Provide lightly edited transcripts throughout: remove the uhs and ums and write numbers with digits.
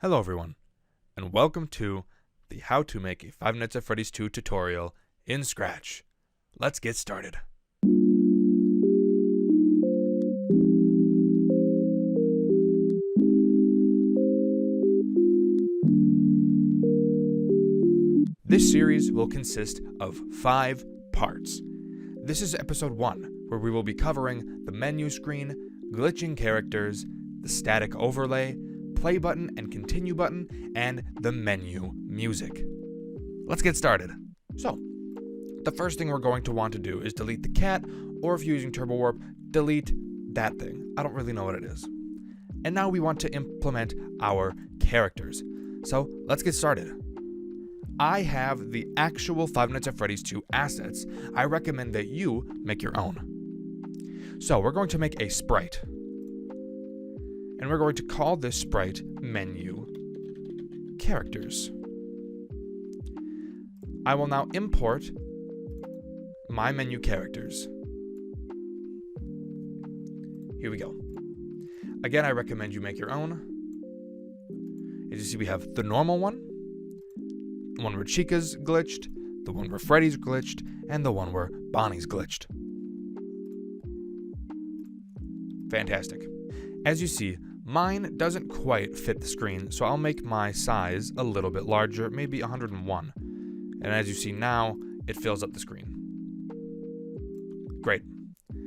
Hello everyone, and welcome to the How to Make a Five Nights at Freddy's 2 tutorial in Scratch. Let's get started. This series will consist of 5 parts. This is episode 1, where we will be covering the menu screen, glitching characters, the static overlay, play button and continue button, and the menu music. Let's get started. So, the first thing we're going to want to do is delete the cat, or if you're using Turbo Warp, delete that thing. I don't really know what it is. And now we want to implement our characters. So, let's get started. I have the actual Five Nights at Freddy's 2 assets. I recommend that you make your own. So, we're going to make a sprite. And we're going to call this sprite menu characters. I will now import my menu characters. Here we go. Again, I recommend you make your own. As you see, we have the normal one where Chica's glitched, the one where Freddy's glitched, and the one where Bonnie's glitched. Fantastic. As you see, mine doesn't quite fit the screen, so I'll make my size a little bit larger, maybe 101. And as you see now, it fills up the screen. Great.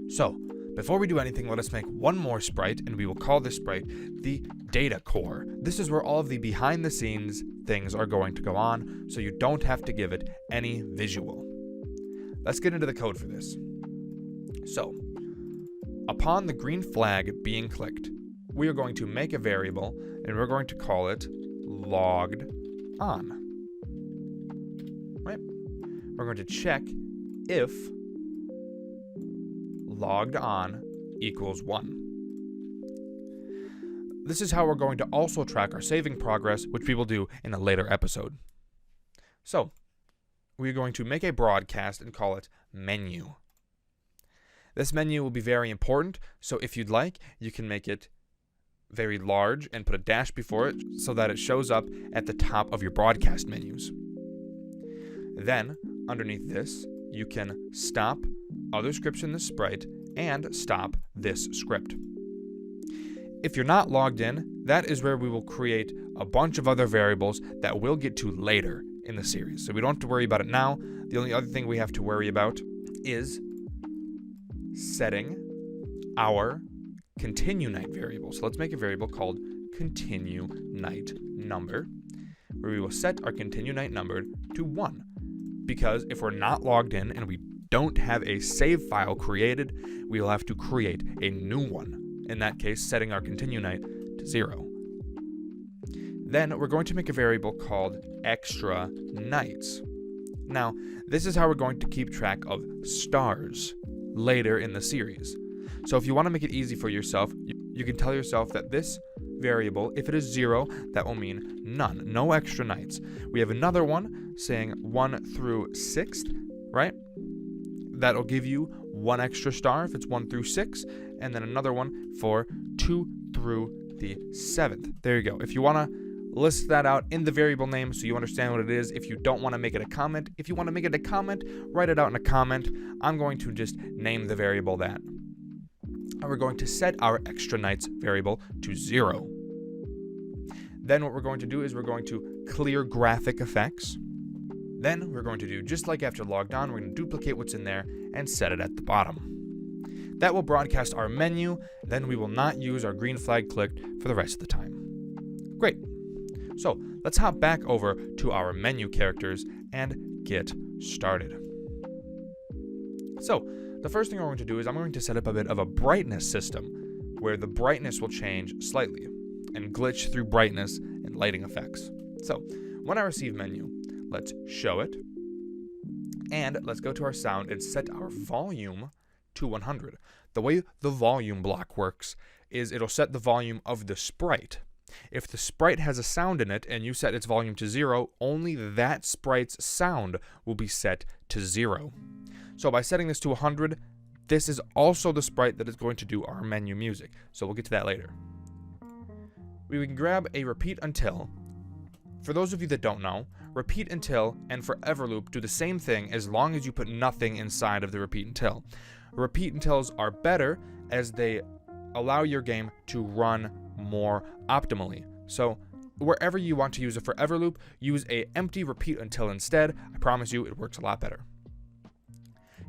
So, before we do anything, let us make one more sprite, and we will call this sprite the data core. This is where all of the behind-the-scenes things are going to go on, so you don't have to give it any visual. Let's get into the code for this. So, upon the green flag being clicked, we are going to make a variable, and we're going to call it logged on. Right? We're going to check if logged on equals 1. This is how we're going to also track our saving progress, which we will do in a later episode. So, we're going to make a broadcast and call it menu. This menu will be very important, so if you'd like, you can make it very large and put a dash before it so that it shows up at the top of your broadcast menus. Then, underneath this, you can stop other scripts in this sprite and stop this script. If you're not logged in, that is where we will create a bunch of other variables that we'll get to later in the series. So we don't have to worry about it now. The only other thing we have to worry about is setting our continue night variable. So let's make a variable called continue night number, where we will set our continue night number to 1. Because if we're not logged in and we don't have a save file created, we will have to create a new one. In that case, setting our continue night to 0. Then we're going to make a variable called extra nights. Now, this is how we're going to keep track of stars later in the series. So if you want to make it easy for yourself, you can tell yourself that this variable, if it is 0, that will mean none, no extra nights. We have another one saying 1 through 6th, right? That'll give you 1 extra star if it's 1 through 6, and then another one for 2 through the 7th. There you go. If you want to list that out in the variable name so you understand what it is. If you don't want to make it a comment, if you want to make it a comment, write it out in a comment. I'm going to just name the variable that. And we're going to set our extra nights variable to 0. Then what we're going to do is we're going to clear graphic effects. Then we're going to do, just like after logged on, we're going to duplicate what's in there and set it at the bottom. That will broadcast our menu. Then we will not use our green flag clicked for the rest of the time. Great. So let's hop back over to our menu characters and get started. So, the first thing I'm going to do is I'm going to set up a bit of a brightness system where the brightness will change slightly and glitch through brightness and lighting effects. So, when I receive menu, let's show it, and let's go to our sound and set our volume to 100. The way the volume block works is it'll set the volume of the sprite. If the sprite has a sound in it and you set its volume to 0, only that sprite's sound will be set to 0. So by setting this to 100, this is also the sprite that is going to do our menu music. So we'll get to that later. we can grab a repeat until. For those of you that don't know, repeat until and forever loop do the same thing as long as you put nothing inside of the repeat until. Repeat untils are better as they allow your game to run more optimally. So wherever you want to use a forever loop, use a empty repeat until instead. I promise you it works a lot better.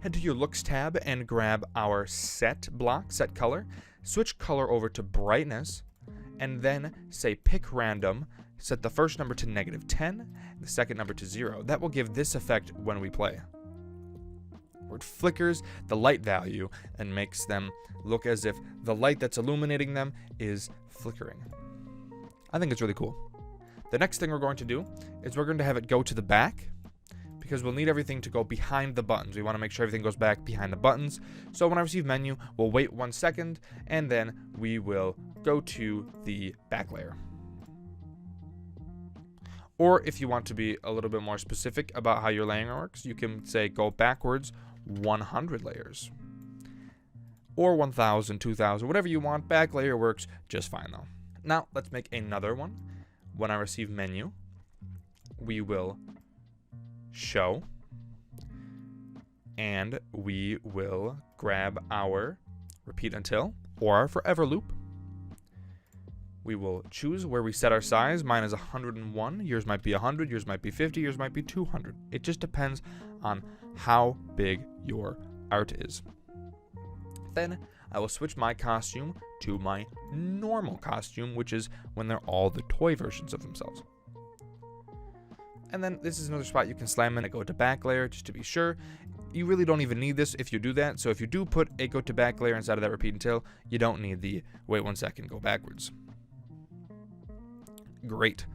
Head to your looks tab and grab our set block, set color. Switch color over to brightness and then say pick random. Set the first number to -10, the second number to 0. That will give this effect when we play, where it flickers the light value and makes them look as if the light that's illuminating them is flickering. I think it's really cool. The next thing we're going to do is we're going to have it go to the back, because we'll need everything to go behind the buttons. We want to make sure everything goes back behind the buttons. So when I receive menu, we'll wait 1 second, and then we will go to the back layer. Or if you want to be a little bit more specific about how your layering works, you can say go backwards 100 layers. Or 1,000, 2,000, whatever you want. Back layer works just fine though. Now let's make another one. When I receive menu, we will show, and we will grab our repeat until or our forever loop. We will choose where we set our size. Mine is 101. Yours might be 100. Yours might be 50. Yours might be 200. It just depends on how big your art is. Then I will switch my costume to my normal costume, which is when they're all the toy versions of themselves. And then this is another spot you can slam in a go to back layer just to be sure. You really don't even need this if you do that. So if you do put a go to back layer inside of that repeat until, you don't need the wait 1 second, go backwards. Great.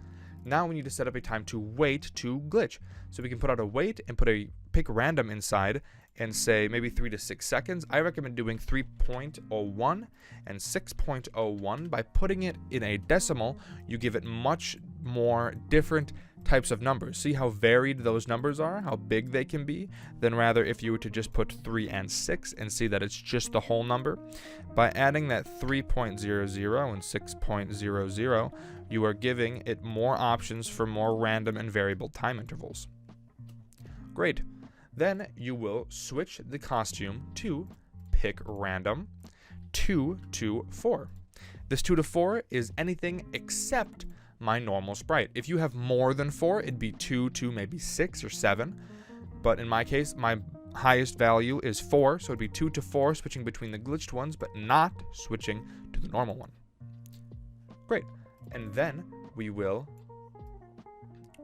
Now we need to set up a time to wait to glitch. So we can put out a wait and put a pick random inside and say maybe 3 to 6 seconds. I recommend doing 3.01 and 6.01. By putting it in a decimal, you give it much more different types of numbers. See how varied those numbers are, how big they can be, than rather if you were to just put 3 and 6 and see that it's just the whole number. By adding that 3.00 and 6.00, you are giving it more options for more random and variable time intervals. Great. Then you will switch the costume to pick random 2 to 4. This 2 to 4 is anything except my normal sprite. If you have more than 4, it'd be 2 to maybe 6 or 7. But in my case, my highest value is 4, so it'd be 2 to 4, switching between the glitched ones, but not switching to the normal one. Great. And then we will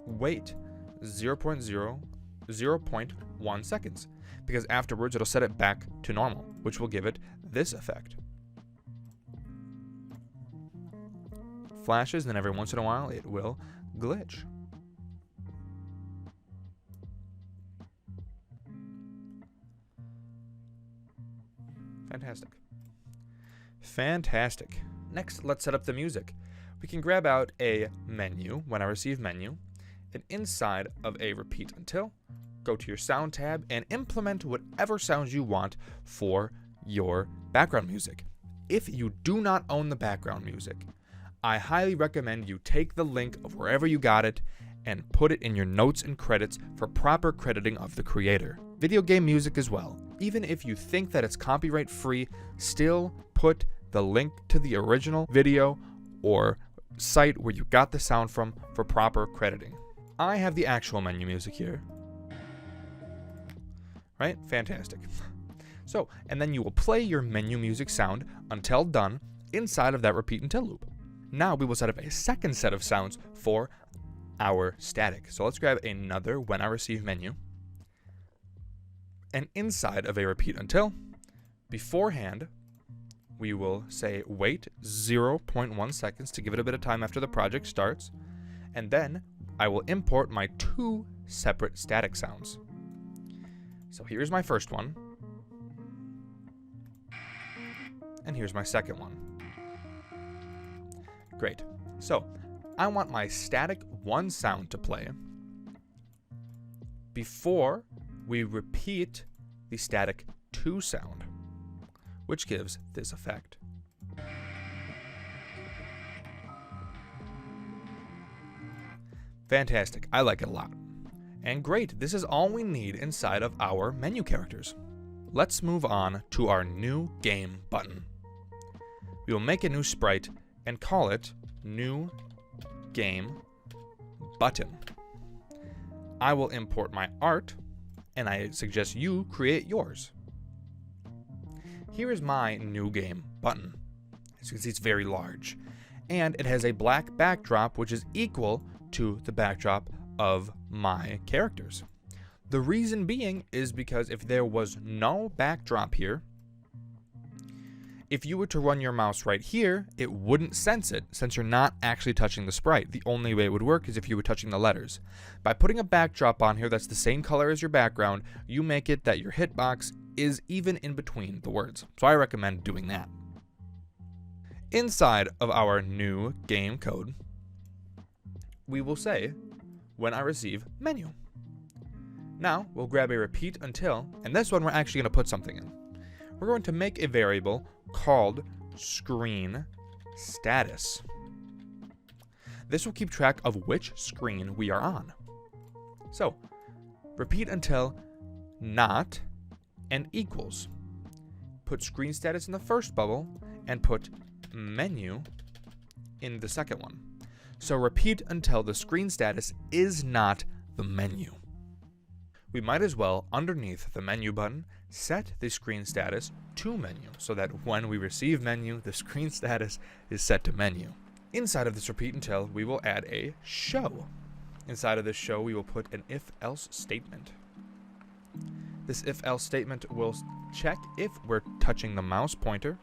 wait 0.1 seconds, because afterwards it'll set it back to normal, which will give it this effect. Flashes, and then every once in a while it will glitch. Fantastic. Fantastic. Next, let's set up the music. We can grab out a menu when I receive menu, and inside of a repeat until, go to your sound tab and implement whatever sounds you want for your background music. If you do not own the background music, I highly recommend you take the link of wherever you got it and put it in your notes and credits for proper crediting of the creator. Video game music as well. Even if you think that it's copyright free, still put the link to the original video or site where you got the sound from for proper crediting. I have the actual menu music here. Right? Fantastic. So, and then you will play your menu music sound until done inside of that repeat until loop. Now we will set up a second set of sounds for our static. So let's grab another when I receive menu. And inside of a repeat until, beforehand, we will say wait 0.1 seconds to give it a bit of time after the project starts. And then I will import my 2 separate static sounds. So here's my first one. And here's my second one. Great. So I want my static 1 sound to play before we repeat the static 2 sound, which gives this effect. Fantastic, I like it a lot. And great, this is all we need inside of our menu characters. Let's move on to our new game button. We will make a new sprite and call it new game button. I will import my art, and I suggest you create yours. Here is my new game button. As you can see, it's very large, and it has a black backdrop which is equal to the backdrop of my characters. The reason being is because if there was no backdrop here, if you were to run your mouse right here, it wouldn't sense it since you're not actually touching the sprite. The only way it would work is if you were touching the letters. By putting a backdrop on here that's the same color as your background, you make it that your hitbox is even in between the words. So I recommend doing that. Inside of our new game code, we will say, when I receive menu. Now, we'll grab a repeat until, and this one we're actually going to put something in. We're going to make a variable called screen status. This will keep track of which screen we are on. So, repeat until not and equals. Put screen status in the first bubble and put menu in the second one. So repeat until the screen status is not the menu. We might as well, underneath the menu button, set the screen status to menu so that when we receive menu, the screen status is set to menu. Inside of this repeat until, we will add a show. Inside of this show, we will put an if-else statement. This if-else statement will check if we're touching the mouse pointer.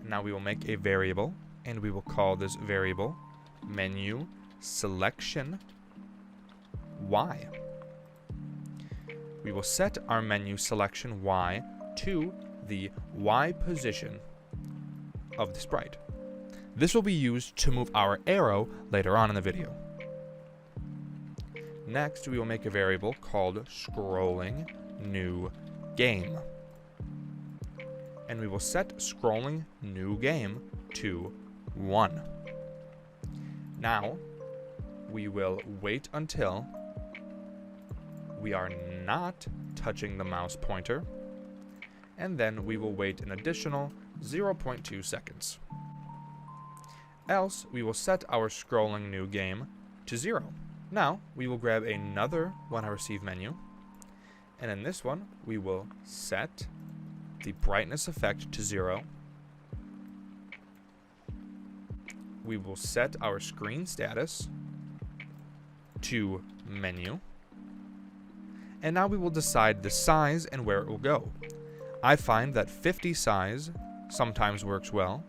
Now we will make a variable, and we will call this variable menu selection Y. We will set our menu selection Y to the Y position of the sprite. This will be used to move our arrow later on in the video. Next, we will make a variable called scrolling new game. And we will set scrolling new game to 1. Now, we will wait until we are not touching the mouse pointer, and then we will wait an additional 0.2 seconds. Else, we will set our scrolling new game to 0. Now, we will grab another when I receive menu, and in this one, we will set the brightness effect to 0. We will set our screen status to menu. And now we will decide the size and where it will go. I find that 50 size sometimes works well,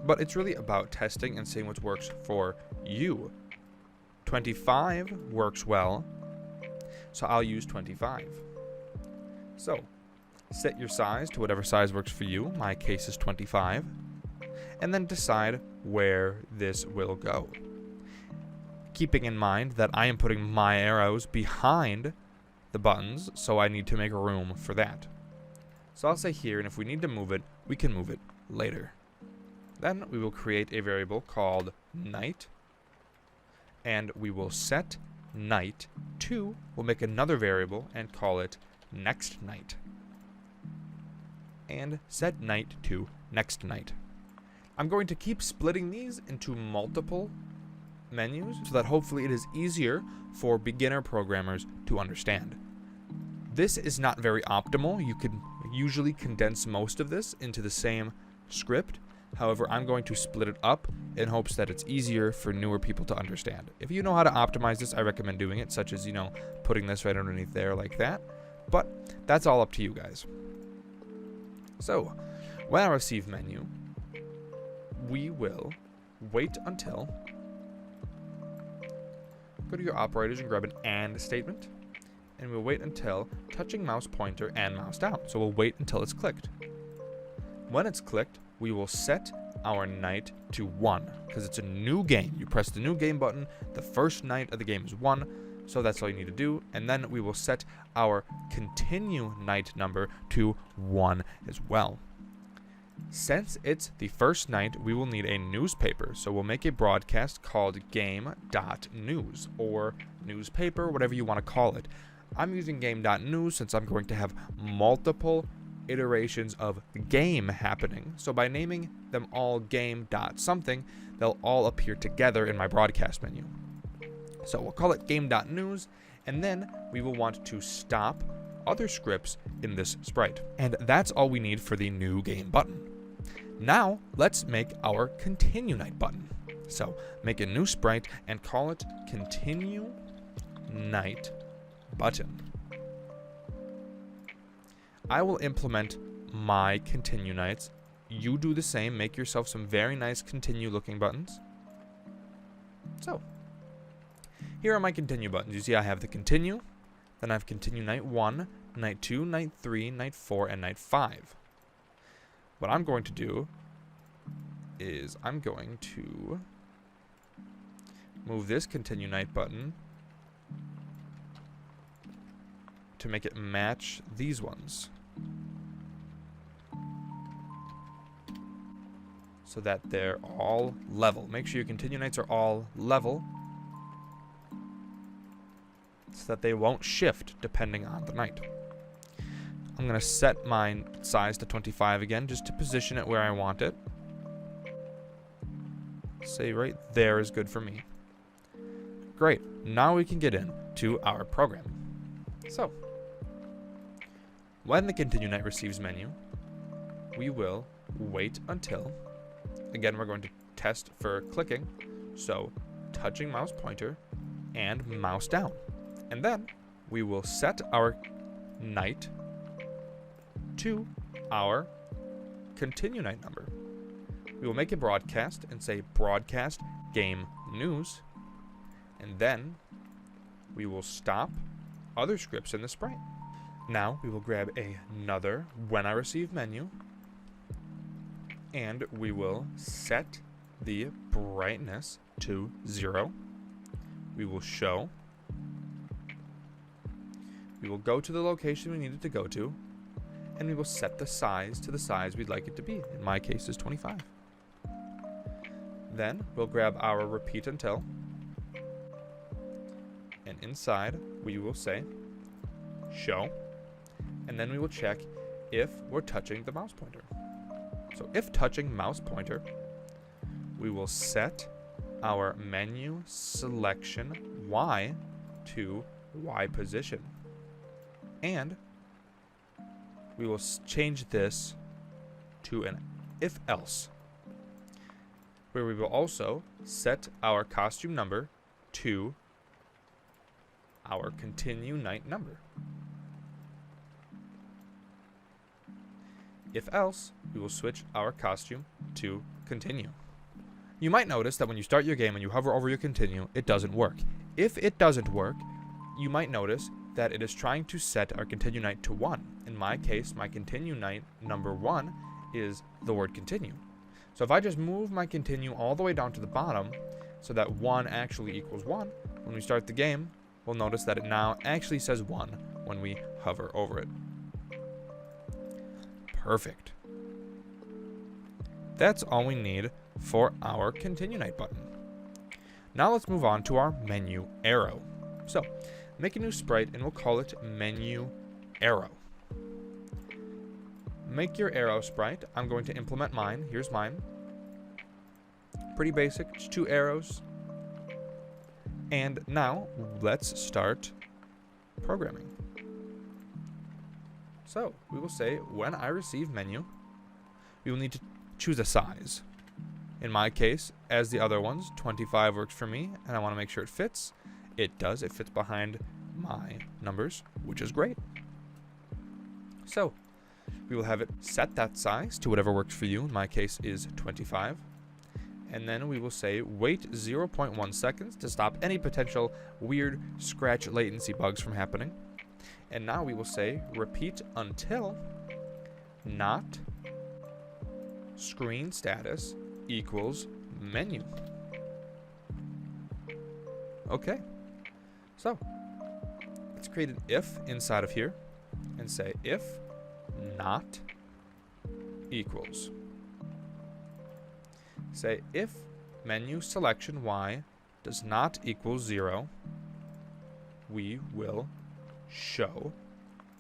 but it's really about testing and seeing what works for you. 25 works well, so I'll use 25. So, set your size to whatever size works for you. My case is 25. And then decide where this will go. Keeping in mind that I am putting my arrows behind the buttons, so I need to make room for that. So I'll say here, and if we need to move it, we can move it later. Then we will create a variable called night, and we will set night to, we'll make another variable and call it next night. And set night to next night. I'm going to keep splitting these into multiple menus so that hopefully it is easier for beginner programmers to understand. This is not very optimal. You could usually condense most of this into the same script. However, I'm going to split it up in hopes that it's easier for newer people to understand. If you know how to optimize this, I recommend doing it, such as, putting this right underneath there like that. But that's all up to you guys. So, when I receive menu, we will wait until, go to your operators and grab an AND statement, and we'll wait until touching mouse pointer and mouse down. So we'll wait until it's clicked. When it's clicked, we will set our night to 1, because it's a new game. You press the new game button, the first night of the game is 1, so that's all you need to do, and then we will set our continue night number to 1 as well. Since it's the first night, we will need a newspaper. So we'll make a broadcast called game.news or newspaper, whatever you want to call it. I'm using game.news since I'm going to have multiple iterations of game happening. So by naming them all game.something, they'll all appear together in my broadcast menu. So we'll call it game.news, and then we will want to stop other scripts in this sprite. And that's all we need for the new game button. Now, let's make our continue night button. So, make a new sprite and call it continue night button. I will implement my continue nights. You do the same. Make yourself some very nice continue looking buttons. So, here are my continue buttons. You see I have the continue, then I have continue night 1, night 2, night 3, night 4, and night 5. What I'm going to do is I'm going to move this continue night button to make it match these ones, so that they're all level. Make sure your continue nights are all level so that they won't shift depending on the night. I'm going to set my size to 25 again, just to position it where I want it. Say right there is good for me. Great. Now we can get into our program. So, when the continue night receives menu, we will wait until, again, we're going to test for clicking, so touching mouse pointer and mouse down. And then we will set our night to our continue night number. We will make a broadcast and say broadcast game news, and then we will stop other scripts in the sprite. Now we will grab another when I receive menu, and we will set the brightness to 0. We will show. We will go to the location we need it to go to, and we will set the size to the size we'd like it to be. In my case, is 25. Then we'll grab our repeat until, and inside we will say show, and then we will check if we're touching the mouse pointer. So if touching mouse pointer, we will set our menu selection Y to Y position. And we will change this to an if else, where we will also set our costume number to our continue night number. If else, we will switch our costume to continue. You might notice that when you start your game and you hover over your continue, it doesn't work. If it doesn't work, you might notice that it is trying to set our continue night to 1. In my case, my continue night number 1 is the word continue. So if I just move my continue all the way down to the bottom so that 1 actually equals 1, when we start the game, we'll notice that it now actually says 1 when we hover over it. Perfect. That's all we need for our continue night button. Now let's move on to our menu arrow. So, make a new sprite and we'll call it menu arrow. Make your arrow sprite. I'm going to implement mine. Here's mine. Pretty basic, just 2 arrows. And now let's start programming. So we will say when I receive menu, we will need to choose a size. In my case, as the other ones, 25 works for me, and I want to make sure it fits. It does. It fits behind my numbers, which is great. So we will have it set that size to whatever works for you. In my case is 25. And then we will say wait 0.1 seconds to stop any potential weird scratch latency bugs from happening. And now we will say repeat until not screen status equals menu. Okay. So let's create an if inside of here and say if not equals. say if menu selection Y does not equal 0, we will show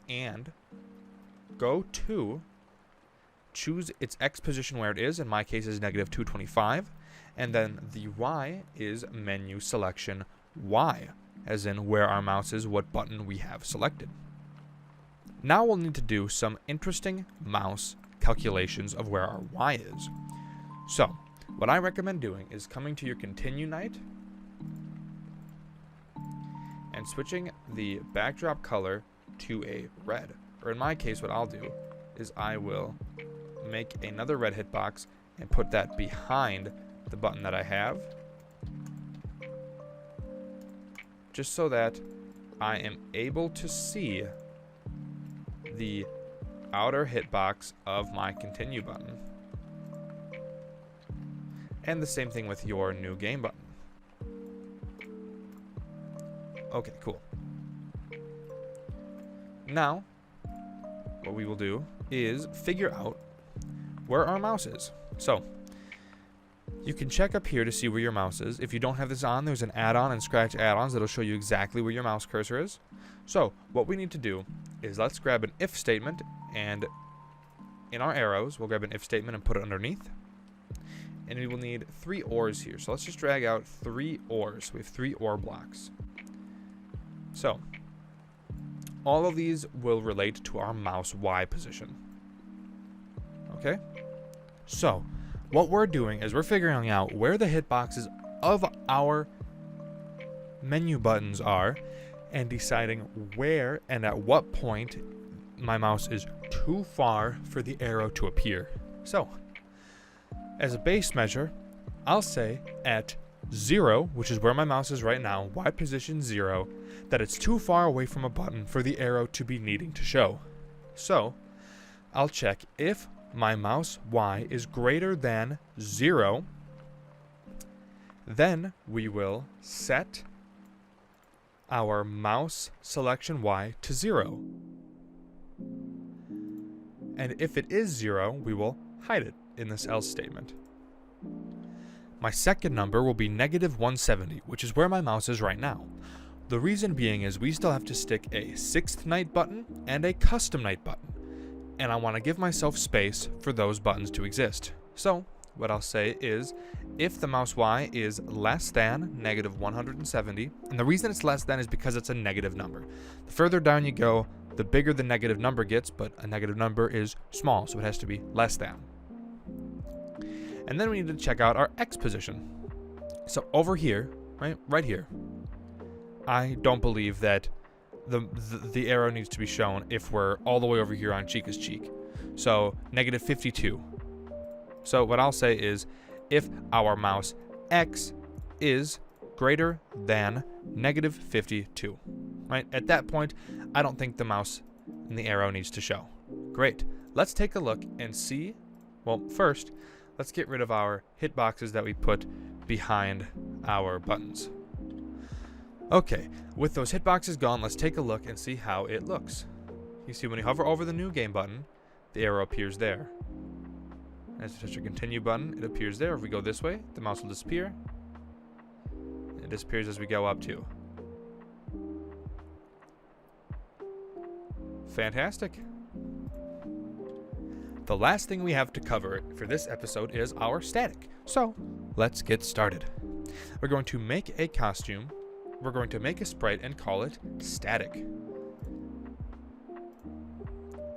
and go to choose its X position where it is. In my case is -225. And then the Y is menu selection Y, as in where our mouse is, what button we have selected. Now we'll need to do some interesting mouse calculations of where our Y is. So, what I recommend doing is coming to your continue night and switching the backdrop color to a red. Or in my case, what I'll do is I will make another red hitbox and put that behind the button that I have, just so that I am able to see the outer hitbox of my continue button. And the same thing with your new game button. Okay, cool. Now, what we will do is figure out where our mouse is. So, you can check up here to see where your mouse is. If you don't have this on, there's an add-on and Scratch add-ons that'll show you exactly where your mouse cursor is. So, what we need to do is let's grab an if statement, and in our arrows, we'll grab an if statement and put it underneath. And we will need 3 ORs here. So let's just drag out 3 ORs. We have 3 OR blocks. So, all of these will relate to our mouse Y position. Okay? So, what we're doing is we're figuring out where the hitboxes of our menu buttons are and deciding where and at what point my mouse is too far for the arrow to appear. So, as a base measure, I'll say at 0, which is where my mouse is right now, Y position 0, that it's too far away from a button for the arrow to be needing to show. So, I'll check if my mouse Y is greater than 0, then we will set our mouse selection Y to 0. And if it is 0, we will hide it in this else statement. My second number will be -170, which is where my mouse is right now. The reason being is we still have to stick a 6th night button and a custom night button, and I want to give myself space for those buttons to exist. So, what I'll say is, if the mouse Y is less than -170, and the reason it's less than is because it's a negative number. The further down you go, the bigger the negative number gets, but a negative number is small, so it has to be less than. And then we need to check out our X position. So over here, right here, I don't believe that the arrow needs to be shown if we're all the way over here on cheek is cheek. So -52. So what I'll say is, if our mouse X is greater than -52, right? At that point, I don't think the mouse and the arrow needs to show. Great. Let's take a look and see. Well, first, let's get rid of our hitboxes that we put behind our buttons. Okay, with those hitboxes gone, let's take a look and see how it looks. You see when you hover over the new game button, the arrow appears there. As you touch your continue button, it appears there. If we go this way, the mouse will disappear. It disappears as we go up too. Fantastic. The last thing we have to cover for this episode is our static. So, let's get started. We're going to make a costume. We're going to make a sprite and call it static.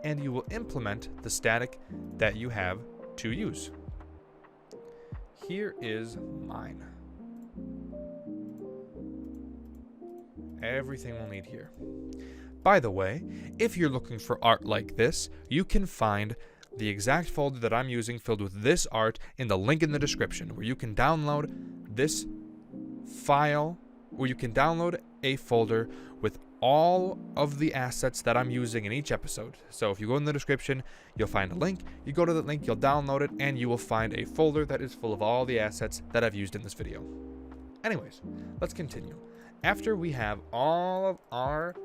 And you will implement the static that you have to use. Here is mine. Everything we'll need here. By the way, if you're looking for art like this, you can find the exact folder that I'm using filled with this art in the link in the description, where you can download this file, where you can download a folder with all of the assets that I'm using in each episode. So if you go in the description, you'll find a link. You go to the link, you'll download it, and you will find a folder that is full of all the assets that I've used in this video. Anyways, let's continue. After we have all of our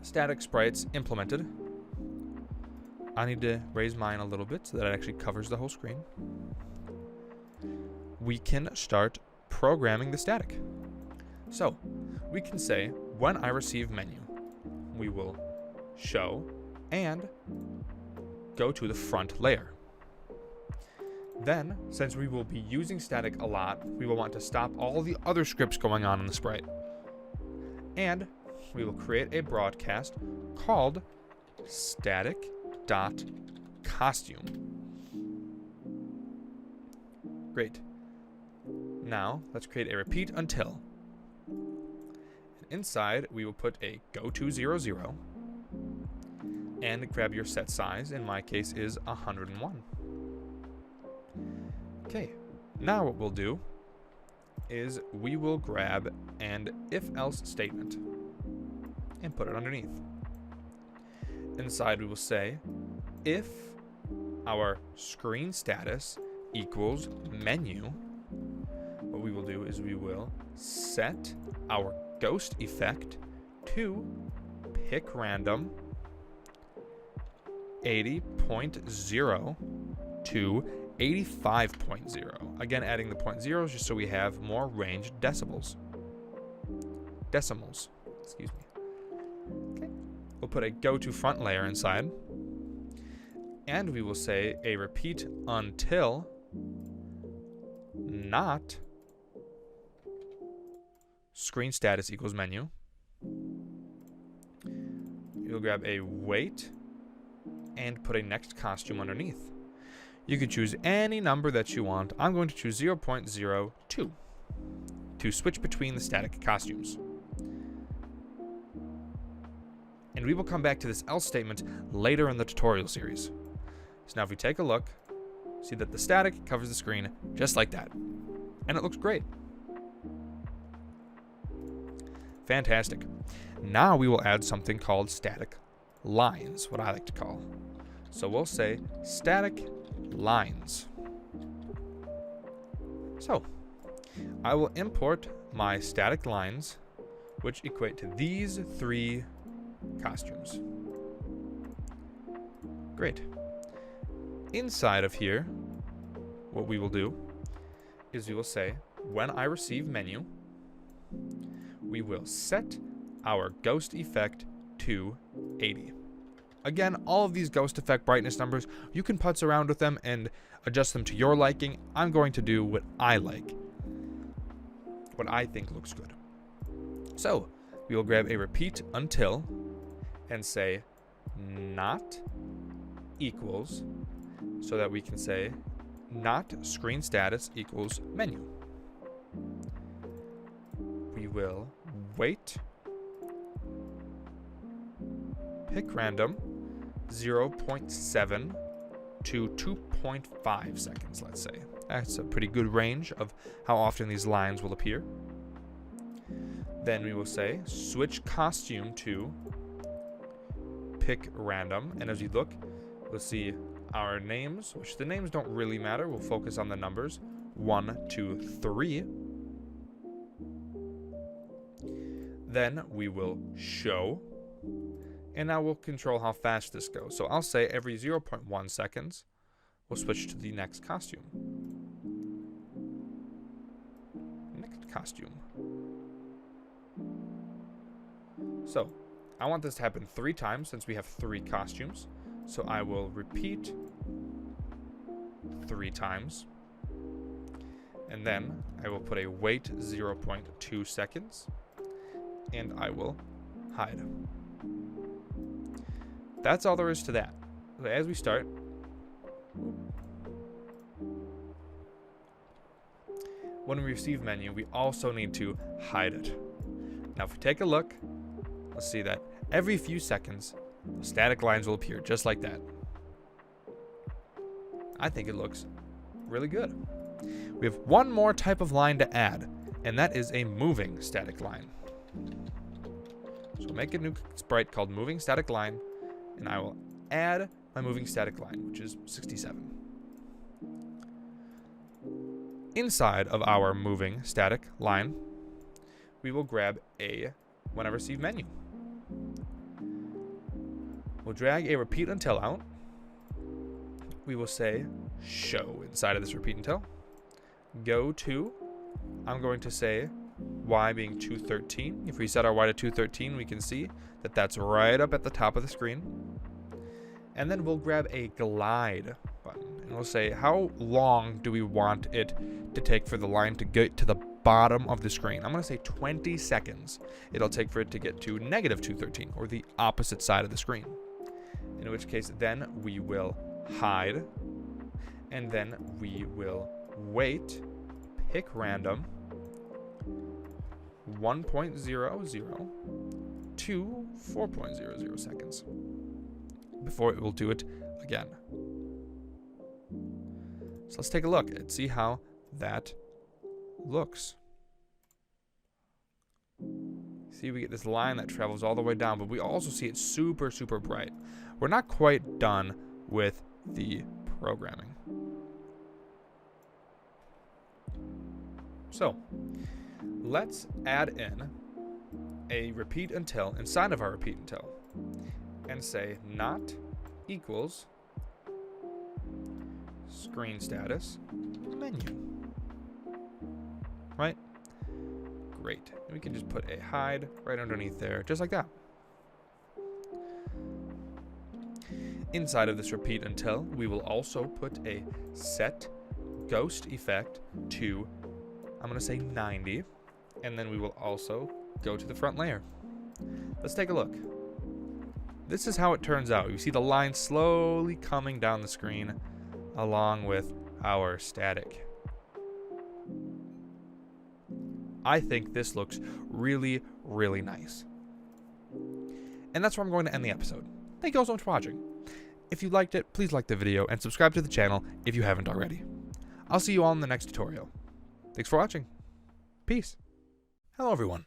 static sprites implemented, I need to raise mine a little bit so that it actually covers the whole screen. we can start programming the static. So we can say, when I receive menu, we will show and go to the front layer. Then, since we will be using static a lot, we will want to stop all the other scripts going on in the sprite. And we will create a broadcast called static.costume. Great. Now, let's create a repeat until. Inside, we will put a go200 and grab your set size. In my case is 101. Okay, now what we'll do is we will grab an if-else statement and put it underneath. Inside we will say, if our screen status equals menu, what we will do is we will set our ghost effect to pick random 80.0 to 85.0. Again, adding the point zeros just so we have more range decimals. Excuse me. Okay. We'll put a go to front layer inside. And we will say a repeat until not screen status equals menu. You'll grab a wait and put a next costume underneath. You can choose any number that you want. I'm going to choose 0.02 to switch between the static costumes. And we will come back to this else statement later in the tutorial series. So now if we take a look, see that the static covers the screen just like that. And it looks great. Fantastic. Now we will add something called static lines, what I like to call. So we'll say static lines. So I will import my static lines, which equate to these 3 costumes. Great. Inside of here, what we will do is we will say, when I receive menu, we will set our ghost effect to 80. Again, all of these ghost effect brightness numbers, you can putz around with them and adjust them to your liking. I'm going to do what I like, what I think looks good. So we will grab a repeat until and say not equals, so that we can say not screen status equals menu. We will wait, pick random 0.7 to 2.5 seconds, let's say. That's a pretty good range of how often these lines will appear. Then we will say switch costume to pick random, and as you look, we'll see our names, which the names don't really matter. We'll focus on the numbers 1, 2, 3. Then we will show, and now we'll control how fast this goes. So I'll say every 0.1 seconds, we'll switch to the next costume. Next costume. So I want this to happen 3 times since we have 3 costumes. So I will repeat 3 times. And then I will put a wait 0.2 seconds. And I will hide. That's all there is to that. So as we start, when we receive menu, we also need to hide it. Now if we take a look, we'll see that every few seconds, the static lines will appear just like that. I think it looks really good. We have one more type of line to add, and that is a moving static line. So we'll make a new sprite called moving static line, and I will add my moving static line, which is 67. Inside of our moving static line, we will grab a when I receive menu. We'll drag a repeat until out. We will say show inside of this repeat until. go to, I'm going to say y being 213. If we set our y to 213, we can see that that's right up at the top of the screen. And then we'll grab a glide button, and we'll say how long do we want it to take for the line to get to the bottom of the screen. I'm going to say 20 seconds it'll take for it to get to negative 213, or the opposite side of the screen. In which case, then we will hide, and then we will wait, pick random, 1.00 to 4.00 seconds before it will do it again. So let's take a look and see how that looks. See, we get this line that travels all the way down, but we also see it super, super bright. We're not quite done with the programming. So let's add in a repeat until inside of our repeat until and say not equals screen status menu. Right? Great. And we can just put a hide right underneath there, just like that. Inside of this repeat until, we will also put a set ghost effect to, I'm going to say 90, and then we will also go to the front layer. Let's take a look. This is how it turns out. You see the line slowly coming down the screen along with our static. I think this looks really, really nice. And that's where I'm going to end the episode. Thank you all so much for watching. If you liked it, please like the video and subscribe to the channel if you haven't already. I'll see you all in the next tutorial. Thanks for watching. Peace. Hello everyone,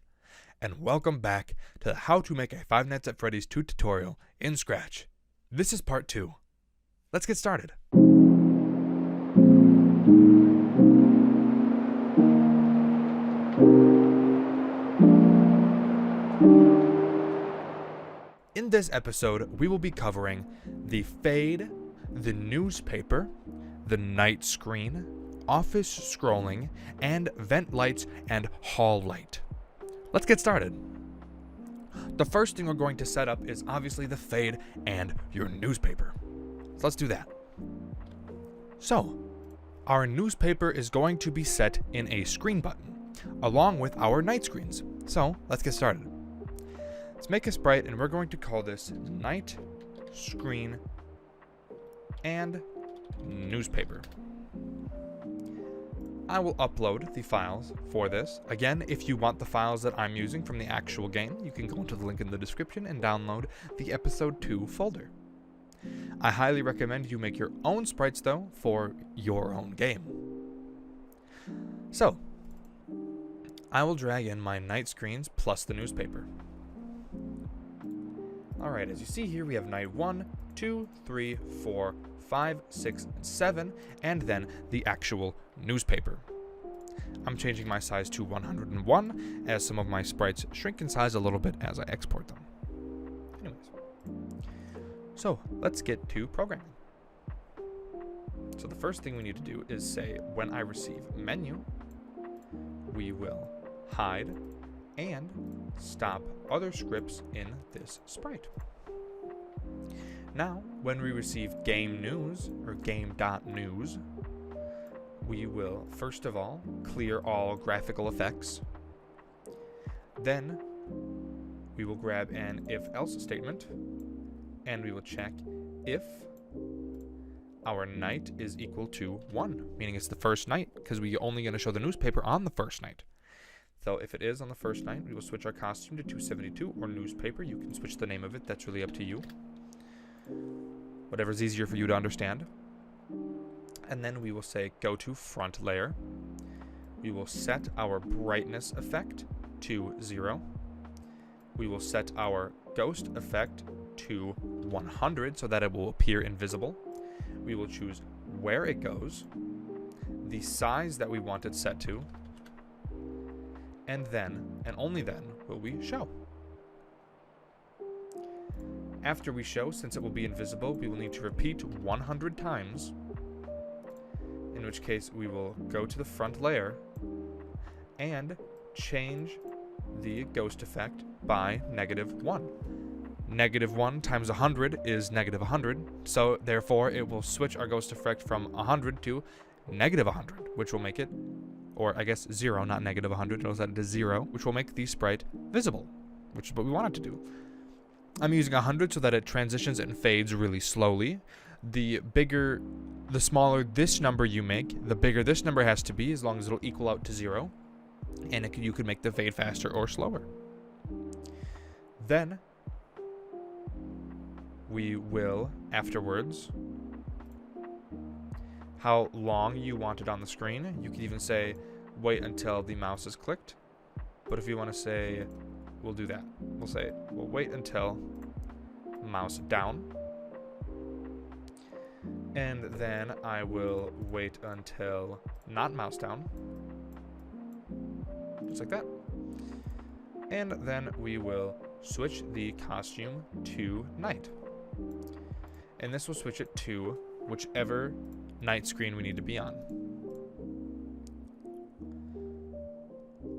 and welcome back to the How to Make a Five Nights at Freddy's 2 tutorial in Scratch. This is part 2. Let's get started. In this episode, we will be covering the fade, the newspaper, the night screen, office scrolling, and vent lights and hall light. Let's get started. The first thing we're going to set up is obviously the fade and your newspaper. So let's do that. So, our newspaper is going to be set in a screen button, along with our night screens. So, let's get started. Let's make a sprite, and we're going to call this night screen and newspaper. I will upload the files for this. Again, if you want the files that I'm using from the actual game, you can go into the link in the description and download the episode 2 folder. I highly recommend you make your own sprites though for your own game. So, I will drag in my night screens plus the newspaper. Alright, as you see here, we have night 1, 2, 3, 4, 5, 6, and 7, and then the actual newspaper. I'm changing my size to 101, as some of my sprites shrink in size a little bit as I export them. Anyways, so let's get to programming. So the first thing we need to do is say, when I receive menu, we will hide and stop other scripts in this sprite. Now, when we receive game news or game.news, we will first of all clear all graphical effects. Then we will grab an if-else statement, and we will check if our night is equal to 1, meaning it's the first night, because we're only going to show the newspaper on the first night. So if it is on the first night, we will switch our costume to 272 or newspaper. You can switch the name of it. That's really up to you. Whatever's easier for you to understand. And then we will say go to front layer. We will set our brightness effect to 0. We will set our ghost effect to 100 so that it will appear invisible. We will choose where it goes, the size that we want it set to, and then, and only then, will we show. After we show, since it will be invisible, we will need to repeat 100 times in which case we will go to the front layer and change the ghost effect by -1. -1 times 100 is -100, so therefore it will switch our ghost effect from 100 to -100, which will make it, or I guess 0, not -100, it'll set it to 0, which will make the sprite visible, which is what we want it to do. I'm using 100 so that it transitions and fades really slowly. The smaller this number you make, the bigger this number has to be, as long as it'll equal out to 0. And you could make the fade faster or slower. Then we will, afterwards, how long you want it on the screen. You could even say, wait until the mouse is clicked. But if you want to say, we'll do that. We'll say, we'll wait until mouse down. And then I will wait until not mouse down. Just like that. And then we will switch the costume to night. And this will switch it to whichever night screen we need to be on.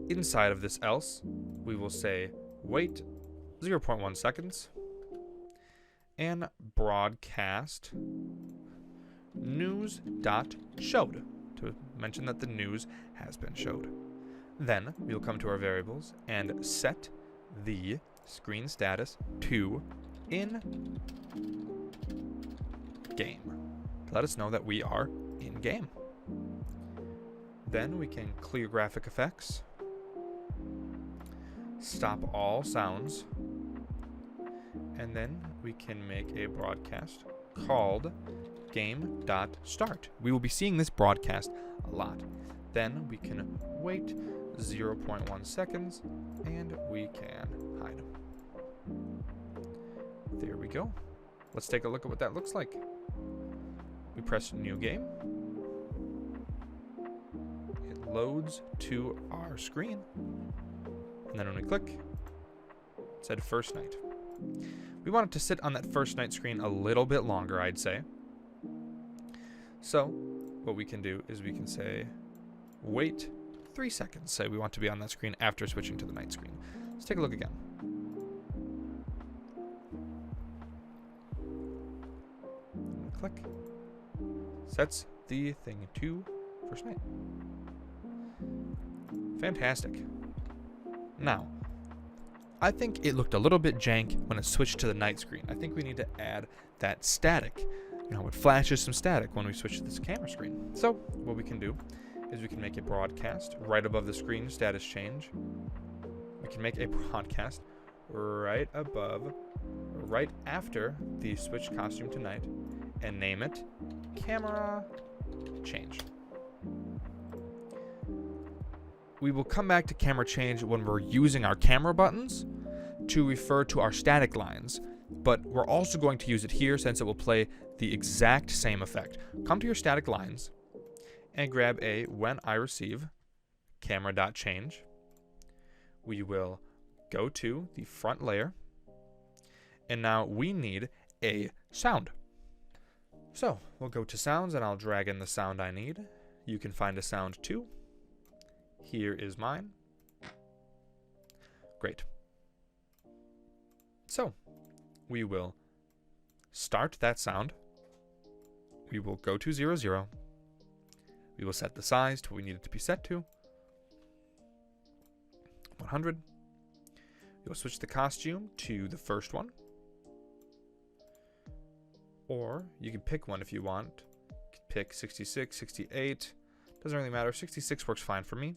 Inside of this else, we will say wait 0.1 seconds and broadcast news.showed to mention that the news has been showed. Then we'll come to our variables and set the screen status to in game to let us know that we are in game. Then we can clear graphic effects, stop all sounds, and then we can make a broadcast called game.start. We will be seeing this broadcast a lot. Then we can wait 0.1 seconds and we can hide. There we go. Let's take a look at what that looks like. We press new game. It loads to our screen. And then when we click, it said first night. We want it to sit on that first night screen a little bit longer, I'd say. So what we can do is we can say wait 3 seconds. Say we want to be on that screen after switching to the night screen. Let's take a look again. Click. Sets the thing to first night. Fantastic. Now, I think it looked a little bit jank when it switched to the night screen. I think we need to add that static. You know, it flashes some static when we switch to this camera screen. So, what we can do is we can make a broadcast right above the screen status change. We can make a broadcast right above, right after the switch costume to night, and name it camera change. We will come back to camera change when we're using our camera buttons to refer to our static lines, but we're also going to use it here since it will play the exact same effect. Come to your static lines and grab a when I receive camera.change. We will go to the front layer, and now we need a sound. So we'll go to sounds and I'll drag in the sound I need. You can find a sound too. Here is mine. Great. So we will start that sound. We will go to 0, 0. We will set the size to what we need it to be set to. 100. You'll switch the costume to the first one. Or you can pick one if you want. You can pick 66, 68. Doesn't really matter. 66 works fine for me.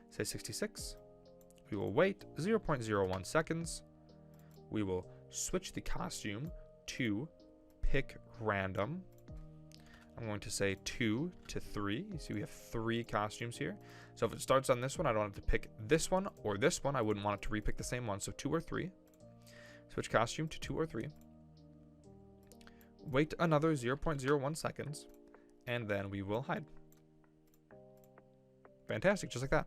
Say 66. We will wait 0.01 seconds. We will switch the costume to pick random. I'm going to say 2 to 3. You see we have 3 costumes here. So if it starts on this one, I don't want it to pick this one or this one. I wouldn't want it to repick the same one. So 2 or 3. Switch costume to 2 or 3. Wait another 0.01 seconds. And then we will hide. Fantastic, just like that.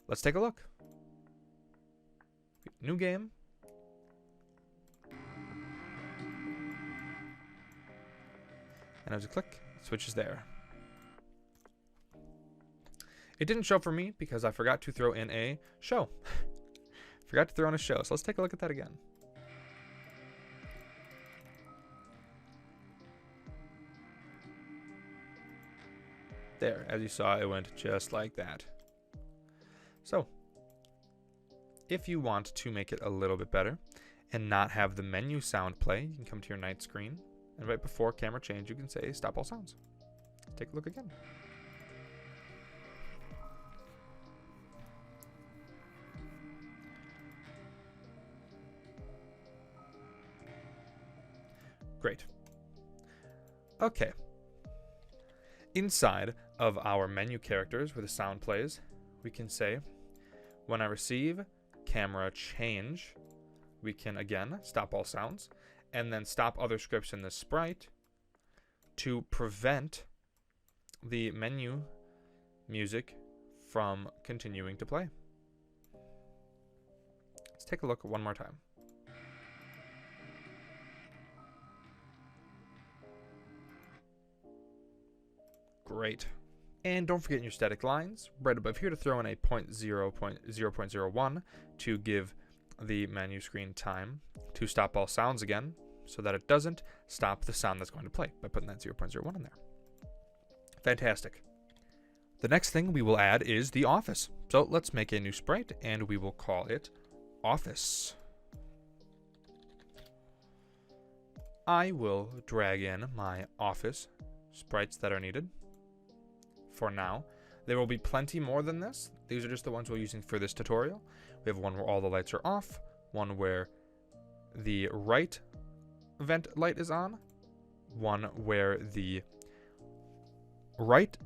Let's take a look. New game. And as we click, it switches there. It didn't show for me because I forgot to throw in a show. Forgot to throw in a show. So let's take a look at that again. There, as you saw, it went just like that. So, if you want to make it a little bit better and not have the menu sound play, you can come to your night screen, and right before camera change, you can say stop all sounds. Take a look again. Great. Okay. Inside of our menu characters where the sound plays, we can say, when I receive camera change, we can again stop all sounds and then stop other scripts in the sprite to prevent the menu music from continuing to play. Let's take a look one more time. Great. And don't forget in your static lines, right above here to throw in a 0.0.0.01 to give the menu screen time to stop all sounds again so that it doesn't stop the sound that's going to play by putting that 0.01 in there. Fantastic. The next thing we will add is the office. So let's make a new sprite and we will call it office. I will drag in my office sprites that are needed. For now, there will be plenty more than this. These are just the ones we're using for this tutorial. We have one where all the lights are off, one where the right vent light is on, one where the left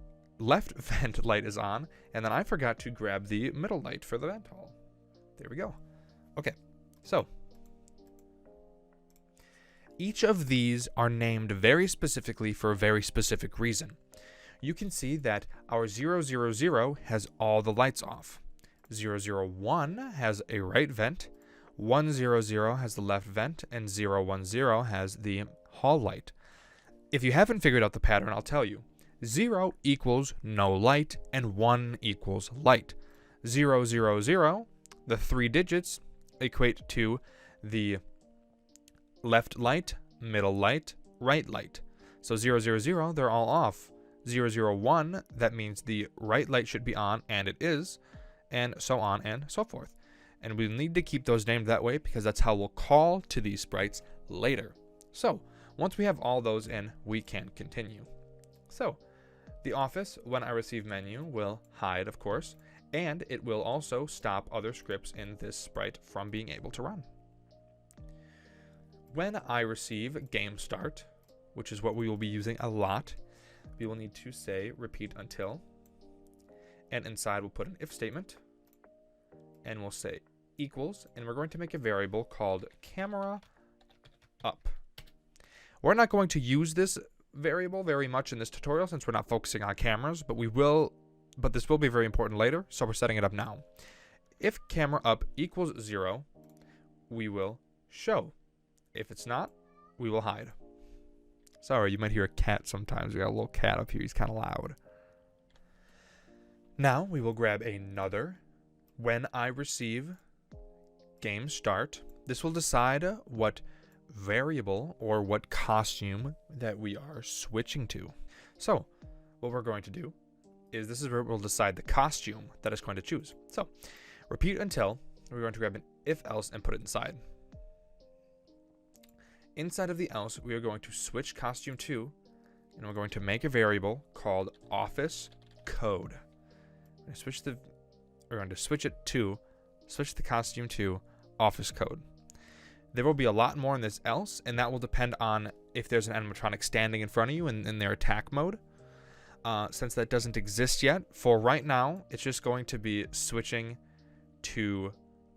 vent light is on, and then I forgot to grab the middle light for the vent hole. There we go. Okay, so each of these are named very specifically for a very specific reason. You can see that our 000 has all the lights off. 001 has a right vent, 100 has the left vent, and 010 has the hall light. If you haven't figured out the pattern, I'll tell you. 0 equals no light, and 1 equals light. 000, the 3 digits, equate to the left light, middle light, right light. So 000, they're all off. 001, that means the right light should be on, and it is, and so on and so forth. And we need to keep those named that way because that's how we'll call to these sprites later. So, once we have all those in, we can continue. So, the office, when I receive menu, will hide, of course, and it will also stop other scripts in this sprite from being able to run. When I receive game start, which is what we will be using a lot, we will need to say repeat until, and inside we'll put an if statement, and we'll say equals, and we're going to make a variable called camera up. We're not going to use this variable very much in this tutorial since we're not focusing on cameras, but this will be very important later, so we're setting it up now. If camera up equals 0, we will show. If it's not, we will hide. Sorry, you might hear a cat sometimes. We got a little cat up here. He's kind of loud. Now we will grab another when I receive game start. This will decide what variable or what costume that we are switching to. So what we're going to do is this is where we'll decide the costume that it's going to choose. So repeat until, we're going to grab an if else and put it inside. Inside of the else, we are going to switch costume to, and we're going to make a variable called office code. We're going to switch the costume to office code. There will be a lot more in this else, and that will depend on if there's an animatronic standing in front of you in their attack mode. Since that doesn't exist yet, for right now, it's just going to be switching to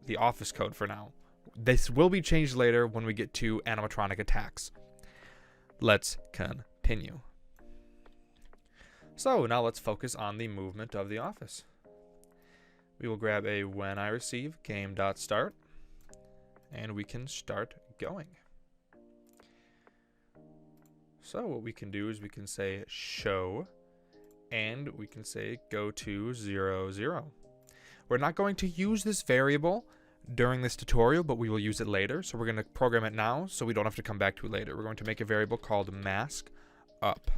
the office code for now. This will be changed later when we get to animatronic attacks. Let's continue. So now let's focus on the movement of the office. We will grab a when I receive game.start, and we can start going. So what we can do is we can say show, and we can say go to 0, 0. We're not going to use this variable during this tutorial, but we will use it later. So we're going to program it now so we don't have to come back to it later. We're going to make a variable called mask up.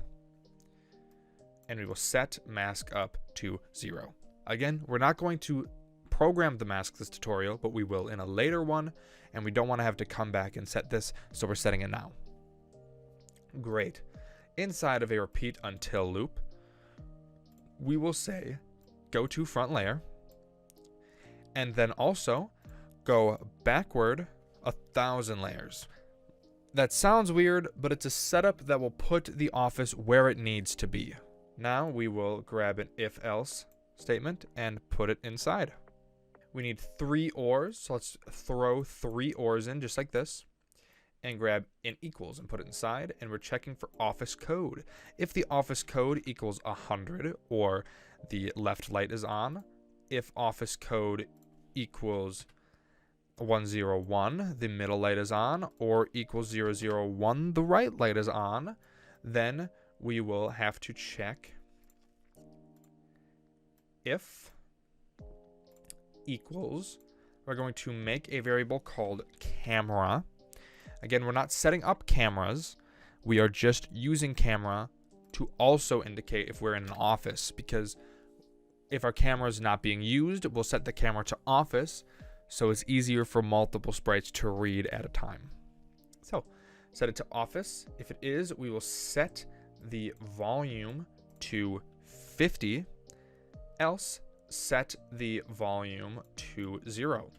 And we will set mask up to 0. Again, we're not going to program the mask this tutorial, but we will in a later one, and we don't want to have to come back and set this, so we're setting it now. Great. Inside of a repeat until loop, we will say go to front layer, and then also go backward 1,000 layers. That sounds weird, but it's a setup that will put the office where it needs to be. Now we will grab an if-else statement and put it inside. We need 3 ORs, so let's throw 3 ORs in just like this, and grab an equals and put it inside, and we're checking for office code. If the office code equals 100, or the left light is on, if office code equals 101, the middle light is on, or equals 001, the right light is on, then we will have to check if equals, we're going to make a variable called camera. Again, we're not setting up cameras. We are just using camera to also indicate if we're in an office, because if our camera is not being used, we'll set the camera to office, so it's easier for multiple sprites to read at a time. So set it to office. If it is, we will set the volume to 50, else set the volume to 0.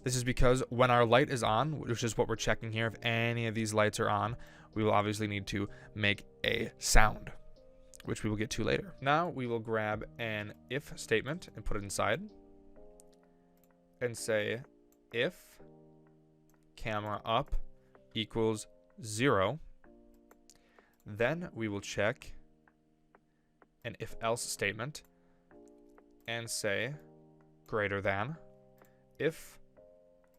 This is because when our light is on, which is what we're checking here, if any of these lights are on, we will obviously need to make a sound, which we will get to later. Now we will grab an if statement and put it inside and say if camera up equals 0, then we will check an if else statement and say greater than if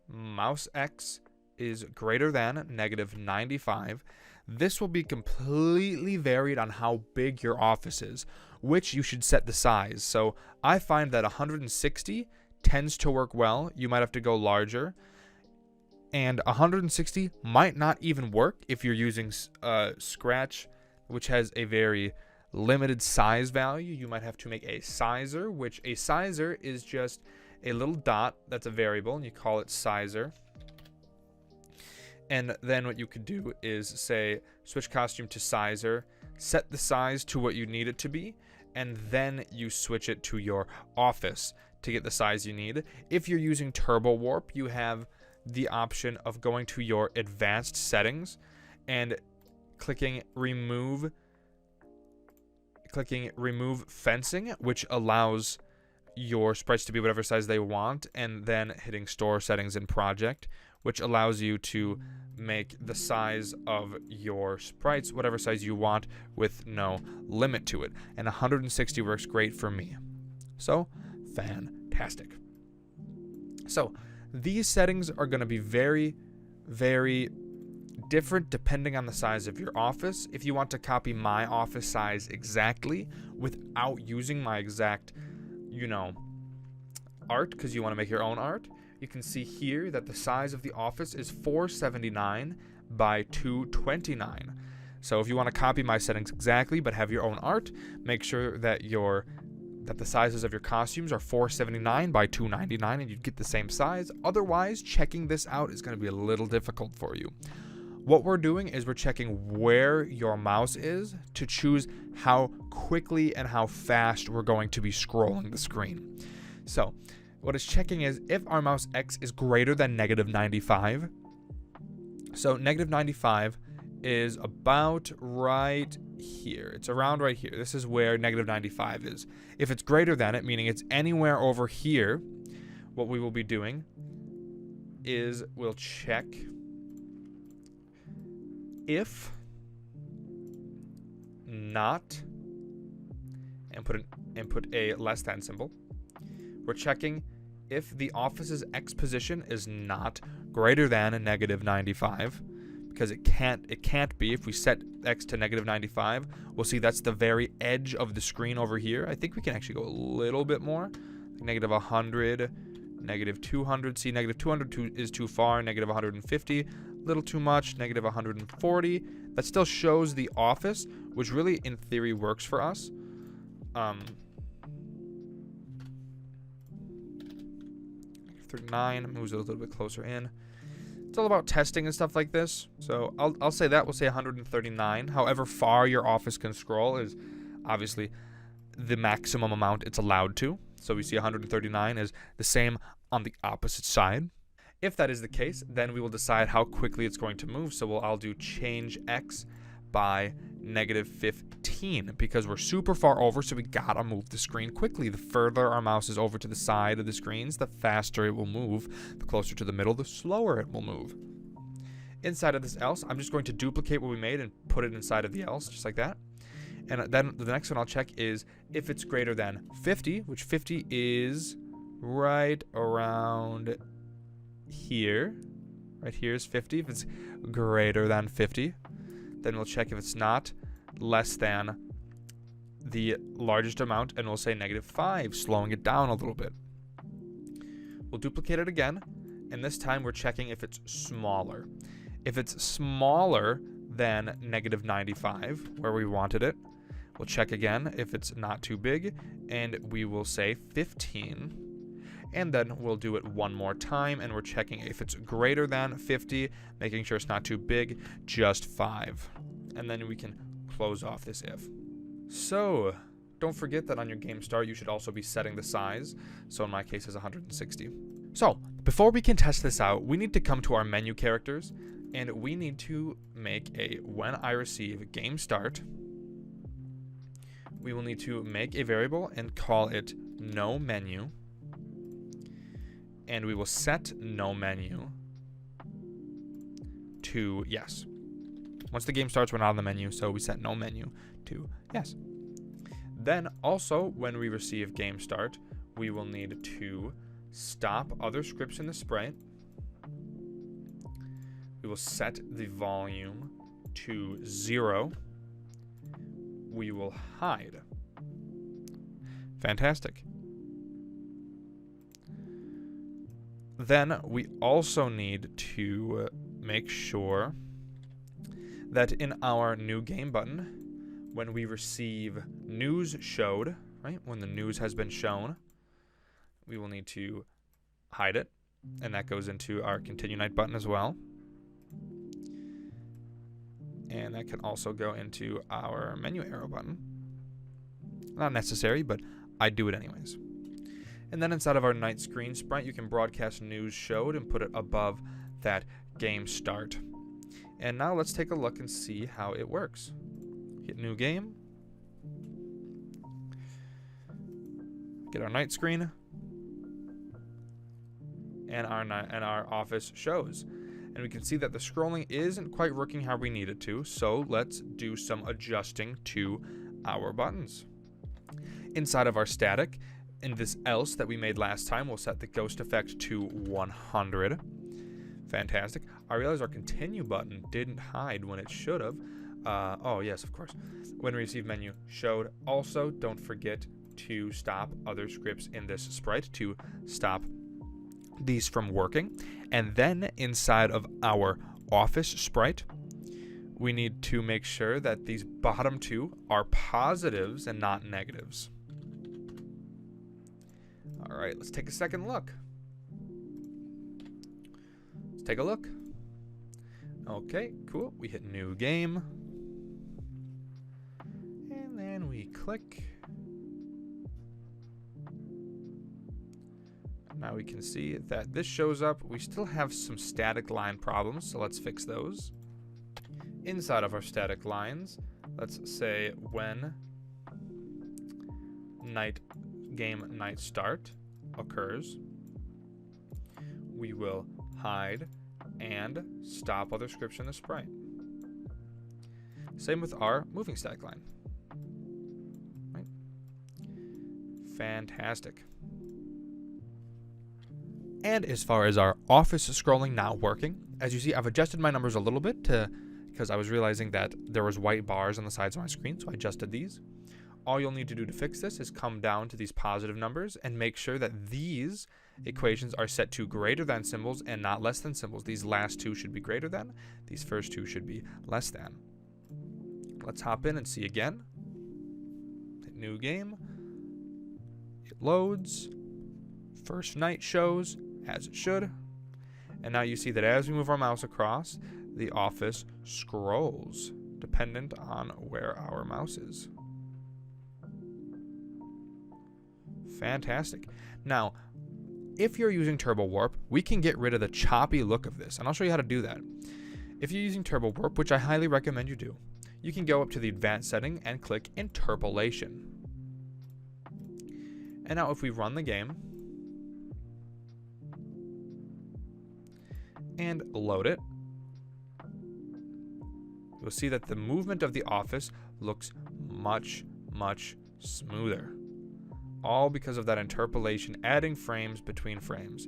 mouse x is greater than -95. This will be completely varied on how big your office is, which you should set the size. So I find that 160 tends to work well. You might have to go larger, and 160 might not even work if you're using Scratch, which has a very limited size value. You might have to make a sizer, which a sizer is just a little dot that's a variable, and you call it sizer. And then what you could do is say switch costume to sizer, set the size to what you need it to be, and then you switch it to your office to get the size you need. If you're using Turbo Warp, you have the option of going to your advanced settings and clicking remove fencing, which allows your sprites to be whatever size they want, and then hitting store settings in project, which allows you to make the size of your sprites whatever size you want with no limit to it. And 160 works great for me. So, fantastic. So, these settings are going to be very, very different depending on the size of your office. If you want to copy my office size exactly without using my exact, art, because you want to make your own art, you can see here that the size of the office is 479 by 229. So if you want to copy my settings exactly but have your own art, make sure that the sizes of your costumes are 479 by 299 and you'd get the same size. Otherwise, checking this out is going to be a little difficult for you. What we're doing is we're checking where your mouse is to choose how quickly and how fast we're going to be scrolling the screen. So what it's checking is if our mouse X is greater than -95. So -95 is about right here. It's around right here. This is where -95 is. If it's greater than it, meaning it's anywhere over here, what we will be doing is we'll check if not and put a less than symbol. We're checking if the office's X position is not greater than a -95, because it can't be. If we set X to -95, we'll see that's the very edge of the screen over here. I think we can actually go a little bit more. -100, -200. See, -200 is too far. -150, a little too much. -140. That still shows the office, which really, in theory, works for us. 39 moves it a little bit closer in. It's all about testing and stuff like this. So I'll say that. We'll say 139. However far your office can scroll is obviously the maximum amount it's allowed to. So we see 139 is the same on the opposite side. If that is the case, then we will decide how quickly it's going to move. So I'll do change X by -15 because we're super far over, so we gotta move the screen quickly. The further our mouse is over to the side of the screens, the faster it will move. The closer to the middle, the slower it will move. Inside of this else, I'm just going to duplicate what we made and put it inside of the else, just like that. And then the next one I'll check is if it's greater than 50, which 50 is right around here. Right here is 50. If it's greater than 50, then we'll check if it's not less than the largest amount, and we'll say -5, slowing it down a little bit. We'll duplicate it again, and this time we're checking if it's smaller. If it's smaller than -95, where we wanted it, we'll check again if it's not too big, and we will say 15. And then we'll do it one more time, and we're checking if it's greater than 50, making sure it's not too big, just 5. And then we can close off this if. So, don't forget that on your game start, you should also be setting the size. So in my case, it's 160. So, before we can test this out, we need to come to our menu characters, and we need to make a when I receive game start. We will need to make a variable and call it no menu. And we will set no menu to yes. Once the game starts, we're not on the menu, so we set no menu to yes. Then also, when we receive game start, we will need to stop other scripts in the sprite. We will set the volume to 0. We will hide. Fantastic. Then we also need to make sure that in our new game button, when we receive news showed, right, when the news has been shown, we will need to hide it, and that goes into our continue night button as well. And that can also go into our menu arrow button. Not necessary, but I do it anyways. And then inside of our night screen sprite, you can broadcast news showed and put it above that game start. And now let's take a look and see how it works. Hit new game. Get our night screen. And our office shows. And we can see that the scrolling isn't quite working how we need it to, so let's do some adjusting to our buttons. Inside of our static, in this else that we made last time, we'll set the ghost effect to 100. Fantastic. I realize our continue button didn't hide when it should have. Oh, yes, of course. When receive menu showed. Also, don't forget to stop other scripts in this sprite to stop these from working. And then inside of our office sprite, we need to make sure that these bottom two are positives and not negatives. All right, let's take a second look. Let's take a look. Okay, cool. We hit new game. And then we click. Now we can see that this shows up. We still have some static line problems, so let's fix those. Inside of our static lines, let's say when game night start occurs, we will hide and stop other scripts in the sprite. Same with our moving static line. Right? Fantastic. And as far as our office scrolling now working, as you see, I've adjusted my numbers a little bit because I was realizing that there was white bars on the sides of my screen, so I adjusted these. All you'll need to do to fix this is come down to these positive numbers and make sure that these equations are set to greater than symbols and not less than symbols. These last two should be greater than. These first two should be less than. Let's hop in and see again. Hit new game. It loads. First night shows as it should. And now you see that as we move our mouse across, the office scrolls dependent on where our mouse is. Fantastic. Now, if you're using Turbo Warp, we can get rid of the choppy look of this, and I'll show you how to do that. If you're using Turbo Warp, which I highly recommend you do, you can go up to the advanced setting and click Interpolation. And now if we run the game and load it, you'll see that the movement of the office looks much, much smoother. All because of that interpolation, adding frames between frames.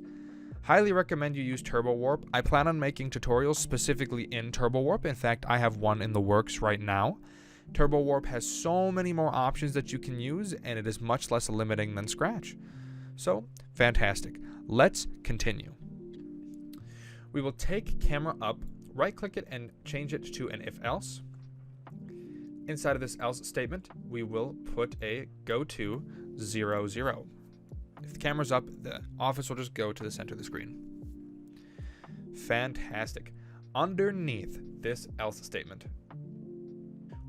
Highly recommend you use Turbo Warp. I plan on making tutorials specifically in Turbo Warp. In fact, I have one in the works right now. Turbo Warp has so many more options that you can use, and it is much less limiting than Scratch. So, fantastic. Let's continue. We will take camera up, right-click it, and change it to an if-else. Inside of this else statement, we will put a go to 0, 0. If the camera's up, the office will just go to the center of the screen. Fantastic. Underneath this else statement,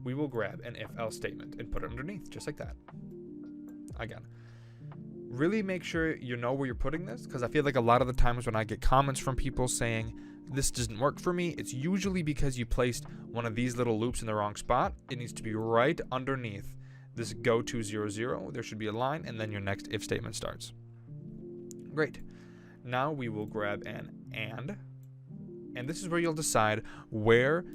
we will grab an if-else statement and put it underneath, just like that. Again, really make sure you know where you're putting this, because I feel like a lot of the times when I get comments from people saying, this doesn't work for me, it's usually because you placed one of these little loops in the wrong spot. It needs to be right underneath this go to 0, 0. There should be a line, and then your next if statement starts. Great. Now we will grab an and this is where you'll decide where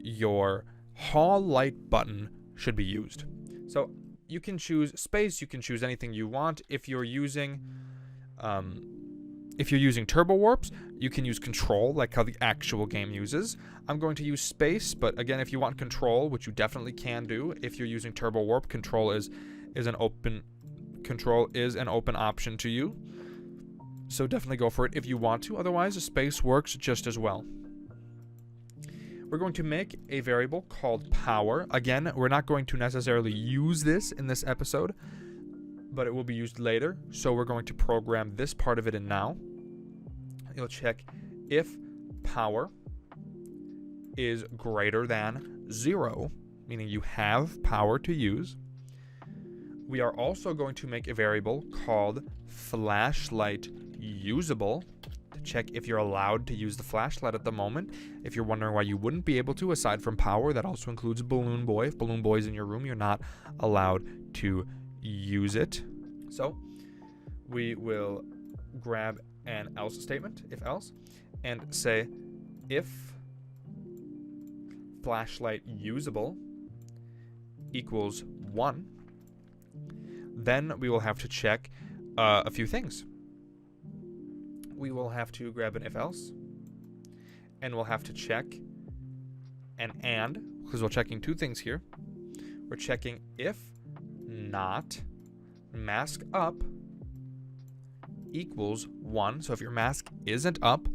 your hall light button should be used. So you can choose space, you can choose anything you want. If you're using Turbo Warps, you can use control, like how the actual game uses. I'm going to use space, but again, if you want control, which you definitely can do, if you're using Turbo Warp, control is an open option to you. So definitely go for it if you want to. Otherwise, a space works just as well. We're going to make a variable called power. Again, we're not going to necessarily use this in this episode, but it will be used later. So we're going to program this part of it in now. You'll check if power is greater than 0, meaning you have power to use. We are also going to make a variable called flashlight usable to check if you're allowed to use the flashlight at the moment. If you're wondering why you wouldn't be able to, aside from power, that also includes Balloon Boy. If Balloon Boy is in your room, you're not allowed to use it. So we will grab an else statement, if else, and say if flashlight usable equals 1, then we will have to check a few things. We will have to grab an if else, and we'll have to check an and, because we're checking two things here. We're checking if not mask up equals 1. So if your mask isn't up,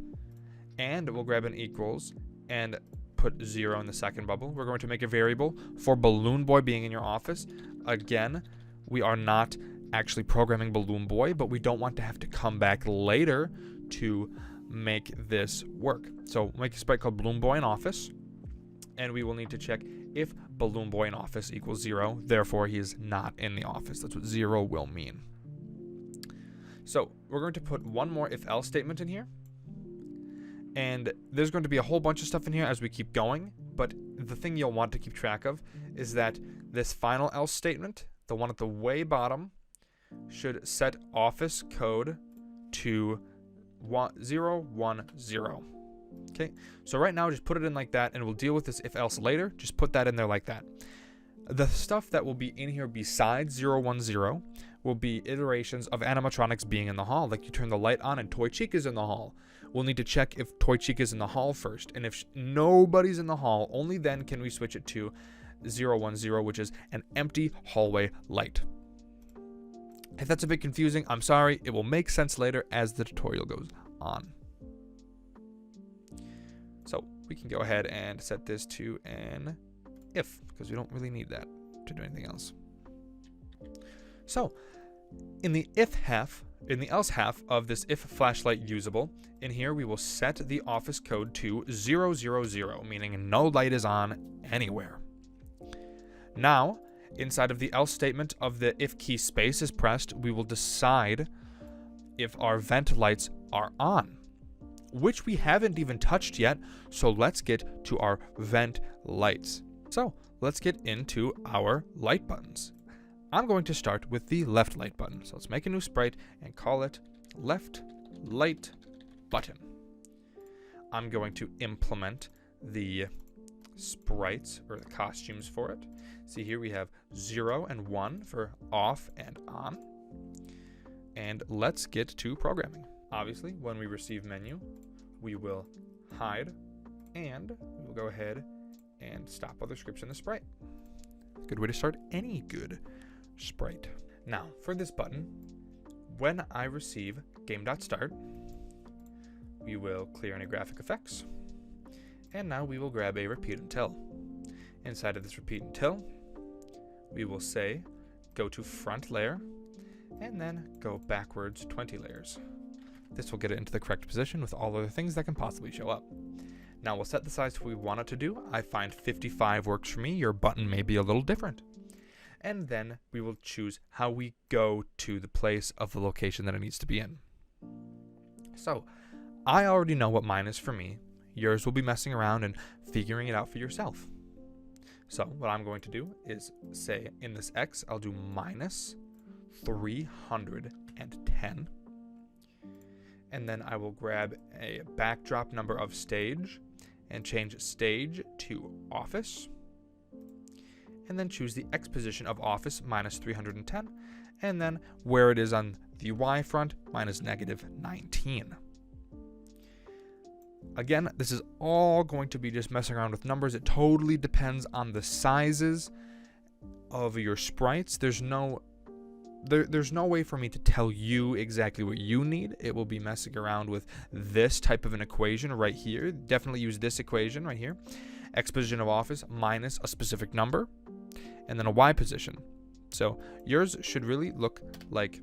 and we'll grab an equals and put 0 in the second bubble. We're going to make a variable for Balloon Boy being in your office. Again, we are not actually programming Balloon Boy, but we don't want to have to come back later to make this work. So we'll make a sprite called Balloon Boy in office, and we will need to check if Balloon Boy in office equals 0. Therefore, he is not in the office. That's what 0 will mean. So we're going to put one more if-else statement in here. And there's going to be a whole bunch of stuff in here as we keep going. But the thing you'll want to keep track of is that this final else statement, the one at the way bottom, should set office code to 0, 1, 0. Okay, so right now just put it in like that, and we'll deal with this if-else later. Just put that in there like that. The stuff that will be in here besides 0, 1, 0 will be iterations of animatronics being in the hall. Like you turn the light on and Toy Chica is in the hall. We'll need to check if Toy Chica is in the hall first. And if nobody's in the hall, only then can we switch it to 010, which is an empty hallway light. If that's a bit confusing, I'm sorry. It will make sense later as the tutorial goes on. So we can go ahead and set this to an if, because we don't really need that to do anything else. So in the else half of this if flashlight usable, in here we will set the office code to 000, meaning no light is on anywhere. Now, inside of the else statement of the if key space is pressed, we will decide if our vent lights are on, which we haven't even touched yet. So let's get to our vent lights. So let's get into our light buttons. I'm going to start with the left light button. So let's make a new sprite and call it left light button. I'm going to implement the sprites or the costumes for it. See here we have 0 and 1 for off and on. And let's get to programming. Obviously, when we receive menu, we will hide and we will go ahead and stop other scripts in the sprite. Good way to start any good sprite. Now, for this button, when I receive game.start, we will clear any graphic effects. And now we will grab a repeat until. Inside of this repeat until, we will say go to front layer and then go backwards 20 layers. This will get it into the correct position with all other things that can possibly show up. Now we'll set the size to what we want it to do. I find 55 works for me. Your button may be a little different. And then we will choose how we go to the place of the location that it needs to be in. So I already know what mine is for me. Yours will be messing around and figuring it out for yourself. So what I'm going to do is say in this X, I'll do minus 310. And then I will grab a backdrop number of stage and change stage to office. And then choose the X position of office minus 310. And then where it is on the Y front minus negative 19. Again, this is all going to be just messing around with numbers. It totally depends on the sizes of your sprites. There's no way for me to tell you exactly what you need. It will be messing around with this type of an equation right here. Definitely use this equation right here. X position of office minus a specific number, and then a Y position. So yours should really look like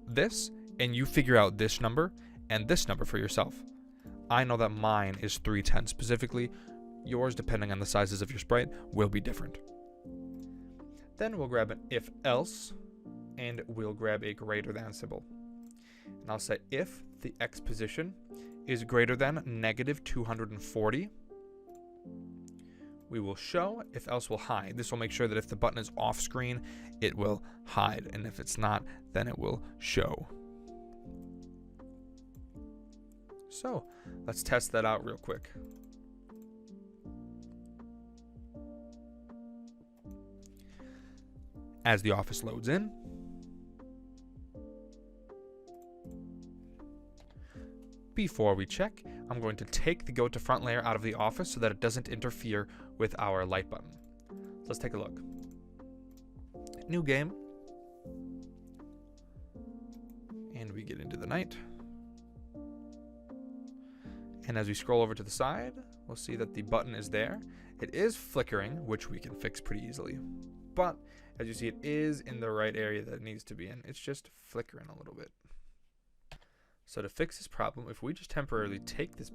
this, and you figure out this number and this number for yourself. I know that mine is 310 specifically. Yours, depending on the sizes of your sprite, will be different. Then we'll grab an if else, and we'll grab a greater than symbol. And I'll say if the X position is greater than negative 240, we will show, if else will hide. This will make sure that if the button is off screen, it will hide. And if it's not, then it will show. So let's test that out real quick. As the office loads in, before we check, I'm going to take the go to front layer out of the office so that it doesn't interfere with our light button. So let's take a look. New game. And we get into the night. And as we scroll over to the side, we'll see that the button is there. It is flickering, which we can fix pretty easily. But as you see, it is in the right area that it needs to be in. It's just flickering a little bit. So to fix this problem, if we just temporarily take this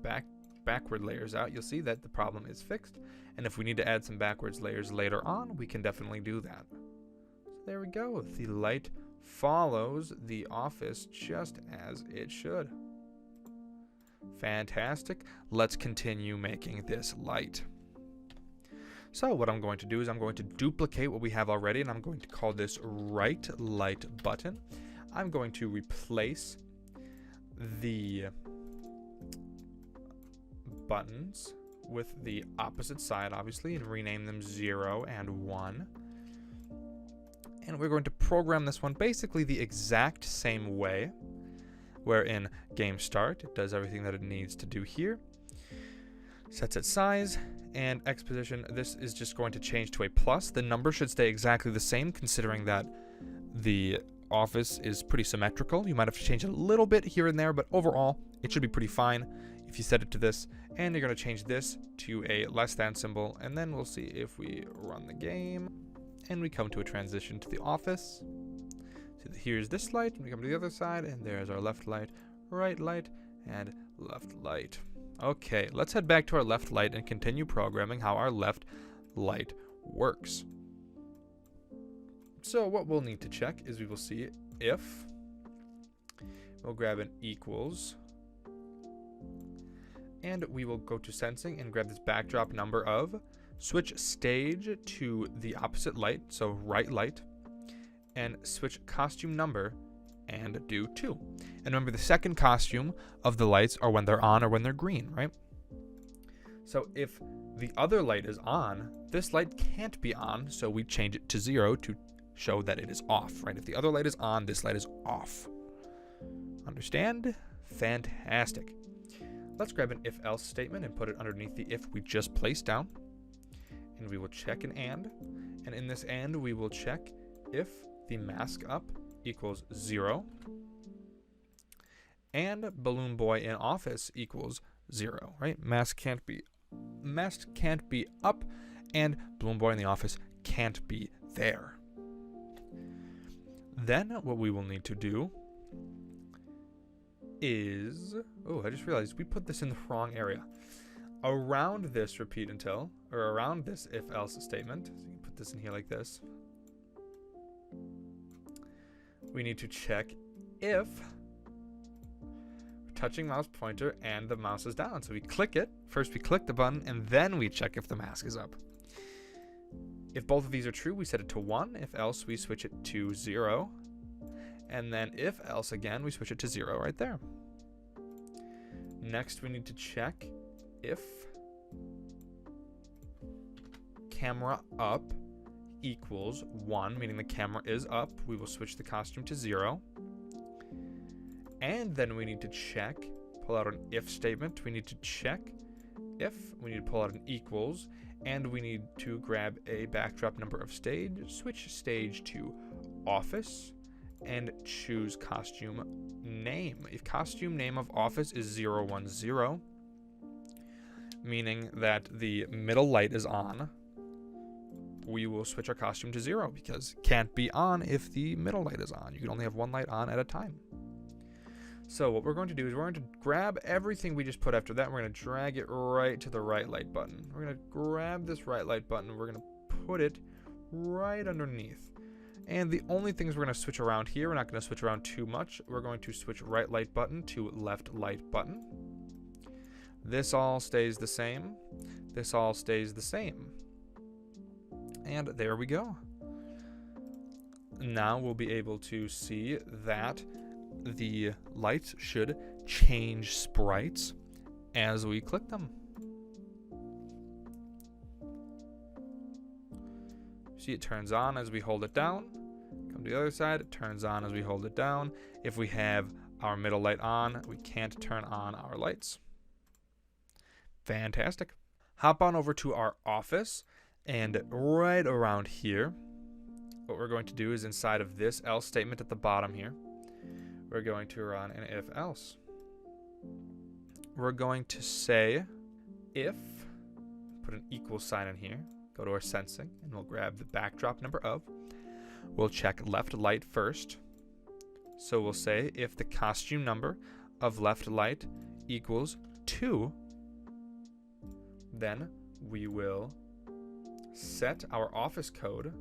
backward layers out, you'll see that the problem is fixed. And if we need to add some backwards layers later on, we can definitely do that. So there we go. The light follows the office just as it should. Fantastic. Let's continue making this light. So what I'm going to do is I'm going to duplicate what we have already, and I'm going to call this right light button. I'm going to replace the buttons with the opposite side, obviously, and rename them 0 and 1. And we're going to program this one basically the exact same way, where in game start, it does everything that it needs to do here, sets its size, and X position, this is just going to change to a plus. The number should stay exactly the same, considering that the office is pretty symmetrical. You might have to change a little bit here and there, but overall, it should be pretty fine if you set it to this. And you're going to change this to a less than symbol, and then we'll see if we run the game. And we come to a transition to the office. So here's this light, and we come to the other side, and there's our left light, and left light. Okay, let's head back to our left light and continue programming how our left light works. So what we'll need to check is we will see if, we'll grab an equals, and we will go to sensing and grab this backdrop number of, switch stage to the opposite light, so right light, and switch costume number and do 2. And remember, the second costume of the lights are when they're on or when they're green, right? So if the other light is on, this light can't be on, so we change it to 0 to show that it is off, right? If the other light is on, this light is off. Understand? Fantastic. Let's grab an if-else statement and put it underneath the if we just placed down. And we will check an and in this and we will check if the mask up equals 0 and balloon boy in office equals 0, right? Mask can't be up, and balloon boy in the office can't be there. Then what we will need to do is, I just realized we put this in the wrong area. Around this repeat until, or around this if-else statement, so you can put this in here like this, we need to check if we're touching mouse pointer and the mouse is down. So we click it, first we click the button, and then we check if the mask is up. If both of these are true, we set it to 1. If else, we switch it to 0. And then if else again, we switch it to 0 right there. Next, we need to check if camera up equals 1, meaning the camera is up. We will switch the costume to 0. And then we need to check, pull out an if statement. We need to check if, we need to pull out an equals, and we need to grab a backdrop number of stage, switch stage to office, and choose costume name. If costume name of office is 010, meaning that the middle light is on, we will switch our costume to 0 because it can't be on if the middle light is on. You can only have one light on at a time. So what we're going to do is we're going to grab everything we just put after that. We're going to drag it right to the right light button. We're going to grab this right light button and we're going to put it right underneath. And the only things we're going to switch around here, we're not going to switch around too much. We're going to switch right light button to left light button. This all stays the same. This all stays the same. And there we go. Now we'll be able to see that the lights should change sprites as we click them. See, it turns on as we hold it down. Come to the other side, it turns on as we hold it down. If we have our middle light on, we can't turn on our lights. Fantastic. Hop on over to our office, and right around here, what we're going to do is inside of this else statement at the bottom here, we're going to run an if else. We're going to say if, put an equal sign in here, go to our sensing, and we'll grab the backdrop number of. We'll check left light first. So we'll say if the costume number of left light equals 2, then we will set our office code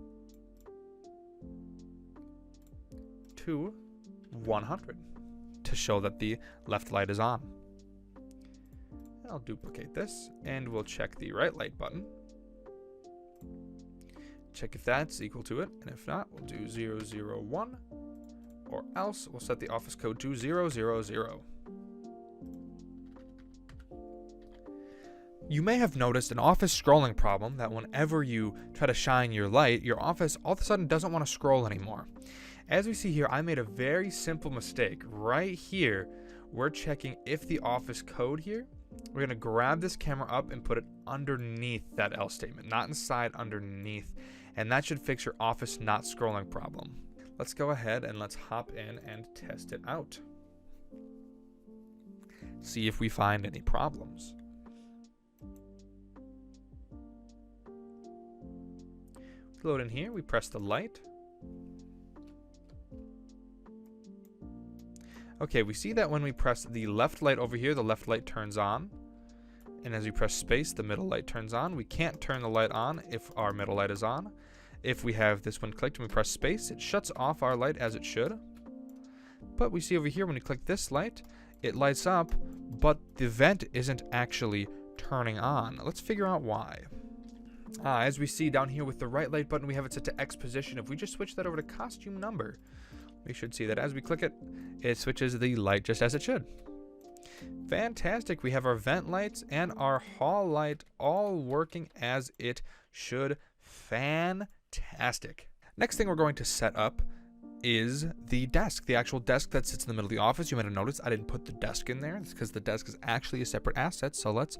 to 100 to show that the left light is on. I'll duplicate this and we'll check the right light button. Check if that's equal to it, and if not, we'll do 001, or else we'll set the office code to 000. You may have noticed an office scrolling problem that whenever you try to shine your light, your office all of a sudden doesn't want to scroll anymore. As we see here, I made a very simple mistake. Right here, we're checking if the office code here, we're going to grab this camera up and put it underneath that else statement, not inside, underneath. And that should fix your office not scrolling problem. Let's go ahead and let's hop in and test it out. See if we find any problems. Load in here, we press the light. Okay, we see that when we press the left light over here, the left light turns on. And as we press space, the middle light turns on. We can't turn the light on if our middle light is on. If we have this one clicked and we press space, it shuts off our light as it should. But we see over here when we click this light, it lights up, but the vent isn't actually turning on. Let's figure out why. As we see down here with the right light button, we have it set to X position. If we just switch that over to costume number, we should see that as we click it, it switches the light just as it should. Fantastic. We have our vent lights and our hall light all working as it should. Fantastic. Next thing we're going to set up is the desk, the actual desk that sits in the middle of the office. You might have noticed I didn't put the desk in there. It's because the desk is actually a separate asset. So let's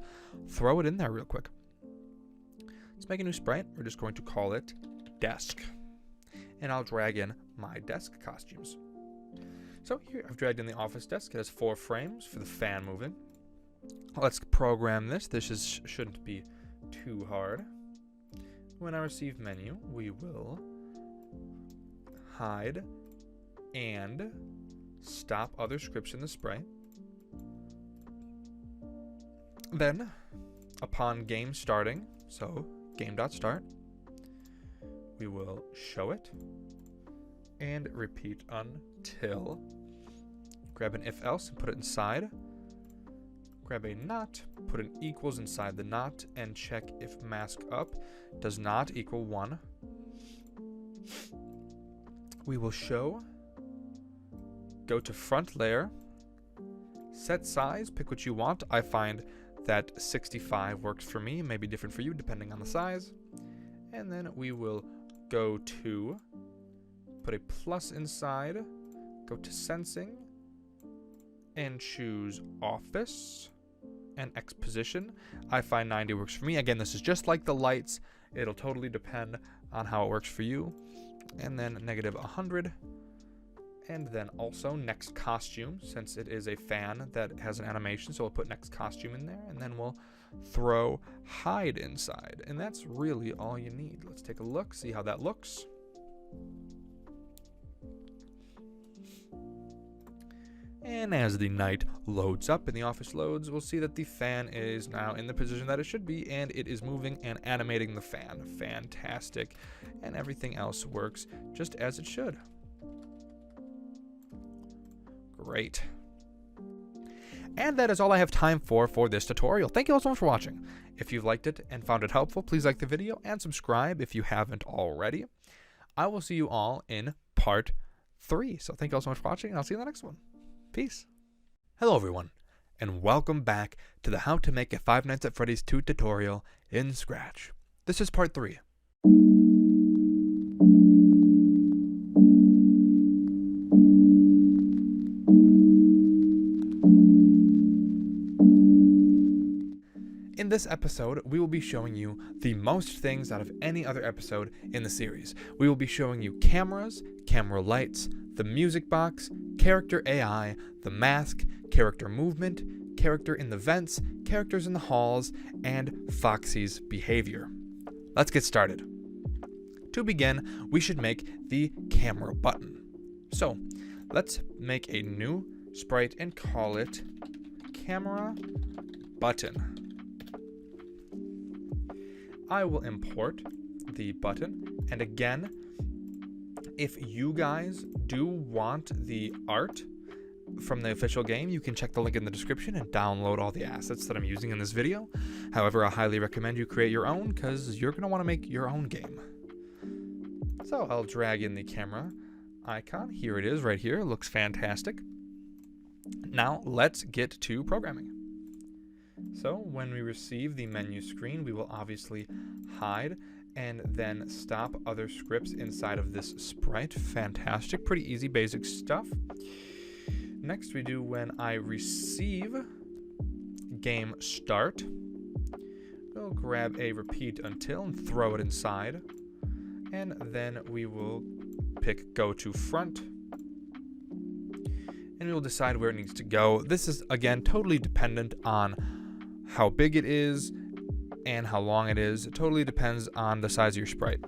throw it in there real quick. Let's make a new sprite. We're just going to call it desk. And I'll drag in my desk costumes. So here I've dragged in the office desk. It has 4 frames for the fan moving. Let's program this. This shouldn't be too hard. When I receive menu, we will hide and stop other scripts in the sprite. Then, upon game starting, so game.start, we will show it and repeat until. Grab an if else and put it inside. Grab a not, put an equals inside the not, and check if mask up does not equal 1. We will show, go to front layer, set size, pick what you want. I find that 65 works for me, maybe different for you depending on the size. And then we will go to, put a plus inside, go to sensing, and choose office and X position. I find 90 works for me. Again, this is just like the lights. It'll totally depend on how it works for you. And then negative 100. And then also next costume, since it is a fan that has an animation. So we'll put next costume in there, and then we'll throw hide inside. And that's really all you need. Let's take a look, see how that looks. And as the night loads up and the office loads, we'll see that the fan is now in the position that it should be, and it is moving and animating the fan. Fantastic. And everything else works just as it should. Great. And that is all I have time for this tutorial. Thank you all so much for watching. If you've liked it and found it helpful, please like the video and subscribe if you haven't already. I will see you all in part 3. So thank you all so much for watching, and I'll see you in the next one. Peace. Hello everyone, and welcome back to the How to Make a Five Nights at Freddy's 2 tutorial in Scratch. This is part 3. In this episode, we will be showing you the most things out of any other episode in the series. We will be showing you cameras, camera lights, the music box, character AI, the mask, character movement, character in the vents, characters in the halls, and Foxy's behavior. Let's get started. To begin, we should make the camera button. So, let's make a new sprite and call it camera button. I will import the button, and again, if you guys do want the art from the official game, you can check the link in the description and download all the assets that I'm using in this video. However, I highly recommend you create your own, because you're going to want to make your own game. So I'll drag in the camera icon. Here it is right here. It looks fantastic. Now let's get to programming. So when we receive the menu screen, we will obviously hide and then stop other scripts inside of this sprite. Fantastic, pretty easy, basic stuff. Next we do when I receive game start, we'll grab a repeat until and throw it inside, and then we will pick go to front, and we will decide where it needs to go. This is again totally dependent on how big it is and how long it is. It totally depends on the size of your sprite.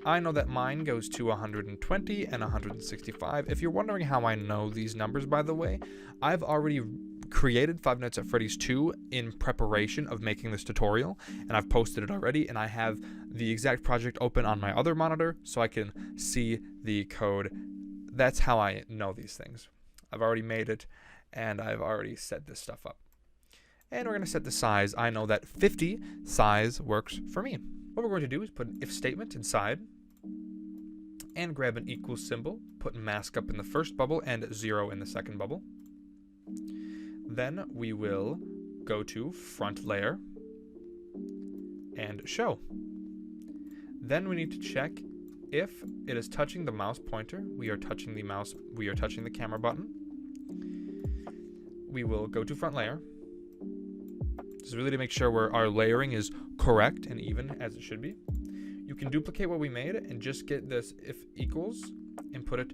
I know that mine goes to 120 and 165. If you're wondering how I know these numbers, by the way, I've already created Five Nights at Freddy's 2 in preparation of making this tutorial, and I've posted it already, and I have the exact project open on my other monitor so I can see the code. That's how I know these things. I've already made it, and I've already set this stuff up. And we're going to set the size. I know that 50 size works for me. What we're going to do is put an if statement inside and grab an equal symbol, put mask up in the first bubble and 0 in the second bubble. Then we will go to front layer and show. Then we need to check if it is touching the mouse pointer. We are touching the camera button. We will go to front layer. This is really to make sure our layering is correct and even as it should be. You can duplicate what we made and just get this if equals and put it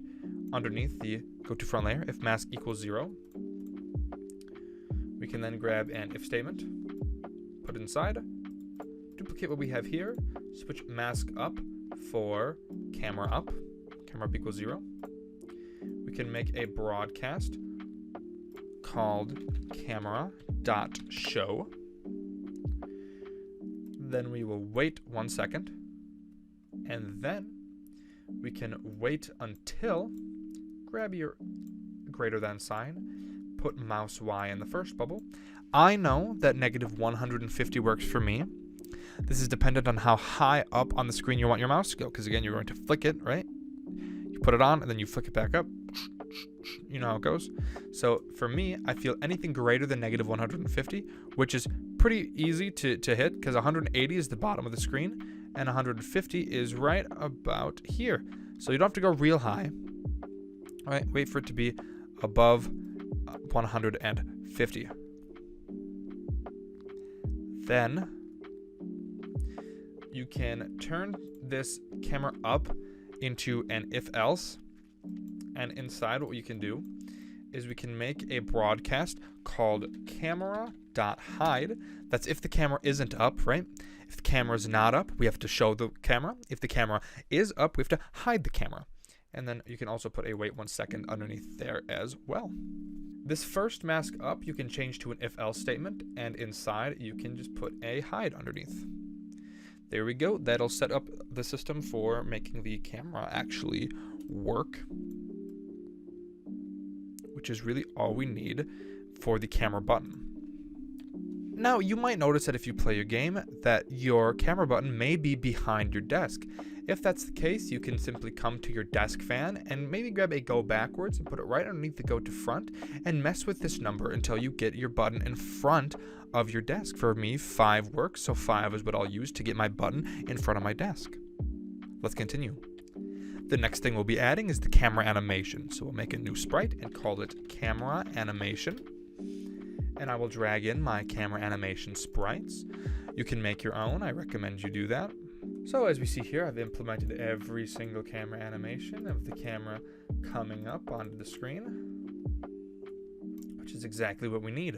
underneath the go to front layer. If mask equals 0, we can then grab an if statement, put it inside, duplicate what we have here, switch mask up for camera up equals 0. We can make a broadcast called camera.show. Then we will wait 1 second, and then we can wait until, grab your greater than sign, put mouse Y in the first bubble. I know that -150 works for me. This is dependent on how high up on the screen you want your mouse to go, because again, you're going to flick it, right? You put it on, and then you flick it back up. You know how it goes. So for me, I feel anything greater than -150, which is pretty easy to hit, because 180 is the bottom of the screen, and 150 is right about here. So you don't have to go real high. All right, wait for it to be above 150. Then you can turn this camera up into an if else, and inside what you can do is we can make a broadcast called camera.hide. That's if the camera isn't up, right? If the camera is not up, we have to show the camera. If the camera is up, we have to hide the camera. And then you can also put a wait 1 second underneath there as well. This first mask up you can change to an if else statement, and inside you can just put a hide underneath. There we go. That'll set up the system for making the camera actually work, which is really all we need for the camera button. Now, you might notice that if you play your game that your camera button may be behind your desk. If that's the case, you can simply come to your desk fan and maybe grab a go backwards and put it right underneath the go to front and mess with this number until you get your button in front of your desk. For me, 5 works, so 5 is what I'll use to get my button in front of my desk. Let's continue. The next thing we'll be adding is the camera animation. So we'll make a new sprite and call it camera animation. And I will drag in my camera animation sprites. You can make your own. I recommend you do that. So as we see here, I've implemented every single camera animation of the camera coming up onto the screen, which is exactly what we need.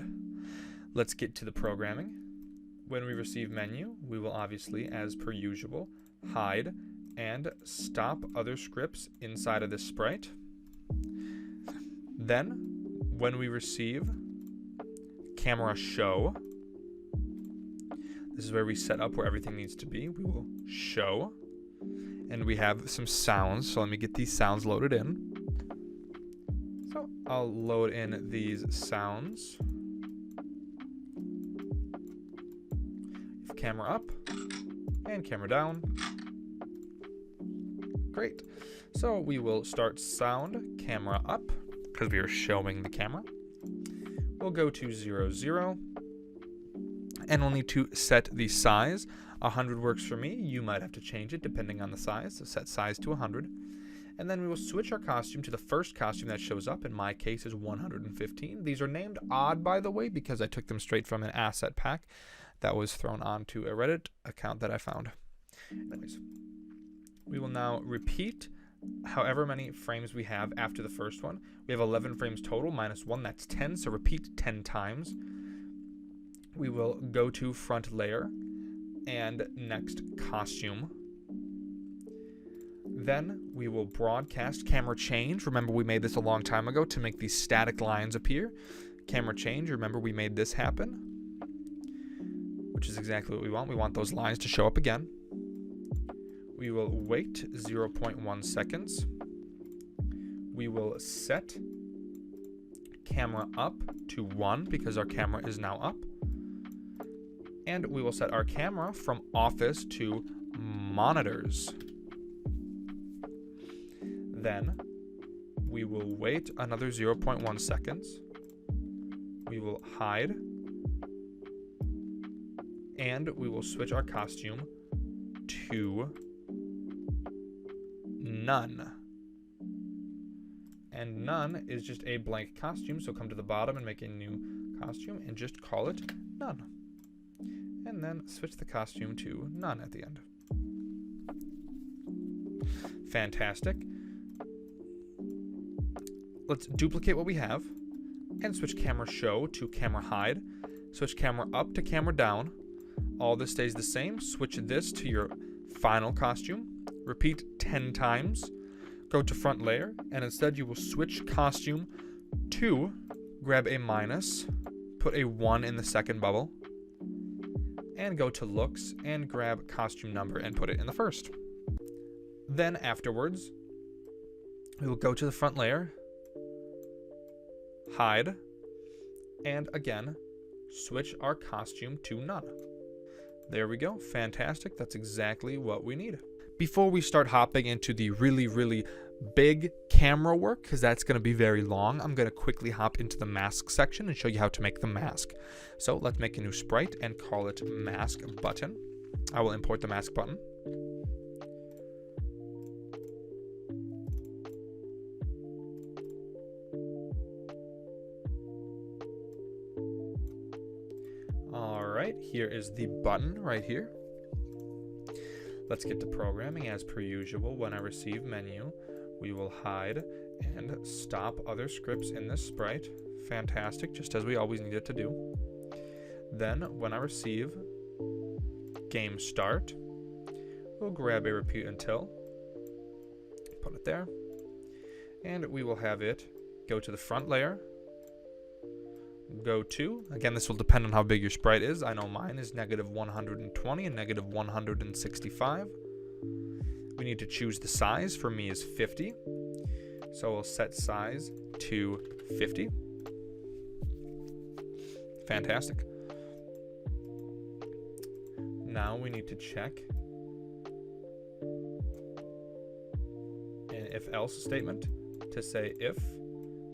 Let's get to the programming. When we receive menu, we will obviously, as per usual, hide and stop other scripts inside of this sprite. Then, when we receive camera show, this is where we set up where everything needs to be. We will show, and we have some sounds. So let me get these sounds loaded in. So I'll load in these sounds. Camera up and camera down. Great. So we will start sound camera up because we are showing the camera. We'll go to 0, 0. And we'll need to set the size. 100 works for me. You might have to change it depending on the size. So set size to 100. And then we will switch our costume to the first costume that shows up. In my case is 115. These are named odd, by the way, because I took them straight from an asset pack that was thrown onto a Reddit account that I found. Anyways, we will now repeat however many frames we have after the first one. We have 11 frames total, minus 1, that's 10, so repeat 10 times. We will go to front layer and next costume. Then we will broadcast camera change. Remember, we made this a long time ago to make these static lines appear. Camera change, remember we made this happen, which is exactly what we want. We want those lines to show up again. We will wait 0.1 seconds. We will set camera up to 1 because our camera is now up. And we will set our camera from office to monitors. Then we will wait another 0.1 seconds. We will hide. And we will switch our costume to none. And none is just a blank costume, so come to the bottom and make a new costume and just call it none. And then switch the costume to none at the end. Fantastic. Let's duplicate what we have and switch camera show to camera hide. Switch camera up to camera down. All this stays the same. Switch this to your final costume. Repeat 10 times. Go to front layer, and instead you will switch costume to grab a minus, put a 1 in the second bubble, and go to looks and grab costume number and put it in the first. Then afterwards, we will go to the front layer, hide, and again, switch our costume to none. There we go. Fantastic. That's exactly what we need. Before we start hopping into the really big camera work, because that's going to be very long, I'm going to quickly hop into the mask section and show you how to make the mask. So let's make a new sprite and call it mask button. I will import the mask button. Alright, here is the button right here. Let's get to programming as per usual. When I receive menu, we will hide and stop other scripts in this sprite. Fantastic, just as we always needed to do. Then when I receive game start, we'll grab a repeat until, put it there, and we will have it go to the front layer, go to, again this will depend on how big your sprite is. I know mine is -120 and -165. We need to choose the size. For me is 50. So we'll set size to 50. Fantastic. Now we need to check an if-else statement to say if,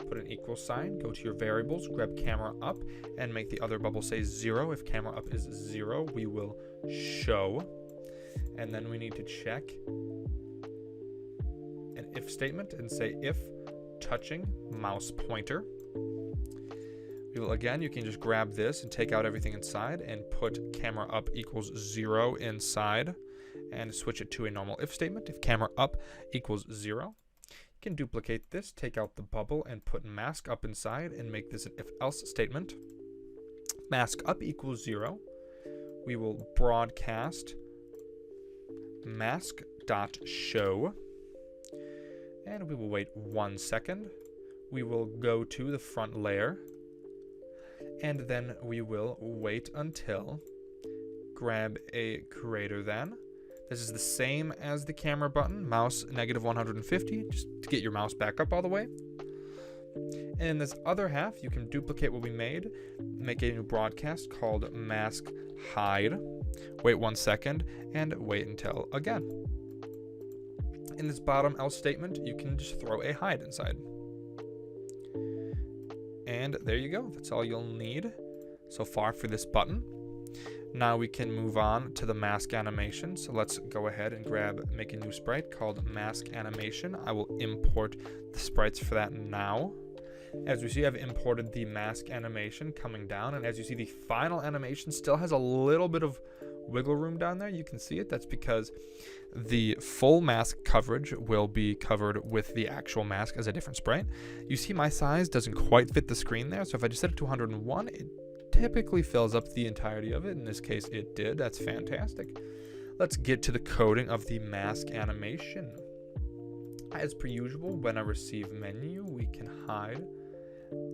put an equal sign, go to your variables, grab camera up, and make the other bubble say 0. If camera up is 0, we will show. And then we need to check an if statement and say if touching mouse pointer. We will, again, you can just grab this and take out everything inside and put camera up equals 0 inside and switch it to a normal if statement. If camera up equals 0, you can duplicate this, take out the bubble and put mask up inside and make this an if else statement. Mask up equals 0. We will broadcast mask.show and we will wait 1 second. We will go to the front layer and then we will wait until grab a greater than. This is the same as the camera button, mouse -150, just to get your mouse back up all the way. And in this other half, you can duplicate what we made, make a new broadcast called mask hide, wait 1 second, and wait until again. In this bottom else statement, you can just throw a hide inside. And there you go. That's all you'll need so far for this button. Now we can move on to the mask animation. So let's go ahead and make a new sprite called mask animation. I will import the sprites for that now. As we see, I've imported the mask animation coming down, and as you see, the final animation still has a little bit of wiggle room down there. You can see it. That's because the full mask coverage will be covered with the actual mask as a different sprite. You see my size doesn't quite fit the screen there, so if I just set it to 101, it typically fills up the entirety of it. In this case, it did. That's fantastic. Let's get to the coding of the mask animation. As per usual, when I receive menu, we can hide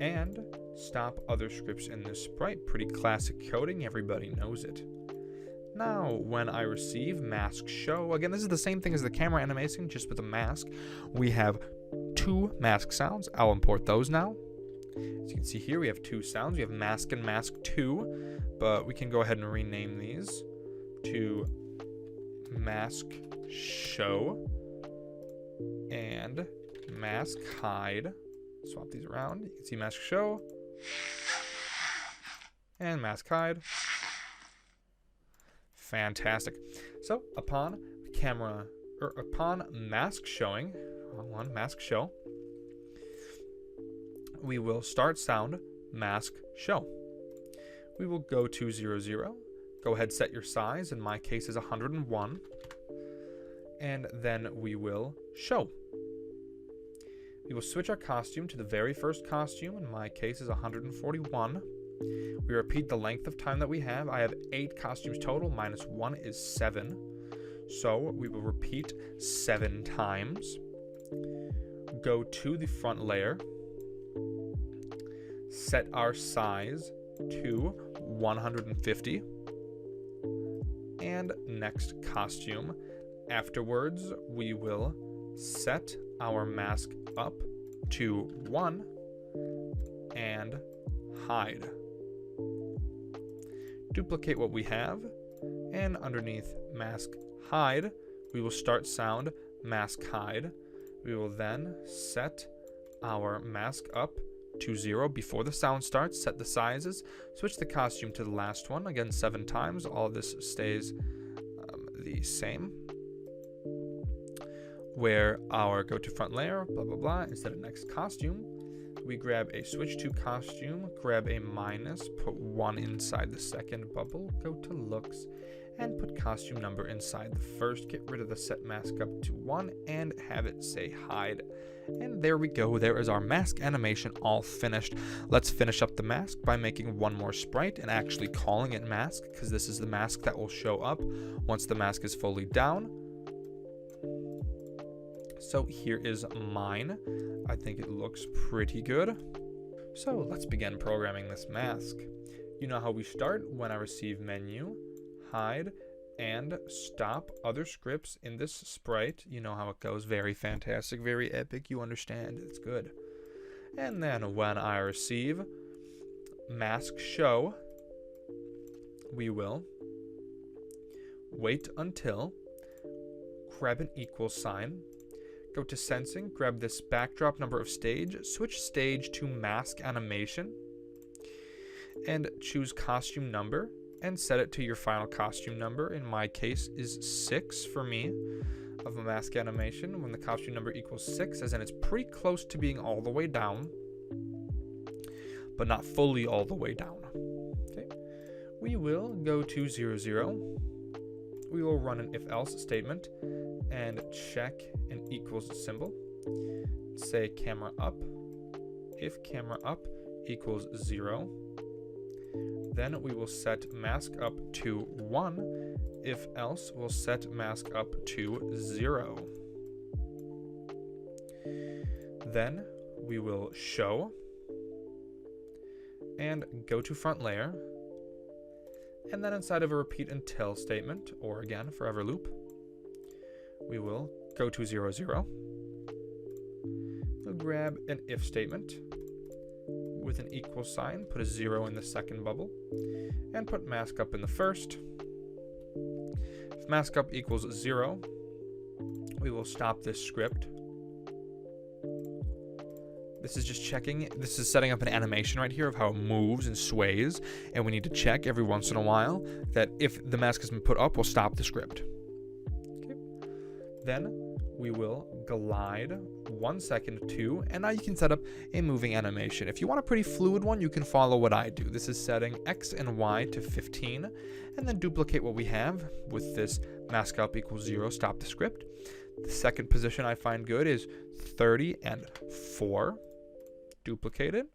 and stop other scripts in this sprite. Pretty classic coding. Everybody knows it. Now, when I receive mask show, again, this is the same thing as the camera animation, just with a mask. We have 2 mask sounds. I'll import those now. As you can see here, we have 2 sounds. We have mask and mask 2, but we can go ahead and rename these to mask show and mask hide. Swap these around. You can see mask show and mask hide. Fantastic. So upon mask showing, mask show, we will start sound mask show. We will go to 0, 0. Go ahead, set your size. In my case is 101. And then we will show. We will switch our costume to the very first costume. In my case is 141. We repeat the length of time that we have. I have 8 costumes total. Minus 1 is 7. So we will repeat 7 times. Go to the front layer. Set our size to 150. And next costume. Afterwards, we will set our mask up to 1 and hide. Duplicate what we have, and underneath mask hide, we will start sound mask hide. We will then set our mask up to 0 before the sound starts, set the sizes, switch the costume to the last one, again 7 times. All of this stays the same. Where our go to front layer, blah blah blah, instead of next costume, we grab a switch to costume, grab a minus, put 1 inside the second bubble, go to looks, and put costume number inside the first. Get rid of the set mask up to 1 and have it say hide. And there we go. There is our mask animation all finished. Let's finish up the mask by making one more sprite and actually calling it mask, because this is the mask that will show up once the mask is fully down. So here is mine. I think it looks pretty good. So let's begin programming this mask. You know how we start. When I receive menu, hide, and stop other scripts in this sprite. You know how it goes. Very fantastic, very epic. You understand. It's good. And then when I receive mask show, we will wait until, grab an equal sign, go to sensing, grab this backdrop number of stage, switch stage to mask animation, and choose costume number, and set it to your final costume number. In my case is 6 for me of a mask animation. When the costume number equals 6, as in it's pretty close to being all the way down, but not fully all the way down. Okay, we will go to 0, 0. We will run an if-else statement and check an equals symbol. Say camera up. If camera up equals 0, then we will set mask up to 1. If else, we'll set mask up to 0. Then we will show and go to front layer. And then inside of a repeat until statement, or again, forever loop, we will go to 0, 0. We'll grab an if statement with an equal sign, put a 0 in the second bubble, and put mask up in the first. If mask up equals 0, we will stop this script This is just checking. This is setting up an animation right here of how it moves and sways. And we need to check every once in a while that if the mask has been put up, we'll stop the script. Okay. Then we will glide 1 second, 2, and now you can set up a moving animation. If you want a pretty fluid one, you can follow what I do. This is setting X and Y to 15, and then duplicate what we have with this mask up equals 0, stop the script. The second position I find good is 30 and 4. Duplicate it.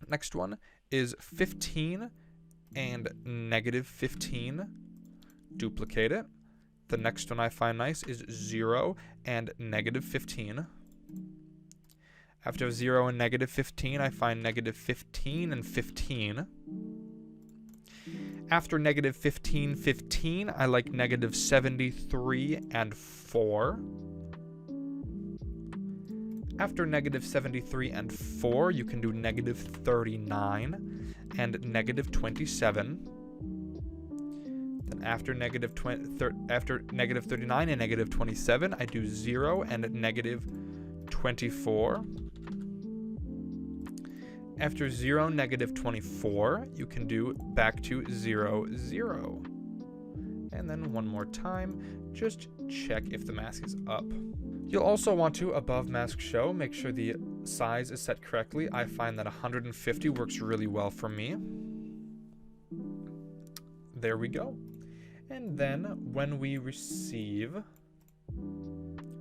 Next one is 15 and -15. Duplicate it. The next one I find nice is 0 and -15. After 0 and -15, I find -15 and 15. After -15, 15, I like -73 and 4. After -73 and 4, you can do -39 and -27. Then after -39 and -27, I do 0 and -24. After 0, -24, you can do back to 0, 0. And then one more time, just check if the mask is up. You'll also want to, above mask show, make sure the size is set correctly. I find that 150 works really well for me. There we go. And then when we receive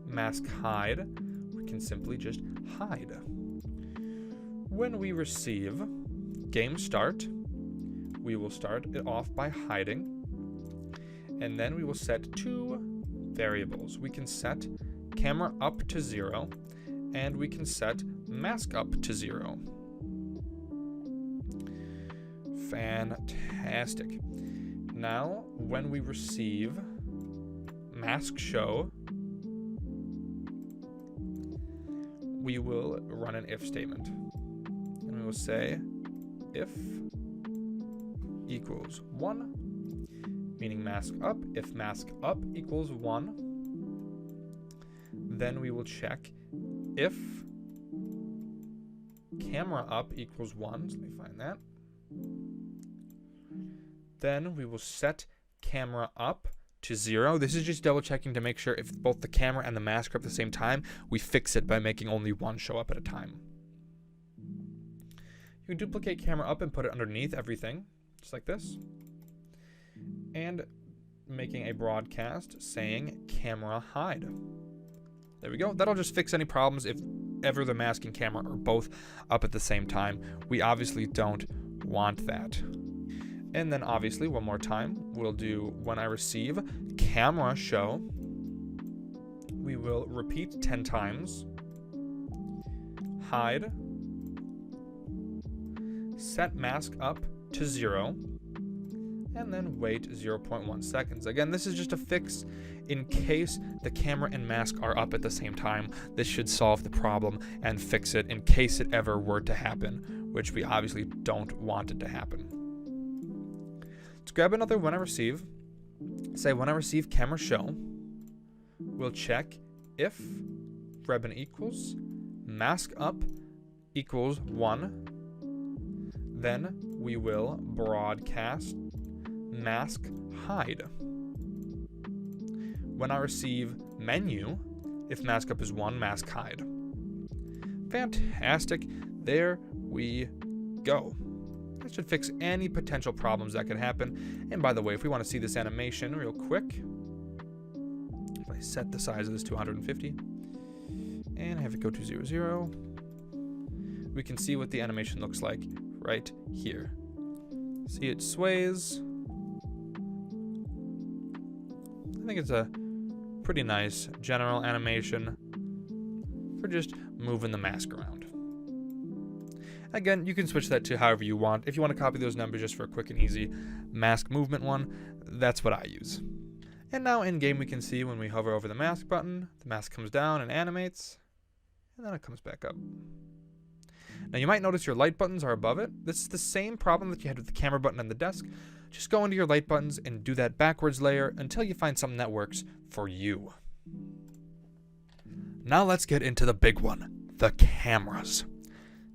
mask hide, we can simply just hide. When we receive game start, we will start it off by hiding. And then we will set 2 variables. We can set camera up to 0, and we can set mask up to 0. Fantastic. Now, when we receive mask show, we will run an if statement. And we will say if equals 1, meaning mask up. If mask up equals 1, then we will check if camera up equals 1. So let me find that. Then we will set camera up to 0. This is just double checking to make sure if both the camera and the mask are up at the same time, we fix it by making only one show up at a time. You can duplicate camera up and put it underneath everything, just like this. And making a broadcast saying camera hide. There we go. That'll just fix any problems if ever the mask and camera are both up at the same time. We obviously don't want that. And then obviously one more time, we'll do when I receive camera show. We will repeat 10 times. Hide. Set mask up to 0. And then wait 0.1 seconds. Again, this is just a fix in case the camera and mask are up at the same time. This should solve the problem and fix it in case it ever were to happen, which we obviously don't want it to happen. Let's grab another when I receive. Say when I receive camera show. We'll check if ribbon equals mask up equals 1. Then we will broadcast mask hide. When I receive menu, if mask up is 1, mask hide. Fantastic. There we go. That should fix any potential problems that could happen. And by the way, if we want to see this animation real quick, if I set the size of this to 150 and have it go to 0, 0, we can see what the animation looks like right here. See, it sways. I think it's a pretty nice general animation for just moving the mask around. Again, you can switch that to however you want. If you want to copy those numbers just for a quick and easy mask movement one, that's what I use. And now in game we can see when we hover over the mask button, the mask comes down and animates, and then it comes back up. Now you might notice your light buttons are above it. This is the same problem that you had with the camera button on the desk. Just go into your light buttons and do that backwards layer until you find something that works for you. Now let's get into the big one, the cameras.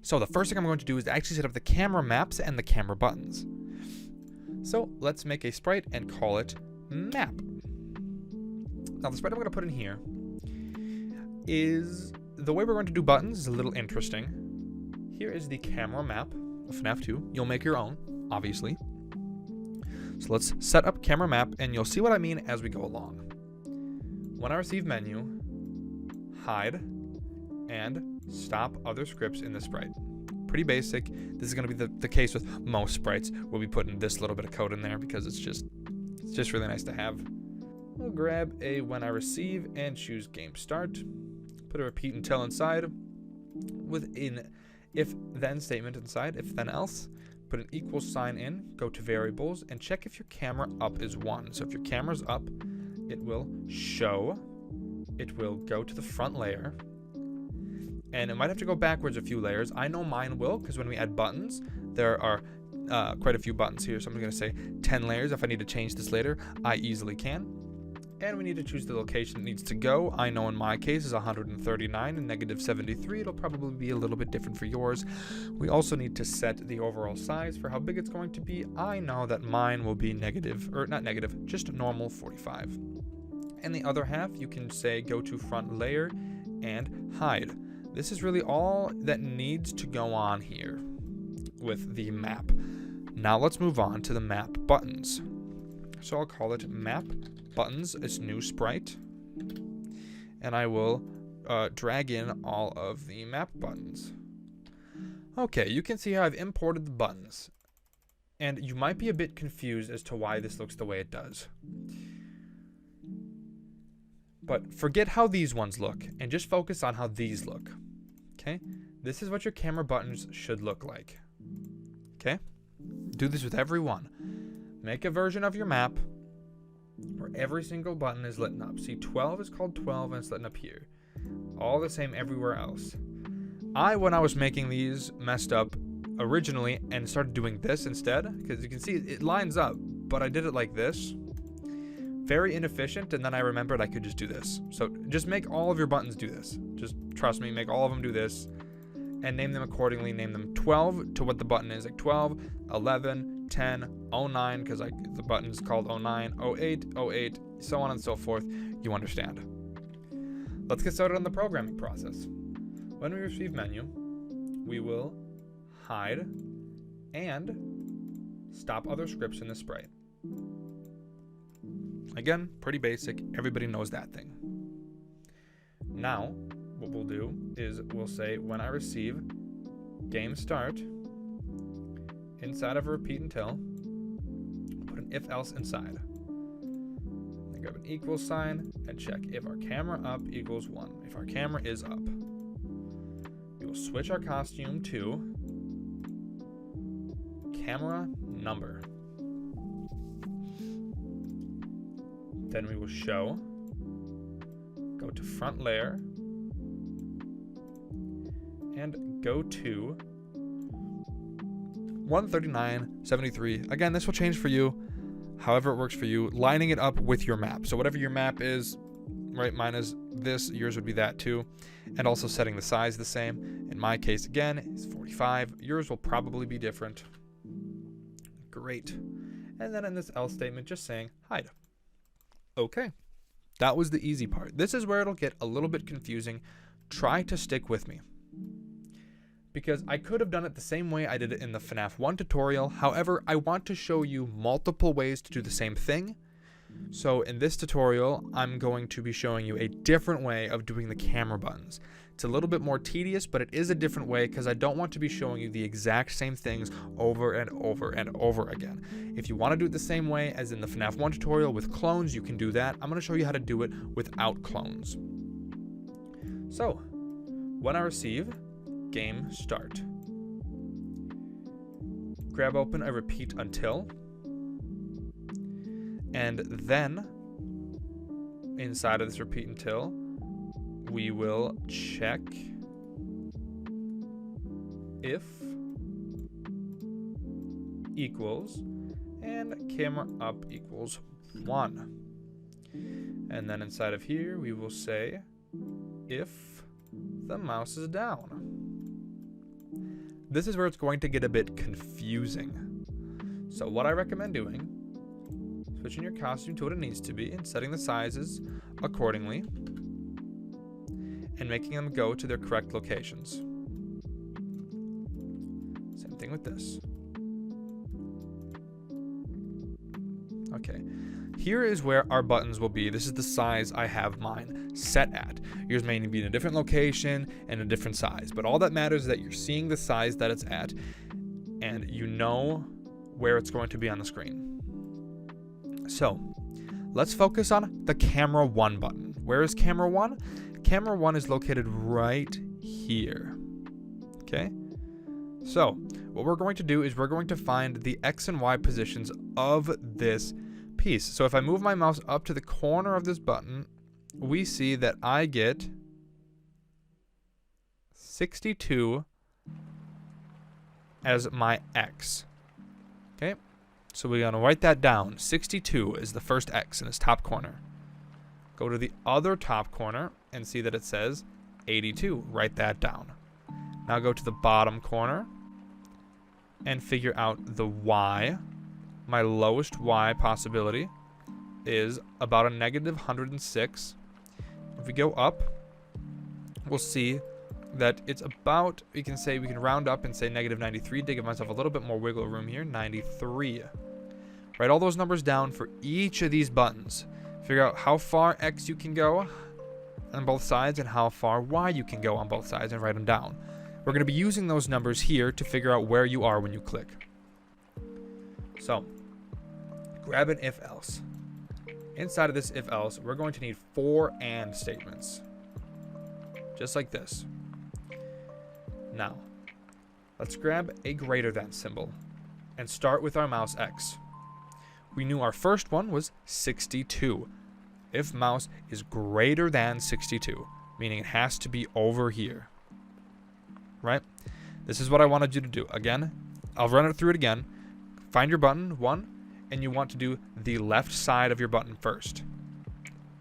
So the first thing I'm going to do is actually set up the camera maps and the camera buttons. So let's make a sprite and call it map. Now the sprite I'm going to put in here is, the way we're going to do buttons is a little interesting. Here is the camera map of FNAF 2. You'll make your own, obviously. So let's set up camera map, and you'll see what I mean as we go along. When I receive menu, hide, and stop other scripts in the sprite. Pretty basic. This is going to be the case with most sprites. We'll be putting this little bit of code in there because it's just really nice to have. We'll grab a when I receive and choose game start. Put a repeat until inside with an if then statement inside, if then else. Put an equal sign in, go to variables, and check if your camera up is 1. So if your camera's up, it will show, it will go to the front layer, and it might have to go backwards a few layers. I know mine will, because when we add buttons, there are quite a few buttons here, so I'm going to say 10 layers. If I need to change this later, I easily can. And we need to choose the location it needs to go. I know in my case is 139 and -73. It'll probably be a little bit different for yours. We also need to set the overall size for how big it's going to be. I know that mine will be just normal 45. And the other half, you can say go to front layer and hide. This is really all that needs to go on here with the map. Now let's move on to the map buttons. So I'll call it map buttons, it's new sprite, and I will drag in all of the map buttons. Okay, you can see how I've imported the buttons, and you might be a bit confused as to why this looks the way it does. But forget how these ones look and just focus on how these look. Okay, this is what your camera buttons should look like. Okay, do this with every one. Make a version of your map where every single button is lit up. See, 12 is called 12 and it's lit up here. All the same everywhere else. When I was making these, messed up originally and started doing this instead, because you can see it lines up, but I did it like this. Very inefficient, and then I remembered I could just do this. So just make all of your buttons do this. Just trust me, make all of them do this, and name them accordingly. Name them 12 to what the button is, like 12, 11, 10, 09, because the button's called 09, 08, 08, so on and so forth. You understand. Let's get started on the programming process. When we receive menu, we will hide and stop other scripts in the sprite. Again, pretty basic. Everybody knows that thing. Now, what we'll do is we'll say when I receive game start, inside of a repeat until, put an if else inside. Then grab an equal sign and check if our camera up equals 1. If our camera is up, we will switch our costume to camera number. Then we will show, go to front layer, and go to 139.73. Again, this will change for you, however it works for you, lining it up with your map. So whatever your map is, right, mine is this, yours would be that too, and also setting the size the same. In my case, again, is 45. Yours will probably be different. Great. And then in this else statement, just saying hide. Okay, that was the easy part. This is where it'll get a little bit confusing. Try to stick with me, because I could have done it the same way I did it in the FNAF 1 tutorial. However, I want to show you multiple ways to do the same thing. So in this tutorial, I'm going to be showing you a different way of doing the camera buttons. It's a little bit more tedious, but it is a different way because I don't want to be showing you the exact same things over and over and over again. If you want to do it the same way as in the FNAF 1 tutorial with clones, you can do that. I'm going to show you how to do it without clones. So, when I receive game start, grab open a repeat until, and then inside of this repeat until, we will check if equals and camera up equals 1. And then inside of here, we will say if the mouse is down. This is where it's going to get a bit confusing. So what I recommend doing, switching your costume to what it needs to be and setting the sizes accordingly and making them go to their correct locations. Same thing with this. Okay, here is where our buttons will be. This is the size I have mine set at. Yours may be in a different location and a different size, but all that matters is that you're seeing the size that it's at and you know where it's going to be on the screen. So let's focus on the camera 1 button. Where is camera 1? Camera 1 is located right here. Okay, so what we're going to do is we're going to find the X and Y positions of this piece. So if I move my mouse up to the corner of this button, we see that I get 62 as my X. Okay, so we're going to write that down. 62 is the first X in this top corner. Go to the other top corner and see that it says 82. Write that down. Now go to the bottom corner and figure out the Y. My lowest Y possibility is about a negative 106. If we go up, we'll see that it's about, we can round up and say negative 93 to give myself a little bit more wiggle room here. 93. Write all those numbers down for each of these buttons. Figure out how far X you can go on both sides and how far Y you can go on both sides and write them down. We're going to be using those numbers here to figure out where you are when you click. So, grab an if else. Inside of this if else, we're going to need 4 and statements. Just like this. Now, let's grab a greater than symbol and start with our mouse X. We knew our first one was 62. If mouse is greater than 62, meaning it has to be over here. Right? This is what I wanted you to do. Again, I'll run it through it again. Find your button, 1, and you want to do the left side of your button first.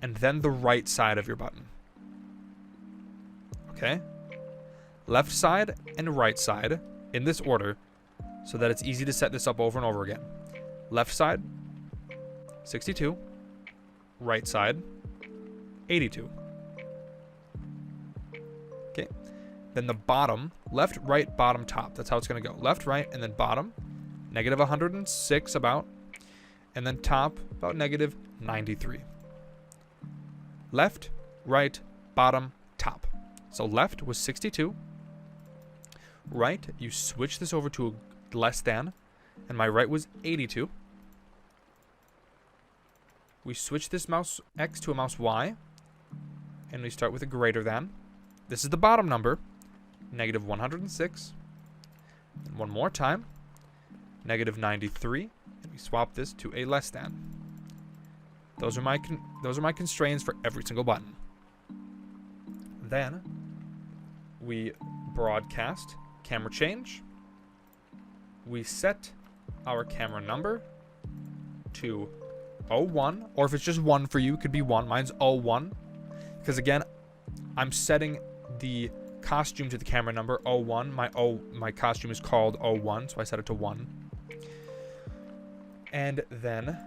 And then the right side of your button. Okay? Left side and right side in this order so that it's easy to set this up over and over again. Left side, 62. Right side, 82. Okay. Then the bottom, left, right, bottom, top. That's how it's going to go. Left, right, and then bottom, negative 106 about. And then top, about negative 93. Left, right, bottom, top. So left was 62. Right, you switch this over to a less than. And my right was 82. We switch this mouse X to a mouse Y. And we start with a greater than. This is the bottom number. Negative 106. And one more time. Negative 93. And we swap this to a less than. Those are my constraints for every single button. Then we broadcast camera change. We set our camera number to 01, or if it's just 1 for you, it could be 1. Mine's 01. Because again, I'm setting the costume to the camera number 01. My costume is called 01, so I set it to 1. And then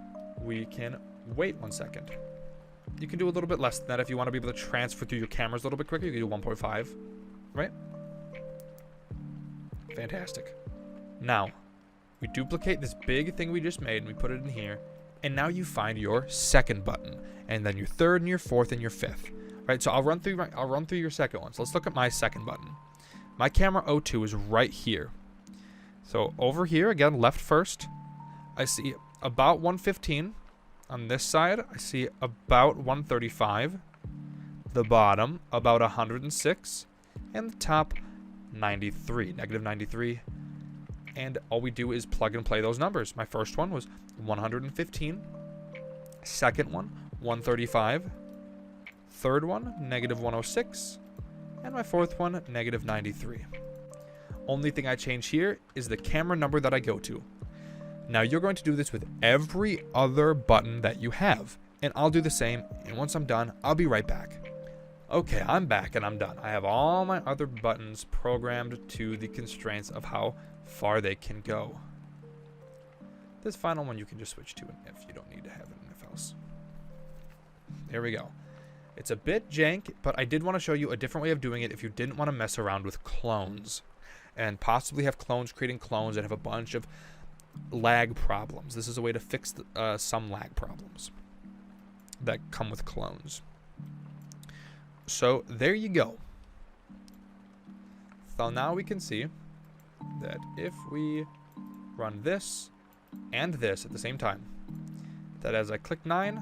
we can wait 1 second. You can do a little bit less than that if you want to be able to transfer through your cameras a little bit quicker. You can do 1.5, right? Fantastic. Now, we duplicate this big thing we just made and we put it in here. And now you find your second button, and then your third and your fourth and your fifth. Right? So I'll run through your second one. So let's look at my second button. My camera 02 is right here. So over here, again, left first, I see about 115. On this side, I see about 135. The bottom, about 106. And the top, 93, negative 93. And all we do is plug and play those numbers. My first one was 115. Second one, 135. Third one, negative 106. And my fourth one, negative 93. Only thing I change here is the camera number that I go to. Now you're going to do this with every other button that you have. And I'll do the same. And once I'm done, I'll be right back. Okay, I'm back and I'm done. I have all my other buttons programmed to the constraints of how far they can go. This final one you can just switch to an if. You don't need to have an if else. There we go. It's a bit jank, but I did want to show you a different way of doing it if you didn't want to mess around with clones. And possibly have clones creating clones that have a bunch of lag problems. This is a way to fix some lag problems that come with clones. So there you go. So now we can see that if we run this and this at the same time, that as I click 9,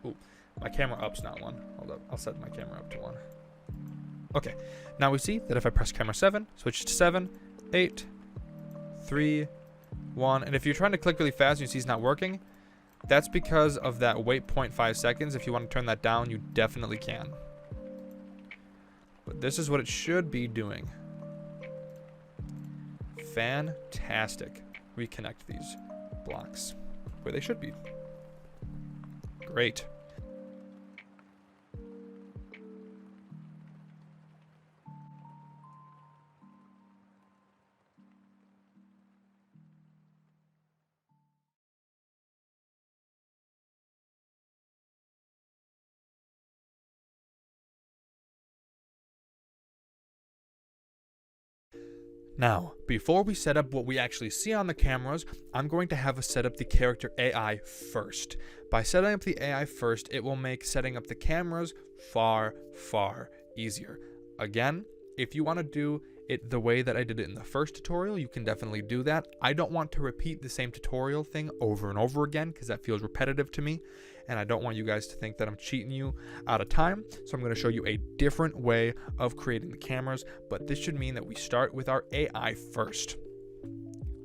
ooh, my camera up's not 1. Hold up, I'll set my camera up to 1. Okay, now we see that if I press camera 7, switch to 7, 8, 3, 1, and if you're trying to click really fast and you see it's not working, that's because of that wait 0.5 seconds. If you want to turn that down, you definitely can. But this is what it should be doing. Fantastic. Reconnect these blocks where they should be. Great. Now, before we set up what we actually see on the cameras, I'm going to have us set up the character AI first. By setting up the AI first, it will make setting up the cameras far, far easier. Again, if you want to do it the way that I did it in the first tutorial, you can definitely do that. I don't want to repeat the same tutorial thing over and over again because that feels repetitive to me, and I don't want you guys to think that I'm cheating you out of time. So I'm going to show you a different way of creating the cameras, but this should mean that we start with our AI first.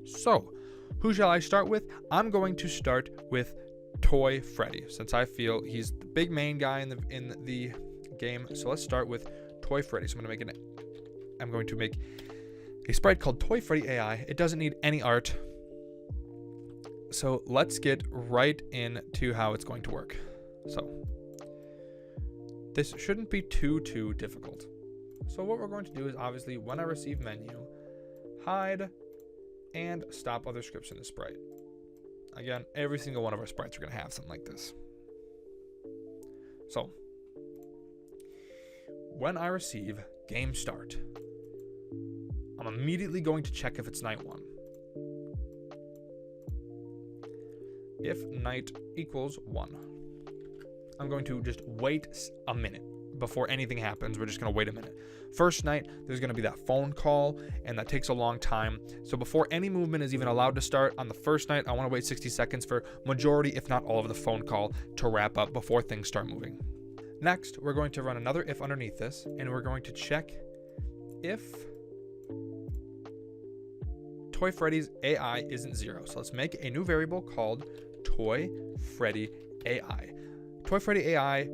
So, who shall I start with? I'm going to start with Toy Freddy, since I feel he's the big main guy in the game. So let's start with Toy Freddy. So I'm going to make a sprite called Toy Freddy AI. It doesn't need any art. So let's get right into how it's going to work. So this shouldn't be too difficult. So what we're going to do is obviously when I receive menu, hide and stop other scripts in the sprite. Again, every single one of our sprites are going to have something like this. So when I receive game start, I'm immediately going to check if it's night 1. If night equals 1, I'm going to just wait a minute before anything happens. We're just going to wait a minute. First night, there's going to be that phone call, and that takes a long time. So before any movement is even allowed to start on the first night, I want to wait 60 seconds for majority, if not all of the phone call to wrap up before things start moving. Next, we're going to run another if underneath this, and we're going to check if Toy Freddy's AI isn't 0. So let's make a new variable called Toy Freddy AI. Toy Freddy AI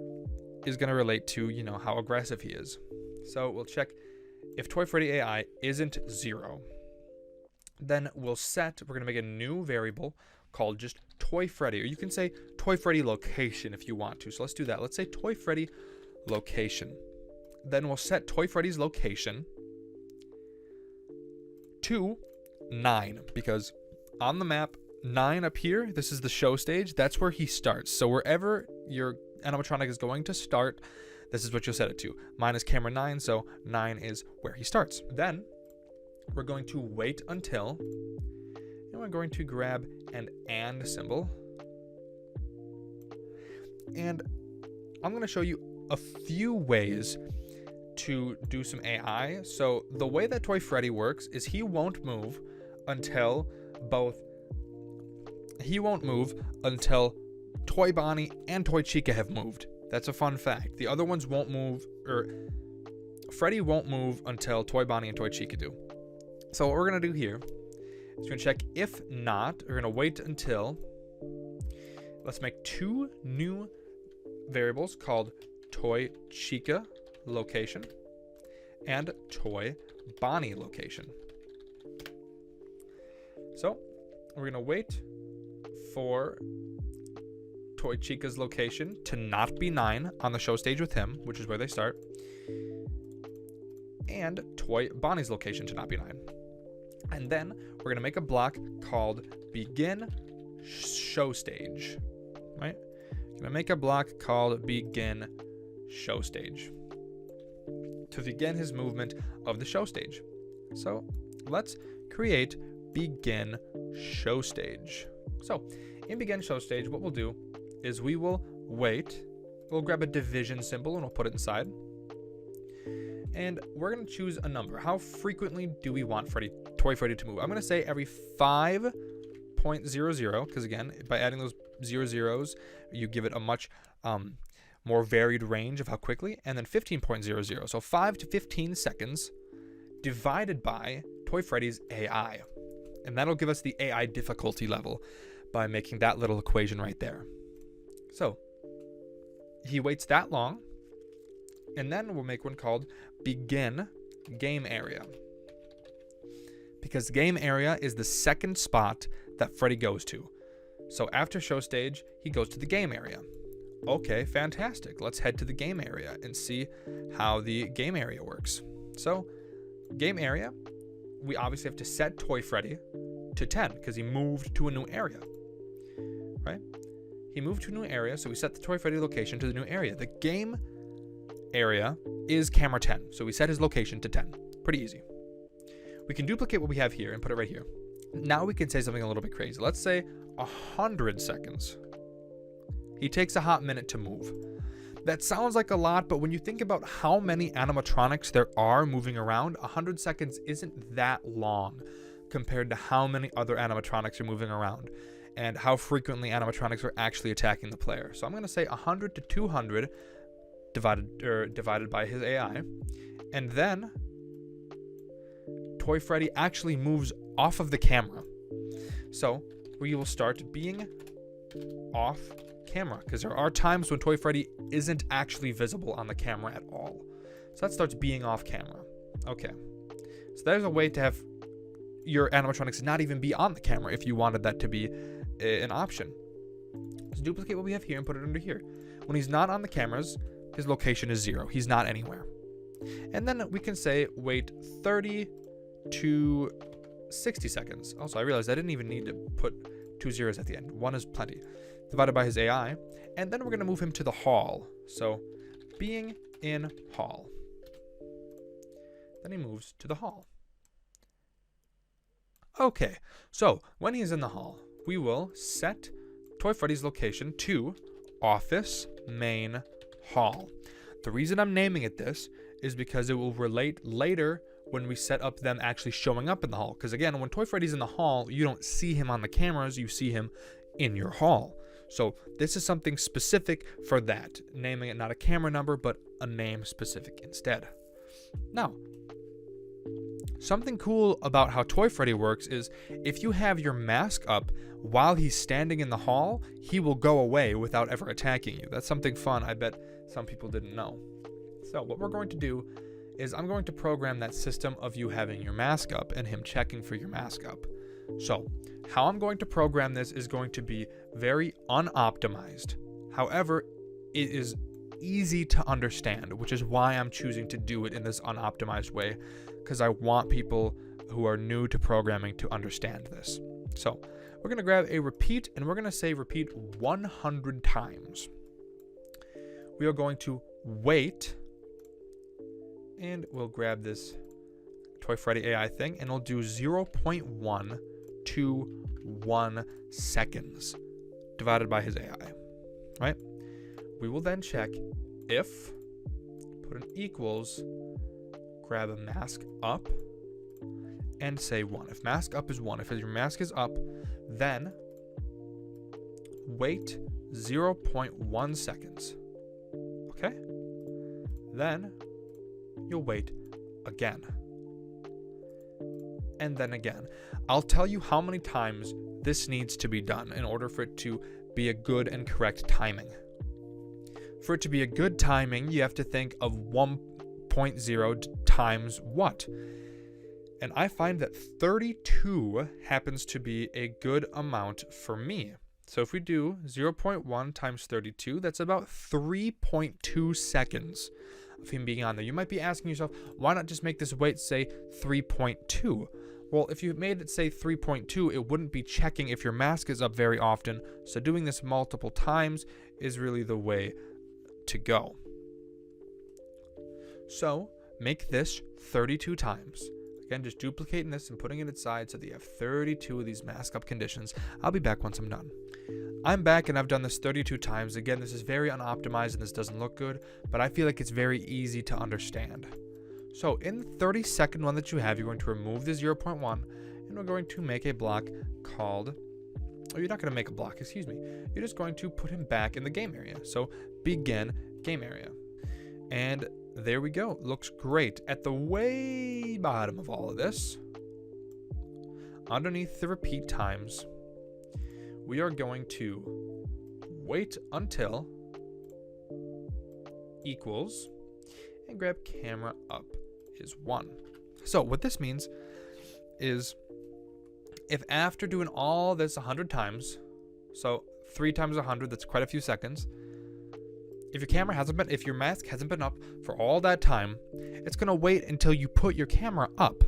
is going to relate to, how aggressive he is. So we'll check if Toy Freddy AI isn't 0. Then we're going to make a new variable called just Toy Freddy, or you can say Toy Freddy location if you want to. So let's do that. Let's say Toy Freddy location. Then we'll set Toy Freddy's location to 9, because on the map 9 up here, this is the show stage, that's where he starts. So wherever your animatronic is going to start, this is what you'll set it to. Mine is camera 9, so 9 is where he starts. Then we're going to wait until, and we're going to grab an and symbol, and I'm going to show you a few ways to do some AI. So the way that Toy Freddy works is he won't move until Toy Bonnie and Toy Chica have moved. That's a fun fact. The other ones won't move, or Freddy won't move until Toy Bonnie and Toy Chica do. So what we're going to do here is we're going to check if not. We're going to wait until, let's make 2 new variables called Toy Chica location and Toy Bonnie location. So we're going to wait for Toy Chica's location to not be 9 on the show stage with him, which is where they start, and Toy Bonnie's location to not be 9. And then we're going to make a block called begin show stage, right? Going to make a block called begin show stage to begin his movement of the show stage. So let's create begin show stage. So in begin show stage, what we'll do is we will wait. We'll grab a division symbol and we'll put it inside. And we're going to choose a number. How frequently do we want Toy Freddy to move? I'm going to say every 5.00, because again, by adding those 00s, you give it a much more varied range of how quickly. And then 15.00, so 5 to 15 seconds divided by Toy Freddy's AI. And that'll give us the AI difficulty level by making that little equation right there. So he waits that long. And then we'll make one called begin game area. Because game area is the second spot that Freddy goes to. So after show stage, he goes to the game area. Okay, fantastic. Let's head to the game area and see how the game area works. So game area, we obviously have to set Toy Freddy to 10 because he moved to a new area, right? He moved to a new area, so we set the Toy Freddy location to the new area. The game area is camera 10, so we set his location to 10. Pretty easy. We can duplicate what we have here and put it right here. Now we can say something a little bit crazy. Let's say 100 seconds. He takes a hot minute to move. That sounds like a lot, but when you think about how many animatronics there are moving around, 100 seconds isn't that long compared to how many other animatronics are moving around and how frequently animatronics are actually attacking the player. So I'm going to say 100 to 200 divided by his AI, and then Toy Freddy actually moves off of the camera. So we will start being off camera because there are times when Toy Freddy isn't actually visible on the camera at all. So that starts being off camera. Okay, so there's a way to have your animatronics not even be on the camera if you wanted that to be an option. Let's duplicate what we have here and put it under here. When he's not on the cameras, his location is 0. He's not anywhere. And then we can say wait 30 to 60 seconds. Also, I realized I didn't even need to put 2 zeros at the end. 1 is plenty. Divided by his AI. And then we're going to move him to the hall. So being in hall. Then he moves to the hall. Okay, so when he's in the hall, we will set Toy Freddy's location to office main hall. The reason I'm naming it this is because it will relate later when we set up them actually showing up in the hall. Because again, when Toy Freddy's in the hall, you don't see him on the cameras, you see him in your hall. So this is something specific for that, naming it not a camera number, but a name specific instead. Now, something cool about how Toy Freddy works is if you have your mask up while he's standing in the hall, he will go away without ever attacking you. That's something fun I bet some people didn't know. So what we're going to do is I'm going to program that system of you having your mask up and him checking for your mask up. So how I'm going to program this is going to be very unoptimized. However, it is easy to understand, which is why I'm choosing to do it in this unoptimized way, because I want people who are new to programming to understand this. So we're going to grab a repeat, and we're going to say repeat 100 times. We are going to wait, and we'll grab this Toy Freddy AI thing, and we'll do 0.1 to 1 seconds divided by his AI, right? We will then check if, put an equals, grab a mask up, and say 1. If mask up is 1, if your mask is up, then wait 0.1 seconds. Okay? Then you'll wait again. And then again. I'll tell you how many times this needs to be done in order for it to be a good and correct timing. For it to be a good timing, you have to think of 1.0 times what? And I find that 32 happens to be a good amount for me. So if we do 0.1 times 32, that's about 3.2 seconds of him being on there. You might be asking yourself, why not just make this weight say 3.2? Well, if you made it say 3.2, it wouldn't be checking if your mask is up very often. So doing this multiple times is really the way to go. So make this 32 times. Again, just duplicating this and putting it inside so that you have 32 of these mask up conditions. I'll be back once I'm done. I'm back and I've done this 32 times. Again, this is very unoptimized and this doesn't look good, but I feel like it's very easy to understand. So in the 32nd one that you have, you're going to remove the 0.1 and we're going to make a block called, oh, you're not going to make a block, excuse me. You're just going to put him back in the game area. So begin game area. And there we go. Looks great. At the way bottom of all of this, underneath the repeat times, we are going to wait until equals and grab camera up is 1. So what this means is if after doing all this 100 times, so 3 times 100, that's quite a few seconds. If your mask hasn't been up for all that time, it's going to wait until you put your camera up.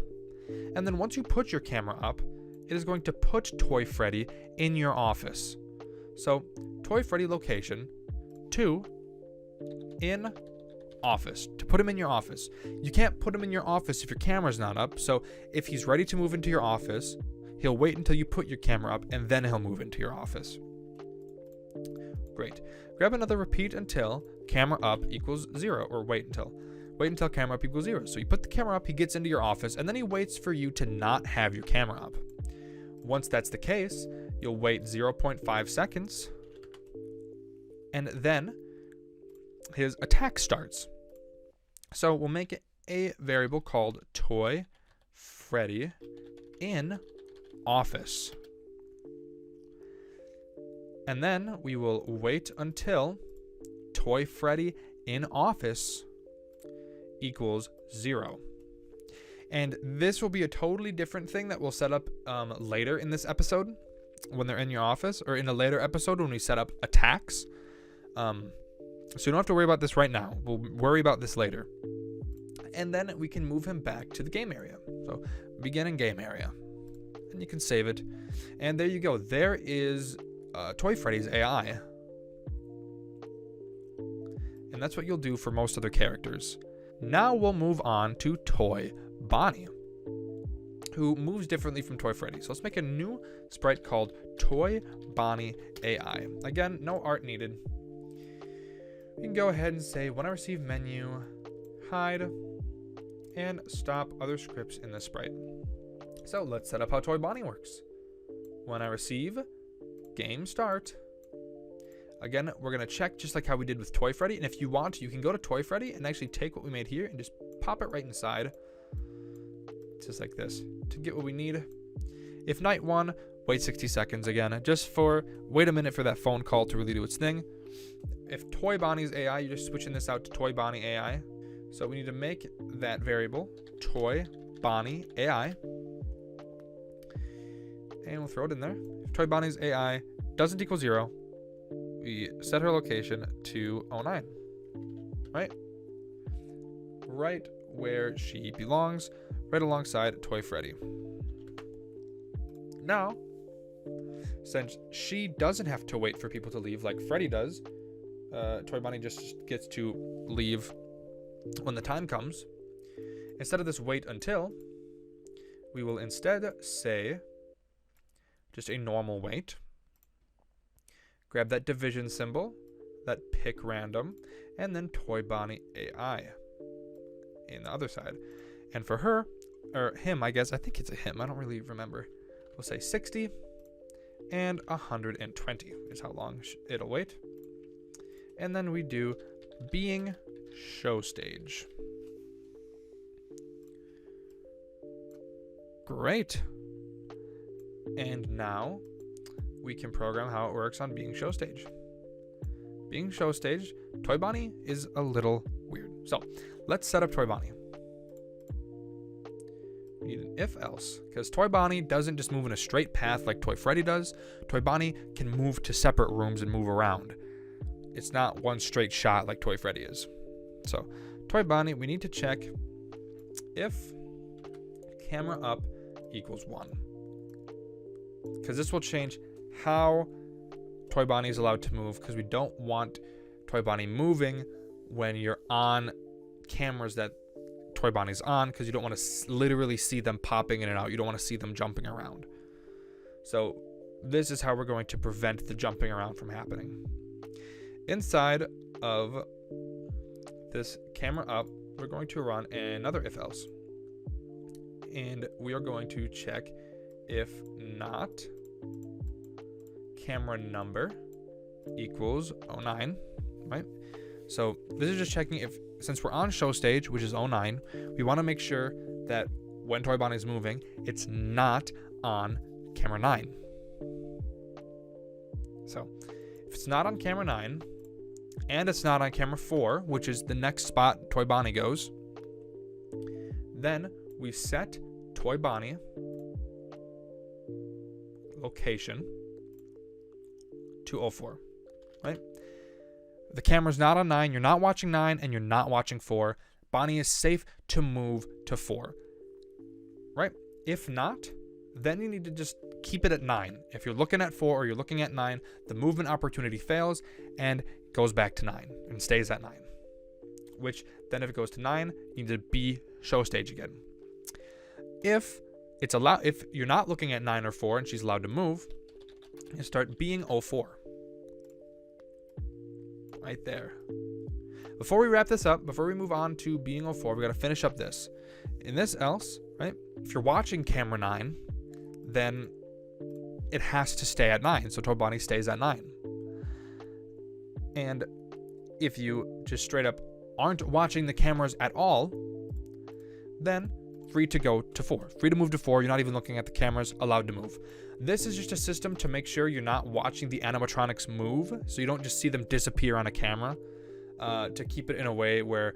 And then once you put your camera up, it is going to put Toy Freddy in your office. So Toy Freddy location 2 in office, to put him in your office. You can't put him in your office if your camera's not up. So if he's ready to move into your office, he'll wait until you put your camera up and then he'll move into your office. Great. Grab another repeat until camera up equals 0, or wait until camera up equals 0. So you put the camera up, he gets into your office, and then he waits for you to not have your camera up. Once that's the case, you'll wait 0.5 seconds, and then his attack starts. So we'll make a variable called Toy Freddy in office. And then we will wait until Toy Freddy in office equals 0. And this will be a totally different thing that we'll set up later in this episode when they're in your office, or in a later episode when we set up attacks. So you don't have to worry about this right now. We'll worry about this later. And then we can move him back to the game area. So begin in game area. And you can save it. And there you go. There is Toy Freddy's AI. And that's what you'll do for most other characters. Now we'll move on to Toy Bonnie, who moves differently from Toy Freddy. So let's make a new sprite called Toy Bonnie AI. Again, no art needed. We can go ahead and say, when I receive menu, hide, and stop other scripts in the sprite. So let's set up how Toy Bonnie works. When I receive, game start. Again, we're going to check just like how we did with Toy Freddy. And if you want, you can go to Toy Freddy and actually take what we made here and just pop it right inside. Just like this to get what we need. If night 1, wait 60 seconds again. Wait a minute for that phone call to really do its thing. If Toy Bonnie's AI, you're just switching this out to Toy Bonnie AI. So we need to make that variable Toy Bonnie AI. And we'll throw it in there. If Toy Bonnie's AI doesn't equal 0, we set her location to 09. Right where she belongs, right alongside Toy Freddy. Now, since she doesn't have to wait for people to leave like Freddy does, Toy Bonnie just gets to leave when the time comes. Instead of this wait until, we will instead say just a normal wait. Grab that division symbol, that pick random, and then Toy Bonnie AI in the other side. And for her, or him, I guess, I think it's a him, I don't really remember. We'll say 60 and 120 is how long it'll wait. And then we do being show stage. Great. And now we can program how it works on being show stage. Being show stage, Toy Bonnie is a little weird. So let's set up Toy Bonnie. we need an if else, because Toy Bonnie doesn't just move in a straight path like Toy Freddy does. Toy Bonnie can move to separate rooms and move around. It's not one straight shot like Toy Freddy is. So Toy Bonnie, we need to check if camera up equals 1, because this will change how Toy Bonnie is allowed to move, because we don't want Toy Bonnie moving when you're on cameras that Toy Bonnie's on, because you don't want to literally see them popping in and out. You don't want to see them jumping around. So this is how we're going to prevent the jumping around from happening. Inside of this camera up, we're going to run another if else, and we are going to check if not camera number equals 09, right? So this is just checking if, since we're on show stage, which is 09, we want to make sure that when Toy Bonnie is moving, it's not on camera 9. So if it's not on camera 9, and it's not on camera 4, which is the next spot Toy Bonnie goes, then we set Toy Bonnie location to 04, right? The camera's not on 9, you're not watching 9, and you're not watching 4. Bonnie is safe to move to 4, right? If not, then you need to just keep it at 9. If you're looking at 4 or you're looking at 9, the movement opportunity fails and goes back to 9 and stays at 9. Which then, if it goes to 9, you need to be show stage again. If you're not looking at 9 or 4 and she's allowed to move, you start being 04. Right there. Before we wrap this up, before we move on to being 04, we got to finish up this. In this else, right? If you're watching camera 9, then it has to stay at 9. So Toy Bonnie stays at 9. And if you just straight up aren't watching the cameras at all, then free to go to 4. Free to move to 4. You're not even looking at the cameras, allowed to move. This is just a system to make sure you're not watching the animatronics move, so you don't just see them disappear on a camera, to keep it in a way where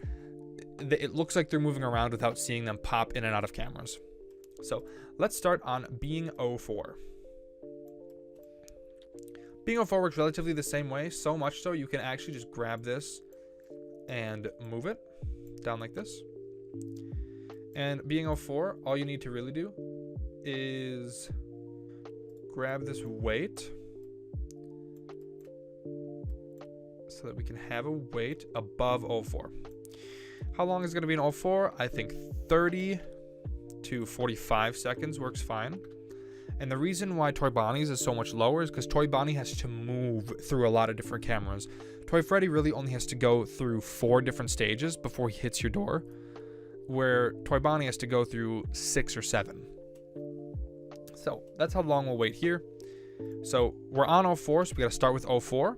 it looks like they're moving around without seeing them pop in and out of cameras. So let's start on being 04. Being 04 works relatively the same way, so much so you can actually just grab this and move it down like this. And being 04, all you need to really do is grab this weight so that we can have a weight above 04. How long is it going to be in 04? I think 30 to 45 seconds works fine. And the reason why Toy Bonnie's is so much lower is because Toy Bonnie has to move through a lot of different cameras. Toy Freddy really only has to go through 4 different stages before he hits your door, where Toy Bonnie has to go through 6 or 7. So that's how long we'll wait here. So we're on 04, so we got to start with 04,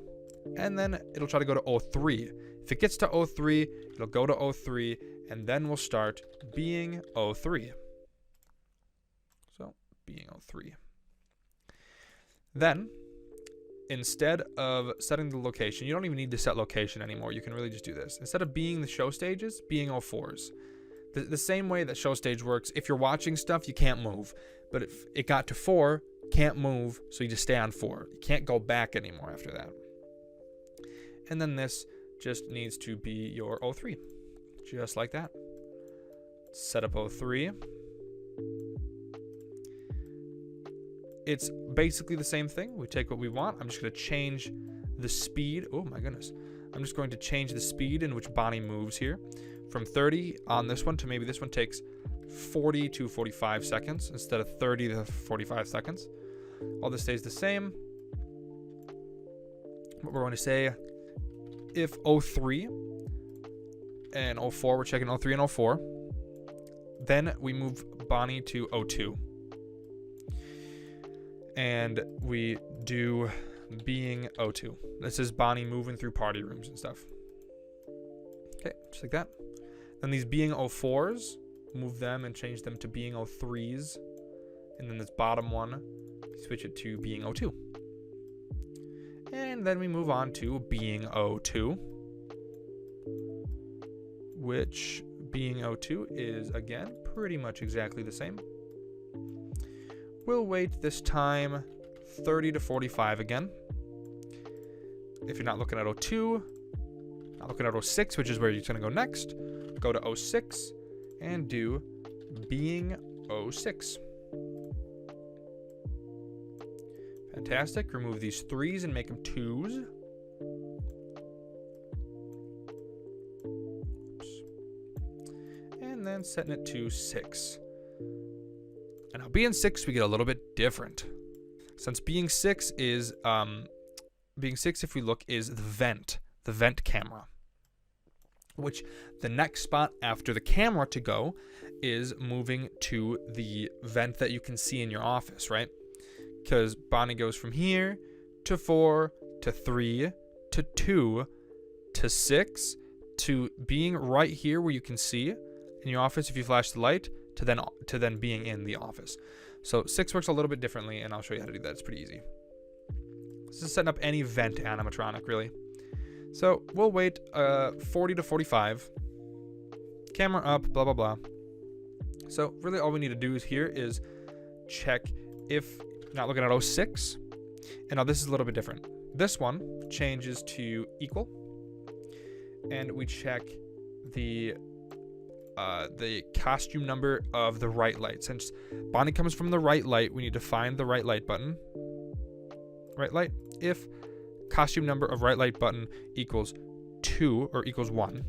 and then it'll try to go to 03. If it gets to 03, it'll go to 03, and then we'll start being 03. So being 03. Then, instead of setting the location, you don't even need to set location anymore. You can really just do this. Instead of being the show stages, being 04s. The same way that show stage works, if you're watching stuff, you can't move. But if it got to 4, can't move, so you just stay on 4. You can't go back anymore after that. And then this just needs to be your 03. Just like that. Set up 03. It's basically the same thing. We take what we want. I'm just going to change the speed. Oh my goodness. I'm just going to change the speed in which Bonnie moves here. From 30 on this one to maybe this one takes 40 to 45 seconds instead of 30 to 45 seconds. All this stays the same. What we're going to say, if 03 and 04, we're checking 03 and 04, then we move Bonnie to 02. And we do being 02. This is Bonnie moving through party rooms and stuff. Okay, just like that. Then these being 04s, move them and change them to being 03s. And then this bottom one, switch it to being 02. And then we move on to being 02, which being O2 is, again, pretty much exactly the same. We'll wait this time 30 to 45 again. If you're not looking at O2, not looking at O6, which is where you're going to go next, go to O6 and do being O6. Fantastic. Remove these 3s and make them 2s. And then setting it to 6. And now being 6, we get a little bit different. Since being 6 is, if we look, is the vent camera. Which the next spot after the camera to go is moving to the vent that you can see in your office, right? Because Bonnie goes from here to 4 to 3 to 2 to 6 to being right here where you can see in your office if you flash the light to then being in the office. So 6 works a little bit differently, and I'll show you how to do that. It's pretty easy. This is setting up any vent animatronic, really. So we'll wait 40 to 45. Camera up, blah, blah, blah. So really all we need to do here is check if, not looking at 06. And now this is a little bit different. This one changes to equal. And we check the costume number of the right light. Since Bonnie comes from the right light, we need to find the right light button. Right light. If costume number of right light button equals 2 or equals 1,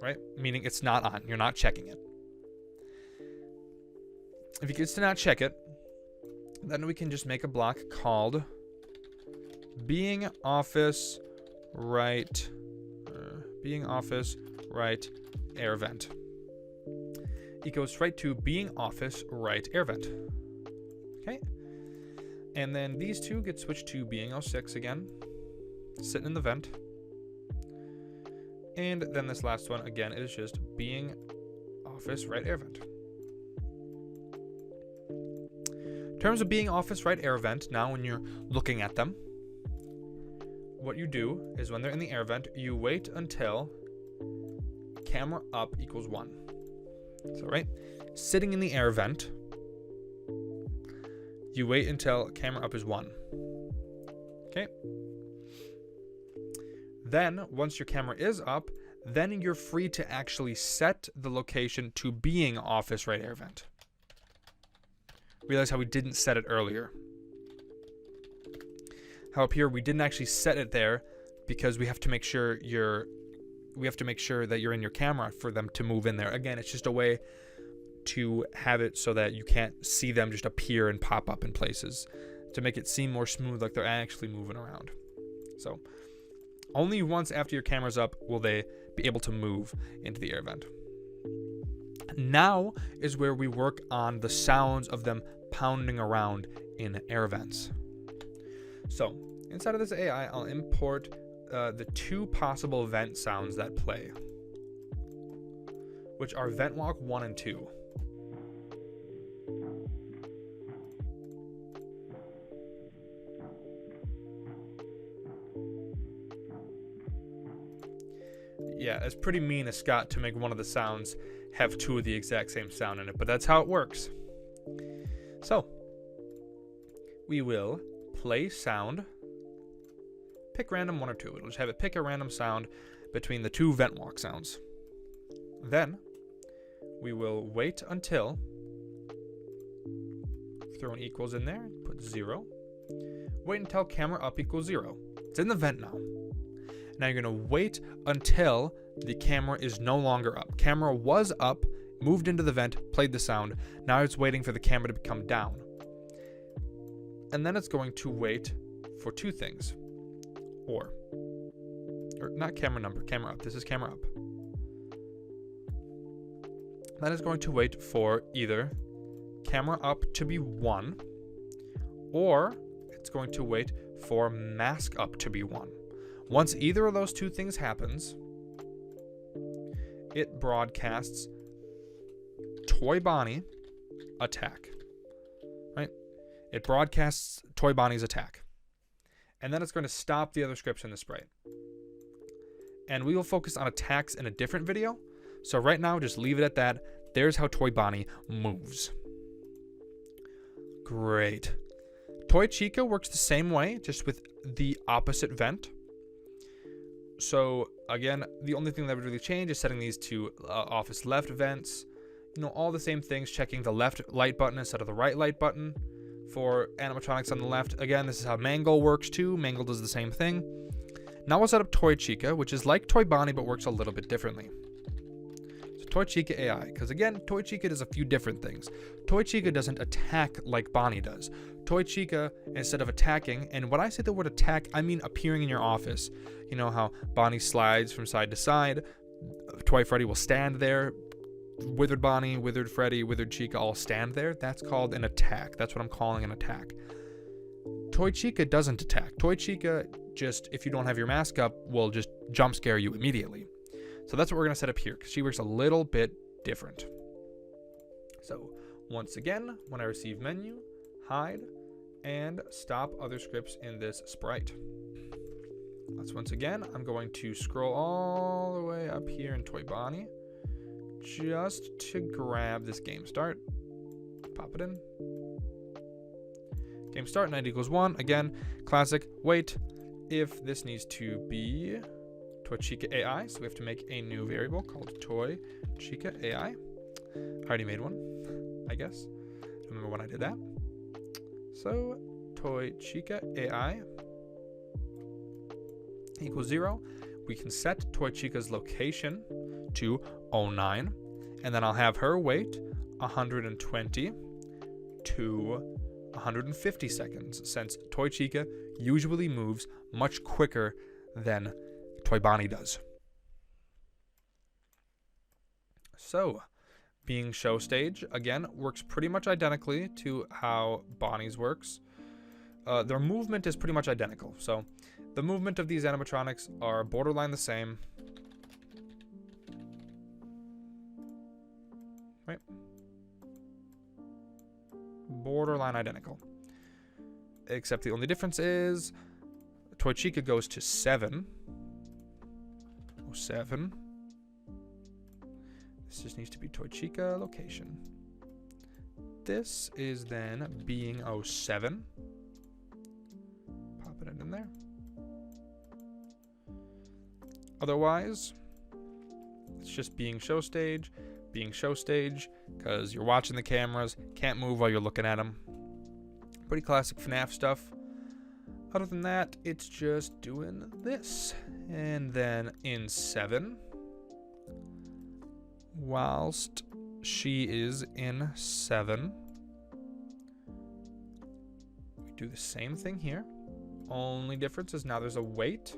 right? Meaning it's not on. You're not checking it. If it gets to not check it, then we can just make a block called being office right air vent equals right to being office right air vent. Okay. And then these two get switched to being 06 again, sitting in the vent. And then this last one, again, is just being office right air vent. In terms of being office right air vent, now when you're looking at them, what you do is when they're in the air vent, you wait until camera up equals 1. So, right, sitting in the air vent, you wait until camera up is 1. Okay. Then, once your camera is up, then you're free to actually set the location to being office right air vent. Realize how we didn't set it earlier. How up here we didn't actually set it there because we have to make sure that you're in your camera for them to move in there. Again, it's just a way to have it so that you can't see them just appear and pop up in places to make it seem more smooth, like they're actually moving around. So only once after your camera's up will they be able to move into the air vent. Now is where we work on the sounds of them pounding around in air vents. So inside of this AI, I'll import the 2 possible vent sounds that play, which are vent walk 1 and 2. Yeah, it's pretty mean of Scott to make one of the sounds have 2 of the exact same sound in it, but that's how it works. So, we will play sound, pick random 1 or 2. It'll just have it pick a random sound between the 2 vent walk sounds. Then, we will wait until, throw an equals in there, put 0. Wait until camera up equals 0. It's in the vent now. Now you're going to wait until the camera is no longer up. Camera was up, moved into the vent, played the sound. Now it's waiting for the camera to become down. And then it's going to wait for 2 things. Or not camera number, camera up. This is camera up. Then it's going to wait for either camera up to be 1, or it's going to wait for mask up to be 1. Once either of those 2 things happens, it broadcasts Toy Bonnie attack. Right? It broadcasts Toy Bonnie's attack. And then it's going to stop the other scripts in the sprite. And we will focus on attacks in a different video. So right now, just leave it at that. There's how Toy Bonnie moves. Great. Toy Chica works the same way, just with the opposite vent. So again, the only thing that would really change is setting these to office left vents. You know, all the same things, checking the left light button instead of the right light button for animatronics on the left. Again, this is how Mangle works too. Mangle does the same thing. Now we'll set up Toy Chica, which is like Toy Bonnie, but works a little bit differently. So Toy Chica AI, because again, Toy Chica does a few different things. Toy Chica doesn't attack like Bonnie does. Toy Chica, instead of attacking, and when I say the word attack, I mean appearing in your office. You know how Bonnie slides from side to side. Toy Freddy will stand there. Withered Bonnie, Withered Freddy, Withered Chica all stand there. That's called an attack. That's what I'm calling an attack. Toy Chica doesn't attack. Toy Chica just, if you don't have your mask up, will just jump scare you immediately. So that's what we're going to set up here, because she works a little bit different. So once again, when I receive menu, hide, and stop other scripts in this sprite. Let's once again, I'm going to scroll all the way up here in Toy Bonnie, just to grab this game start. Pop it in. Game start, 9 equals 1. Again, classic. Wait, if this needs to be Toy Chica AI, so we have to make a new variable called Toy Chica AI. I already made one, I guess. Remember when I did that? So, Toy Chica AI equals 0. We can set Toy Chica's location to 09, and then I'll have her wait 120 to 150 seconds, since Toy Chica usually moves much quicker than Toy Bonnie does. So, being show stage, again, works pretty much identically to how Bonnie's works. Their movement is pretty much identical. So, the movement of these animatronics are borderline the same. Right? Borderline identical. Except the only difference is Toy Chica goes to 7. 07. This just needs to be Toy Chica location. This is then being 07. Popping it in there. Otherwise, it's just being show stage, because you're watching the cameras, can't move while you're looking at them. Pretty classic FNAF stuff. Other than that, it's just doing this. And then in 7, whilst she is in 7, we do the same thing here. Only difference is now there's a wait.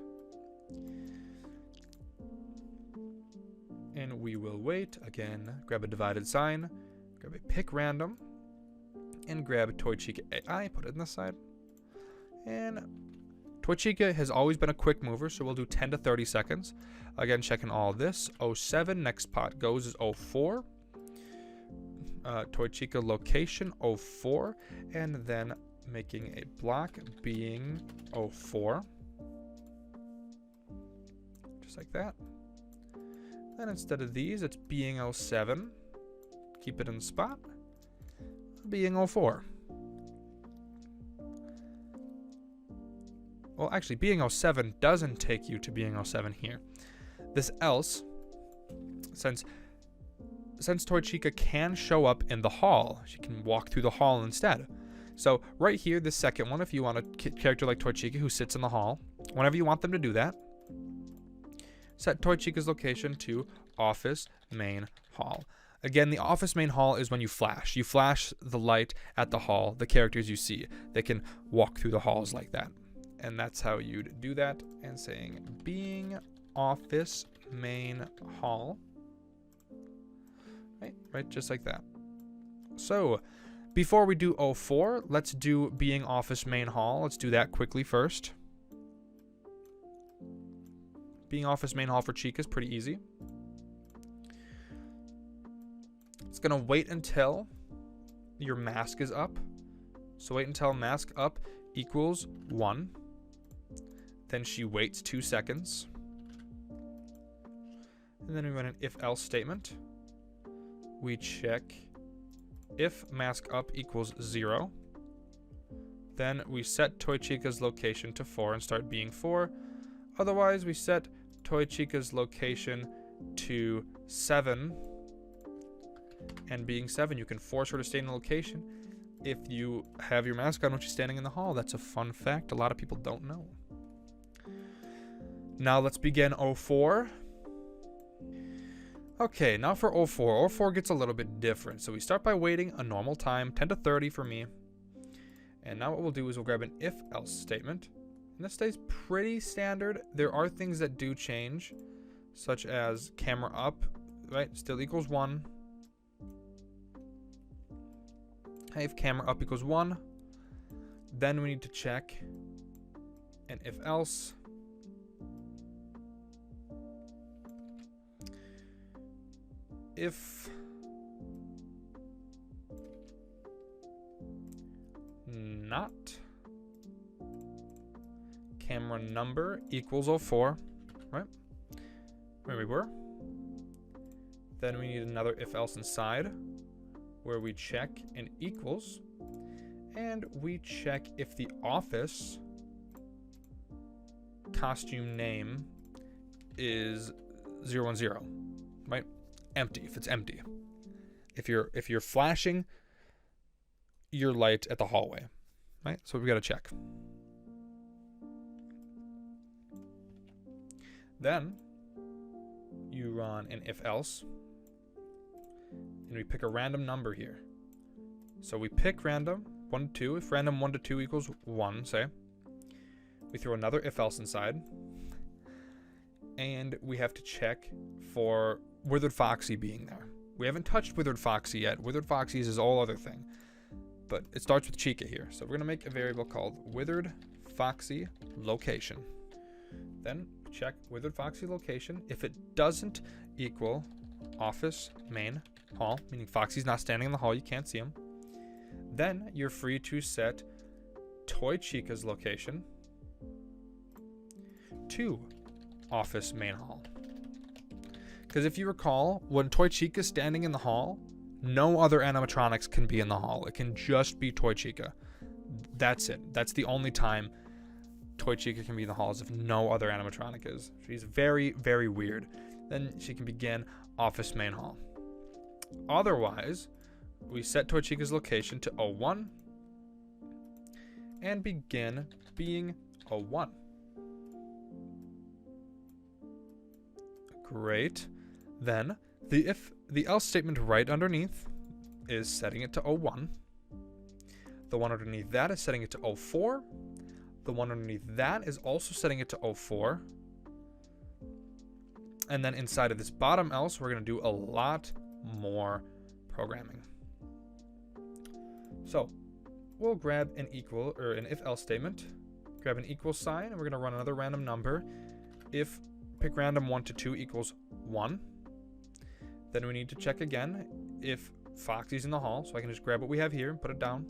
And we will wait. Again, grab a divided sign, grab a pick random, and grab Toy Chica AI, put it on this side. And Toy Chica has always been a quick mover, so we'll do 10 to 30 seconds. Again, checking all this. 07, next pot goes is 04. Toy Chica location, 04. And then making a block being 04. Just like that. Then instead of these, it's being 07. Keep it in the spot. Being 04. Well, actually, being 07 doesn't take you to being 07 here. This else, since Toy Chica can show up in the hall, she can walk through the hall instead. So right here, this second one, if you want a character like Toy Chica who sits in the hall, whenever you want them to do that, set Toy Chica's location to office main hall. Again, the office main hall is when you flash. You flash the light at the hall, the characters you see. They can walk through the halls like that. And that's how you'd do that. And saying being office main hall. Right, just like that. So, before we do 04, let's do being office main hall. Let's do that quickly first. Being office main hall for Chica is pretty easy. It's going to wait until your mask is up. So wait until mask up equals 1. Then she waits 2 seconds. And And then we run an if-else statement. We check if mask up equals 0. Then we set Toy Chica's location to 4 and start being 4. Otherwise, we set Toy Chica's location to 7 and being 7. You can force her to stay in the location if you have your mask on when she's standing in the hall. That's a fun fact a lot of people don't know. Now let's begin 04. Okay, now for 04. 04 gets a little bit different. So we start by waiting a normal time, 10 to 30 for me. And now what we'll do is we'll grab an if-else statement. And this stays pretty standard. There are things that do change, such as camera up, right? Still equals 1. If camera up equals 1, then we need to check an if-else. If not camera number equals 04, right? Where we were. Then we need another if-else inside where we check an equals, and we check if the office costume name is 010, right? Empty, if it's empty. If you're flashing your light at the hallway, right? So we got to check. Then you run an if-else, and we pick a random number here. So we pick random 1 to 2. If random 1 to 2 equals 1, say, we throw another if-else inside, and we have to check for Withered Foxy being there. We haven't touched Withered Foxy yet. Withered Foxy is his whole other thing, but it starts with Chica here. So we're gonna make a variable called Withered Foxy location. Then check Withered Foxy location. If it doesn't equal office main hall, meaning Foxy's not standing in the hall, you can't see him, then you're free to set Toy Chica's location to office main hall. Because if you recall, when Toy Chica's standing in the hall, no other animatronics can be in the hall. It can just be Toy Chica. That's it. That's the only time Toy Chica can be in the hall, is if no other animatronic is. She's very, very weird. Then she can begin office main hall. Otherwise, we set Toy Chica's location to 01 and begin being 01. Great. Then the else statement right underneath is setting it to 01. The one underneath that is setting it to 04. The one underneath that is also setting it to 04. And then inside of this bottom else, we're going to do a lot more programming. So we'll grab an equal, or an if-else statement, grab an equal sign, and we're going to run another random number. If pick random 1 to 2 equals 1, then we need to check again if Foxy's in the hall. So I can just grab what we have here and put it down.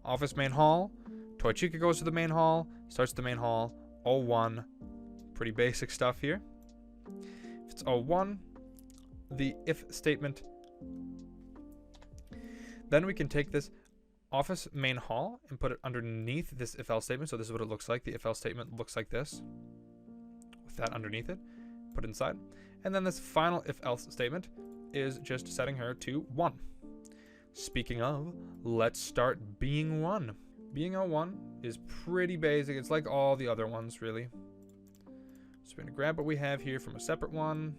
Office main hall. Toy Chica goes to the main hall, starts the main hall, 01. Pretty basic stuff here. If it's 01, the if statement, then we can take this office main hall and put it underneath this if-else statement. So this is what it looks like. The if-else statement looks like this, with that underneath it, put it inside. And then this final if-else statement is just setting her to 1. Speaking of, let's start being 1. Being 01 is pretty basic. It's like all the other ones, really. So we're going to grab what we have here from a separate one.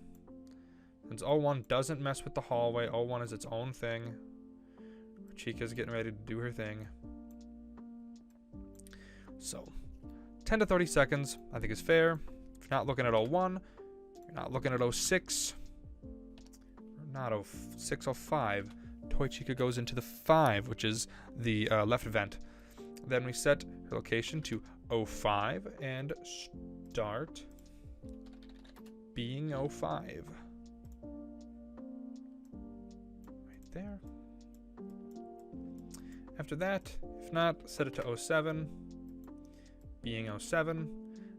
Since 01 doesn't mess with the hallway, 01 is its own thing. Chica's getting ready to do her thing. So 10 to 30 seconds, I think is fair. If you're not looking at 01, you're not looking at 06, or not 06, 05. Toy Chica goes into the 5, which is the left vent. Then we set her location to 05 and start being 05. Right there. After that, if not, set it to 07, being 07.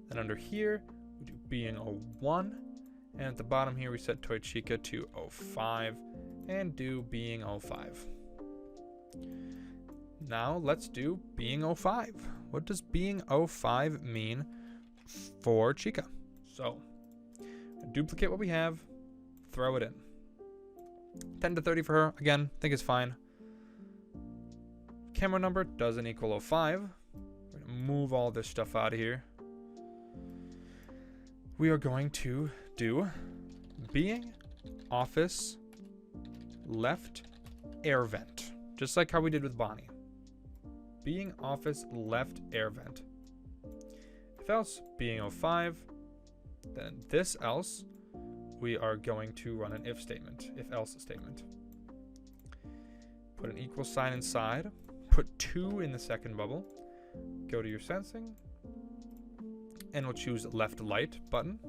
Then under here, we do being 01, And at the bottom here, we set Toy Chica to 05 and do being 05. Now let's do being 05. What does being 05 mean for Chica? So duplicate what we have, throw it in. 10 to 30 for her. Again, I think it's fine. Camera number doesn't equal 05. We're going to move all this stuff out of here. We are going to do being office left air vent. Just like how we did with Bonnie. Being office left air vent. If else, being 05, then this else, we are going to run an if statement, if else statement. Put an equal sign inside, put 2 in the second bubble, go to your sensing, and we'll choose left light button.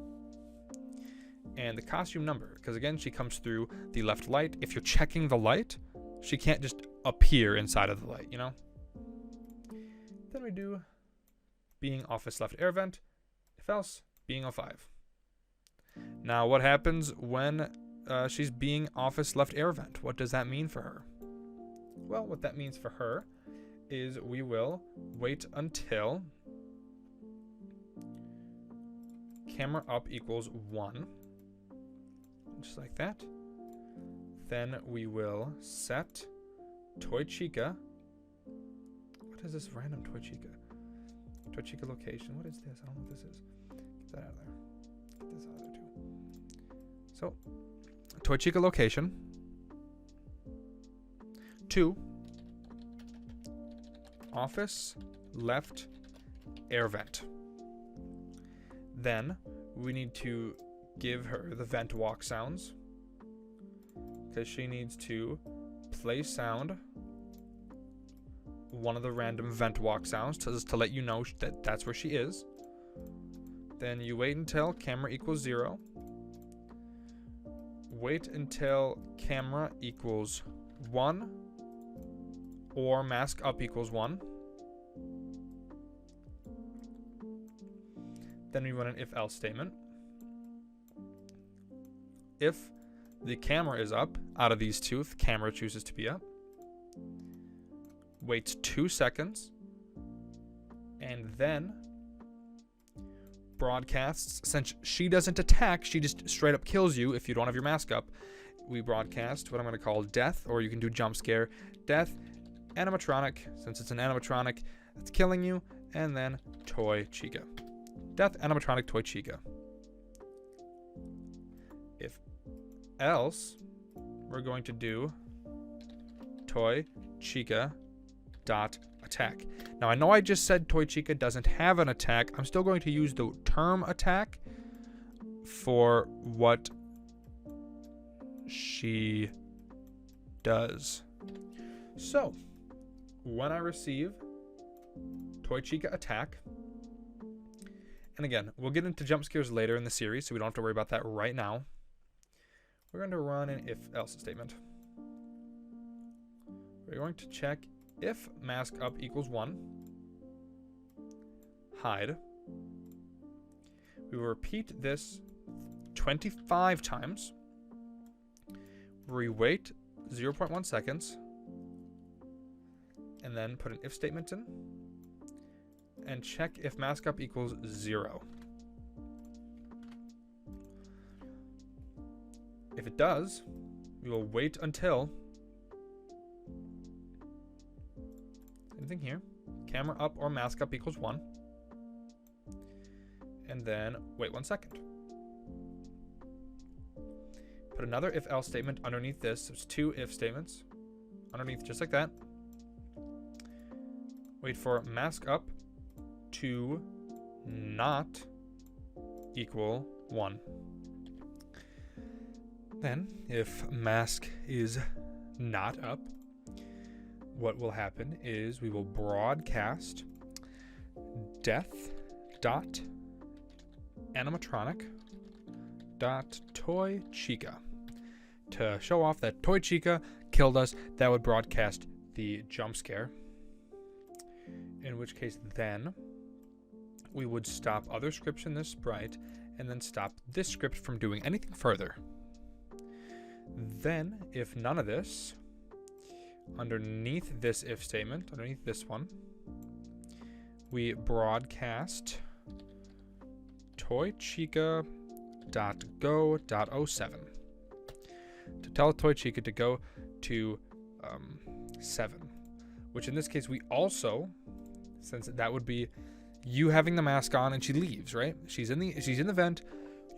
And the costume number, because again, she comes through the left light. If you're checking the light, she can't just appear inside of the light, you know? Then we do being office left air vent, if else, being 05. Now, what happens when she's being office left air vent? What does that mean for her? Well, what that means for her is we will wait until camera up equals 1, just like that. Then we will set Toy Chica. What is this random Toy Chica? Toy Chica location. What is this? I don't know what this is. Get that out of there. Get this out of there too. So, Toy Chica location. 2. Office left air vent. Then we need to give her the vent walk sounds, because she needs to play sound one of the random vent walk sounds to let you know that that's where she is. Then you wait until camera equals 0. Wait until camera equals 1 or mask up equals 1. Then we run an if else statement. If the camera is up, out of these two, if the camera chooses to be up, waits 2 seconds, and then broadcasts, since she doesn't attack, she just straight up kills you if you don't have your mask up. We broadcast what I'm going to call death, or you can do jump scare, death, animatronic, since it's an animatronic that's killing you, and then Toy Chica. Death, animatronic, Toy Chica. If else, we're going to do Toy Chica dot attack. Now, I know I just said Toy Chica doesn't have an attack. I'm still going to use the term attack for what she does. So, when I receive Toy Chica attack, and again, we'll get into jump scares later in the series, so we don't have to worry about that right now. We're going to run an if else statement. We're going to check if mask up equals 1, hide. We will repeat this 25 times. We wait 0.1 seconds, and then put an if statement in, and check if mask up equals 0. If it does, we will wait until, same thing here, camera up or mask up equals 1, and then wait 1 second. Put another if else statement underneath this. There's 2 if statements underneath, just like that. Wait for mask up to not equal 1. Then, if mask is not up, what will happen is we will broadcast death dot animatronic dot Toy Chica to show off that Toy Chica killed us. That would broadcast the jump scare, in which case then we would stop other scripts in this sprite and then stop this script from doing anything further. Then, if none of this, underneath this if statement, underneath this one, we broadcast toychica.go.07 to tell toychica to go to 7, which in this case we also, since that would be you having the mask on and she leaves, right? She's in the vent.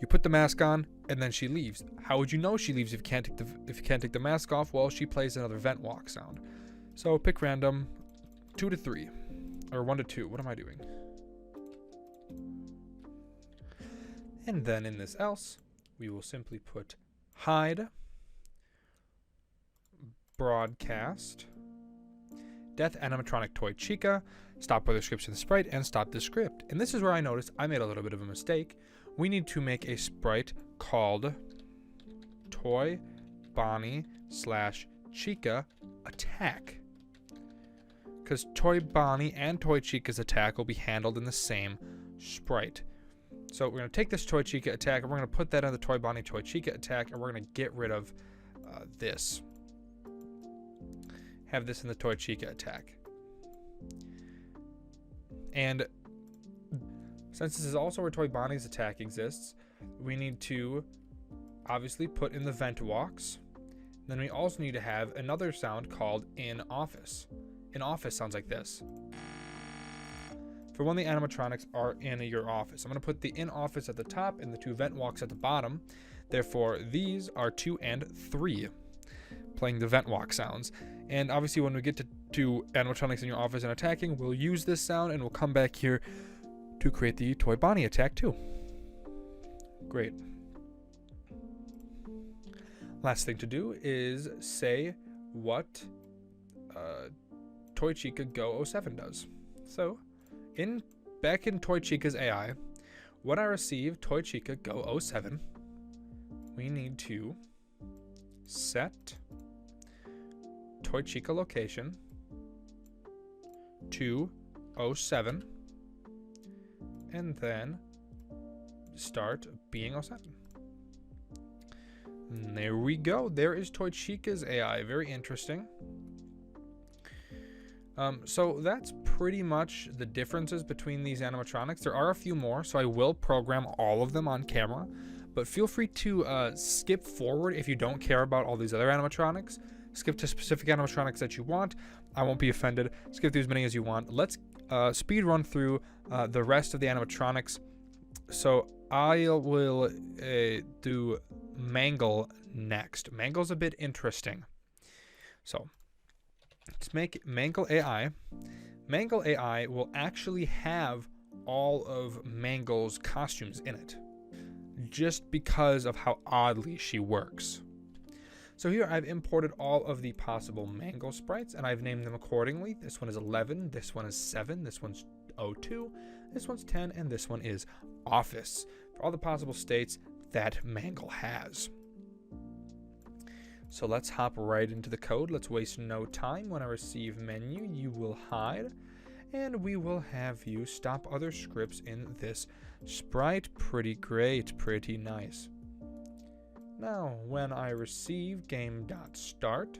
You put the mask on and then she leaves. How would you know she leaves if you can't take the mask off? Well, she plays another vent walk sound. So pick random, 2 to 3, or 1 to 2. What am I doing? And then in this else, we will simply put hide broadcast death animatronic toy chica, stop where the script's in the sprite, and stop the script. And this is where I noticed I made a little bit of a mistake. We need to make a sprite called toy Bonnie / Chica attack, because toy Bonnie and toy Chica's attack will be handled in the same sprite. So we're going to take this toy Chica attack and we're going to put that on the toy Bonnie toy Chica attack, and we're going to get rid of this. Have this in the toy Chica attack. And since this is also where toy Bonnie's attack exists, we need to obviously put in the vent walks. Then we also need to have another sound called in office. In office sounds like this. For when the animatronics are in your office, I'm going to put the in office at the top and the 2 vent walks at the bottom. Therefore, these are 2 and 3, playing the vent walk sounds. And obviously, when we get to animatronics in your office and attacking, we'll use this sound and we'll come back here to create the toy Bonnie attack too. Great. Last thing to do is say what Toy Chica Go 07 does. So, back in Toy Chica's AI, when I receive Toy Chica Go 07, we need to set Toy Chica location to 07, and then start being 07. And there we go. There is Toy Chica's AI. Very interesting. So that's pretty much the differences between these animatronics. There are a few more, so I will program all of them on camera, but feel free to skip forward if you don't care about all these other animatronics. Skip to specific animatronics that you want. I won't be offended. Skip through as many as you want. Let's speed run through the rest of the animatronics. So I will do Mangle next. Mangle's a bit interesting. So let's make Mangle AI. Mangle AI will actually have all of Mangle's costumes in it, just because of how oddly she works. So here I've imported all of the possible Mangle sprites, and I've named them accordingly. This one is 11, this one is 7, this one's 02, this one's 10, and this one is Office, for all the possible states that Mangle has. So let's hop right into the code. Let's waste no time. When I receive menu, you will hide, and we will have you stop other scripts in this sprite. Pretty great, pretty nice. Now, when I receive game.start,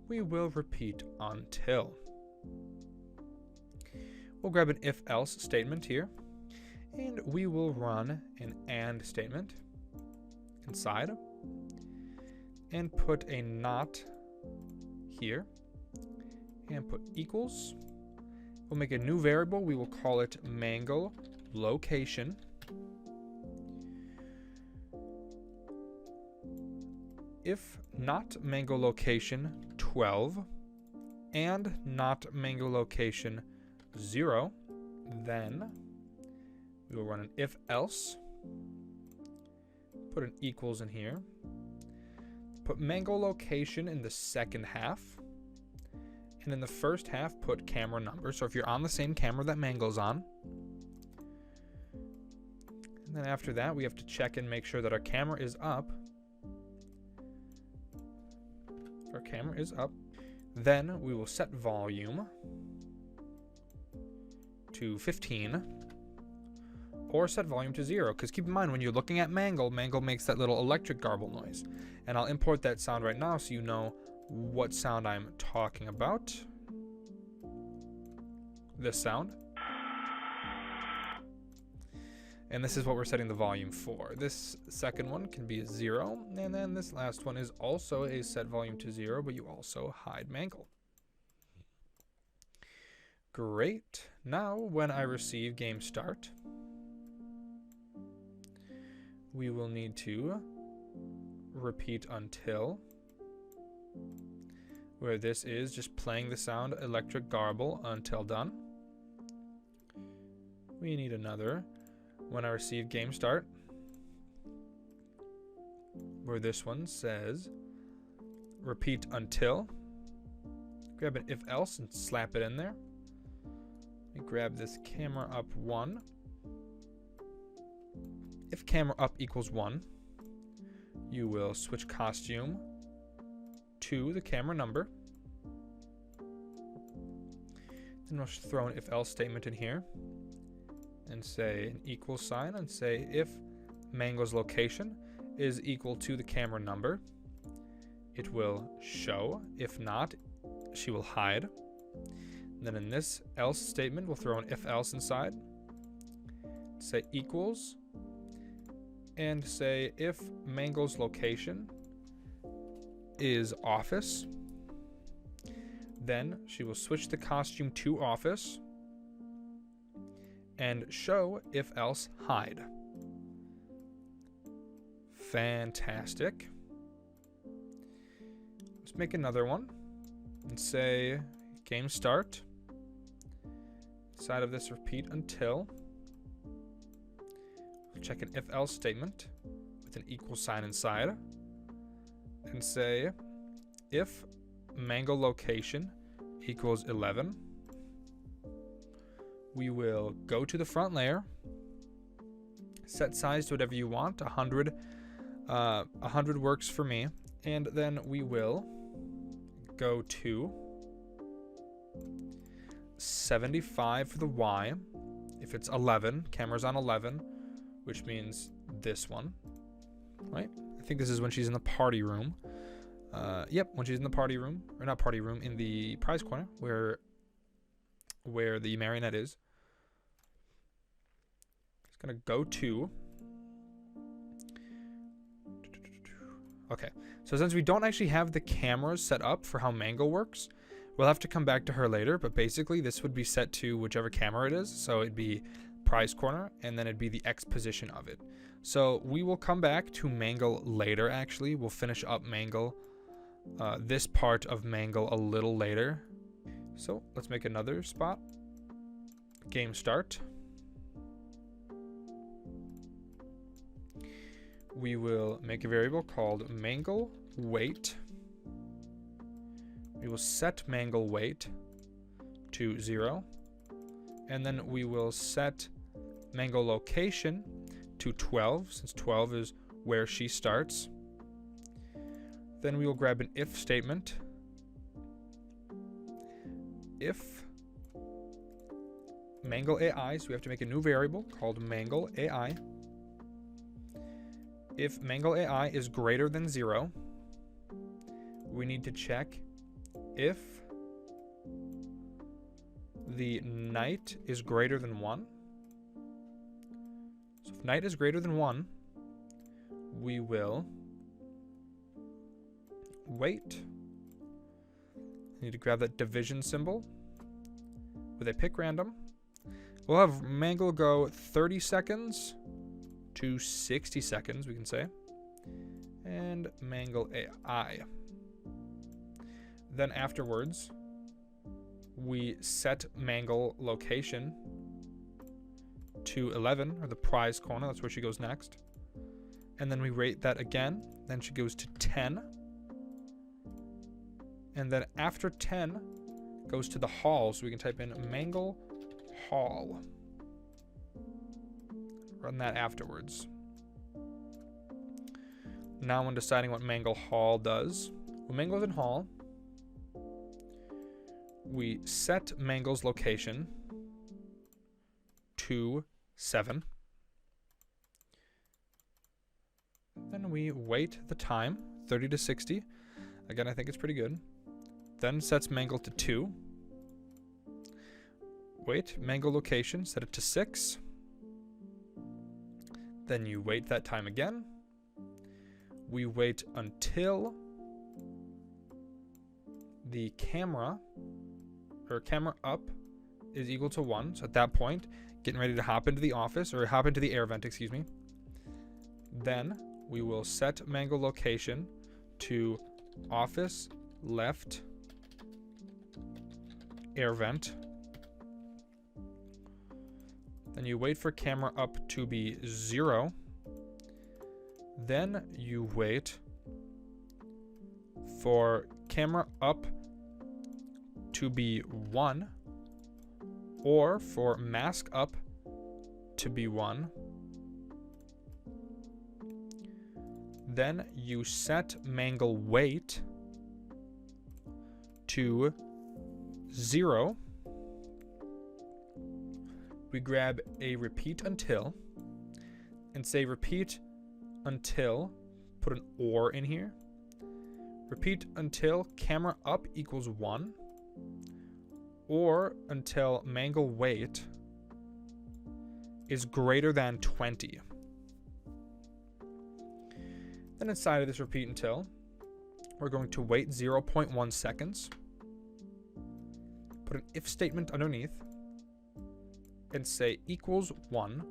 we will repeat until. We'll grab an if-else statement here, and we will run an AND statement inside, and put a not here, and put equals. We'll make a new variable. We will call it Mangle location. If not Mangle location 12 and not Mangle location 0, then we will run an if else, put an equals in here, put Mangle location in the second half, and in the first half put camera number. So if you're on the same camera that Mangle's on, and then after that we have to check and make sure that our camera is up. Our camera is up. Then we will set volume to 15, or set volume to 0. Because keep in mind, when you're looking at Mangle, Mangle makes that little electric garble noise. And I'll import that sound right now so you know what sound I'm talking about. This sound. And this is what we're setting the volume for. This second one can be a 0, and then this last one is also a set volume to 0, but you also hide Mangle. Great. Now, when I receive game start, we will need to repeat until, where this is just playing the sound electric garble until done. We need another when I receive game start, where this one says repeat until. Grab an if else and slap it in there. Let me grab this camera up 1. If camera up equals 1, you will switch costume to the camera number. Then we'll throw an if else statement in here and say an equal sign and say if Mangle's location is equal to the camera number, it will show. If not, she will hide. And then in this else statement, we'll throw an if else inside, say equals, and say if Mangle's location is office, then she will switch the costume to office and show if else hide. Fantastic. Let's make another one and say game start. Inside of this, repeat until. Check an if else statement with an equal sign inside and say if Mangle location equals 11, we will go to the front layer, set size to whatever you want. 100 works for me, and then we will go to 75 for the Y. If it's 11, camera's on 11, which means this one, right? I think this is when she's in the party room. Yep, when she's in the party room, or not party room, in the prize corner where the marionette is. It's gonna go to. Okay, so since we don't actually have the cameras set up for how Mangle works, we'll have to come back to her later, but basically this would be set to whichever camera it is. So it'd be prize corner, and then it'd be the X position of it. So we will come back to Mangle later, actually. We'll finish up Mangle, this part of Mangle a little later. So let's make another spot. Game start. We will make a variable called Mangle weight. We will set Mangle weight to 0. And then we will set Mangle location to 12, since 12 is where she starts. Then we will grab an if statement. If Mangle AI, so we have to make a new variable called Mangle AI. If Mangle AI is greater than 0, we need to check if the night is greater than 1. So if night is greater than 1, we will wait. I need to grab that division symbol with a pick random. We'll have Mangle go 30 seconds to 60 seconds, we can say. And Mangle AI. Then afterwards, we set Mangle location to 11, or the prize corner, that's where she goes next. And then we rate that again, then she goes to 10. And then after 10, goes to the hall, so we can type in Mangle Hall. Run that afterwards. Now when deciding what Mangle Hall does, when Mangle's in Hall, we set Mangle's location to 7. Then we wait the time, 30 to 60. Again, I think it's pretty good. Then sets mangle to 2. Wait, mangle location, set it to 6. Then you wait that time again. We wait until the camera up is equal to 1. So at that point, getting ready to hop into the office, or hop into the air vent, excuse me. Then we will set mangle location to office left air vent. Then you wait for camera up to be 0. Then you wait for camera up to be 1, or for mask up to be 1. Then you set mangle weight to 0. We grab a repeat until and say repeat until, put an OR in here. Repeat until camera up equals 1, or until mangle weight is greater than 20. Then inside of this repeat until, we're going to wait 0.1 seconds, put an if statement underneath, and say equals 1,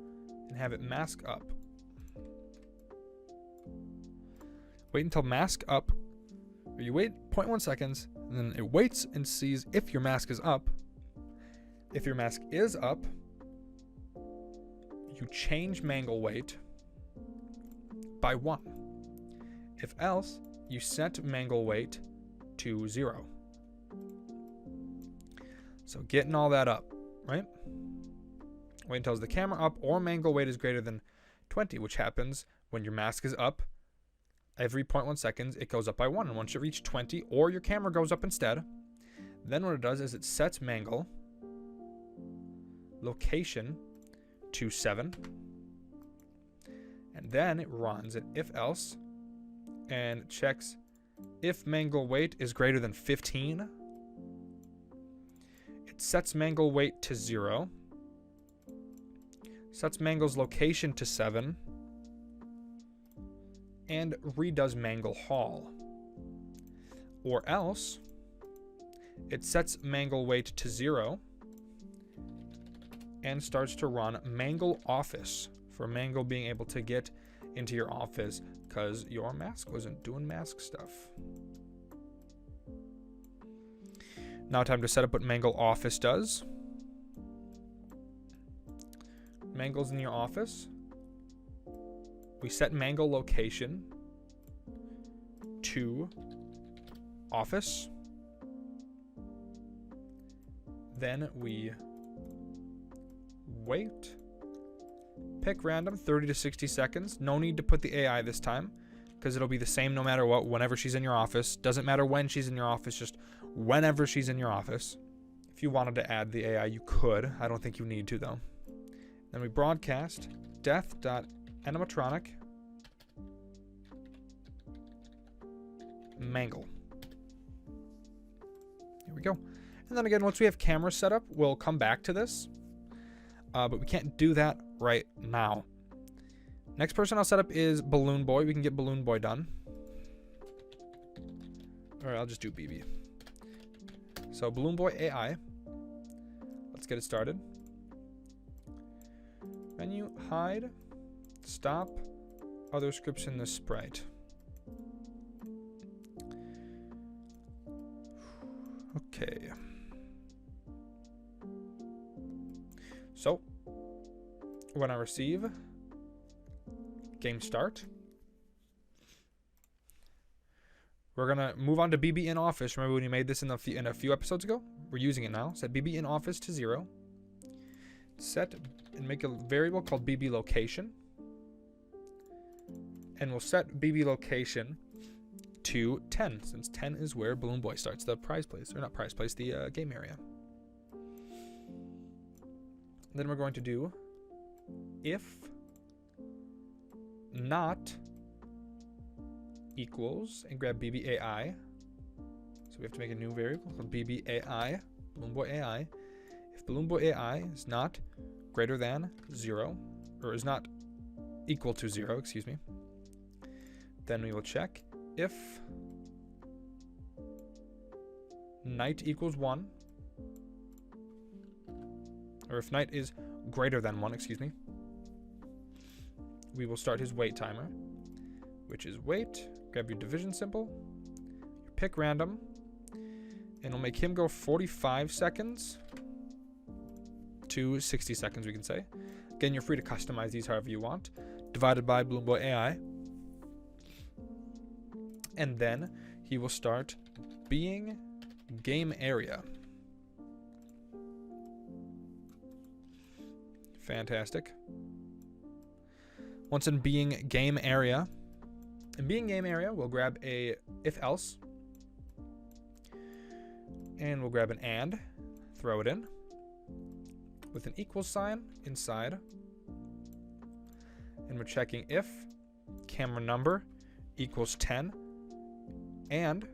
and have it mask up. Wait until mask up, or you wait 0.1 seconds, and then it waits and sees if your mask is up. If your mask is up, you change mangle weight by 1. If else, you set mangle weight to 0. So getting all that up, right? Wait until the camera up or mangle weight is greater than 20, which happens when your mask is up. Every 0.1 seconds, it goes up by 1. And once you reach 20, or your camera goes up instead, then what it does is it sets mangle location to 7. And then it runs an if else and checks if mangle weight is greater than 15. It sets mangle weight to 0. Sets mangle's location to 7. And redoes mangle haul. Or else, it sets mangle weight to 0 and starts to run mangle office for mangle being able to get into your office because your mask wasn't doing mask stuff. Now time to set up what mangle office does. Mangle's in your office. We set mangle location to office. Then we wait. Pick random, 30 to 60 seconds. No need to put the AI this time because it'll be the same no matter what, whenever she's in your office. Doesn't matter when she's in your office, just whenever she's in your office. If you wanted to add the AI, you could. I don't think you need to, though. Then we broadcast death.animatronic mangle. Here we go. And then again, once we have cameras set up, we'll come back to this. But we can't do that right now. Next person I'll set up is Balloon Boy. We can get Balloon Boy done. Or I'll just do BB. So Balloon Boy AI. Let's get it started. Menu, hide, stop, other scripts in the sprite. Okay. So, when I receive game start, we're gonna move on to BB in office. Remember when you made this in a few episodes ago? We're using it now. Set BB in office to 0. Set and make a variable called BB location. And we'll set BB location to 10, since 10 is where Balloon Boy starts the prize place, or not prize place, the game area. Then we're going to do if not equals, and grab BBAI. So we have to make a new variable called BBAI, Balloon Boy AI. If Balloon Boy AI is not greater than 0, or is not equal to 0, excuse me, then we will check if night equals 1, or if night is greater than 1, excuse me, we will start his wait timer, which is wait, grab your division symbol, your pick random, and we'll make him go 45 seconds to 60 seconds, we can say. Again, you're free to customize these however you want. Divided by Balloon Boy AI. And then he will start being game area. Fantastic. Once in being game area, we'll grab a if else. And we'll grab an and, throw it in with an equal sign inside. And we're checking if camera number equals 10 and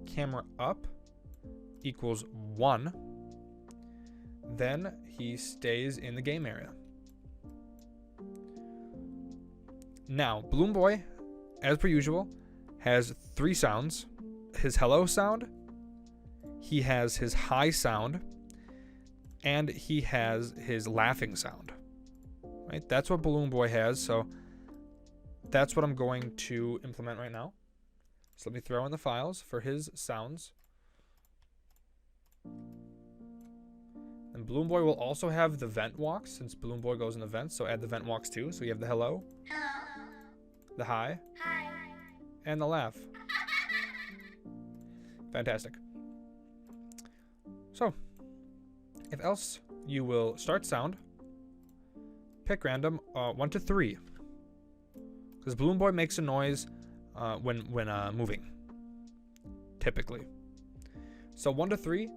camera up equals 1. Then he stays in the game area. Now, Balloon Boy, as per usual, has 3 sounds. His hello sound, he has his hi sound, and he has his laughing sound. Right? That's what Balloon Boy has, so that's what I'm going to implement right now. So let me throw in the files for his sounds. And Balloon Boy will also have the vent walks, since Balloon Boy goes in the vents, so add the vent walks too. So you have the hello, the hi, and the laugh. Fantastic. So, if else, you will start sound, pick random 1 to 3, because Balloon Boy makes a noise when moving, typically. So 1 to 3,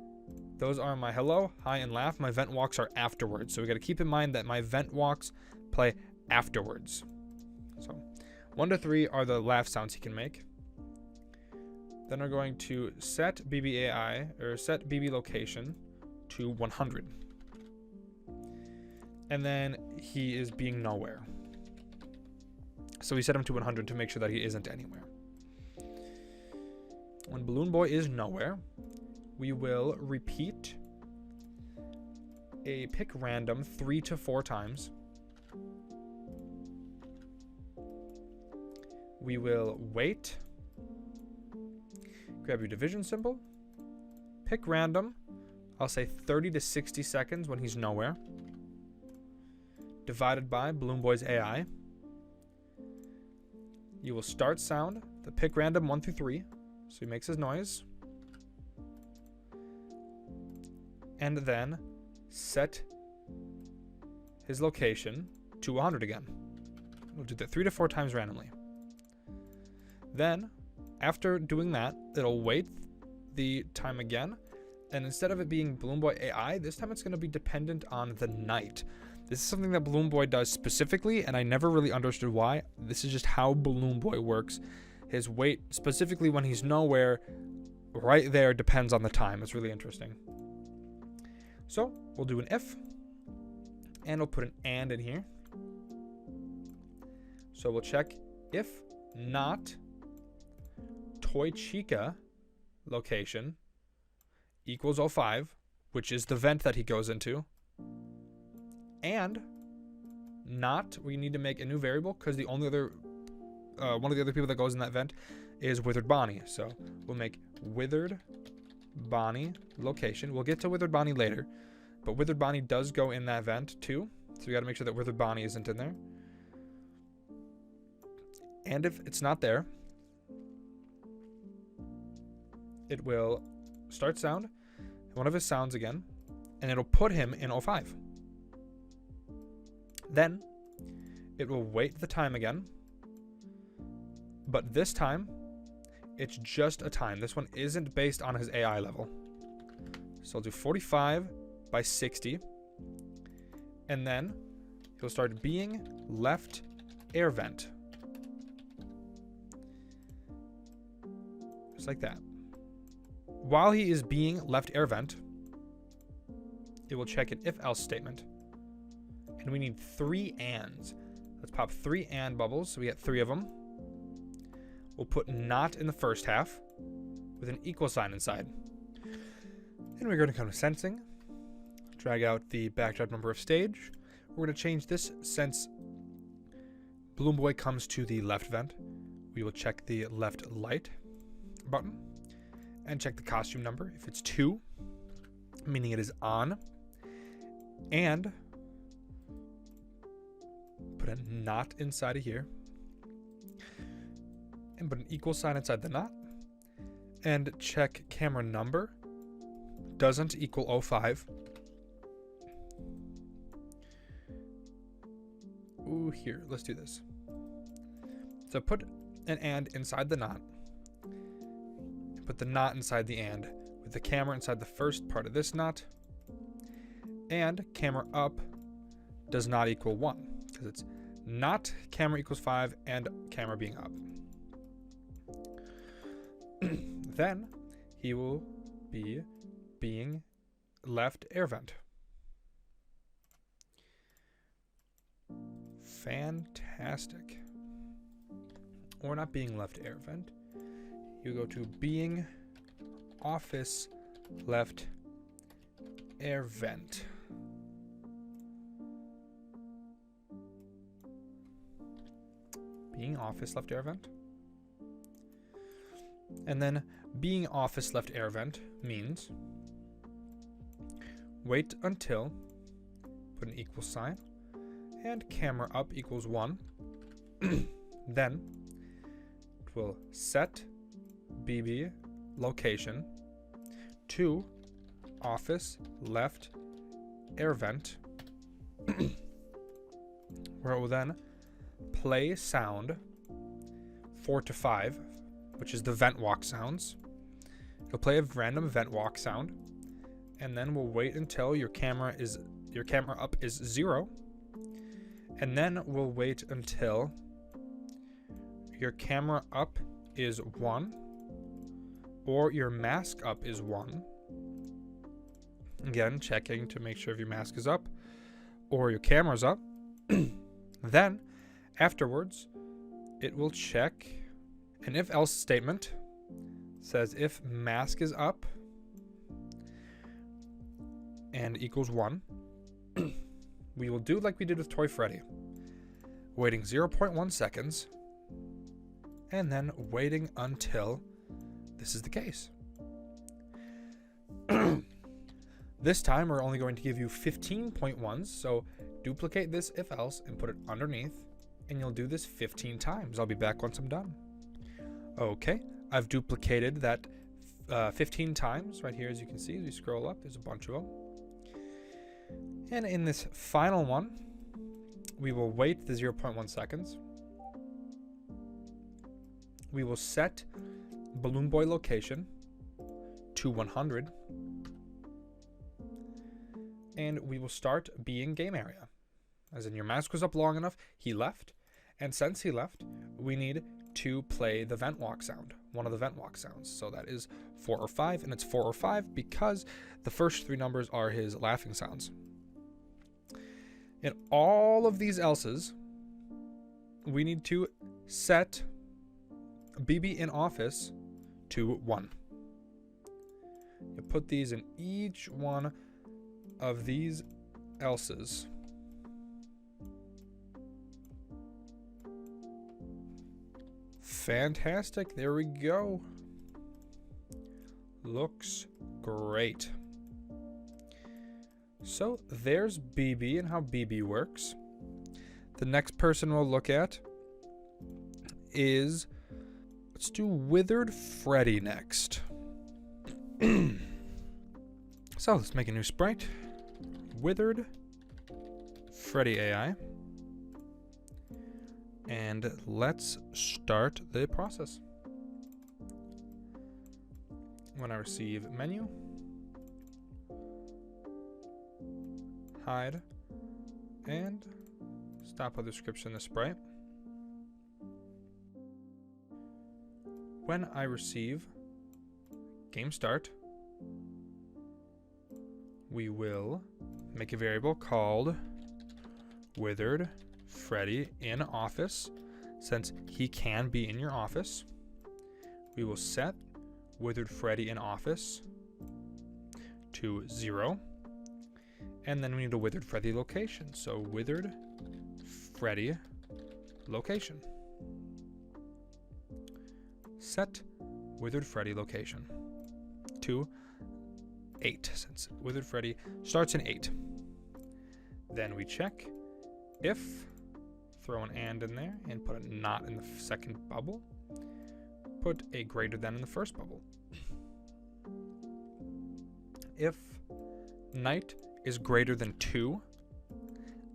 those are my hello, hi, and laugh. My vent walks are afterwards, so we got to keep in mind that my vent walks play afterwards. So 1 to 3 are the laugh sounds he can make. Then we're going to set BBAI, or set BB location to 100. And then he is being nowhere. So we set him to 100 to make sure that he isn't anywhere. When Balloon Boy is nowhere, we will repeat a pick random 3 to 4 times. We will wait. Grab your division symbol, pick random, I'll say 30 to 60 seconds when he's nowhere, divided by Balloon Boy's AI. You will start sound, the pick random 1 through 3, so he makes his noise, and then set his location to 100 again. We'll do that 3 to 4 times randomly. Then, after doing that, it'll wait the time again, and instead of it being Balloon Boy AI, this time it's going to be dependent on the night. This is something that Balloon Boy does specifically, and I never really understood why. This is just how Balloon Boy works. His wait, specifically when he's nowhere, right there depends on the time. It's really interesting. So, we'll do an if, and we'll put an and in here. So we'll check if not Toy Chica location equals 05, which is the vent that he goes into, and not, we need to make a new variable because the only other one of the other people that goes in that vent is Withered Bonnie. So we'll make Withered Bonnie location. We'll get to Withered Bonnie later, but Withered Bonnie does go in that vent too, so we got to make sure that Withered Bonnie isn't in there. And if it's not there, it will start sound, one of his sounds again, and it'll put him in 05. Then it will wait the time again, but this time it's just a time. This one isn't based on his AI level. So I'll do 45 by 60, and then he'll start being left air vent. just like that. While he is being left air vent, it will check an if-else statement. And we need 3 ands. Let's pop 3 and bubbles, so we get 3 of them. We'll put not in the first half with an equal sign inside. And we're going to come to sensing, drag out the backdrop number of stage. We're going to change this since Balloon Boy comes to the left vent. We will check the left light button and check the costume number. If it's 2, meaning it is on, and put a not inside of here, and put an equal sign inside the not, and check camera number doesn't equal 05. Ooh, here, let's do this. So put an and inside the not, and put the not inside the and, with the camera inside the first part of this not, and camera up does not equal 1, because it's not camera equals 5 and camera being up. Then he will be being left air vent. Fantastic. Or not being left air vent. You go to being office left air vent. Being office left air vent. And then being office left air vent means wait until, put an equal sign, and camera up equals 1. Then it will set BB location to office left air vent, where it will then play sound 4 to 5, which is the vent walk sounds. It'll play a random vent walk sound, and then we'll wait until your camera up is 0, and then we'll wait until your camera up is 1, or your mask up is 1. Again, checking to make sure if your mask is up or your camera's up. Then, afterwards, it will check an if-else statement. Says if mask is up and equals 1, we will do like we did with Toy Freddy. Waiting 0.1 seconds, and then waiting until this is the case. This time we're only going to give you 15.1s, so duplicate this if else and put it underneath, and you'll do this 15 times. I'll be back once I'm done. Okay, I've duplicated that 15 times right here, as you can see. As you scroll up, there's a bunch of them. And in this final one, we will wait the 0.1 seconds. We will set Balloon Boy location to 100. And we will start being game area. As in, your mask was up long enough, he left. And since he left, we need to play the vent walk sound, one of the vent walk sounds. So that is 4 or 5, and it's 4 or 5 because the first 3 numbers are his laughing sounds. In all of these else's, we need to set BB in office to 1. You put these in each one of these else's. Fantastic. There we go. Looks great. So there's BB and how BB works. The next person we'll look at is, let's do Withered Freddy next. So let's make a new sprite. Withered Freddy AI. And let's start the process. When I receive menu, hide, and stop with description the sprite. When I receive game start, we will make a variable called withered Freddy in office. Since he can be in your office, we will set withered Freddy in office to 0. And then we need a withered Freddy location. So withered Freddy location. Set withered Freddy location to 8, since withered Freddy starts in 8. Then we check if, throw an and in there and put a not in the second bubble, put a greater than in the first bubble. If night is greater than 2,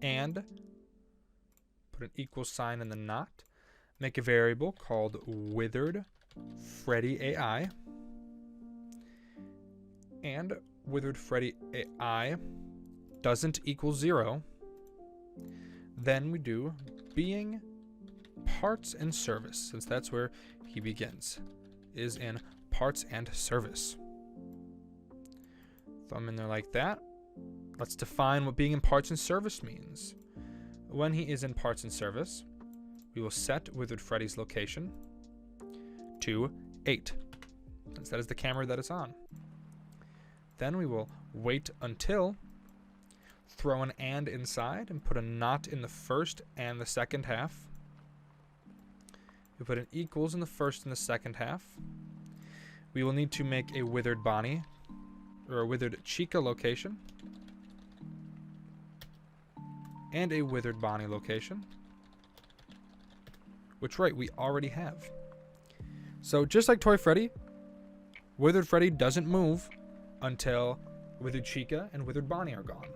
and put an equal sign in the not, make a variable called withered Freddy AI, and withered Freddy AI doesn't equal 0, then we do being parts and service, since that's where he begins, is in parts and service. Throw them in there like that. Let's define what being in parts and service means. When he is in parts and service, we will set withered Freddy's location to 8, since that is the camera that it's on. Then we will wait until, throw an and inside and put a not in the first and the second half. We put an equals in the first and the second half. We will need to make a withered Bonnie, or a withered Chica location, and a withered Bonnie location, which, right, we already have. So just like Toy Freddy, withered Freddy doesn't move until withered Chica and withered Bonnie are gone.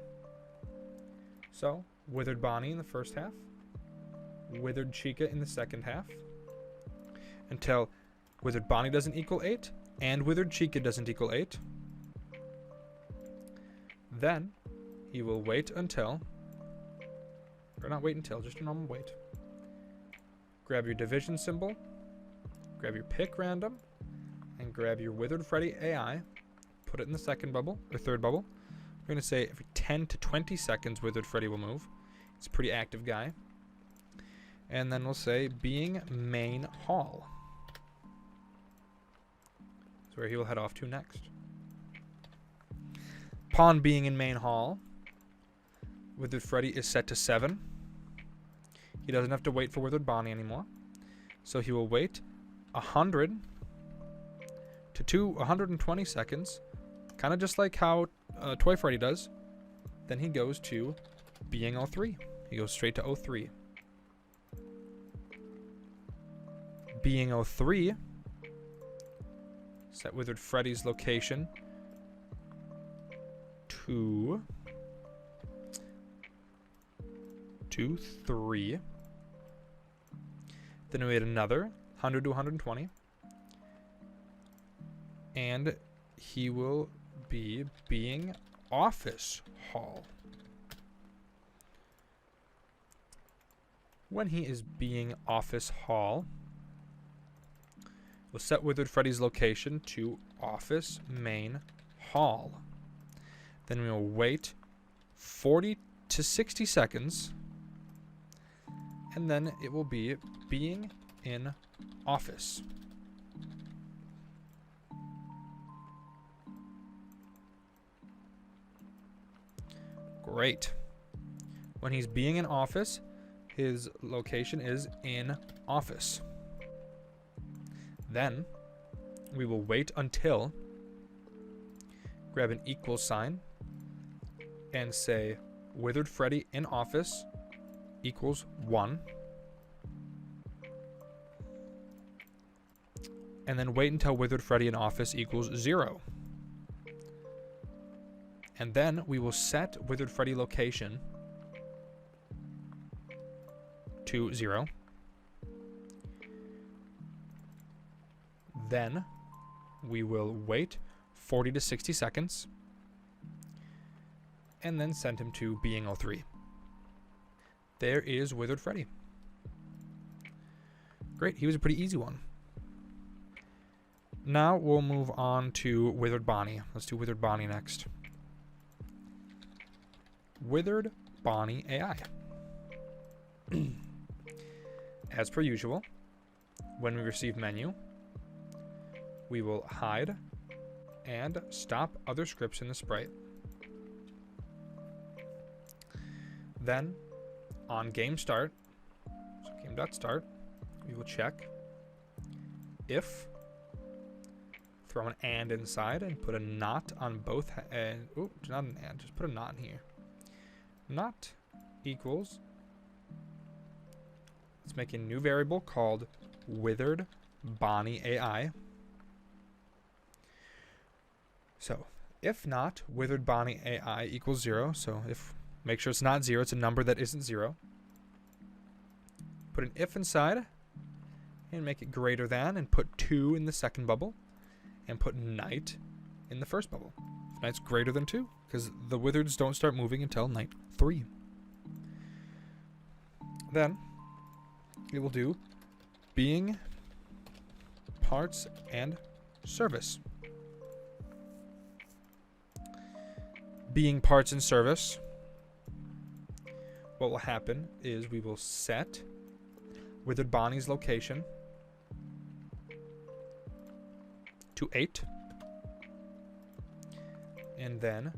So withered Bonnie in the first half, withered Chica in the second half, until withered Bonnie doesn't equal 8 and withered Chica doesn't equal 8. Then he will wait until, or not wait until, just a normal wait. Grab your division symbol, grab your pick random, and grab your withered Freddy AI, put it in the second bubble, or third bubble. We're going to say every 10 to 20 seconds withered Freddy will move. He's a pretty active guy. And then we'll say being main hall. That's where he will head off to next. Upon being in main hall, withered Freddy is set to 7. He doesn't have to wait for withered Bonnie anymore. So he will wait 100 to 120 seconds, kind of just like how Toy Freddy does. Then he goes to being 03. He goes straight to 03. Being 03, set withered Freddy's location to 3. Then we wait another 100 to 120. And he will be being office hall. When he is being office hall, we'll set withered Freddy's location to office main hall. Then we will wait 40 to 60 seconds, and then it will be being in office. Great. When he's being in office, his location is in office. Then we will wait until, grab an equal sign and say withered Freddy in office equals 1. And then wait until withered Freddy in office equals 0. And then we will set withered Freddy location to 0. Then we will wait 40 to 60 seconds and then send him to being 03. There is withered Freddy. Great, he was a pretty easy one. now we'll move on to Withered Bonnie. Let's do Withered Bonnie next. Withered Bonnie AI. As per usual, when we receive menu, we will hide and stop other scripts in the sprite. Then, on game start, so game.start, we will check if, throw an and inside and put a not on both, not an and, just put a not in here. Not equals, let's make a new variable called Withered Bonnie AI. So, if not, Withered Bonnie AI equals 0, so if, make sure it's not 0, it's a number that isn't 0. Put an if inside, and make it greater than, and put 2 in the second bubble, and put night in the first bubble. If night's greater than 2, because the withereds don't start moving until night 3. Then, we will do being, parts, and service. Being parts and service, what will happen is we will set Withered Bonnie's location to 8, and then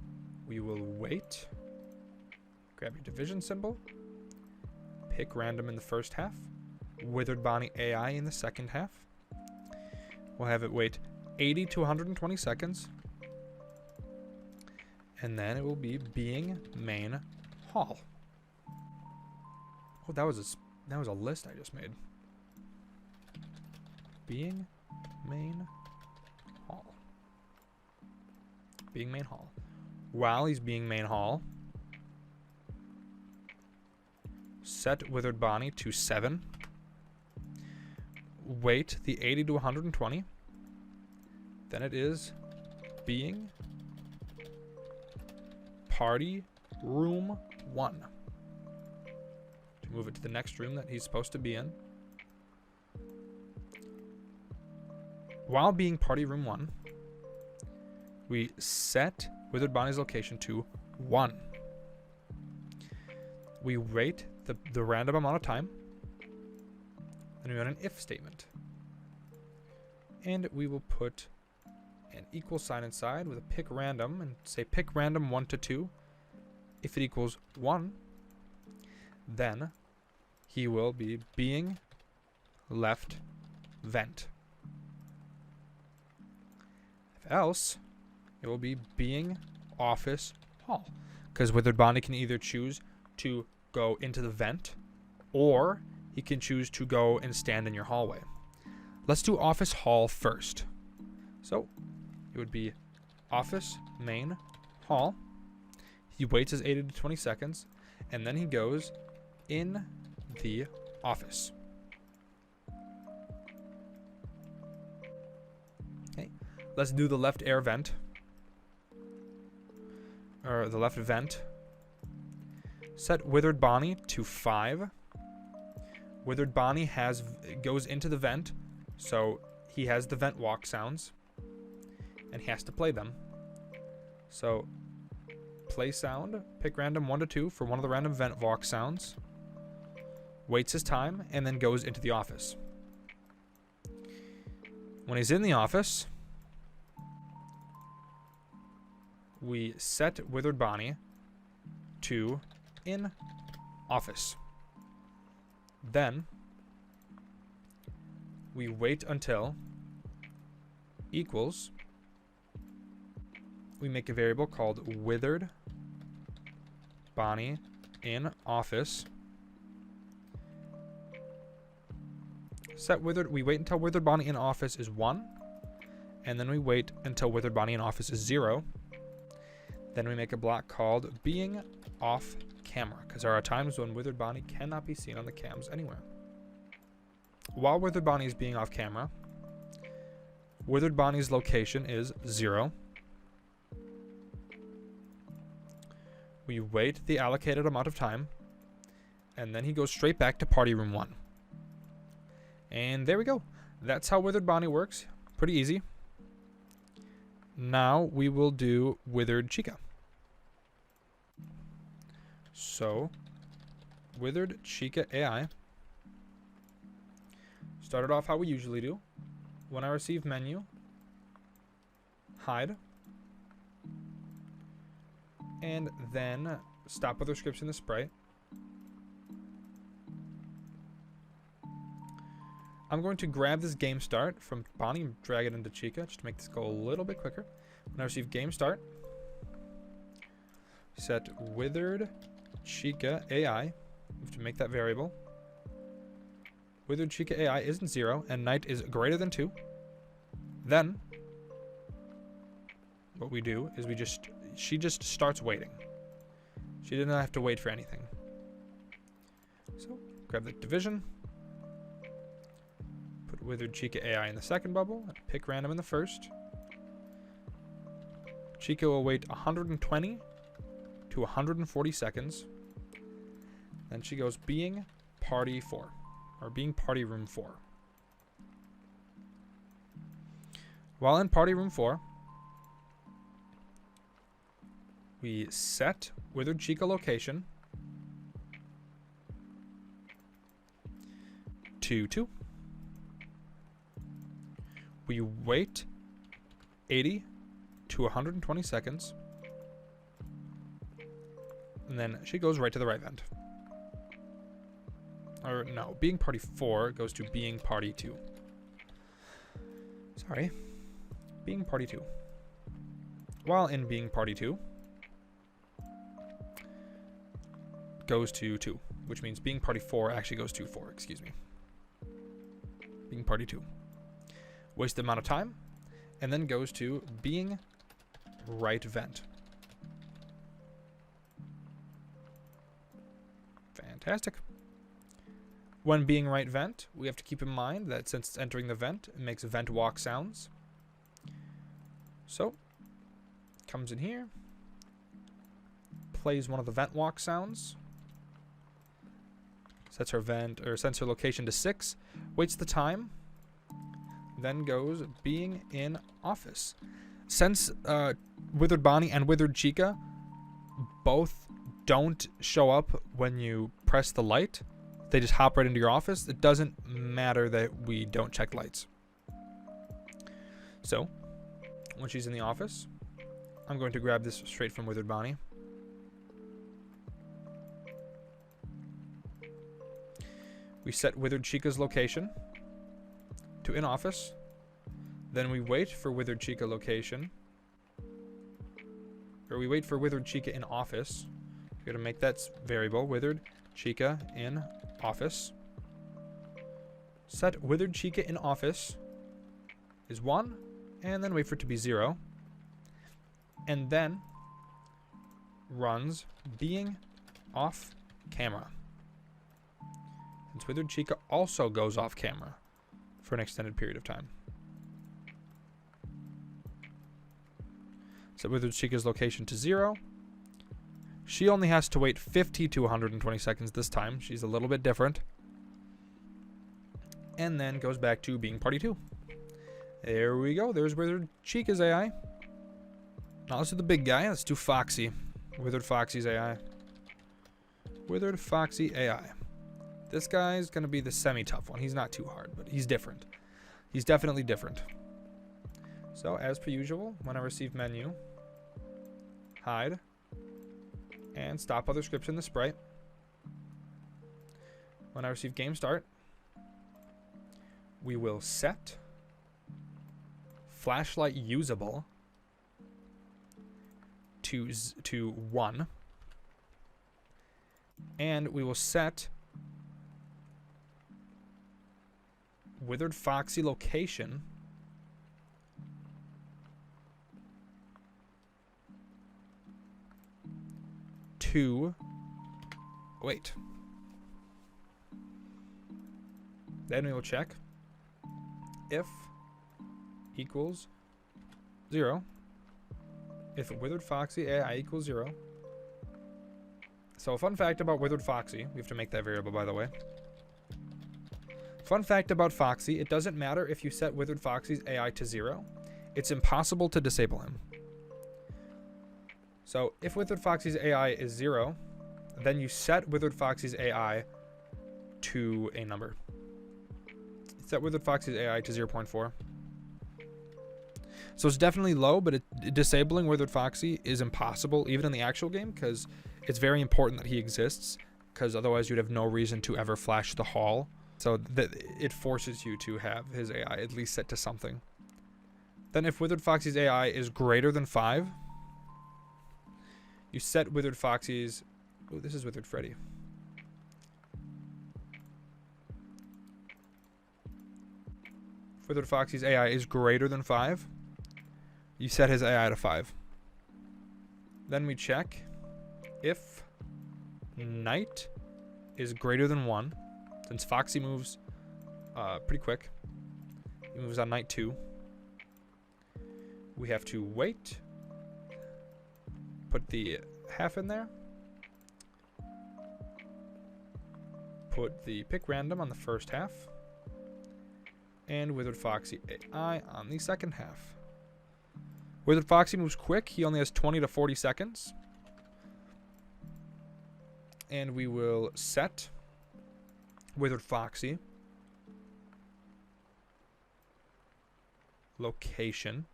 we will wait, grab your division symbol, pick random in the first half, Withered Bonnie AI in the second half. We'll have it wait 80 to 120 seconds, and then it will be being main hall. Oh, that was a list I just made. Being main hall. Being main hall. While he's being main hall, set Withered Bonnie to 7. Wait the 80 to 120. Then it is being party room 1. To move it to the next room that he's supposed to be in. While being party room 1, we set Withered Bonnie's location to 1. We wait the random amount of time. Then we run an if statement. And we will put an equal sign inside with a pick random and say pick random 1 to 2. If it equals 1, then he will be being left vent. If else, it will be being office hall. Because Withered Bonnie can either choose to go into the vent, or he can choose to go and stand in your hallway. Let's do office hall first. So, it would be office main hall. He waits his 80 to 20 seconds, and then he goes in the office. Okay, let's do the left air vent. Or the left vent. Set Withered Bonnie to 5. Withered Bonnie goes into the vent, so he has the vent walk sounds, and he has to play them. So, play sound, pick random 1 to 2 for one of the random vent walk sounds, waits his time, and then goes into the office. When he's in the office, we set Withered Bonnie to in office. Then we wait until equals, we make a variable called Withered Bonnie in office. We wait until Withered Bonnie in office is 1, and then we wait until Withered Bonnie in office is 0. Then we make a block called being off camera, because there are times when Withered Bonnie cannot be seen on the cams anywhere. While Withered Bonnie is being off camera, Withered Bonnie's location is 0. We wait the allocated amount of time, and then he goes straight back to party room 1. And there we go. That's how Withered Bonnie works. Pretty easy. now we will do withered chica. So, withered chica AI. Started off how we usually do. When I receive menu, hide, and then stop with description the sprite. I'm going to grab this game start from Bonnie and drag it into Chica just to make this go a little bit quicker. When I receive game start, set withered Chica AI. We have to make that variable. Withered Chica AI isn't 0 and night is greater than 2. Then what we do is she just starts waiting. She didn't have to wait for anything. So grab the division. Put withered Chica AI in the second bubble. And pick random in the first. Chica will wait 120 to 140 seconds. Then she goes being party 4. Or being party room 4. While in party room 4, we set withered Chica location to 2. We wait 80 to 120 seconds. And then she goes right to the right vent. Or no, being party 4 goes to being party 2. Sorry. Being party 2. While in being party 2, goes to 2, which means being party 4 actually goes to 4, excuse me. Being party 2. Waste the amount of time, and then goes to being right vent. Fantastic. When being right vent, we have to keep in mind that since it's entering the vent, it makes vent walk sounds. So, comes in here, plays one of the vent walk sounds, sets her vent or sets her location to 6, waits the time, then goes being in office. Since Withered Bonnie and Withered Chica both don't show up when you press the light, they just hop right into your office, it doesn't matter that we don't check lights. So, when she's in the office, I'm going to grab this straight from Withered Bonnie. We set Withered Chica's location to in office. Then we wait for Withered Chica location. Or we wait for Withered Chica in office. We're going to make that variable, Withered Chica in office. Set Withered Chica in office is 1, and then wait for it to be 0. And then runs being off camera. Since Withered Chica also goes off camera for an extended period of time. Set Withered Chica's location to 0. She only has to wait 50 to 120 seconds this time. She's a little bit different. And then goes back to being party 2. There we go. There's Withered Chica's AI. Now let's do the big guy. Let's do Foxy. Withered Foxy's AI. Withered Foxy AI. This guy's going to be the semi-tough one. He's not too hard, but he's different. He's definitely different. So, as per usual, when I receive menu, hide, and stop other scripts in the sprite. When I receive game start, we will set flashlight usable to 1, and we will set Withered Foxy location to wait. Then we will check if equals 0. If Withered Foxy AI equals 0. So a fun fact about Withered Foxy, we have to make that variable by the way. Fun fact about Foxy, it doesn't matter if you set Withered Foxy's AI to 0. it's impossible to disable him. So if Withered Foxy's AI is 0, then you set Withered Foxy's AI to a number. Set Withered Foxy's AI to 0.4. So it's definitely low, but disabling Withered Foxy is impossible, even in the actual game, because it's very important that he exists, because otherwise you'd have no reason to ever flash the hall. So it forces you to have his AI at least set to something. Then if Withered Foxy's AI is greater than 5, you set Withered Foxy's... Oh, this is Withered Freddy. If Withered Foxy's AI is greater than 5, you set his AI to 5. Then we check if night is greater than 1. Since Foxy moves pretty quick, he moves on night 2. We have to wait. Put the half in there. Put the pick random on the first half. And Withered Foxy AI on the second half. Withered Foxy moves quick. He only has 20 to 40 seconds. And we will set Withered Foxy location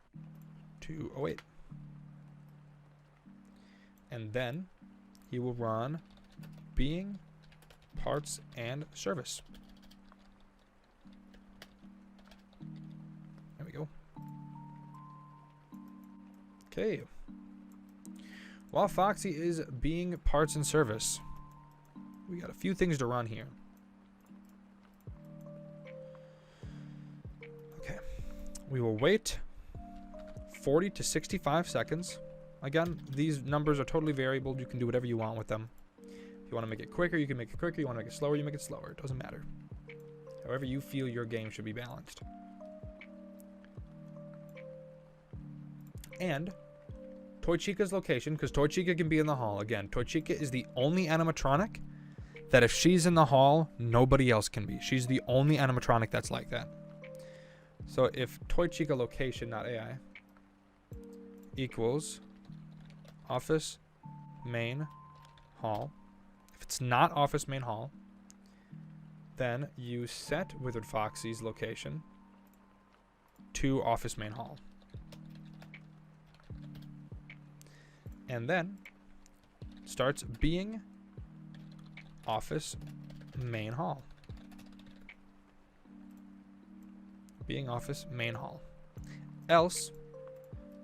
to 08. And then he will run being, parts, and service. There we go. Okay. While Foxy is being, parts, and service, we got a few things to run here. Okay. We will wait 40 to 65 seconds. Again, these numbers are totally variable. You can do whatever you want with them. If you want to make it quicker, you can make it quicker. You want to make it slower, you make it slower. It doesn't matter. However you feel your game should be balanced. And Toy Chica's location, because Toy Chica can be in the hall. Again, Toy Chica is the only animatronic that if she's in the hall, nobody else can be. She's the only animatronic that's like that. So if Toy Chica location, not AI, equals office main hall. If it's not office main hall, then you set Withered Foxy's location to office main hall. And then starts being office main hall. Being office main hall. Else,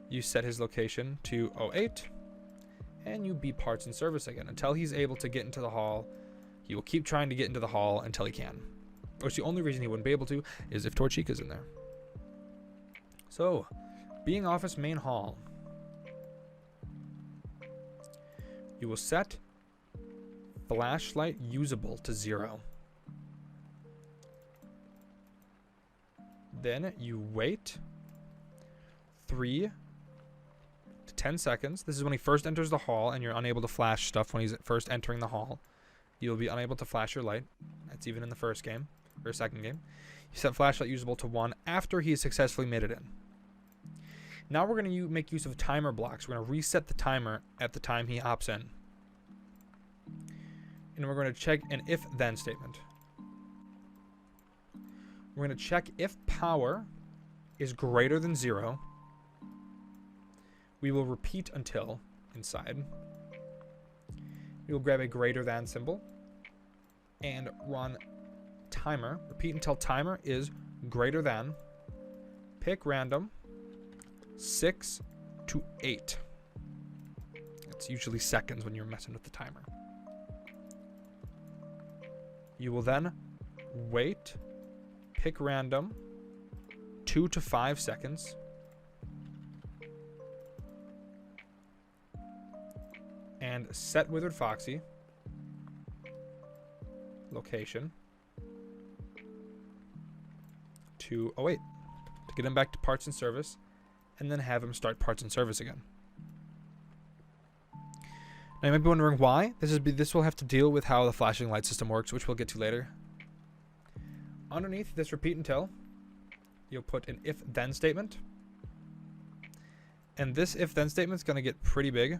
you set his location to 08, and you be parts and service again. Until he's able to get into the hall, he will keep trying to get into the hall until he can. Which the only reason he wouldn't be able to is if Toy Chica's in there. So, being office main hall. You will set flashlight usable to 0. Then you wait 3 to 10 seconds. This is when he first enters the hall and you're unable to flash stuff when he's first entering the hall. You'll be unable to flash your light. That's even in the first game or second game. You set flashlight usable to 1 after he has successfully made it in. Now we're going to make use of timer blocks. We're going to reset the timer at the time he hops in. And we're going to check an if-then statement. We're going to check if power is greater than 0. We will repeat until inside. We will grab a greater than symbol and run timer. Repeat until timer is greater than. Pick random 6 to 8. It's usually seconds when you're messing with the timer. You will then wait, pick random 2 to 5 seconds. And set Withered Foxy location to 08 to get him back to parts and service, and then have him start parts and service again. Now you might be wondering why. This will have to deal with how the flashing light system works, which we'll get to later. Underneath this repeat until, you'll put an if-then statement. And this if then statement is going to get pretty big.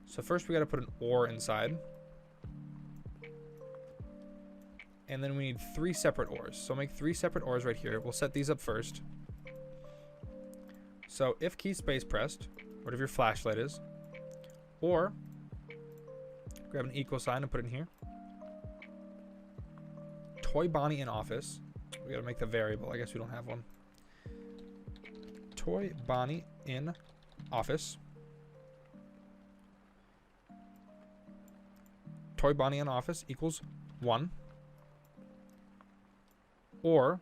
So first we got to put an or inside. And then we need 3 separate ors. So make 3 separate ors right here. We'll set these up first. So if key space pressed, whatever your flashlight is, or grab an equal sign and put it in here. Toy Bonnie in office. We got to make the variable. I guess we don't have one. Toy Bonnie in office. Toy Bonnie in office equals 1. Or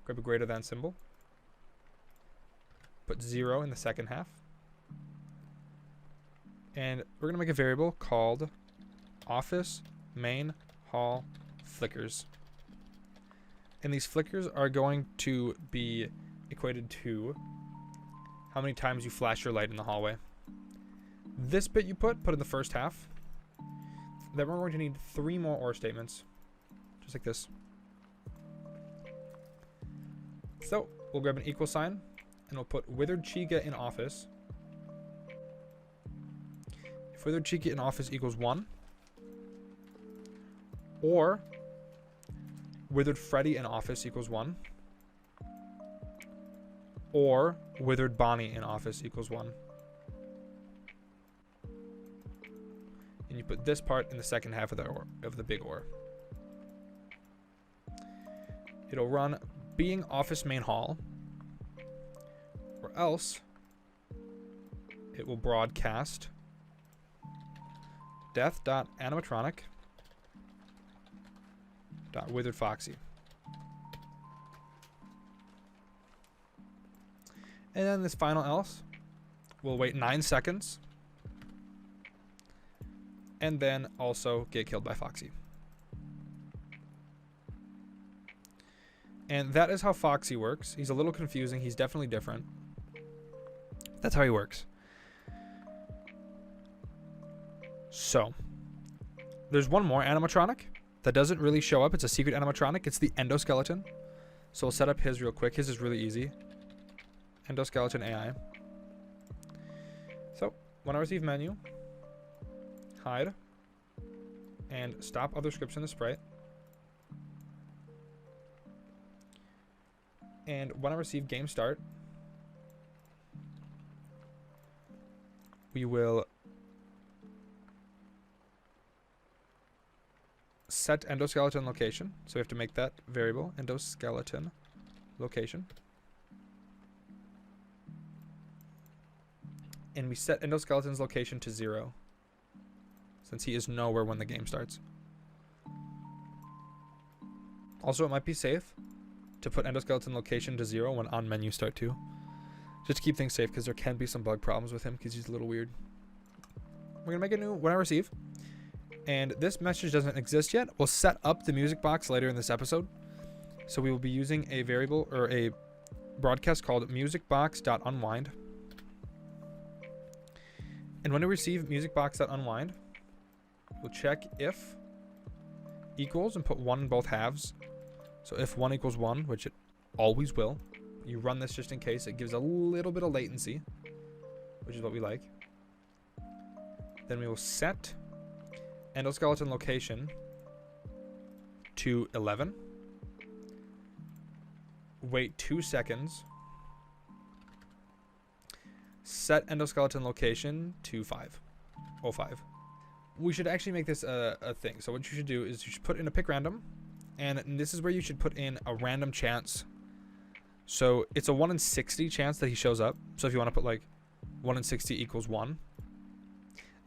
grab a greater than symbol. Put 0 in the second half. And we're going to make a variable called office main hall flickers. And these flickers are going to be equated to how many times you flash your light in the hallway. This bit you put in the first half. Then we're going to need 3 more or statements. Just like this. So we'll grab an equal sign and we'll put withered chica in office. If withered chica in office equals 1, or withered Freddy in office equals 1, or withered Bonnie in office equals 1. And you put this part in the second half of the big or. It'll run being office main hall, or else it will broadcast death.animatronic.witheredfoxy. And then this final else will wait 9 seconds and then also get killed by Foxy. And that is how Foxy works. He's a little confusing. He's definitely different. That's how he works. So, there's one more animatronic that doesn't really show up. It's a secret animatronic. It's the Endoskeleton. So we'll set up his real quick. His is really easy. Endoskeleton AI. So, when I receive menu, hide, and stop other scripts in the sprite. And when I receive game start, we will set endoskeleton location. So we have to make that variable, endoskeleton location. And we set endoskeleton's location to 0, since he is nowhere when the game starts. Also, it might be safe to put endoskeleton location to 0 when on menu start 2. Just to keep things safe, because there can be some bug problems with him because he's a little weird. We're going to make a new when I receive. And this message doesn't exist yet. We'll set up the music box later in this episode. So we will be using a variable or a broadcast called musicbox.unwind. And when we receive musicbox.unwind, we'll check if equals and put 1 in both halves. So if 1 equals 1, which it always will, you run this just in case. It gives a little bit of latency, which is what we like. Then we will set endoskeleton location to 11. Wait 2 seconds. Set endoskeleton location to 5. We should actually make this a thing. So what you should do is you should put in a pick random. And this is where you should put in a random chance. So it's a 1 in 60 chance that he shows up. So if you want to put like 1 in 60 equals 1,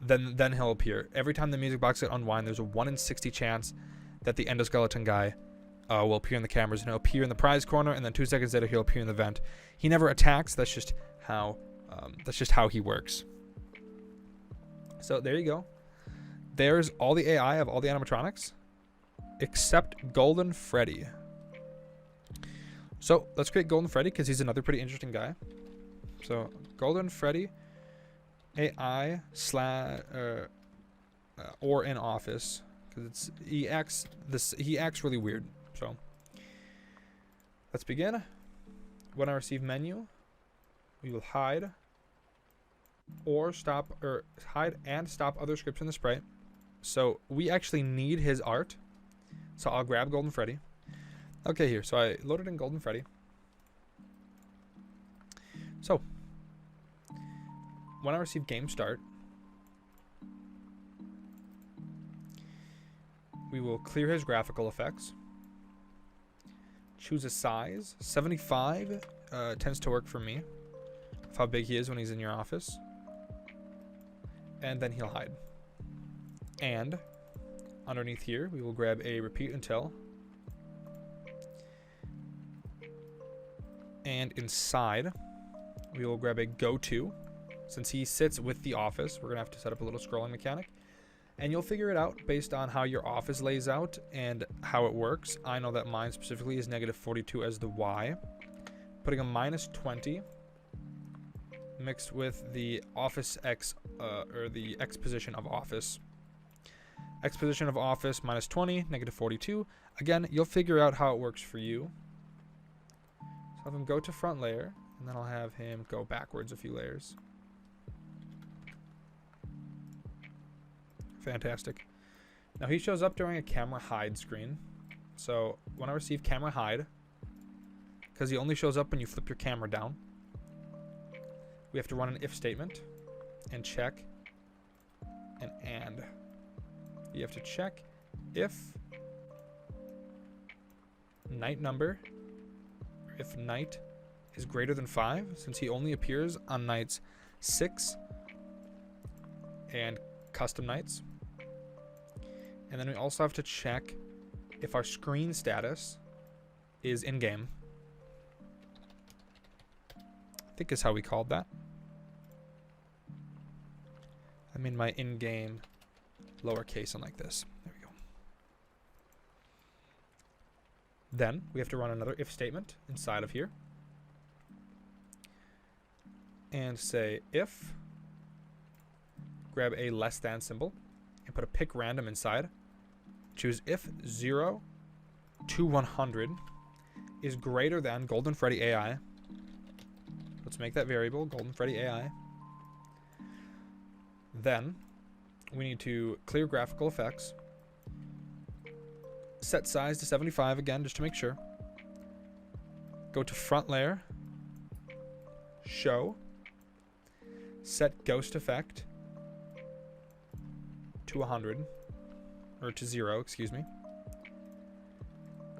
then he'll appear. Every time the music box gets unwind, there's a 1 in 60 chance that the endoskeleton guy will appear in the cameras, and he'll appear in the prize corner, and then 2 seconds later he'll appear in the vent. He never attacks. That's just how he works. So there you go. There's all the AI of all the animatronics, except Golden Freddy. So let's create Golden Freddy because he's another pretty interesting guy. So Golden Freddy AI or in office, because he acts really weird. So let's begin. When I receive menu, we will hide or stop, or hide and stop other scripts in the sprite. So we actually need his art. So I'll grab Golden Freddy. Okay, here. So I loaded in Golden Freddy. So when I receive game start, we will clear his graphical effects. Choose a size. 75 tends to work for me. Of how big he is when he's in your office. And then he'll hide. And underneath here, we will grab a repeat until. And inside, we will grab a go to. Since he sits with the office, we're going to have to set up a little scrolling mechanic. And you'll figure it out based on how your office lays out and how it works. I know that mine specifically is -42 as the Y. Putting a -20 mixed with the office X, or the X position of office. X position of office -20, -42. Again, you'll figure out how it works for you. So have him go to front layer, and then I'll have him go backwards a few layers. Fantastic. Now he shows up during a camera hide screen. So when I receive camera hide, because he only shows up when you flip your camera down, we have to run an if statement and check an and. You have to check if night number, or if night is greater than 5, since he only appears on nights 6 and custom nights. And then we also have to check if our screen status is in-game. I think is how we called that. I mean my in-game lowercase and like this. There we go. Then we have to run another if statement inside of here. And say if, grab a less than symbol and put a pick random inside. Choose if 0 to 100 is greater than Golden Freddy AI. Let's make that variable Golden Freddy AI. Then we need to clear graphical effects. Set size to 75 again, just to make sure. Go to front layer. Show. Set ghost effect to 100. Or to 0, excuse me.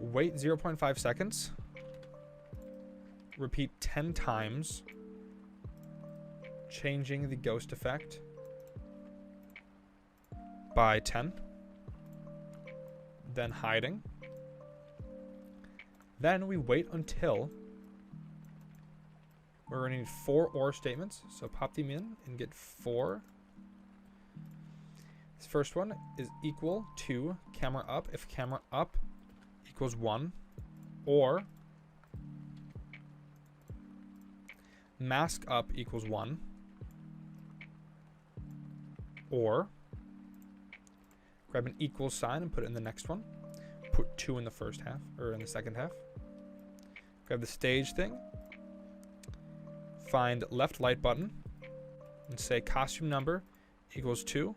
Wait 0.5 seconds. Repeat 10 times. Changing the ghost effect by 10. Then hiding. Then we wait until we're going to need 4 OR statements. So pop them in and get 4. This first one is equal to camera up if camera up equals 1, or mask up equals 1, or grab an equal sign and put it in the next one. Put 2 in the first half, or in the second half. Grab the stage thing. Find left light button and say costume number equals 2.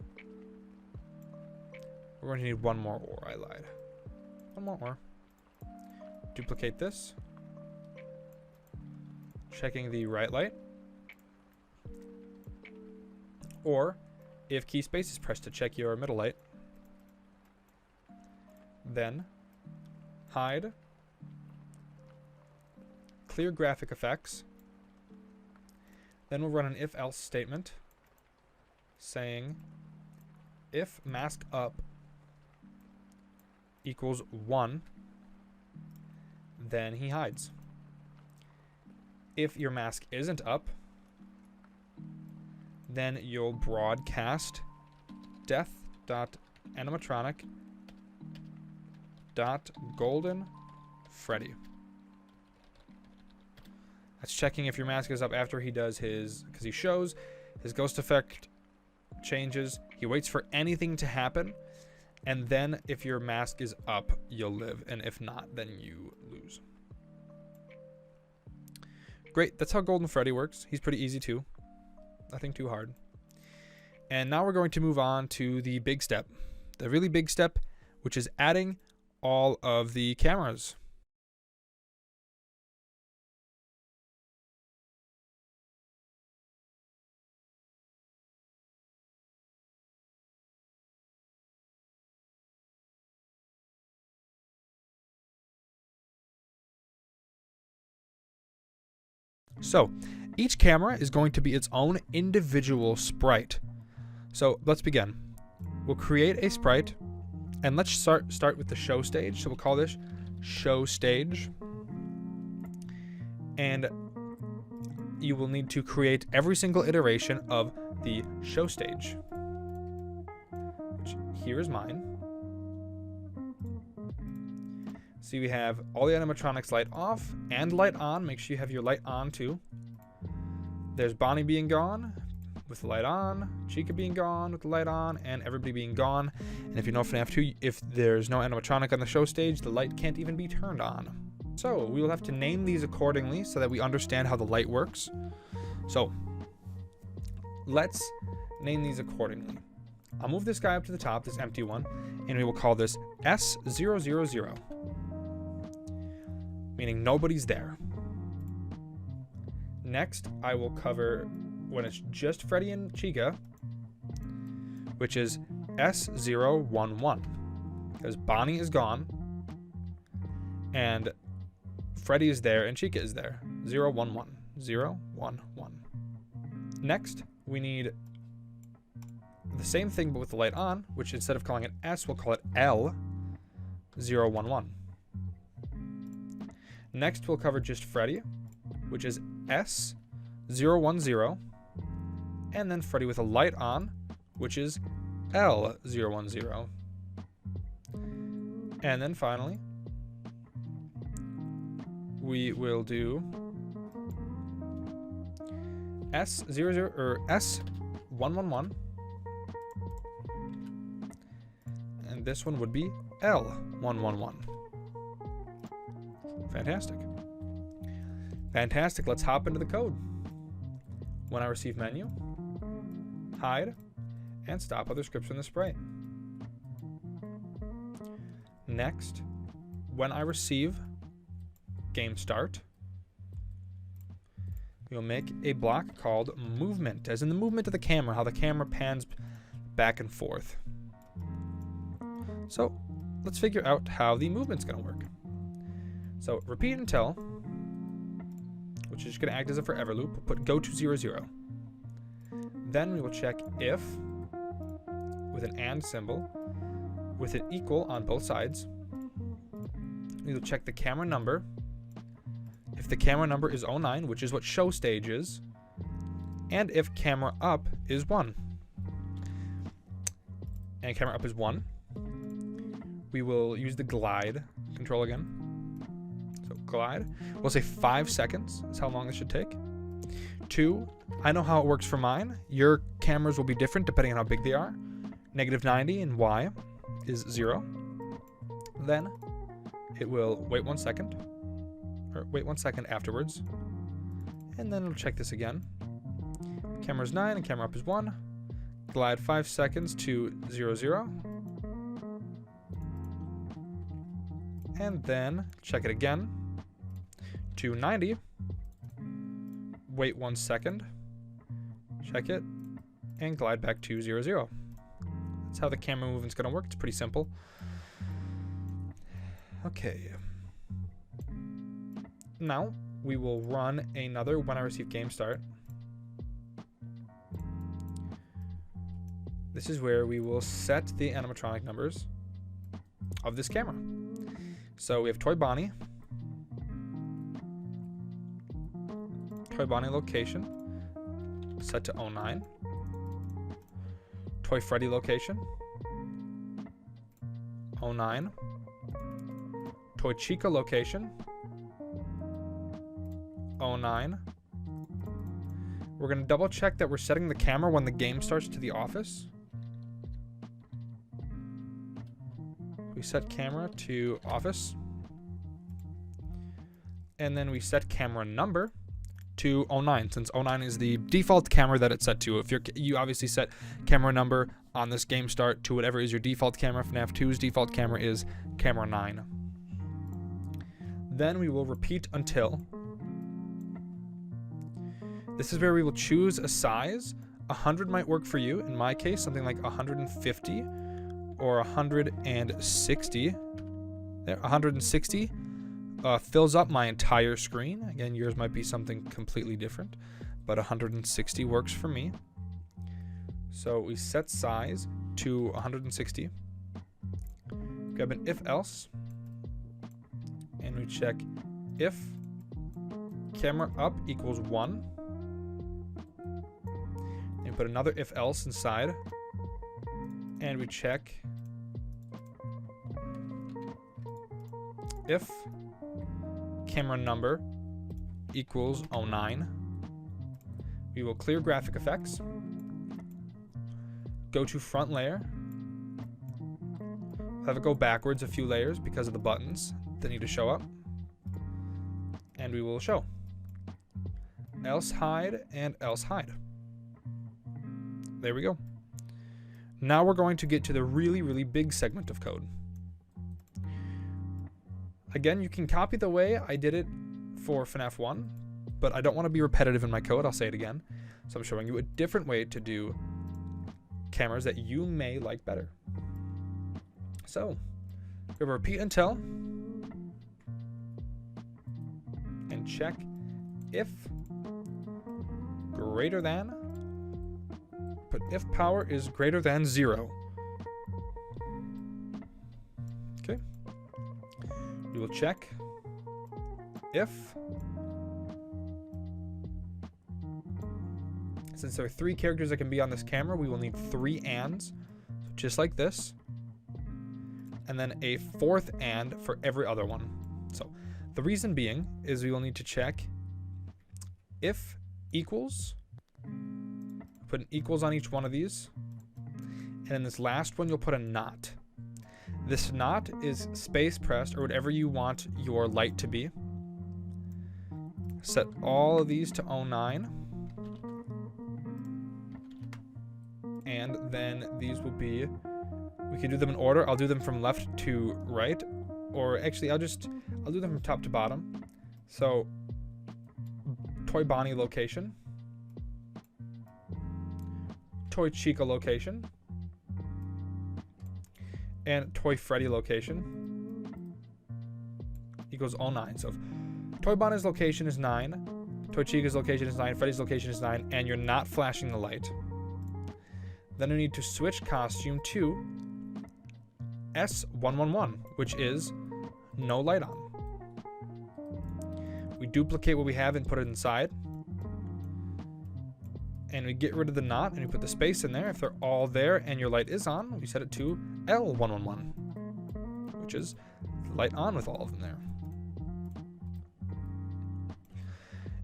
We're going to need 1 more or. I lied. 1 more or. Duplicate this. Checking the right light. Or if key space is pressed to check your middle light. Then hide. Clear graphic effects. Then we'll run an if else statement saying if mask up equals 1, then he hides. If your mask isn't up, then you'll broadcast death.animatronic.goldenfreddy. That's checking if your mask is up after he does his, because he shows his ghost effect changes. He waits for anything to happen, and then if your mask is up, you'll live, and if not, then you lose. Great, that's how Golden Freddy works. He's pretty easy too. Nothing too hard. And now we're going to move on to the big step. The really big step, which is adding all of the cameras. So, each camera is going to be its own individual sprite. So, let's begin. We'll create a sprite, and let's start with the show stage. So we'll call this show stage. And you will need to create every single iteration of the show stage. Which here is mine. So we have all the animatronics light off and light on. Make sure you have your light on too. There's Bonnie being gone with the light on, Chica being gone with the light on, and everybody being gone. And if you know FNAF 2, if there's no animatronic on the show stage, the light can't even be turned on. So we will have to name these accordingly so that we understand how the light works. So let's name these accordingly. I'll move this guy up to the top, this empty one, and we will call this S000. Meaning nobody's there. Next, I will cover when it's just Freddy and Chica, which is S011, because Bonnie is gone, and Freddy is there, and Chica is there. 011. 011. Next, we need the same thing but with the light on, which instead of calling it S, we'll call it L011. Next, we'll cover just Freddy, which is S010, and then Freddy with a light on, which is L010. And then finally, we will do S00 or S111, and this one would be L111. Fantastic. Fantastic. Let's hop into the code. When I receive menu, hide, and stop other scripts in the sprite. Next, when I receive game start, we'll make a block called movement, as in the movement of the camera, how the camera pans back and forth. So let's figure out how the movement's going to work. So repeat until, which is going to act as a forever loop. We'll put go to 0, 0. Then we will check if, with an and symbol, with an equal on both sides. We will check the camera number. If the camera number is 09, which is what show stage is, and if camera up is 1. And camera up is 1. We will use the glide control again. So glide. We'll say 5 seconds is how long this should take. 2, I know how it works for mine. Your cameras will be different depending on how big they are. -90 and Y is 0. Then it will wait 1 second. Or wait 1 second afterwards. And then it'll check this again. Camera's 9 and camera up is 1. Glide 5 seconds to 0, 0. And then check it again to 90. Wait 1 second. Check it. And glide back to 0, 0. That's how the camera movement's going to work. It's pretty simple. Okay. Now, we will run another when I receive game start. This is where we will set the animatronic numbers of this camera. So we have Toy Bonnie. Toy Bonnie location set to 09. Toy Freddy location 09. Toy Chica location 09. We're going to double check that we're setting the camera when the game starts to the office. We set camera to office. And then we set camera number to 09, since 09 is the default camera that it's set to. If you obviously set camera number on this game start to whatever is your default camera. FNAF 2's default camera is camera 9. Then we will repeat until. This is where we will choose a size. 100 might work for you. In my case, something like 150 or 160. There, 160 fills up my entire screen. Again, yours might be something completely different, but 160 works for me. So we set size to 160. Grab an if else, and we check if camera up equals 1. And we put another if else inside, and we check if camera number equals 09. We will clear graphic effects, go to front layer, have it go backwards a few layers because of the buttons that need to show up, and we will show else hide and else hide. There we go. Now we're going to get to the really big segment of code. Again, you can copy the way I did it for FNAF 1, but I don't want to be repetitive in my code. I'll say it again. So I'm showing you a different way to do cameras that you may like better. So, we repeat until, and check if greater than, but if power is greater than 0. Okay. We will check if, since there are 3 characters that can be on this camera, we will need 3 ands, just like this, and then a 4th and for every other one. So the reason being is we will need to check if equals, put an equals on each one of these, and in this last one you'll put a not. This not is space pressed or whatever you want your light to be. Set all of these to 09. And then these will be, we can do them in order. I'll do them from left to right, or actually I'll do them from top to bottom. So Toy Bonnie location, Toy Chica location, and Toy Freddy location equals 09. So if Toy Bonnie's location is 9, Toy Chica's location is 9, Freddy's location is 9, and you're not flashing the light, then we need to switch costume to S111, which is no light on. We duplicate what we have and put it inside. And we get rid of the not and we put the space in there. If they're all there and your light is on, we set it to L111, which is light on with all of them there.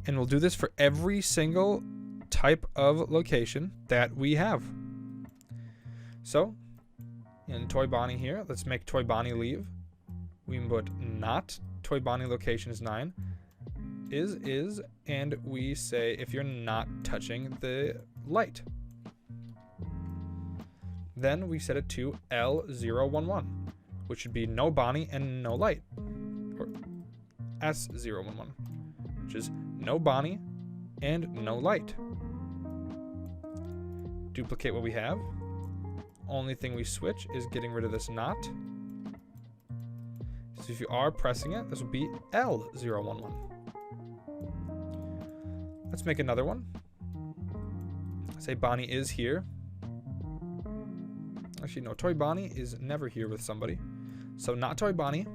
And we'll do this for every single type of location that we have. So in Toy Bonnie here, let's make Toy Bonnie leave. We can put not Toy Bonnie location is 9. Is, and we say if you're not touching the light. Then we set it to L011, which should be no Bonnie and no light. Or S011, which is no Bonnie and no light. Duplicate what we have. Only thing we switch is getting rid of this not. So if you are pressing it, this will be L011. Let's make another one. Say Bonnie is here. Actually, no, Toy Bonnie is never here with somebody. So not Toy Bonnie.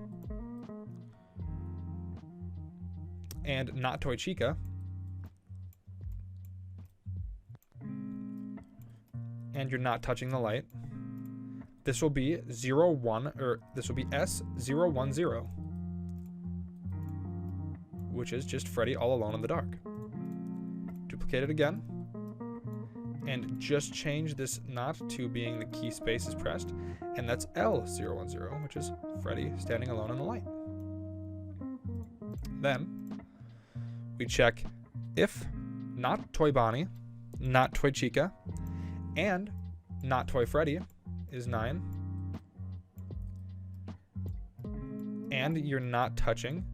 And not Toy Chica. And you're not touching the light. This will be 01, or this will be S010. Which is just Freddy all alone in the dark. Duplicate it again, and just change this not to being the key space is pressed, and that's L010, which is Freddy standing alone in the light. Then we check if not Toy Bonnie, not Toy Chica, and not Toy Freddy is 9, and you're not touching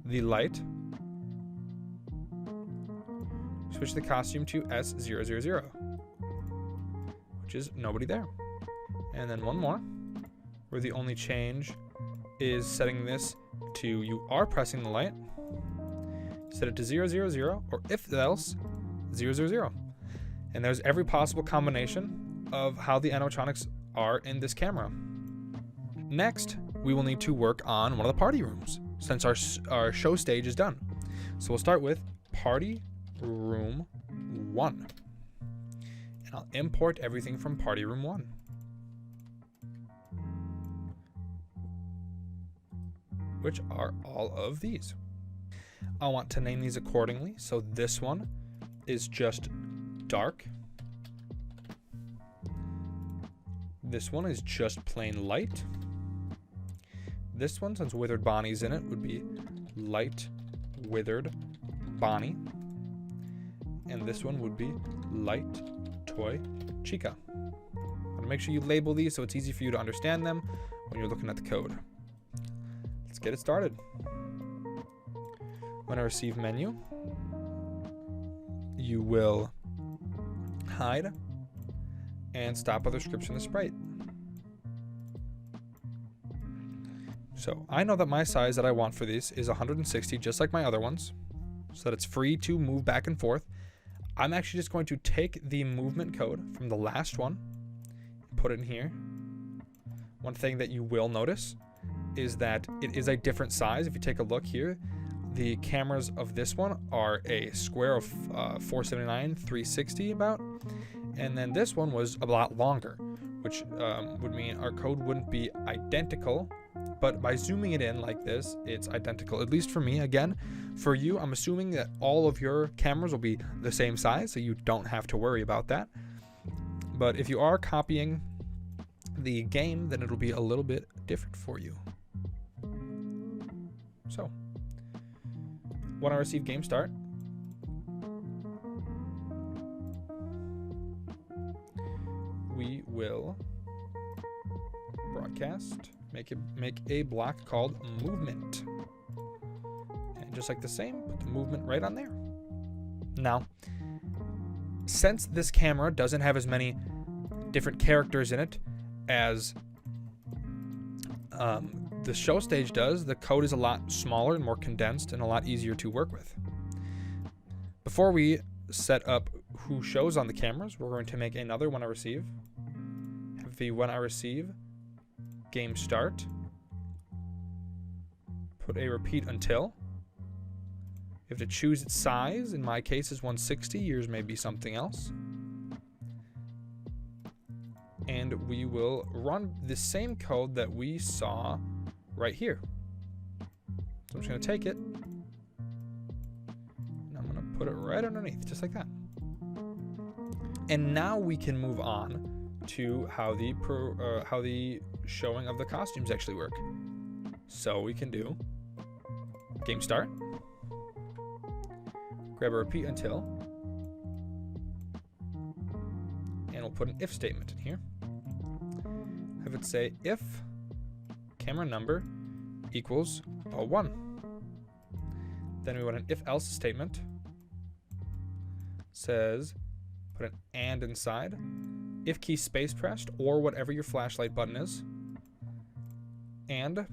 the light, switch the costume to S000, which is nobody there. And then one more, where the only change is setting this to you are pressing the light, set it to 000, or if else 000. And there's every possible combination of how the animatronics are in this camera. Next, we will need to work on one of the party rooms, since our show stage is done. So we'll start with Party Room 1. And I'll import everything from Party Room 1. Which are all of these. I want to name these accordingly. So this one is just dark. This one is just plain light. This one, since Withered Bonnie's in it, would be Light Withered Bonnie. And this one would be Light Toy Chica. I'm gonna make sure you label these so it's easy for you to understand them when you're looking at the code. Let's get it started. When I receive menu, you will hide and stop other scripts in the sprite. So I know that my size that I want for these is 160, just like my other ones, so that it's free to move back and forth. I'm actually just going to take the movement code from the last one, put it in here. One thing that you will notice is that it is a different size. If you take a look here, the cameras of this one are a square of 479, 360 about, and then this one was a lot longer, which would mean our code wouldn't be identical, but by zooming it in like this, it's identical, at least for me. Again, for you, I'm assuming that all of your cameras will be the same size, so you don't have to worry about that. But if you are copying the game, then it'll be a little bit different for you. So, when I receive game start, we will broadcast, make a block called movement. And just like the same, put the movement right on there. Now, since this camera doesn't have as many different characters in it as the show stage does, the code is a lot smaller and more condensed and a lot easier to work with. Before we set up who shows on the cameras, we're going to make another when I receive. Have the when I receive game start. Put a repeat until. You have to choose its size. In my case is 160. Yours may be something else. And we will run the same code that we saw right here. So I'm just going to take it, and I'm going to put it right underneath, just like that. And now we can move on to how the showing of the costumes actually work. So we can do game start, grab a repeat until, and we'll put an if statement in here. Have it say if camera number equals 1. Then we want an if else statement. Says put an and inside. If key space pressed or whatever your flashlight button is. And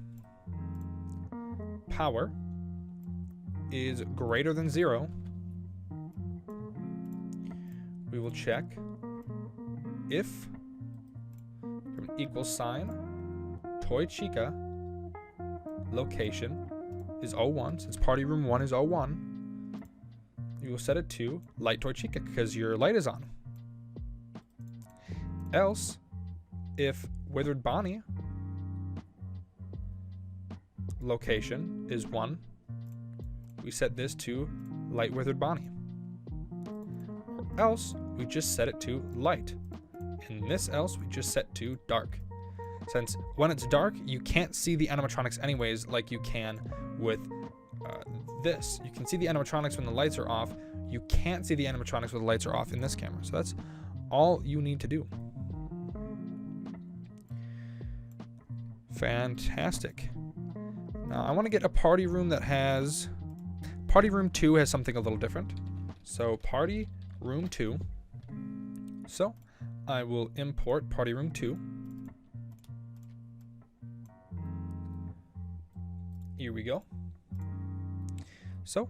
power is greater than 0. We will check if from equals sign Toy Chica location is 01. Since party room 1 is 01, you will set it to light Toy Chica because your light is on. Else, if Withered Bonnie location is 1, we set this to light Withered Bonnie. Or else, we just set it to light. And this else, we just set to dark. Since when it's dark, you can't see the animatronics anyways like you can with this. You can see the animatronics when the lights are off. You can't see the animatronics when the lights are off in this camera. So that's all you need to do. Fantastic. Now I want to get a party room that has... Party room 2 has something a little different. So party room 2. So I will import party room 2. Here we go. So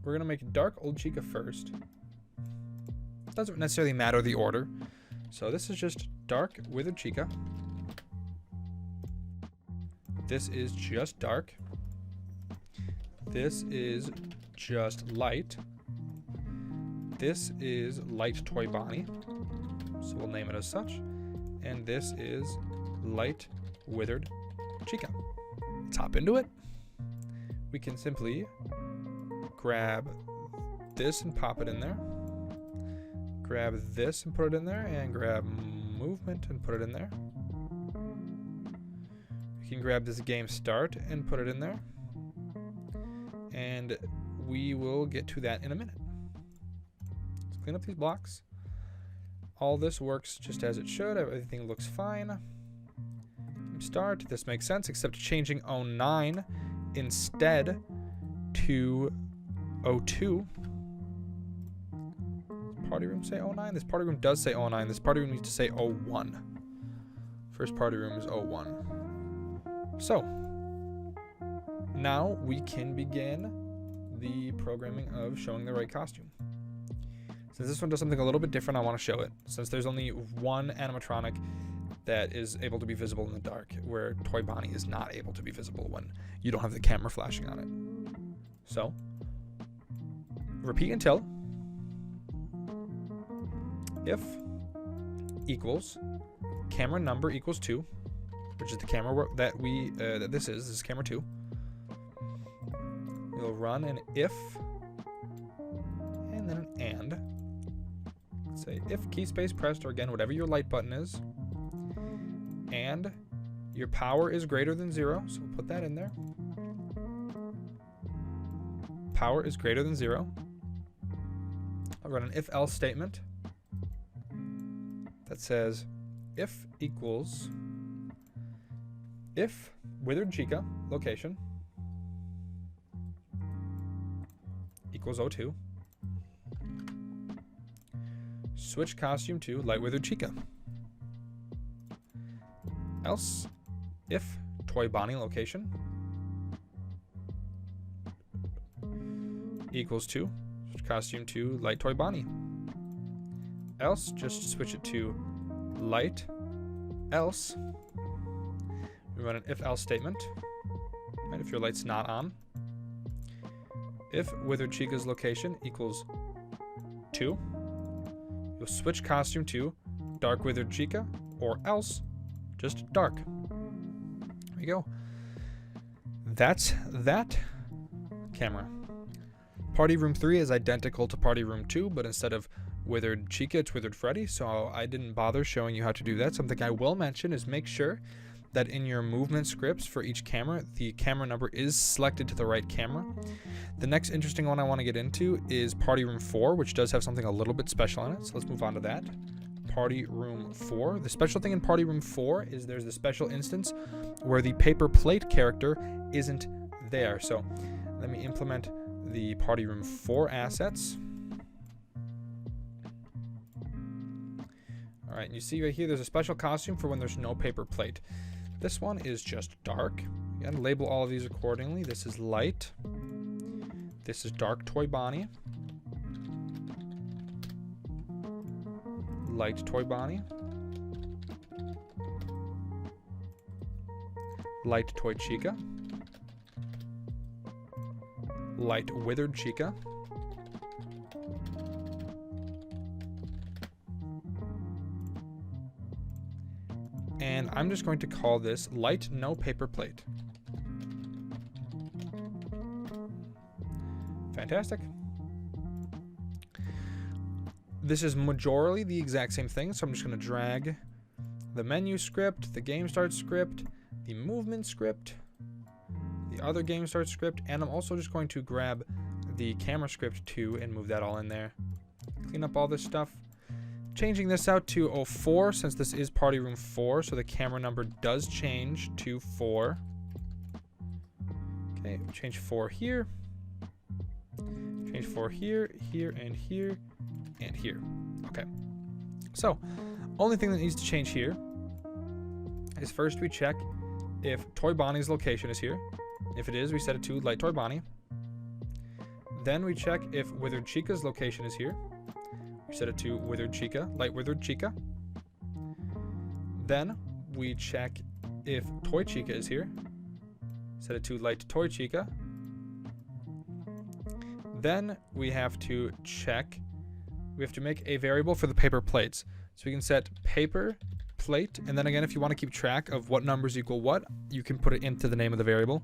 we're going to make dark old Chica first. Doesn't necessarily matter the order. So this is just dark withered Chica. This is just dark. This is just light. This is light toy Bonnie. So we'll name it as such. And this is light withered Chica. Let's hop into it. We can simply grab this and pop it in there. Grab this and put it in there. And grab movement and put it in there. We can grab this game start and put it in there. And we will get to that in a minute. Let's clean up these blocks. All this works just as it should. Everything looks fine. Start. This makes sense, except changing 09 instead to 02. Does party room say 09? This party room does say 09. This party room needs to say 01. First party room is 01. So now we can begin the programming of showing the right costume. Since this one does something a little bit different, I want to show it. Since there's only one animatronic that is able to be visible in the dark, where Toy Bonnie is not able to be visible when you don't have the camera flashing on it. So, repeat until if equals camera number equals 2, which is the camera that this is camera 2. We'll run an if and then an and. Let's say if key space pressed, or again whatever your light button is, and your power is greater than 0, so we'll put that in there. Power is greater than 0. I'll run an if else statement that says if equals if withered Chica location equals 02, switch costume to light withered Chica. Else if Toy Bonnie location equals 2, switch costume to light Toy Bonnie. Else just switch it to light else. We run an if else statement, right? If your light's not on. If withered Chica's location equals 2, you'll switch costume to dark withered Chica, or else just dark. There we go. That's that camera. Party room 3 is identical to party room 2, but instead of withered Chica, it's withered Freddy, so I didn't bother showing you how to do that. Something I will mention is make sure that in your movement scripts for each camera, the camera number is selected to the right camera. The next interesting one I want to get into is party room 4, which does have something a little bit special in it, so let's move on to that. Party room 4. The special thing in party room 4 is there's the special instance where the paper plate character isn't there. So let me implement the party room 4 assets. All right, and you see right here there's a special costume for when there's no paper plate. This one is just dark. Again, label all of these accordingly. This is light. This is dark Toy Bonnie. Light Toy Bonnie. Light Toy Chica. Light withered Chica. And I'm just going to call this light no paper plate. Fantastic. This is majorly the exact same thing, so I'm just going to drag the menu script, the game start script, the movement script, the other game start script, and I'm also just going to grab the camera script too and move that all in there. Clean up all this stuff. Changing this out to 04 since this is party room 4, so the camera number does change to 4. Okay, change 4 here. Change 4 here, here, and here, and here. Okay. So, only thing that needs to change here is first we check if Toy Bonnie's location is here. If it is, we set it to Light Toy Bonnie. Then we check if Withered Chica's location is here. We set it to Withered Chica, Light Withered Chica. Then we check if Toy Chica is here. Set it to Light Toy Chica. Then we have to check, we have to make a variable for the paper plates. So we can set paper plate, and then again, if you want to keep track of what numbers equal what, you can put it into the name of the variable.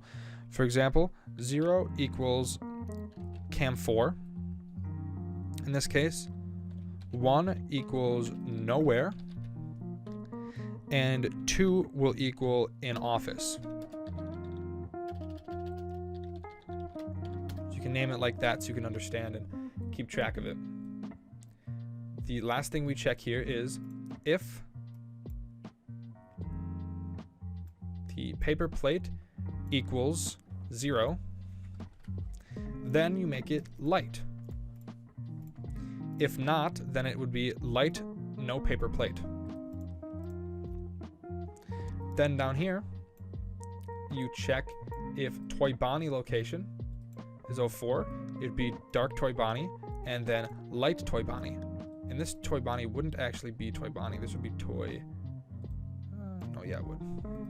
For example, 0 equals cam 4. In this case, 1 equals nowhere, and 2 will equal in office. So you can name it like that so you can understand and keep track of it. The last thing we check here is if the paper plate equals 0, then you make it light. If not, then it would be light, no paper plate. Then down here, you check if Toy Bonnie location is 04, it'd be dark Toy Bonnie, and then light Toy Bonnie. And this Toy Bonnie wouldn't actually be Toy Bonnie, this would be Toy... no, yeah, it would.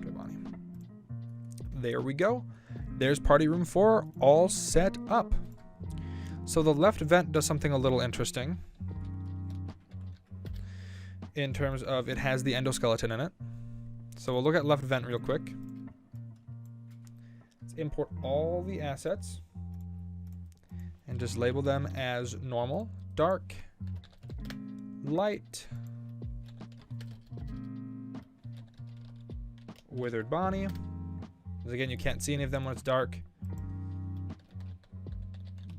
Toy Bonnie. There we go. There's Party Room 4 all set up. So the left vent does something a little interesting in terms of it has the endoskeleton in it. So we'll look at left vent real quick. Let's import all the assets and just label them as normal, dark, light, Withered Bonnie. Because again, you can't see any of them when it's dark.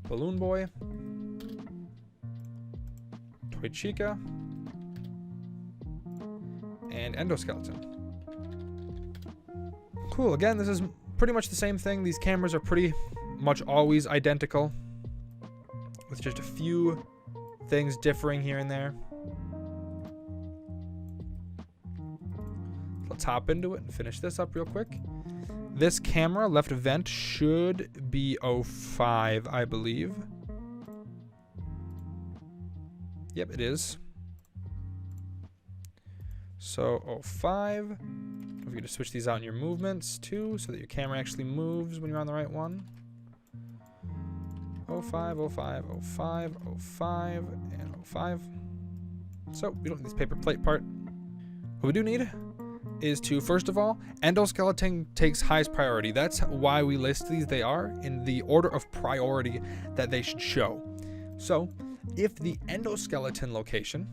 Balloon Boy, Toy Chica, and Endoskeleton. Cool, again, this is pretty much the same thing. These cameras are pretty much always identical, with just a few things differing here and there. Let's hop into it and finish this up real quick. This camera, left vent, should be 05, I believe. Yep, it is. So 05. Don't forget to switch these out in your movements too, so that your camera actually moves when you're on the right one. 05, 05, 05, 05, and 05. So we don't need this paper plate part. What we do need is to, first of all, Endoskeleton takes highest priority. That's why we list these. They are in the order of priority that they should show. So if the Endoskeleton location,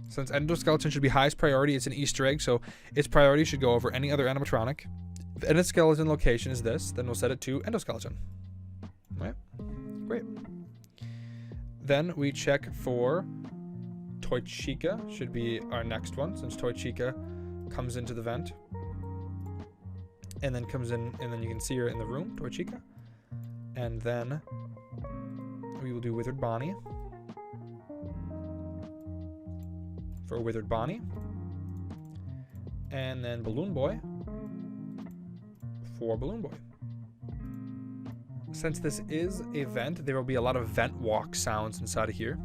since Endoskeleton should be highest priority, it's an Easter egg, so its priority should go over any other animatronic. If Endoskeleton location is this, then we'll set it to Endoskeleton. Right? Great. Then we check for Toy Chica, should be our next one, since Toy Chica comes into the vent and then comes in, and then you can see her in the room, Toy Chica. And then we will do Withered Bonnie for Withered Bonnie, and then Balloon Boy for Balloon Boy. Since this is a vent, there will be a lot of vent walk sounds inside of here.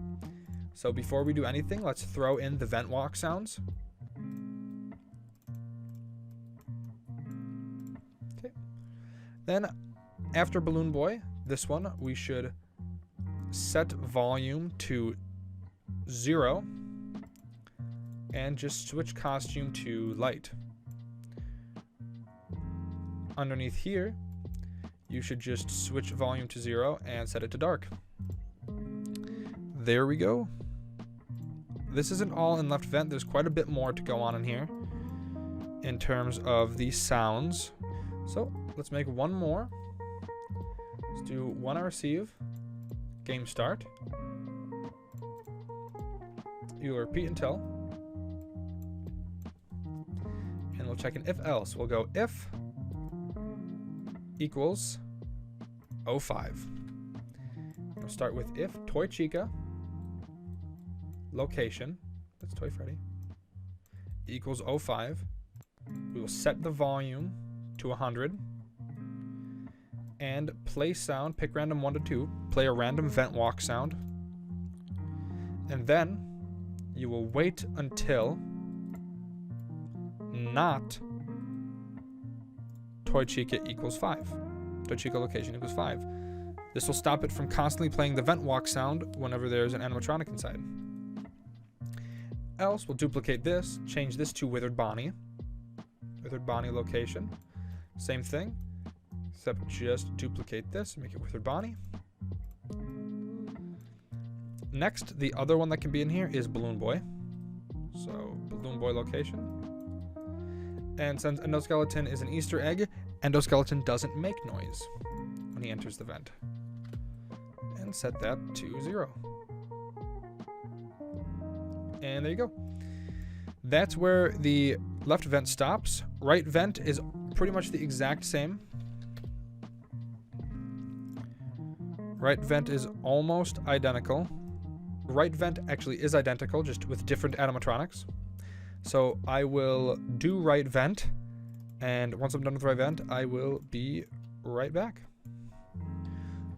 So before we do anything, let's throw in the vent walk sounds. Okay. Then after Balloon Boy, this one, we should set volume to 0 and just switch costume to light. Underneath here, you should just switch volume to 0 and set it to dark. There we go. This isn't all in left vent. There's quite a bit more to go on in here in terms of the sounds. So let's make one more. Let's do one receive. Game start. You will repeat until. And we'll check an if else. We'll go if equals 05. We'll start with if Toy Chica location, that's Toy Freddy, equals 05. We will set the volume to 100 and play sound, pick random 1 to 2, play a random vent walk sound, and then you will wait until not Toy Chica equals 5. Toy Chica location equals 5. This will stop it from constantly playing the vent walk sound whenever there's an animatronic inside. Else, we'll duplicate this, change this to Withered Bonnie. Withered Bonnie location. Same thing, except just duplicate this and make it Withered Bonnie. Next, the other one that can be in here is Balloon Boy. So, Balloon Boy location. And since Endoskeleton is an Easter egg, Endoskeleton doesn't make noise when he enters the vent. And set that to 0. And there you go. That's where the left vent stops. Right vent is pretty much the exact same. Right vent is almost identical. Right vent actually is identical, just with different animatronics. So I will do right vent, and once I'm done with right vent, I will be right back.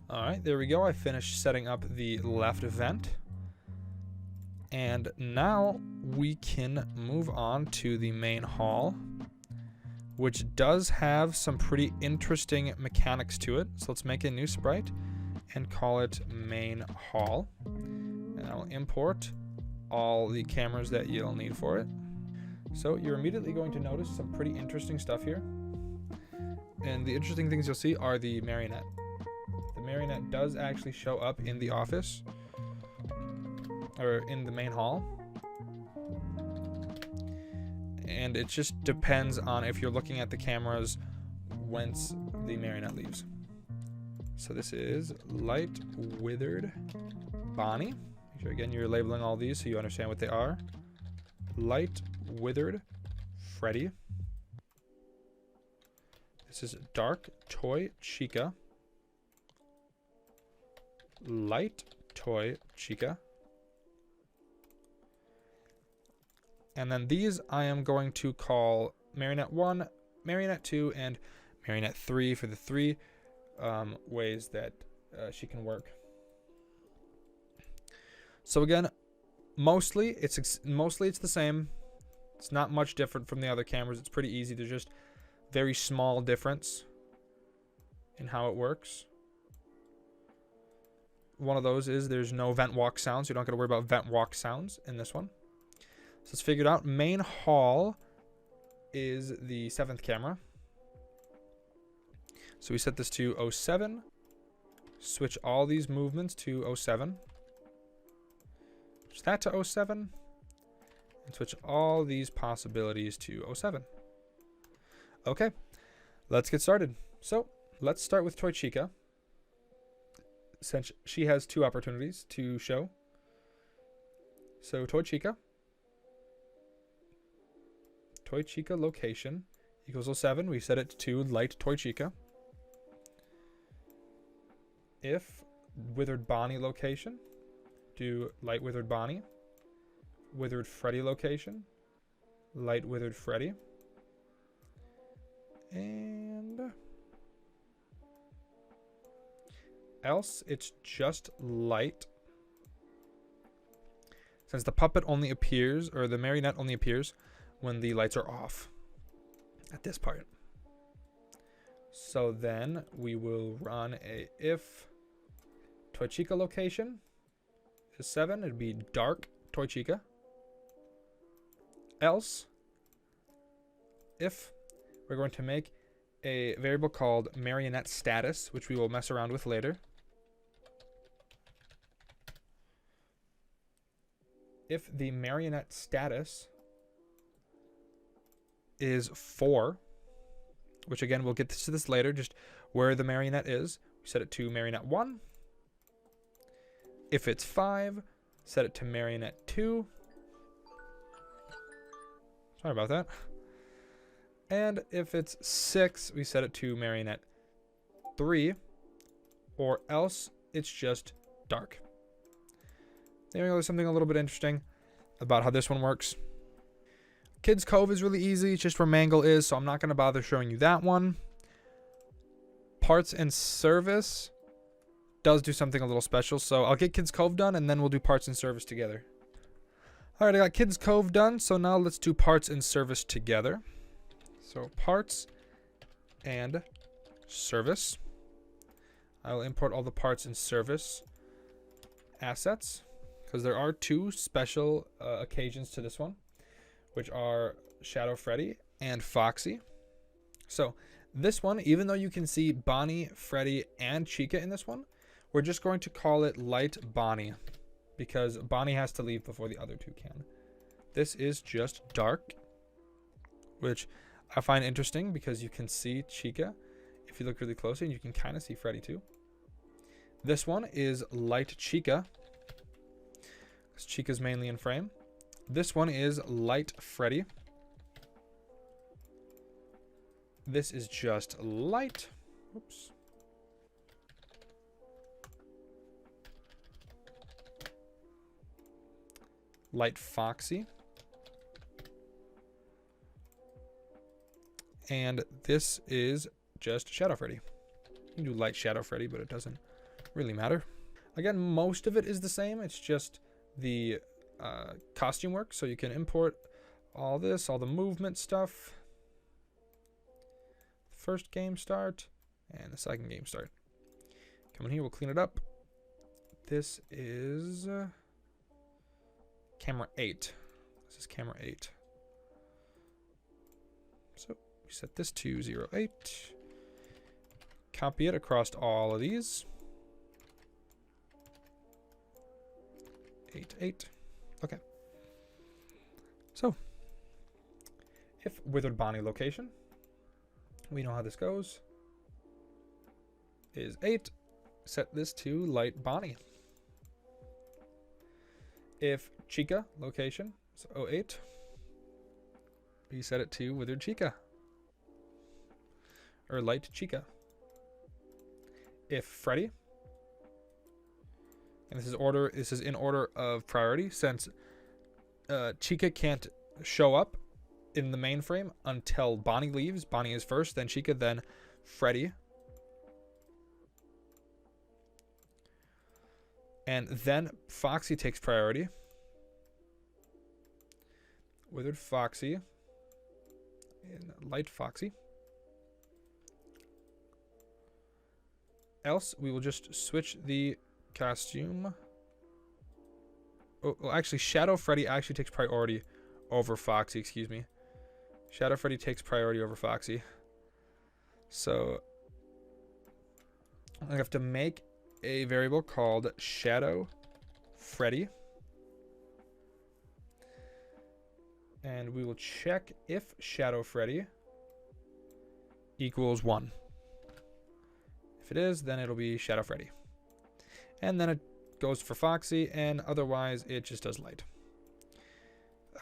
Alright, there we go. I finished setting up the left vent. And now we can move on to the main hall, which does have some pretty interesting mechanics to it. So let's make a new sprite and call it main hall. And I'll import all the cameras that you'll need for it. So you're immediately going to notice some pretty interesting stuff here. And the interesting things you'll see are the marionette. The marionette does actually show up in the office, or in the main hall. And it just depends on if you're looking at the cameras whence the marionette leaves. So this is Light Withered Bonnie. Make sure again you're labeling all these so you understand what they are. Light Withered Freddy. This is Dark Toy Chica. Light Toy Chica. And then these I am going to call Marionette 1, Marionette 2, and Marionette 3 for the 3 ways that she can work. So again, mostly it's the same. It's not much different from the other cameras. It's pretty easy. There's just very small difference in how it works. One of those is there's no vent walk sounds. You don't got to worry about vent walk sounds in this one. So let's figure it out. Main hall is the 7th camera. So we set this to 07. Switch all these movements to 07. Switch that to 07. And switch all these possibilities to 07. Okay, let's get started. So let's start with Toy Chica, since she has 2 opportunities to show. So Toy Chica. Toy Chica location equals 07. We set it to Light Toy Chica. If Withered Bonnie location, do Light Withered Bonnie. Withered Freddy location, Light Withered Freddy. And else it's just light. Since the puppet only appears, or the marionette only appears when the lights are off at this part. So then we will run a if Toy Chica location is 7, it'd be Dark Toy Chica. Else, if we're going to make a variable called marionette status, which we will mess around with later. If the marionette status is 4, which again, we'll get to this later, just where the marionette is. We set it to marionette 1. If it's 5, set it to marionette 2. Sorry about that. And if it's 6, we set it to marionette 3, or else it's just dark. There we go. There's something a little bit interesting about how this one works. Kids Cove is really easy. It's just where Mangle is, so I'm not going to bother showing you that one. Parts and Service does do something a little special, so I'll get Kids Cove done, and then we'll do Parts and Service together. All right, I got Kids Cove done, so now let's do Parts and Service together. So Parts and Service. I will import all the Parts and Service assets, because there are 2 special occasions to this one, which are Shadow Freddy and Foxy. So this one, even though you can see Bonnie, Freddy, and Chica in this one, we're just going to call it Light Bonnie, because Bonnie has to leave before the other 2 can. This is just dark, which I find interesting because you can see Chica if you look really closely, and you can kind of see Freddy too. This one is Light Chica, because Chica's mainly in frame. This one is Light Freddy. This is just light. Oops. Light Foxy. And this is just Shadow Freddy. You can do Light Shadow Freddy, but it doesn't really matter. Again, most of it is the same. It's just the costume work. So you can import all this, all the movement stuff. First game start and the second game start. Come in here, we'll clean it up. This is camera 8. This is camera 8. So we set this to 08. Copy it across all of these. 8, 8. Okay. So if Withered Bonnie location, we know how this goes, is 8. Set this to Light Bonnie. If Chica location is 08, we set it to Withered Chica, or Light Chica. If Freddy, and this is in order of priority, since Chica can't show up in the main frame until Bonnie leaves. Bonnie is first, then Chica, then Freddy. And then Foxy takes priority. Withered Foxy and Light Foxy. Else, we will just switch the costume. Oh, well, actually, Shadow Freddy actually takes priority over Foxy, excuse me. Shadow Freddy takes priority over Foxy. So I have to make a variable called Shadow Freddy. And we will check if Shadow Freddy equals 1. If it is, then it'll be Shadow Freddy. And then it goes for Foxy, and otherwise it just does light.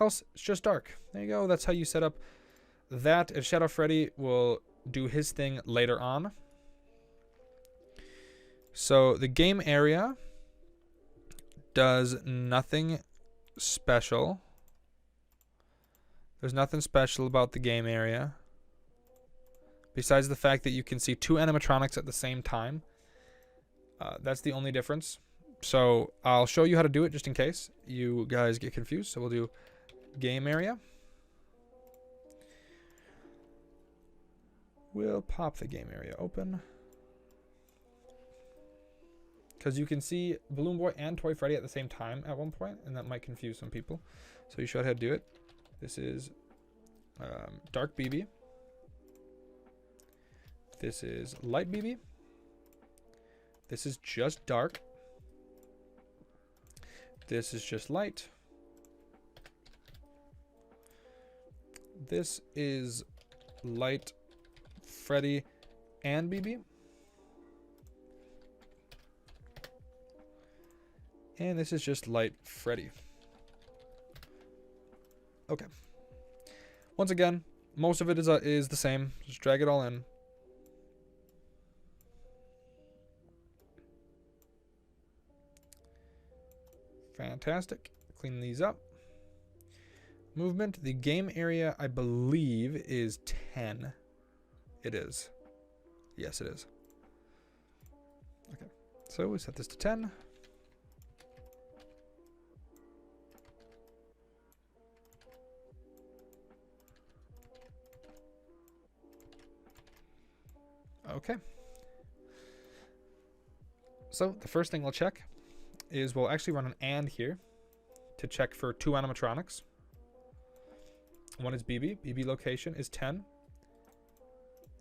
Else, it's just dark. There you go. That's how you set up that. And Shadow Freddy will do his thing later on. So the game area does nothing special. There's nothing special about the game area, besides the fact that you can see 2 animatronics at the same time. That's the only difference. So I'll show you how to do it just in case you guys get confused. So we'll do game area. We'll pop the game area open, because you can see Balloon Boy and Toy Freddy at the same time at one point, and that might confuse some people. So you should have to do it. This is Dark BB. This is Light BB. This is just dark. This is just light. This is Light Freddy and BB. And this is just light Freddy. Okay. Once again, most of it is the same. Just drag it all in. Fantastic. Clean these up. Movement. The game area, I believe, is 10. It is. Yes, it is. Okay. So we set this to 10. Okay. So the first thing we'll check is we'll actually run an AND here to check for 2 animatronics. One is BB. BB location is 10.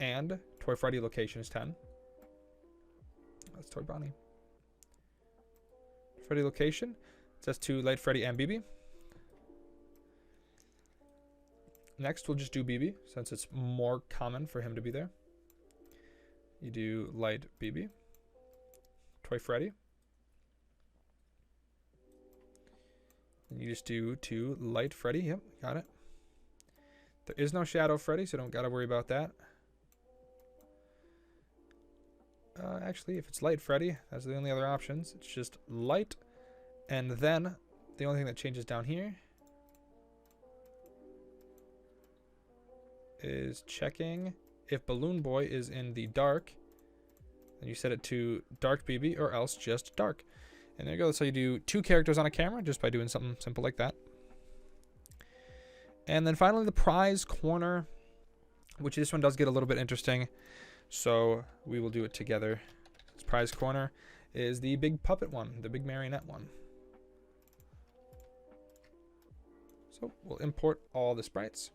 And Toy Freddy location is 10. That's Toy Bonnie. Freddy location says to light Freddy and BB. Next, we'll just do BB since it's more common for him to be there. You do light BB. Toy Freddy. And you just do to light Freddy. Yep, got it. There is no shadow Freddy, so don't gotta worry about that. Actually, if it's light Freddy, that's the only other options. It's just light, and then the only thing that changes down here is checking if Balloon Boy is in the dark. Then you set it to dark BB or else just dark. And there you go. That's how you do 2 characters on a camera just by doing something simple like that. And then finally the prize corner, which this one does get a little bit interesting. So we will do it together. This prize corner is the big puppet one, the big marionette one. So we'll import all the sprites,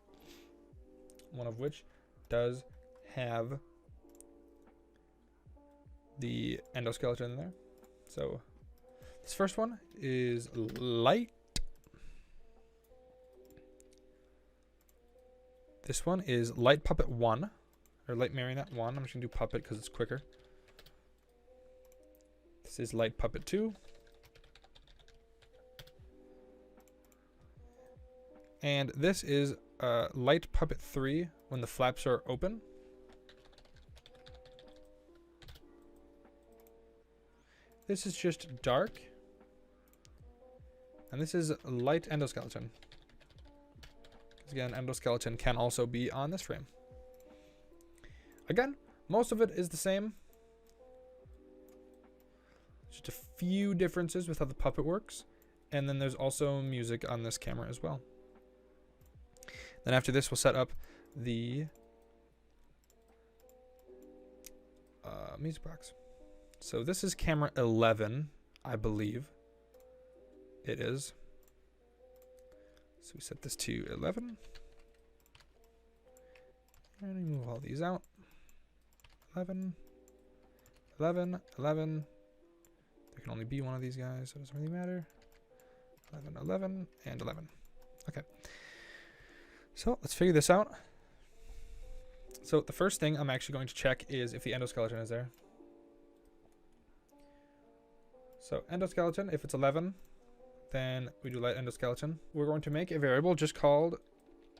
one of which does have the endoskeleton in there. So this first one is light. This one is light puppet 1, or light marionette 1. I'm just gonna do puppet because it's quicker. This is light puppet 2. And this is light puppet 3 when the flaps are open. This is just dark. And this is light endoskeleton. Again, endoskeleton can also be on this frame. Again, most of it is the same. Just a few differences with how the puppet works. And then there's also music on this camera as well. Then after this, we'll set up the music box. So this is camera 11, I believe. It is. So we set this to 11. And we move all these out. 11, 11, 11. There can only be one of these guys, so it doesn't really matter. 11, 11, and 11. Okay. So let's figure this out. So the first thing I'm actually going to check is if the endoskeleton is there. So endoskeleton, if it's 11, then we do light endoskeleton. We're going to make a variable just called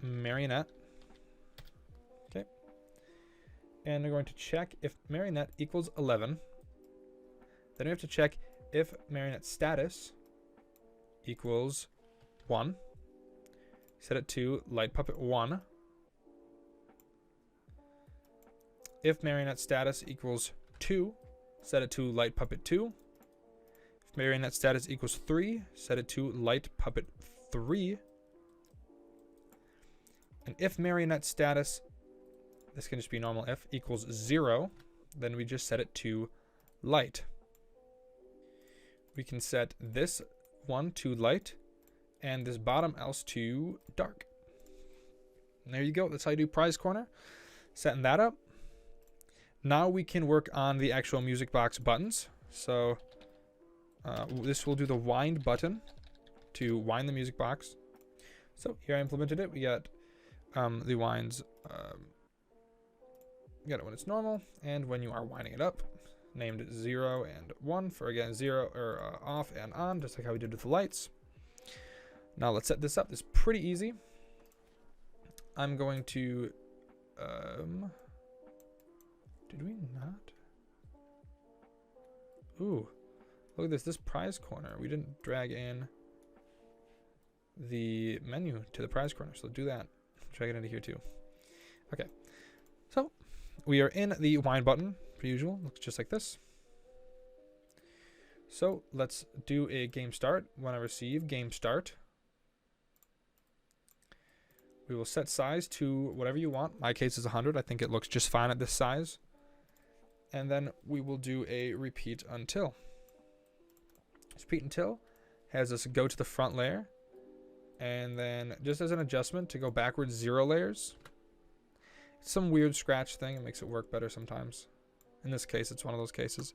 marionette. Okay. And we're going to check if marionette equals 11. Then we have to check if marionette status equals 1. Set it to light puppet 1. If marionette status equals 2, set it to light puppet 2. If marionette status equals 3, set it to light puppet 3. And if marionette status, this can just be normal if, equals 0, then we just set it to light. We can set this one to light and this bottom else to dark. And there you go. That's how you do prize corner. Setting that up. Now we can work on the actual music box buttons. So this will do the wind button to wind the music box. So here I implemented it. We got the winds get it when it's normal, and when you are winding it up, named 0 and 1 for, again, 0 or off and on, just like how we did with the lights. Now let's set this up. This is pretty easy. I'm going to, did we not? Ooh, look at this prize corner. We didn't drag in the menu to the prize corner, so do that. Drag it into here too. Okay, so we are in the wind button, per usual. Looks just like this. So let's do a game start. When I receive game start, we will set size to whatever you want. My case is 100. I think it looks just fine at this size. And then we will do a repeat until. Repeat until has us go to the front layer. And then just as an adjustment to go backwards 0 layers. It's some weird scratch thing. It makes it work better sometimes. In this case, it's one of those cases.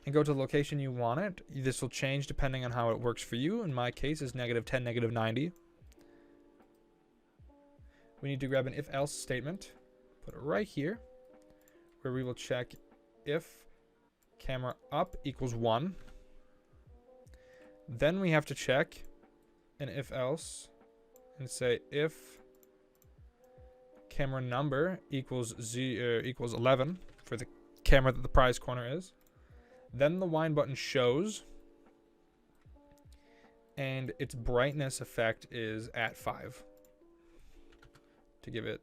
And go to the location you want it. This will change depending on how it works for you. In my case, is -10, -90. We need to grab an if-else statement, put it right here, where we will check if camera up equals 1. Then we have to check an if-else and say if camera number equals 11 for the camera that the prize corner is. Then the wind button shows, and its brightness effect is at 5. To give it,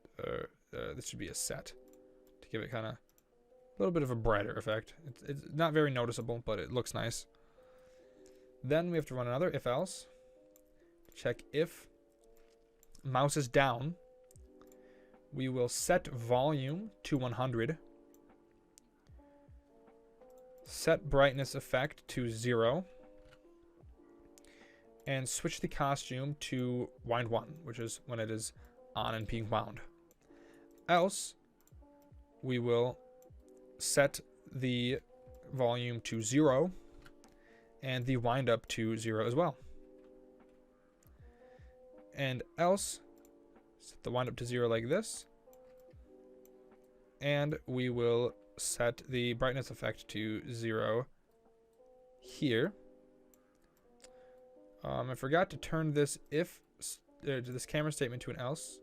this should be a set, to give it kind of a little bit of a brighter effect. It's not very noticeable, but it looks nice. Then we have to run another if else. Check if mouse is down. We will set volume to 100. Set brightness effect to 0. And switch the costume to wind 1, which is when it is on and being wound. Else, we will set the volume to 0 and the wind up to 0 as well. And else, set the wind up to 0 like this. And we will set the brightness effect to 0 here. I forgot to turn this this camera statement to an else.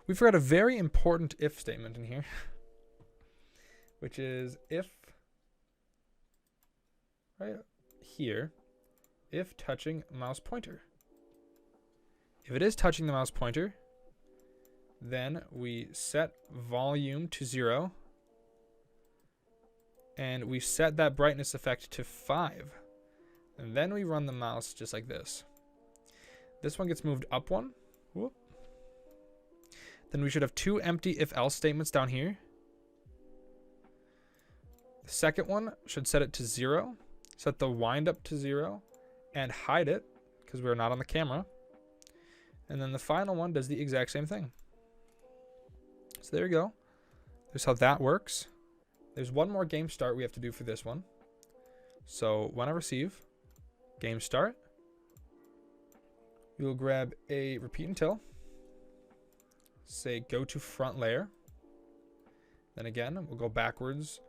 We forgot a very important if statement in here, which is if, right here, if touching mouse pointer. If it is touching the mouse pointer, then we set volume to 0, and we set that brightness effect to 5, and then we run the mouse just like this. This one gets moved up 1. Whoop. Then we should have 2 empty if-else statements down here. The second one should set it to 0, set the wind up to 0, and hide it, because we're not on the camera. And then the final one does the exact same thing. So there you go. There's how that works. There's one more game start we have to do for this one. So when I receive game start, we will grab a repeat until, say go to front layer. Then again, we'll go backwards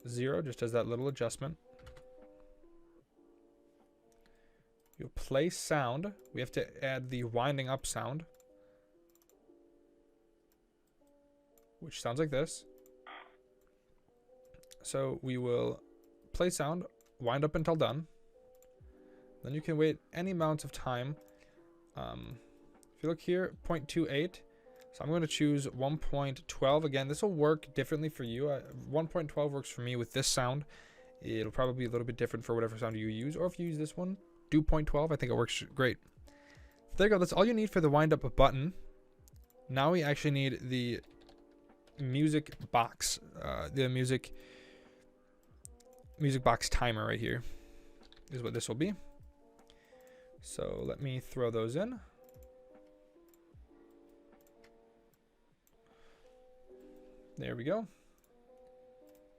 0, just as that little adjustment. You'll play sound. We have to add the winding up sound, which sounds like this. So we will play sound, wind up until done. Then you can wait any amount of time. If you look here, 0.28. So I'm going to choose 1.12. Again, this will work differently for you. 1.12 works for me with this sound. It'll probably be a little bit different for whatever sound you use. Or if you use this one, do 0.12. I think it works great. There you go. That's all you need for the wind up button. Now we actually need the music box. The music box timer right here is what this will be. So let me throw those in. There we go.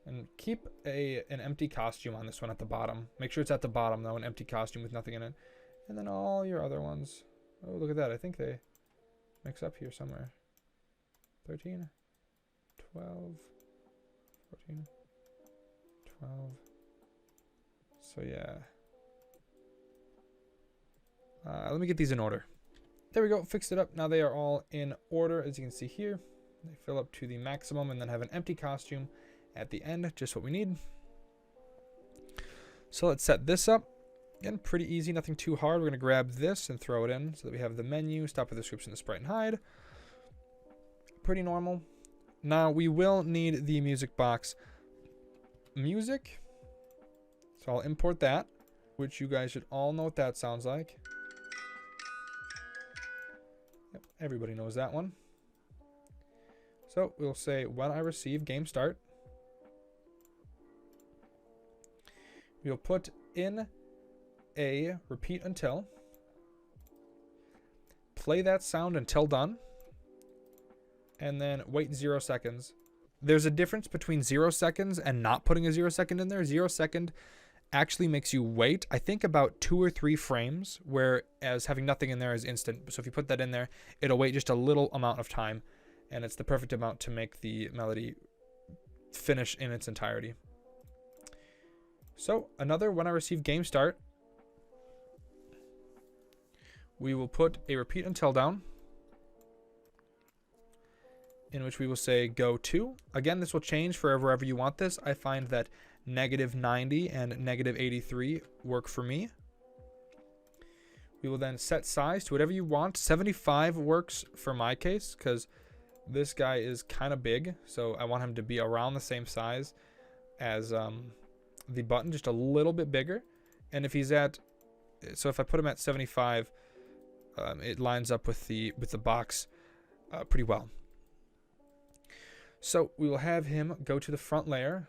And keep an empty costume on this one at the bottom. Make sure it's at the bottom though, an empty costume with nothing in it. And then all your other ones. Oh, look at that. I think they mix up here somewhere. 13, 12, 14, 12. So yeah. Let me get these in order. There we go, fixed it up. Now they are all in order, as you can see here. They fill up to the maximum and then have an empty costume at the end, just what we need. So let's set this up. Again, pretty easy, nothing too hard. We're going to grab this and throw it in so that we have the menu, stop with the description, the sprite, and hide. Pretty normal. Now we will need the music box music. So I'll import that, which you guys should all know what that sounds like. Yep, everybody knows that one. So we'll say when I receive game start. We'll put in a repeat until. Play that sound until done. And then wait 0 seconds. There's a difference between 0 seconds and not putting a 0 second in there. 0 second actually makes you wait, I think, about 2 or 3 frames, whereas having nothing in there is instant. So if you put that in there, it'll wait just a little amount of time, and it's the perfect amount to make the melody finish in its entirety. So another when I receive game start, we will put a repeat until down, in which we will say go to. Again, this will change for wherever you want this. I find that -90 and -83 work for me. We will then set size to whatever you want. 75 works for my case because this guy is kind of big, so I want him to be around the same size as the button, just a little bit bigger. And if he's at, so if I put him at 75, it lines up with the box pretty well. So we will have him go to the front layer.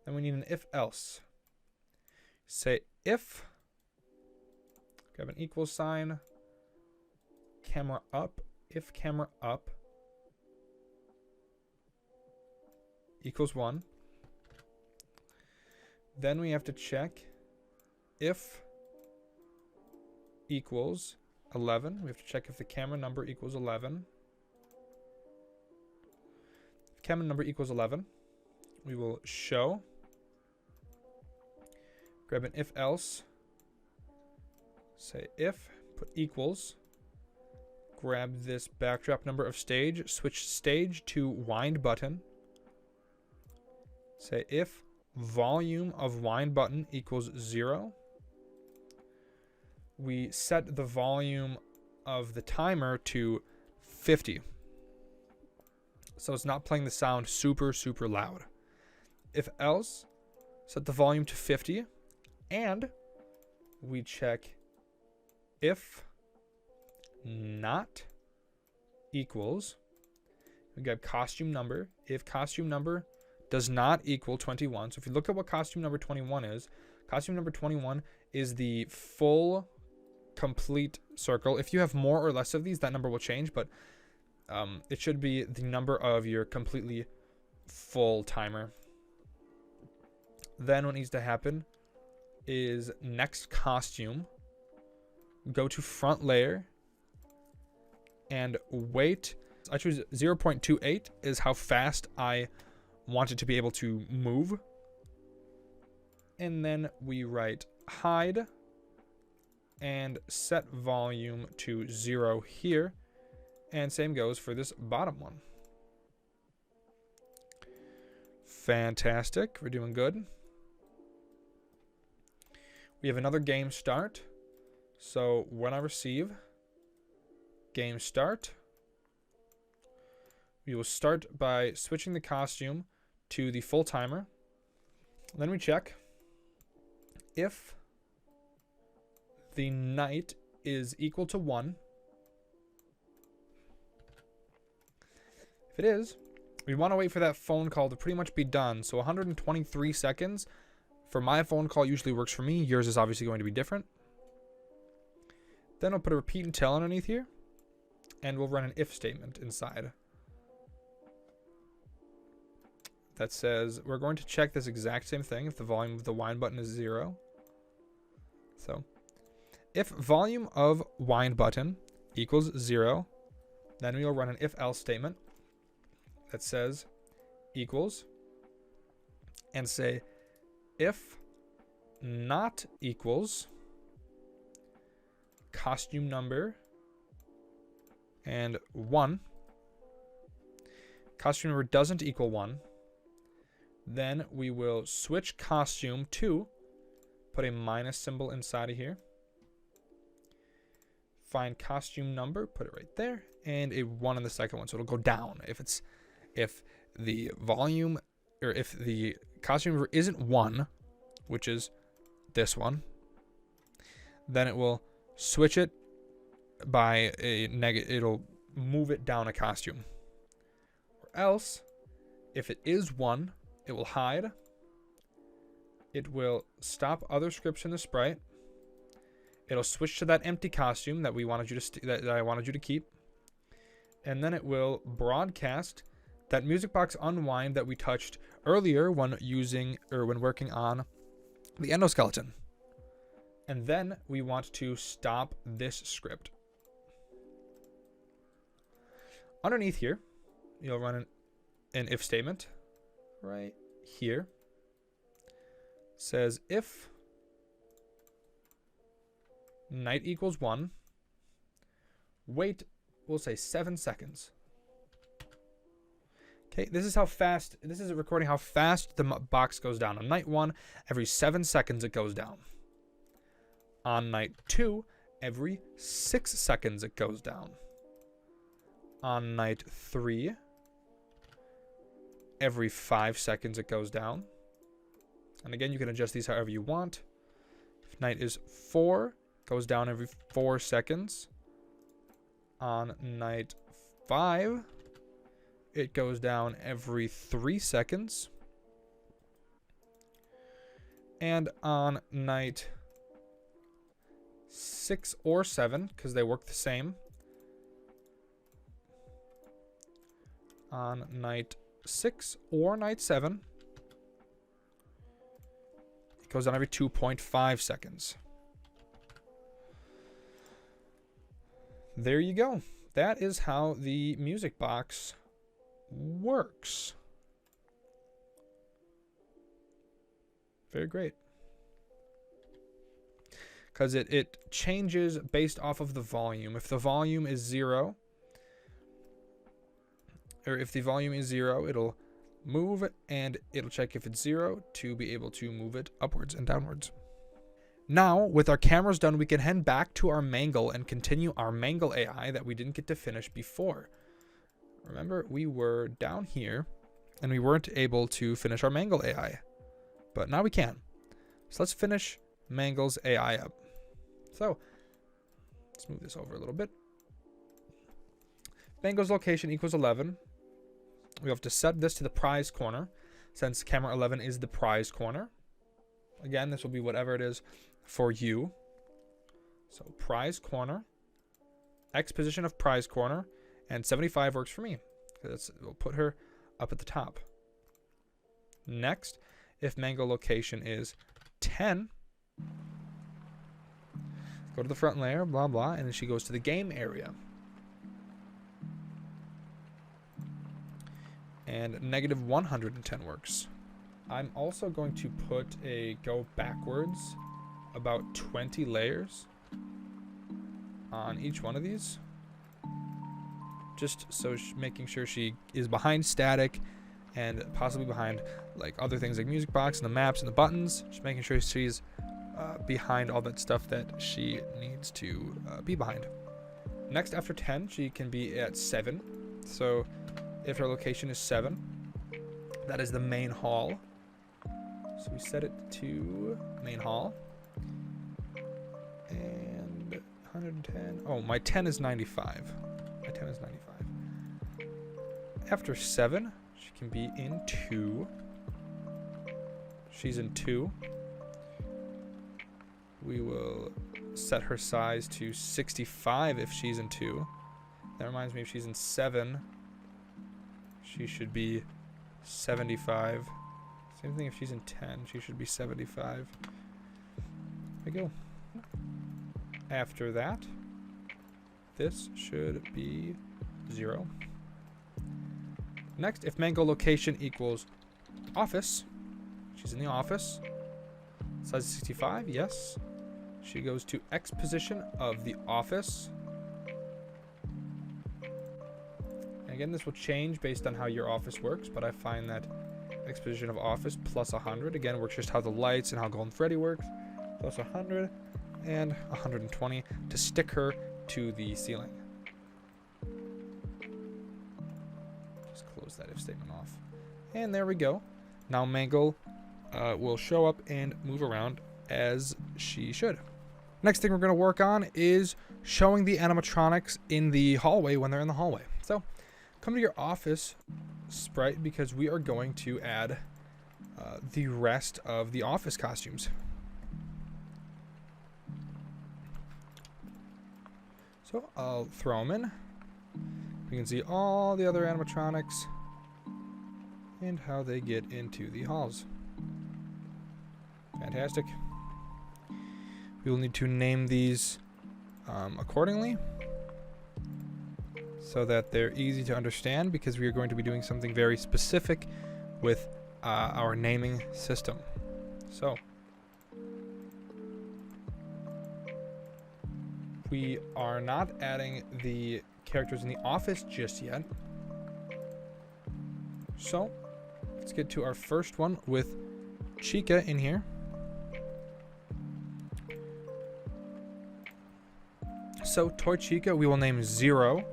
Then we need an if else. Say if, grab an equals sign, camera up, if camera up equals 1. Then we have to check if equals 11. We have to check if the camera number equals 11. If camera number equals 11, we will show. Grab an if else. Say if, put equals. Grab this backdrop number of stage, switch stage to wind button. Say if volume of wind button equals 0. We set the volume of the timer to 50. So it's not playing the sound super, super loud. If else, set the volume to 50. And we check if not equals, we grab costume number. If costume number does not equal 21. So if you look at what costume number 21 is, costume number 21 is the full complete circle. If you have more or less of these, that number will change, but it should be the number of your completely full timer. Then what needs to happen is next costume, go to front layer and wait. I choose 0.28 is how fast I want it to be able to move. And then we write hide and set volume to 0 here. And same goes for this bottom one. Fantastic. We're doing good. We have another game start. So when I receive game start, we will start by switching the costume to the full timer. Then we check if the night is equal to 1. If it is, we want to wait for that phone call to pretty much be done. So 123 seconds for my phone call usually works for me. Yours is obviously going to be different. Then I'll put a repeat until underneath here, and we'll run an if statement inside. That says we're going to check this exact same thing if the volume of the wind button is 0. So if volume of wind button equals 0, Then we will run an if-else statement that says equals, and say if not equals costume number and 1, costume number doesn't equal 1, then we will switch costume to, put a minus symbol inside of here, find costume number, put it right there, and a 1 on the second one, so it'll go down. If the volume, or if the costume number isn't 1, which is this one, then it will switch it by a negative, it'll move it down a costume. Or else, if it is 1, it will hide. It will stop other scripts in the sprite. It'll switch to that empty costume that we wanted you to that I wanted you to keep. And then it will broadcast that music box unwind that we touched earlier when using, or when working on the endoskeleton. And then we want to stop this script. Underneath here, you'll run an if statement right here. It says if night equals 1, wait, we'll say 7 seconds. Okay, this is how fast, this is recording how fast the box goes down. On night 1, every 7 seconds it goes down. On night 2, every 6 seconds it goes down. On night 3, every 5 seconds it goes down. And again, you can adjust these however you want. If night is 4, it goes down every 4 seconds. On night 5, it goes down every 3 seconds. And on night 6 or 7, because they work the same. On night 6 or night 7, it goes down every 2.5 seconds. There you go. That is how the music box works. Very great. Because it changes based off of the volume. If the volume is 0, or if the volume is 0, it'll move and it'll check if it's 0 to be able to move it upwards and downwards. Now, with our cameras done, we can head back to our Mangle and continue our Mangle AI that we didn't get to finish before. Remember, we were down here and we weren't able to finish our Mangle AI, but now we can. So let's finish Mangle's AI up. So let's move this over a little bit. Mangle's location equals 11. We have to set this to the prize corner, since camera 11 is the prize corner. Again, this will be whatever it is for you. So prize corner, X position of prize corner, and 75 works for me. We'll put her up at the top. Next, if Mangle location is 10, go to the front layer, blah, blah, and then she goes to the game area. And negative 110 works. I'm also going to put a go backwards about 20 layers on each one of these. Just so making sure she is behind static and possibly behind like other things like music box and the maps and the buttons. Just making sure she's behind all that stuff that she needs to be behind. Next, after 10, she can be at 7. So if her location is 7, that is the main hall. So we set it to main hall. And 110. Oh, my 10 is 95. My 10 is 95. After 7, she can be in 2. She's in 2. We will set her size to 65 if she's in 2. That reminds me, if she's in 7, she should be 75. Same thing if she's in 10, she should be 75. There we go. After that, this should be 0. Next, if mango location equals office, she's in the office. Size 65, yes. She goes to X position of the office. And again, this will change based on how your office works, but I find that X position of office plus 100, again, works just how the lights and how Golden Freddy works. Plus 100 and 120 to stick her to the ceiling. Just close that if statement off. And there we go. Now Mangle will show up and move around as she should. Next thing we're going to work on is showing the animatronics in the hallway when they're in the hallway. So come to your office sprite because we are going to add the rest of the office costumes. So I'll throw them in. You can see all the other animatronics and how they get into the halls. Fantastic. We will need to name these accordingly so that they're easy to understand because we are going to be doing something very specific with our naming system. So we are not adding the characters in the office just yet. So let's get to our first one with Chica in here. So Toy Chica, we will name 0.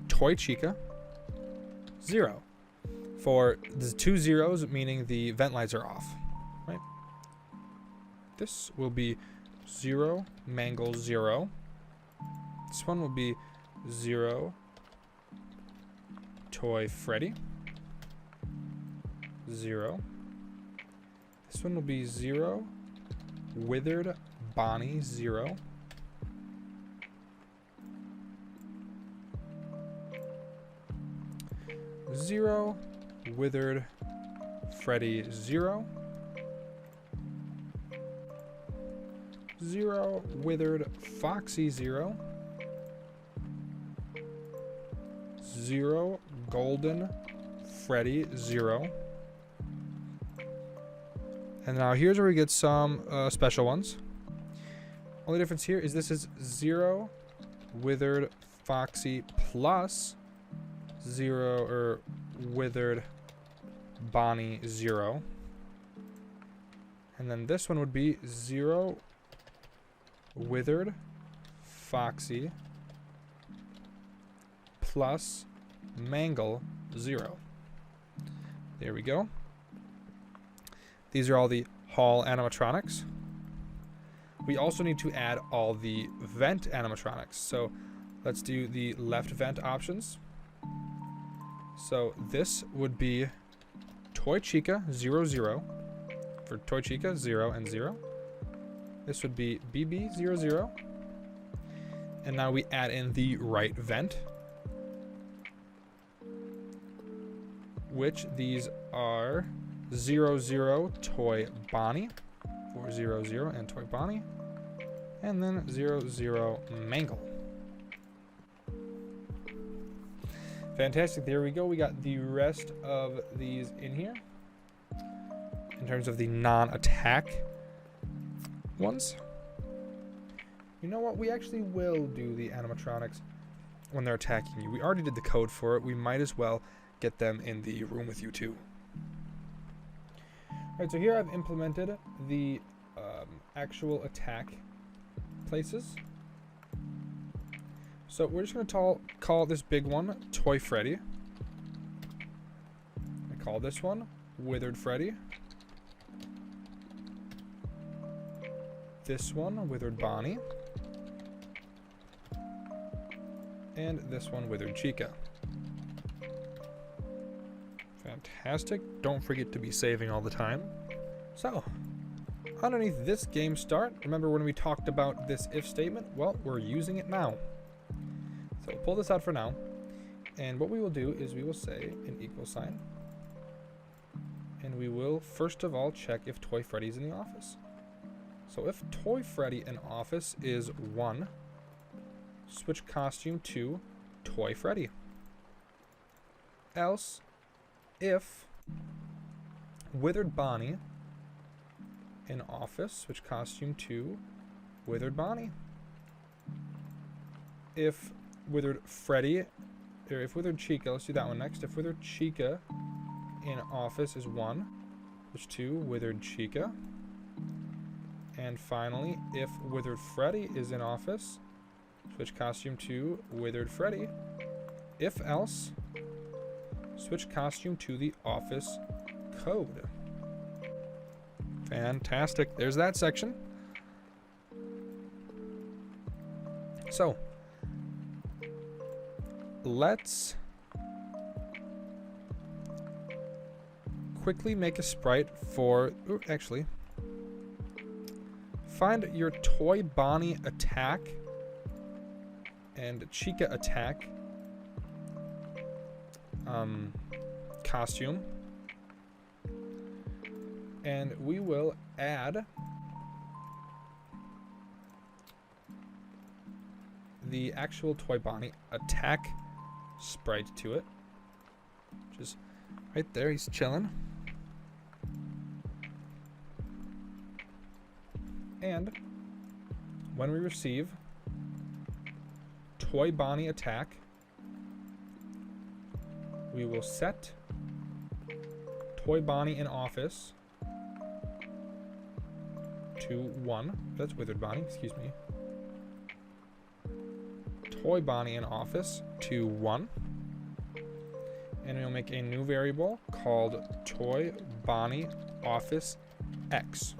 Toy Chica 0. For the 2 zeros, meaning the vent lights are off, right? This will be 0, Mangle 0. This one will be 0, Toy Freddy 0. This one will be 0, Withered Bonnie 0. Zero, Withered Freddy 0. 0, Withered Foxy 0. 0, Golden Freddy 0. And now here's where we get some special ones. Only difference here is this is 0, Withered Foxy plus 0 or Withered Bonnie 0. And then this one would be 0, Withered Foxy plus Mangle 0. There we go. These are all the hall animatronics. We also need to add all the vent animatronics. So let's do the left vent options. So this would be Toy Chica 0, 0. For Toy Chica 0 and 0. This would be BB 0, 0. And now we add in the right vent, which these are 0, 0 Toy Bonnie for 0, 0 and Toy Bonnie. And then 0, 0 Mangle. Fantastic, there we go. We got the rest of these in here. In terms of the non-attack ones. You know what? We actually will do the animatronics when they're attacking you. We already did the code for it. We might as well get them in the room with you too. Alright, so here I've implemented the actual attack places. So we're just going to call this big one Toy Freddy. I call this one Withered Freddy. This one Withered Bonnie. And this one Withered Chica. Fantastic. Don't forget to be saving all the time. So, underneath this game start, remember when we talked about this if statement? Well, we're using it now. So we'll pull this out for now. And what we will do is we will say an equal sign. And we will first of all check if Toy Freddy's in the office. So if Toy Freddy in office is 1, switch costume to Toy Freddy. else if Withered Bonnie in office, switch costume to Withered Bonnie. If Withered Freddy, or if Withered Chica, let's do that one next. If Withered Chica in office is 1, switch to Withered Chica. And finally, if Withered Freddy is in office, switch costume to Withered Freddy. If else, switch costume to the office code. Fantastic. There's that section. So, let's quickly make a sprite for... Ooh, actually, find your Toy Bonnie attack and Chica attack costume, and we will add the actual Toy Bonnie attack sprite to it, which is right there. He's chilling. And when we receive Toy Bonnie attack, we will set Toy Bonnie in office to 1. That's Withered Bonnie, excuse me. Toy Bonnie in office to 1. And we'll make a new variable called Toy Bonnie Office X.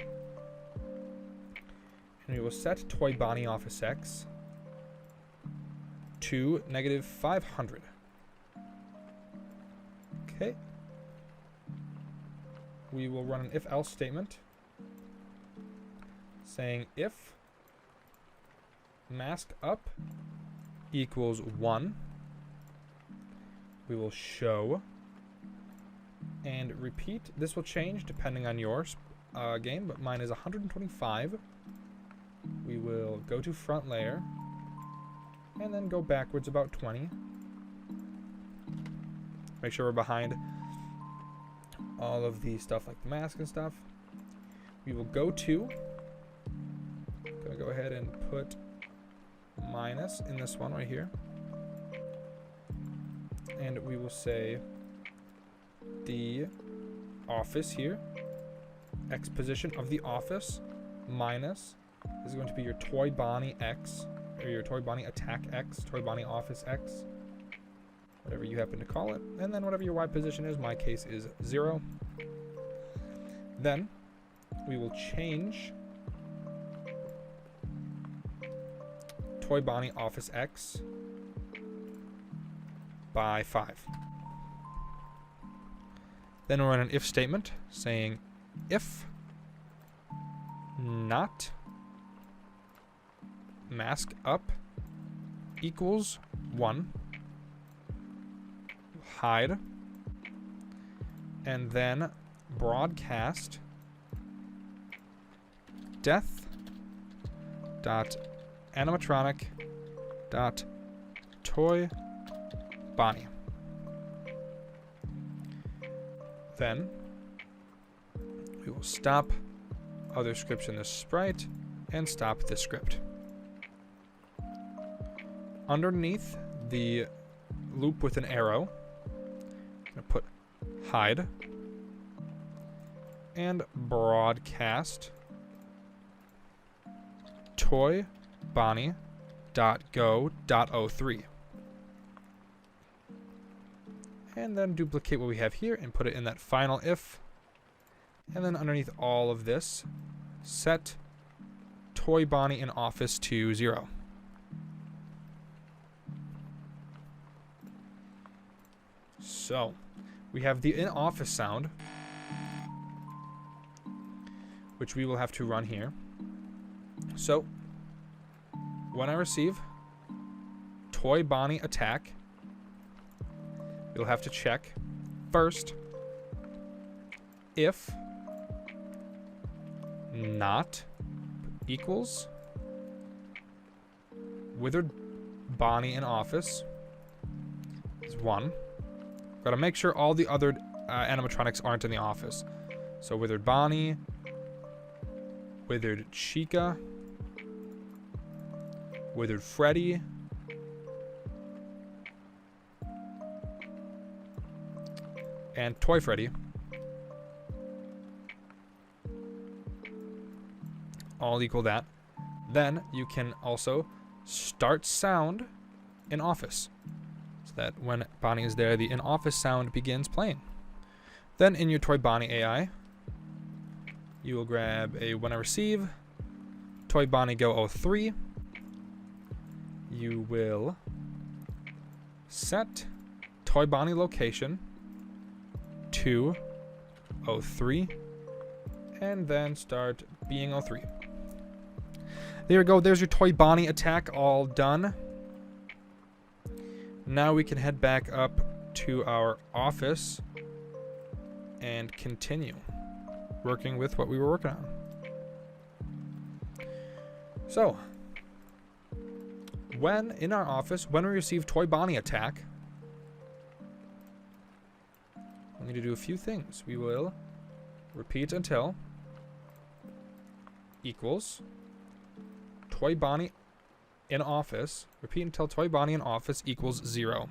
And we will set Toy Bonnie Office X to -500. Okay. We will run an if-else statement saying if mask up equals 1, we will show and repeat. This will change depending on your game, but mine is 125. We will go to front layer and then go backwards about 20. Make sure we're behind all of the stuff like the mask and stuff. We will go to, gonna go ahead and put minus in this one right here. And we will say the office here, X position of the office, minus is going to be your Toy Bonnie X, or your Toy Bonnie attack X, Toy Bonnie office X, whatever you happen to call it, and then whatever your Y position is. My case is 0. Then we will change Toy Bonnie Office X by 5. Then we'll run an if statement saying if not mask up equals 1, hide, and then broadcast death dot animatronic dot toy Bonnie. Then we will stop other scripts in this sprite and stop this script. Underneath the loop with an arrow, I'm going to put hide and broadcast toy Bonnie .go.03. And then duplicate what we have here and put it in that final if. And then underneath all of this, set Toy Bonnie in office to 0. So, we have the in office sound, which we will have to run here. So, when I receive Toy Bonnie attack, you'll have to check first if not equals Withered Bonnie in office is 1, Got to make sure all the other animatronics aren't in the office. So Withered Bonnie, Withered Chica, Withered Freddy, and Toy Freddy. All equal that. Then you can also start sound in office, so that when Bonnie is there, the in-office sound begins playing. Then in your Toy Bonnie AI, you will grab a when I receive Toy Bonnie Go 03. You will set Toy Bonnie location to 03 and then start being 03. There we go. There's your Toy Bonnie attack all done. Now we can head back up to our office and continue working with what we were working on. So, when in our office, when we receive Toy Bonnie attack, we need to do a few things. We will repeat until equals Toy Bonnie in office. Repeat until Toy Bonnie in office equals 0.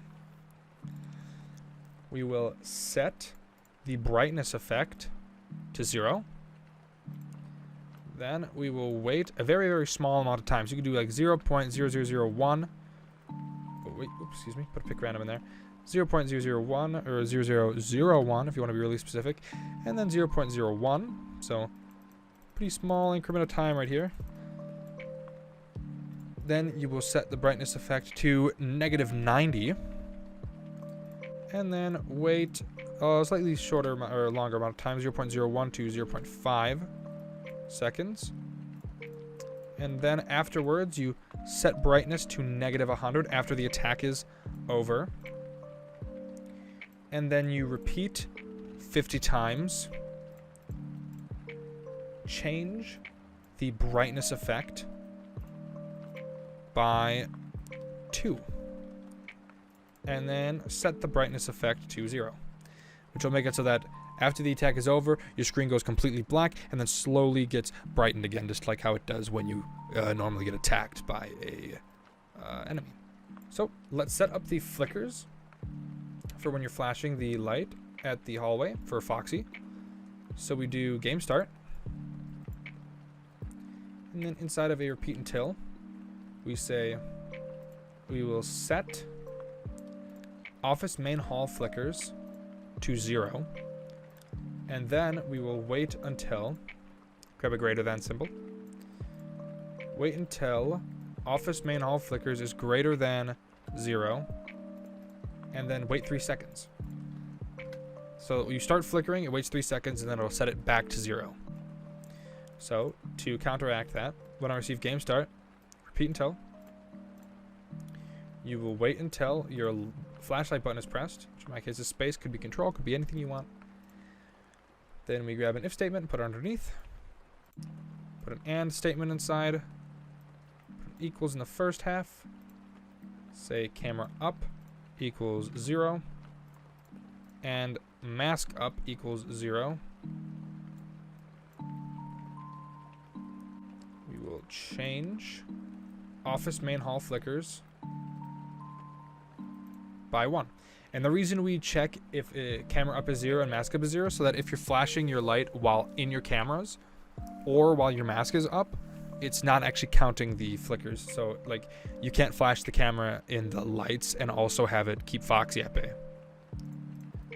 We will set the brightness effect to 0. Then we will wait a very, very small amount of time. So you can do like 0.0001. Oh, wait, oops, excuse me. Put a pick random in there. 0.001 or 0001 if you want to be really specific. And then 0.01. So pretty small increment of time right here. Then you will set the brightness effect to -90. And then wait a slightly shorter or longer amount of time, 0.01 to 0.5 seconds. And then afterwards, you set brightness to -100 after the attack is over. And then you repeat 50 times. Change the brightness effect by 2. And then set the brightness effect to 0. Which will make it so that after the attack is over, your screen goes completely black and then slowly gets brightened again, just like how it does when you normally get attacked by a enemy. So let's set up the flickers for when you're flashing the light at the hallway for Foxy. So we do game start. And then inside of a repeat until, we say we will set office main hall flickers to 0. And then we will wait until, grab a greater than symbol. Wait until office main hall flickers is greater than 0. And then wait 3 seconds. So you start flickering, it waits 3 seconds, and then it'll set it back to 0. So to counteract that, when I receive game start, repeat until. You will wait until your flashlight button is pressed, which in my case is space, could be control, could be anything you want. Then we grab an if statement and put it underneath. Put an and statement inside. Put an equals in the first half. Say camera up equals 0. And mask up equals 0. We will change office main hall flickers by 1. And the reason we check if camera up is 0 and mask up is 0, so that if you're flashing your light while in your cameras or while your mask is up, it's not actually counting the flickers. So like you can't flash the camera in the lights and also have it keep Foxy at bay.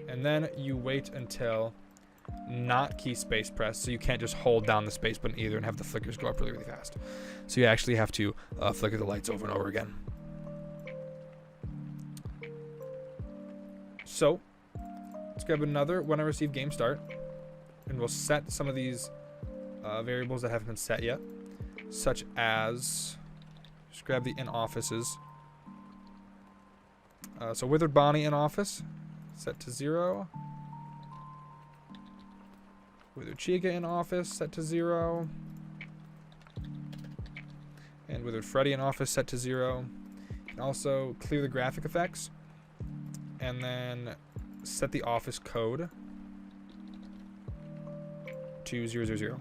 And then you wait until not key space press, so you can't just hold down the space button either and have the flickers go up really, really fast. So you actually have to flicker the lights over and over again. So let's grab another when I receive game start, and we'll set some of these variables that haven't been set yet, such as, just grab the in offices. So Withered Bonnie in office, set to 0. Withered Chica in office, set to 0. And Withered Freddy in office, set to 0. You can also clear the graphic effects. And then set the office code to 000.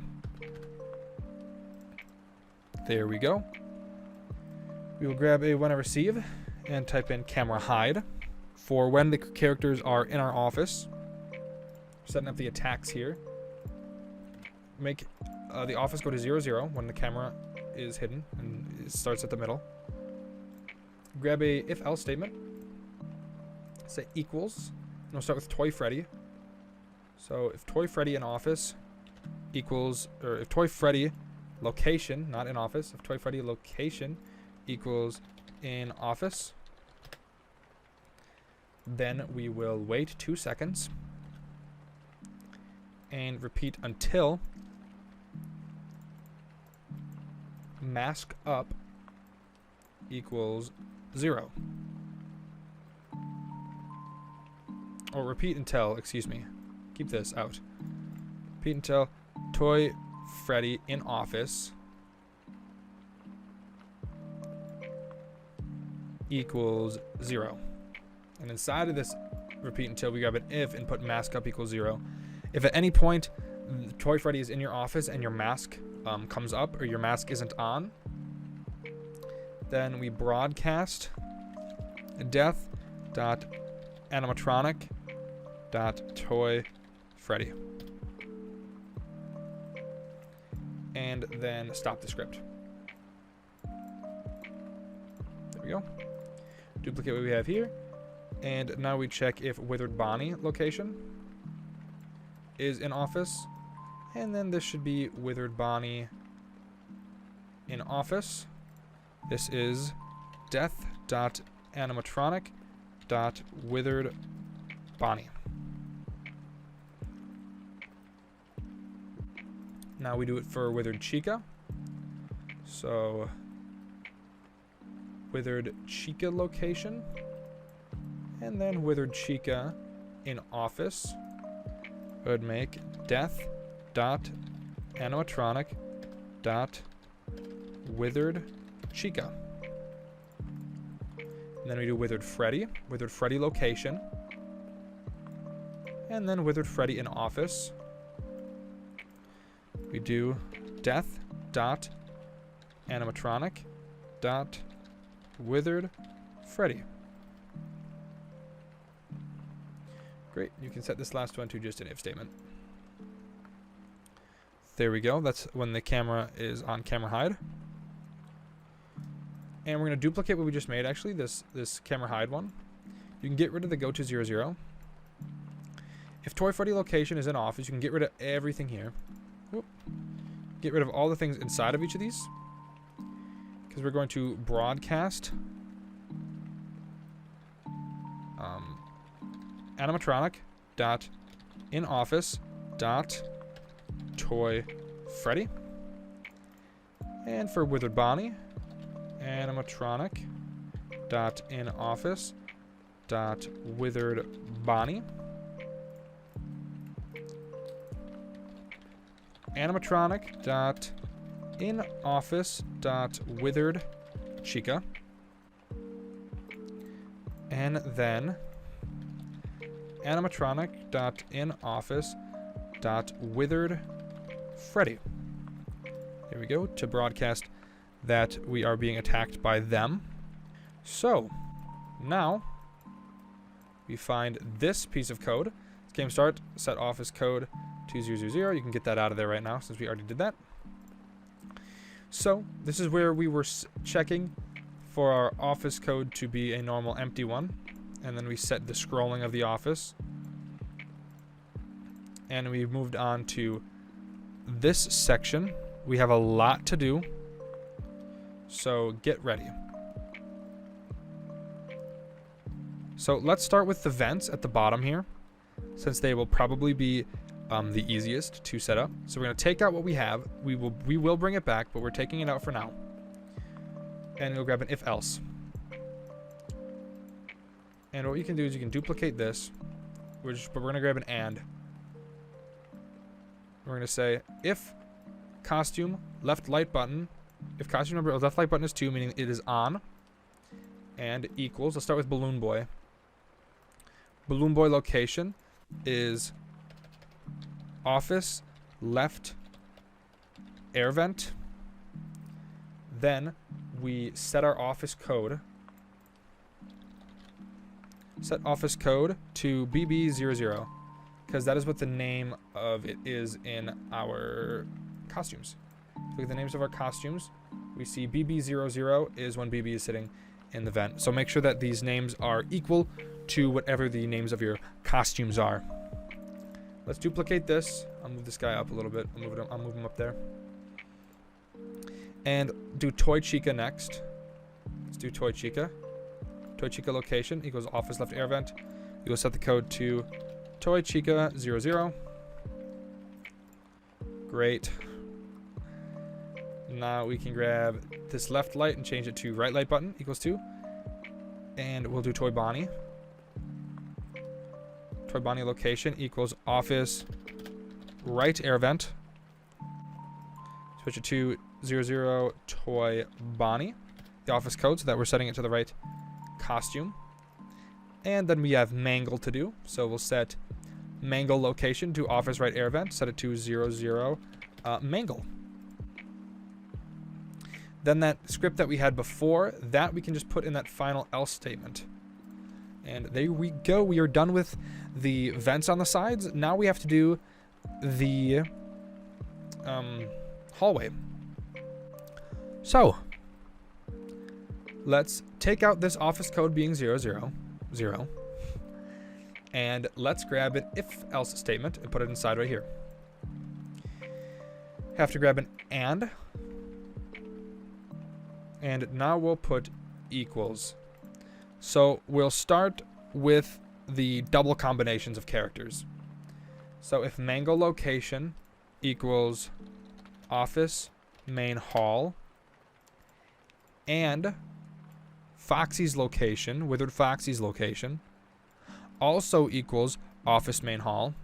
There we go. We will grab a when I receive and type in camera hide for when the characters are in our office. Setting up the attacks here. Make the office go to 0 when the camera is hidden and it starts at the middle. Grab a if else statement. Say equals. And we'll start with Toy Freddy. So if Toy Freddy in office equals, or if Toy Freddy location, not in office, if Toy Freddy location equals in office, then we will wait 2 seconds and repeat until mask up equals 0. Or repeat until, excuse me, keep this out. Repeat until Toy Freddy in office equals 0. And inside of this repeat until, we grab an if and put mask up equals 0. If at any point Toy Freddy is in your office and your mask comes up or your mask isn't on, then we broadcast death.animatronic.toy Freddy. And then stop the script. There we go. Duplicate what we have here. And now we check if Withered Bonnie location is in office. And then this should be Withered Bonnie in office. This is death.animatronic.withered Bonnie. Now we do it for Withered Chica. So Withered Chica location. And then Withered Chica in office would make death.animatronic.withered Chica. And then we do Withered Freddy location. And then Withered Freddy in office. We do death.animatronic.withered Freddy. Great, you can set this last one to just an if statement. There we go, that's when the camera is on camera hide. And we're going to duplicate what we just made, actually, this camera hide one. You can get rid of the go to 0. If Toy Freddy location is in office, you can get rid of everything here. Whoop. Get rid of all the things inside of each of these, because we're going to broadcast animatronic.inoffice.toy Freddy. And for Withered Bonnie, animatronic.inoffice.withered Bonnie. Animatronic.inoffice.withered Chica. And then animatronic.inoffice.withered Freddy. There we go, to broadcast that we are being attacked by them. So now we find this piece of code. Game start, set office code 2000. You can get that out of there right now since we already did that. So this is where we were checking for our office code to be a normal empty one. And then we set the scrolling of the office. And we moved on to this section. We have a lot to do. So get ready. So let's start with the vents at the bottom here, since they will probably be the easiest to set up. So we're going to take out what we have. We will bring it back, but we're taking it out for now. And we'll grab an if else. And what you can do is you can duplicate this, but we're going to grab an and. We're going to say if costume left light button, if costume number left light button is 2, meaning it is on, and equals, let's start with Balloon Boy. Balloon Boy location is office left air vent. Then we set our office code. Set office code to BB00 because that is what the name of it is in our costumes. Look at the names of our costumes. We see BB00 is when BB is sitting in the vent. So make sure that these names are equal to whatever the names of your costumes are. Let's duplicate this. I'll move this guy up a little bit. I'll move him up there. And do Toy Chica next. Let's do Toy Chica. Toy Chica location equals office left air vent. You will set the code to Toy Chica 00. Great. Now we can grab this left light and change it to right light button equals 2. And we'll do Toy Bonnie. Toy Bonnie location equals office right air vent. Switch it to 00 Toy Bonnie. The office code so that we're setting it to the right costume. And then we have Mangle to do. So we'll set Mangle location to office right air vent. Set it to 00 Mangle. Then that script that we had before, that we can just put in that final else statement. And there we go. We are done with the vents on the sides. Now we have to do the hallway. So let's take out this office code being 000, and let's grab an if-else statement and put it inside right here. Have to grab an and now we'll put equals. So we'll start with the double combinations of characters. So if Mango location equals office main hall and Foxy's location, Withered Foxy's location, also equals office main hall,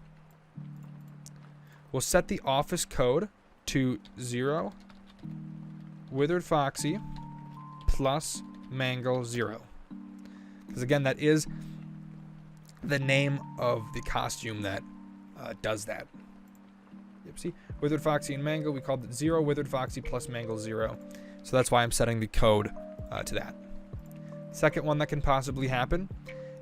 we'll set the office code to 0 Withered Foxy plus Mangle 0. Because again, that is the name of the costume that does that. Yep, see? Withered Foxy and Mangle, we called it 0 Withered Foxy plus Mangle 0. So that's why I'm setting the code to that. Second one that can possibly happen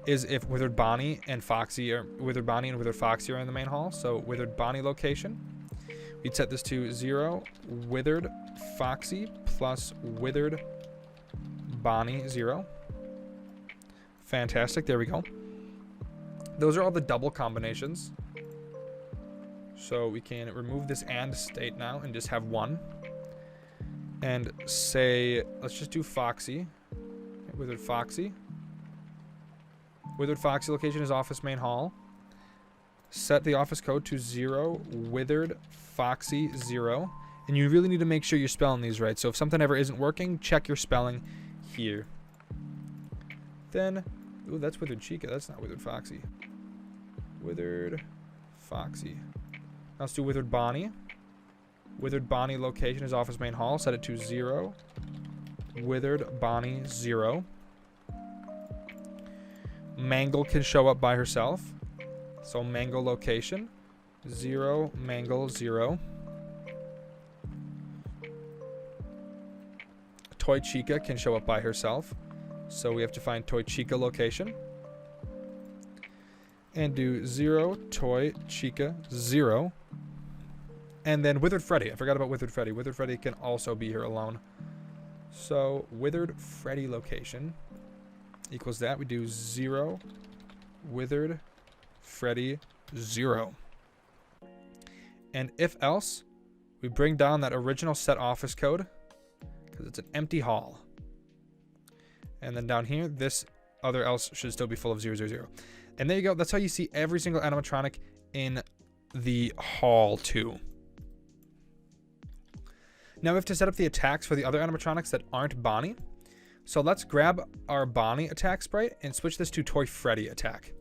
is if Withered Bonnie and Foxy or Withered Bonnie and Withered Foxy are in the main hall. So Withered Bonnie location, we'd set this to 0 Withered Foxy plus Withered Bonnie 0. Fantastic. There we go. Those are all the double combinations. So we can remove this and state now and just have one. And say, let's just do Foxy. Withered Foxy. Withered Foxy location is office main hall. Set the office code to 0 Withered Foxy 0. And you really need to make sure you're spelling these right. So if something ever isn't working, check your spelling here. Then, ooh, that's Withered Chica. That's not Withered Foxy. Withered Foxy. Now let's do Withered Bonnie. Withered Bonnie location is office main hall. Set it to 0 Withered Bonnie 0. Mangle can show up by herself. So Mangle location 0 Mangle 0. Toy Chica can show up by herself. So we have to find Toy Chica location. And do 0 Toy Chica 0. And then Withered Freddy. I forgot about Withered Freddy. Withered Freddy can also be here alone. So Withered Freddy location equals that. We do 0 Withered Freddy 0. And if else, we bring down that original set office code because it's an empty hall. And then down here, this other else should still be full of 000. And there you go. That's how you see every single animatronic in the hall too. Now we have to set up the attacks for the other animatronics that aren't Bonnie. So let's grab our Bonnie attack sprite and switch this to Toy Freddy attack.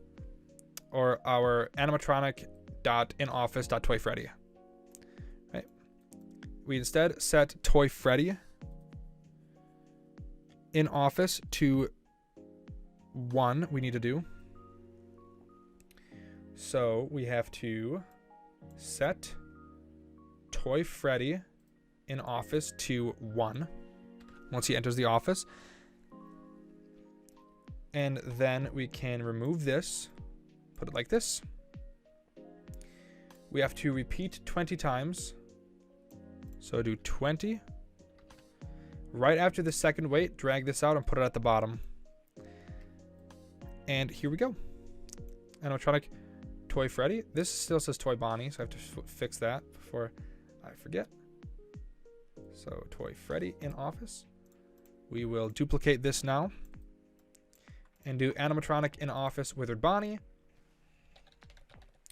Or our animatronic.inoffice.toyfreddy. Right? We instead set Toy Freddy in office to 1. We need to do So we have to set toy Freddy in office to 1 once he enters the office. And then we can remove this, put it like this. We have to repeat 20 times. So do 20. Right after the second wait, drag this out and put it at the bottom. And here we go. Animatronic Toy Freddy. This still says Toy Bonnie, so I have to fix that before I forget. So Toy Freddy in office. We will duplicate this now and do animatronic in office Withered Bonnie.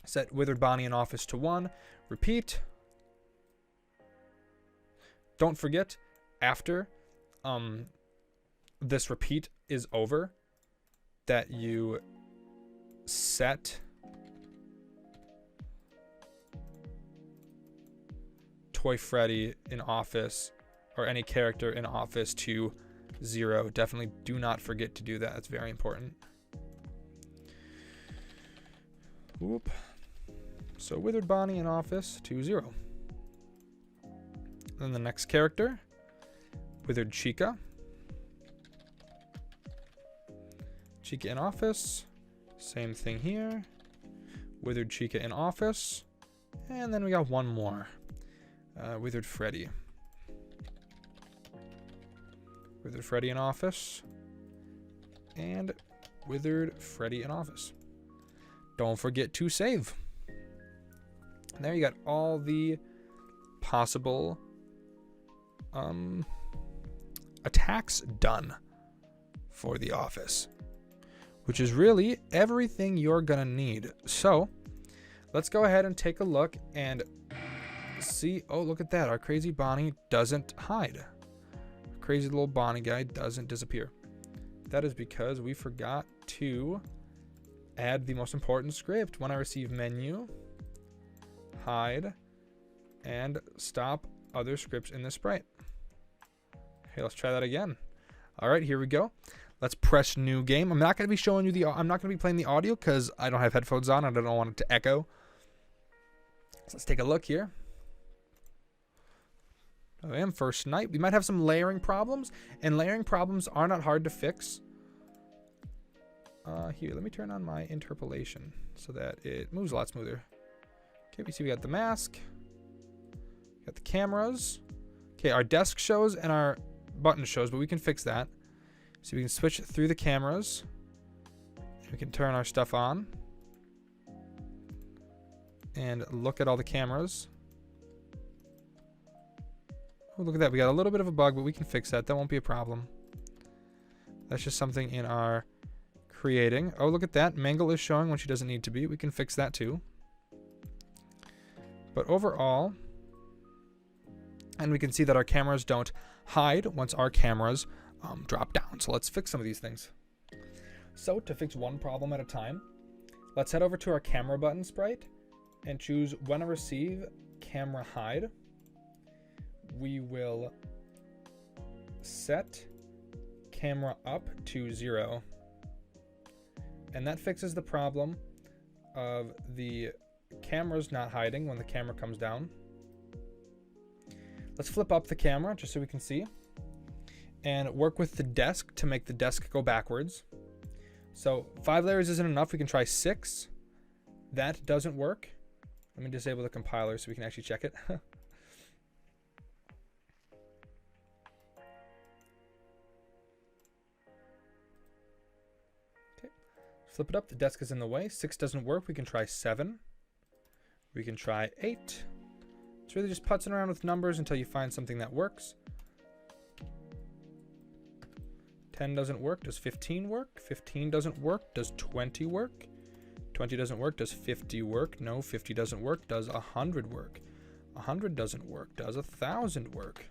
Set Withered Bonnie in office to 1. Repeat. Don't forget, after this repeat is over, that you set Toy Freddy in office, or any character in office, to 0. Definitely do not forget to do that. It's very important. Whoop. So Withered Bonnie in office to 0. Then the next character, Withered Chica. Chica in office. Same thing here. Withered Chica in office. And then we got one more. Withered Freddy. Withered Freddy in office. And Withered Freddy in office. Don't forget to save. And there you got all the possible attacks done for the office, which is really everything you're gonna need. So let's go ahead and take a look and see. Oh, look at that. Our crazy Bonnie doesn't hide. Crazy little Bonnie guy doesn't disappear. That is because we forgot to add the most important script. When I receive menu, hide, and stop other scripts in the sprite. Okay, let's try that again. All right, here we go. Let's press new game. I'm not going to be showing you I'm not going to be playing the audio because I don't have headphones on. I don't want it to echo. So let's take a look here. I am first night. We might have some layering problems, and layering problems are not hard to fix. Here, let me turn on my interpolation so that it moves a lot smoother. Okay, we see we got the mask. We got the cameras. Okay, our desk shows and our button shows, but we can fix that. So we can switch through the cameras. We can turn our stuff on and look at all the cameras. Oh, look at that. We got a little bit of a bug, but we can fix that. That won't be a problem. That's just something in our creating. Oh, look at that. Mangle is showing when she doesn't need to be. We can fix that too. But overall, and we can see that our cameras don't hide once our cameras drop down. So let's fix some of these things. So to fix one problem at a time, let's head over to our camera button sprite and choose when I receive camera hide. We will set camera up to 0. And that fixes the problem of the cameras not hiding when the camera comes down. Let's flip up the camera just so we can see. And work with the desk to make the desk go backwards. So 5 layers isn't enough. We can try 6. That doesn't work. Let me disable the compiler so we can actually check it. Flip it up. The desk is in the way. 6 doesn't work. We can try 7. We can try 8. It's really just putzing around with numbers until you find something that works. 10 doesn't work. Does 15 work? 15 doesn't work. Does 20 work? 20 doesn't work. Does 50 work? No, 50 doesn't work. Does 100 work? 100 doesn't work. Does 1,000 work?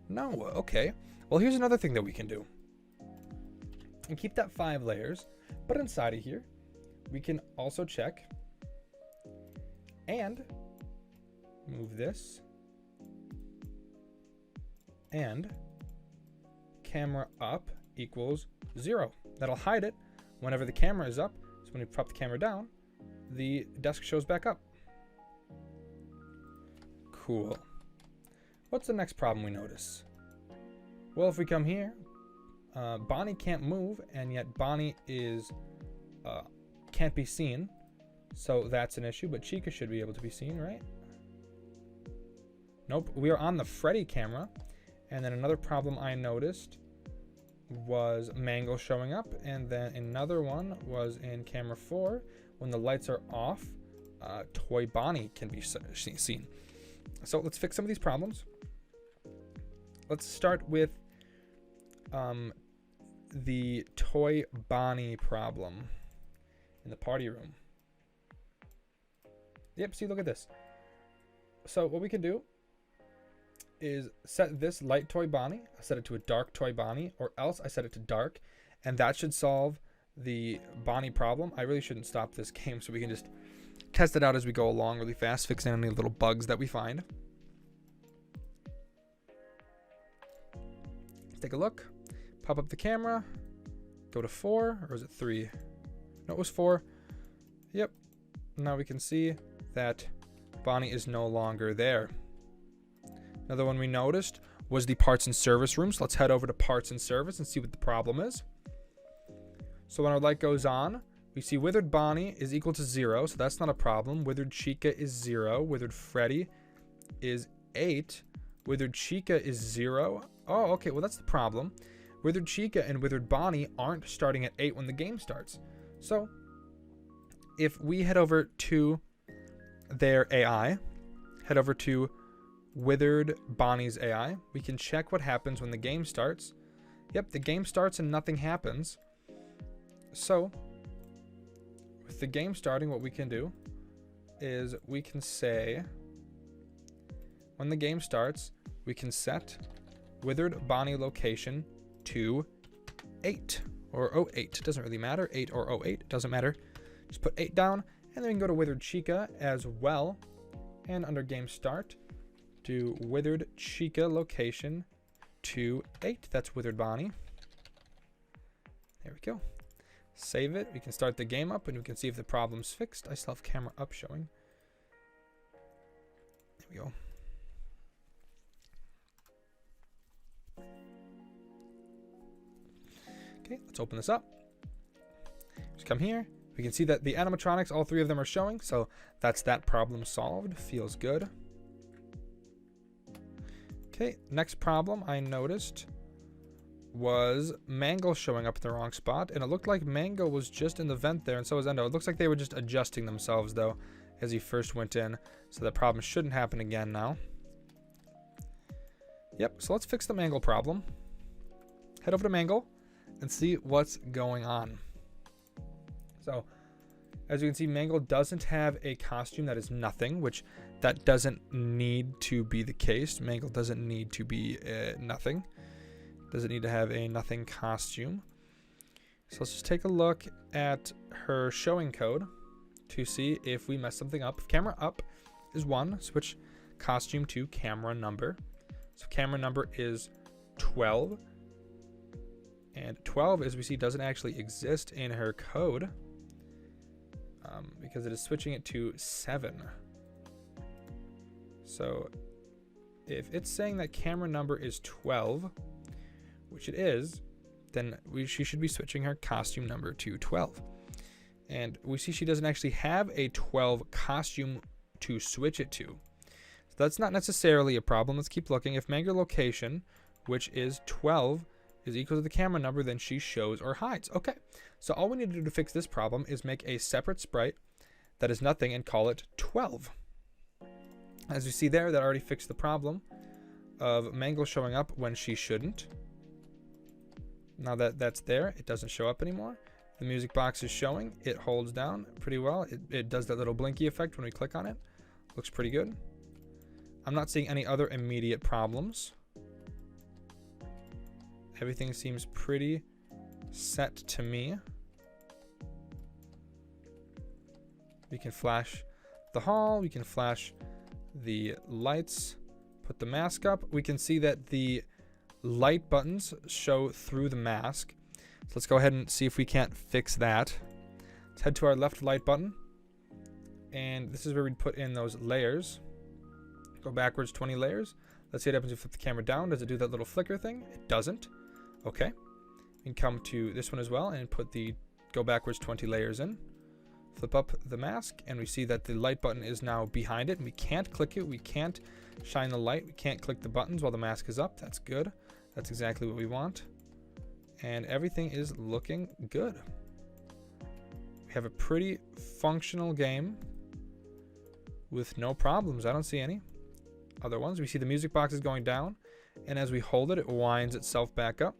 No. Okay. Well, here's another thing that we can do. And keep that 5 layers. But inside of here, we can also check and move this and camera up equals 0. That'll hide it whenever the camera is up. So when we prop the camera down, the desk shows back up. Cool. What's the next problem we notice? Well, if we come here, Bonnie can't move, and yet Bonnie is can't be seen. So that's an issue, but Chica should be able to be seen, right? Nope, we are on the Freddy camera. And then another problem I noticed was Mangle showing up. And then another one was in camera 4. When the lights are off, Toy Bonnie can be seen. So let's fix some of these problems. Let's start with the Toy Bonnie problem in the party room. Yep, see, look at this. So what we can do is set this light Toy Bonnie. I set it to a dark Toy Bonnie, or else I set it to dark, and that should solve the Bonnie problem. I really shouldn't stop this game, so we can just test it out as we go along really fast, fixing any little bugs that we find. Let's take a look. Pop up the camera. Go to 4, or is it 3? No, it was 4. Yep. Now we can see that Bonnie is no longer there. Another one we noticed was the parts and service room. So let's head over to parts and service and see what the problem is. So when our light goes on, we see withered Bonnie is equal to 0. So that's not a problem. Withered Chica is 0. Withered Freddy is 8. Withered Chica is 0. Oh, okay. Well, that's the problem. Withered Chica and withered Bonnie aren't starting at 8 when the game starts. So if we head over to their AI, head over to withered Bonnie's AI, we can check what happens when the game starts. Yep, the game starts and nothing happens. So with the game starting, what we can do is we can say when the game starts, we can set withered Bonnie location to 8 or 08. It doesn't really matter. 8 or 08, doesn't matter. Just put 8 down, and then we can go to withered Chica as well. And under game start, do withered Chica location to 8. That's withered Bonnie. There we go. Save it. We can start the game up, and we can see if the problem's fixed. I still have camera up showing. There we go. Okay, let's open this up. Just come here. We can see that the animatronics, all 3 of them are showing, so that's that problem solved. Feels good. Okay, next problem I noticed was Mango showing up in the wrong spot, and it looked like Mango was just in the vent there, and so was Endo. It looks like they were just adjusting themselves, though, as he first went in, so that problem shouldn't happen again now. Yep, so let's fix the Mango problem. Head over to Mango and see what's going on. So, as you can see, Mangle doesn't have a costume that is nothing, which that doesn't need to be the case. Mangle doesn't need to be nothing. Doesn't need to have a nothing costume. So let's just take a look at her showing code to see if we mess something up. If camera up is 1, switch costume to camera number. So camera number is 12. And 12, as we see, doesn't actually exist in her code. Because it is switching it to 7. So if it's saying that camera number is 12, which it is, then she should be switching her costume number to 12. And we see she doesn't actually have a 12 costume to switch it to. So that's not necessarily a problem. Let's keep looking. If Mango location, which is 12, is equal to the camera number, then she shows or hides. Okay, so all we need to do to fix this problem is make a separate sprite that is nothing and call it 12. As you see there, that already fixed the problem of Mangle showing up when she shouldn't. Now that that's there, it doesn't show up anymore. The music box is showing. It holds down pretty well. It does that little blinky effect when we click on it. Looks pretty good. I'm not seeing any other immediate problems. Everything seems pretty set to me. We can flash the hall. We can flash the lights. Put the mask up. We can see that the light buttons show through the mask. So let's go ahead and see if we can't fix that. Let's head to our left light button. And this is where we'd put in those layers. Go backwards 20 layers. Let's see what happens if you flip the camera down. Does it do that little flicker thing? It doesn't. Okay. We can come to this one as well and put the go backwards 20 layers in. Flip up the mask, and we see that the light button is now behind it, and we can't click it. We can't shine the light. We can't click the buttons while the mask is up. That's good. That's exactly what we want. And everything is looking good. We have a pretty functional game with no problems. I don't see any other ones. We see the music box is going down, and as we hold it, it winds itself back up.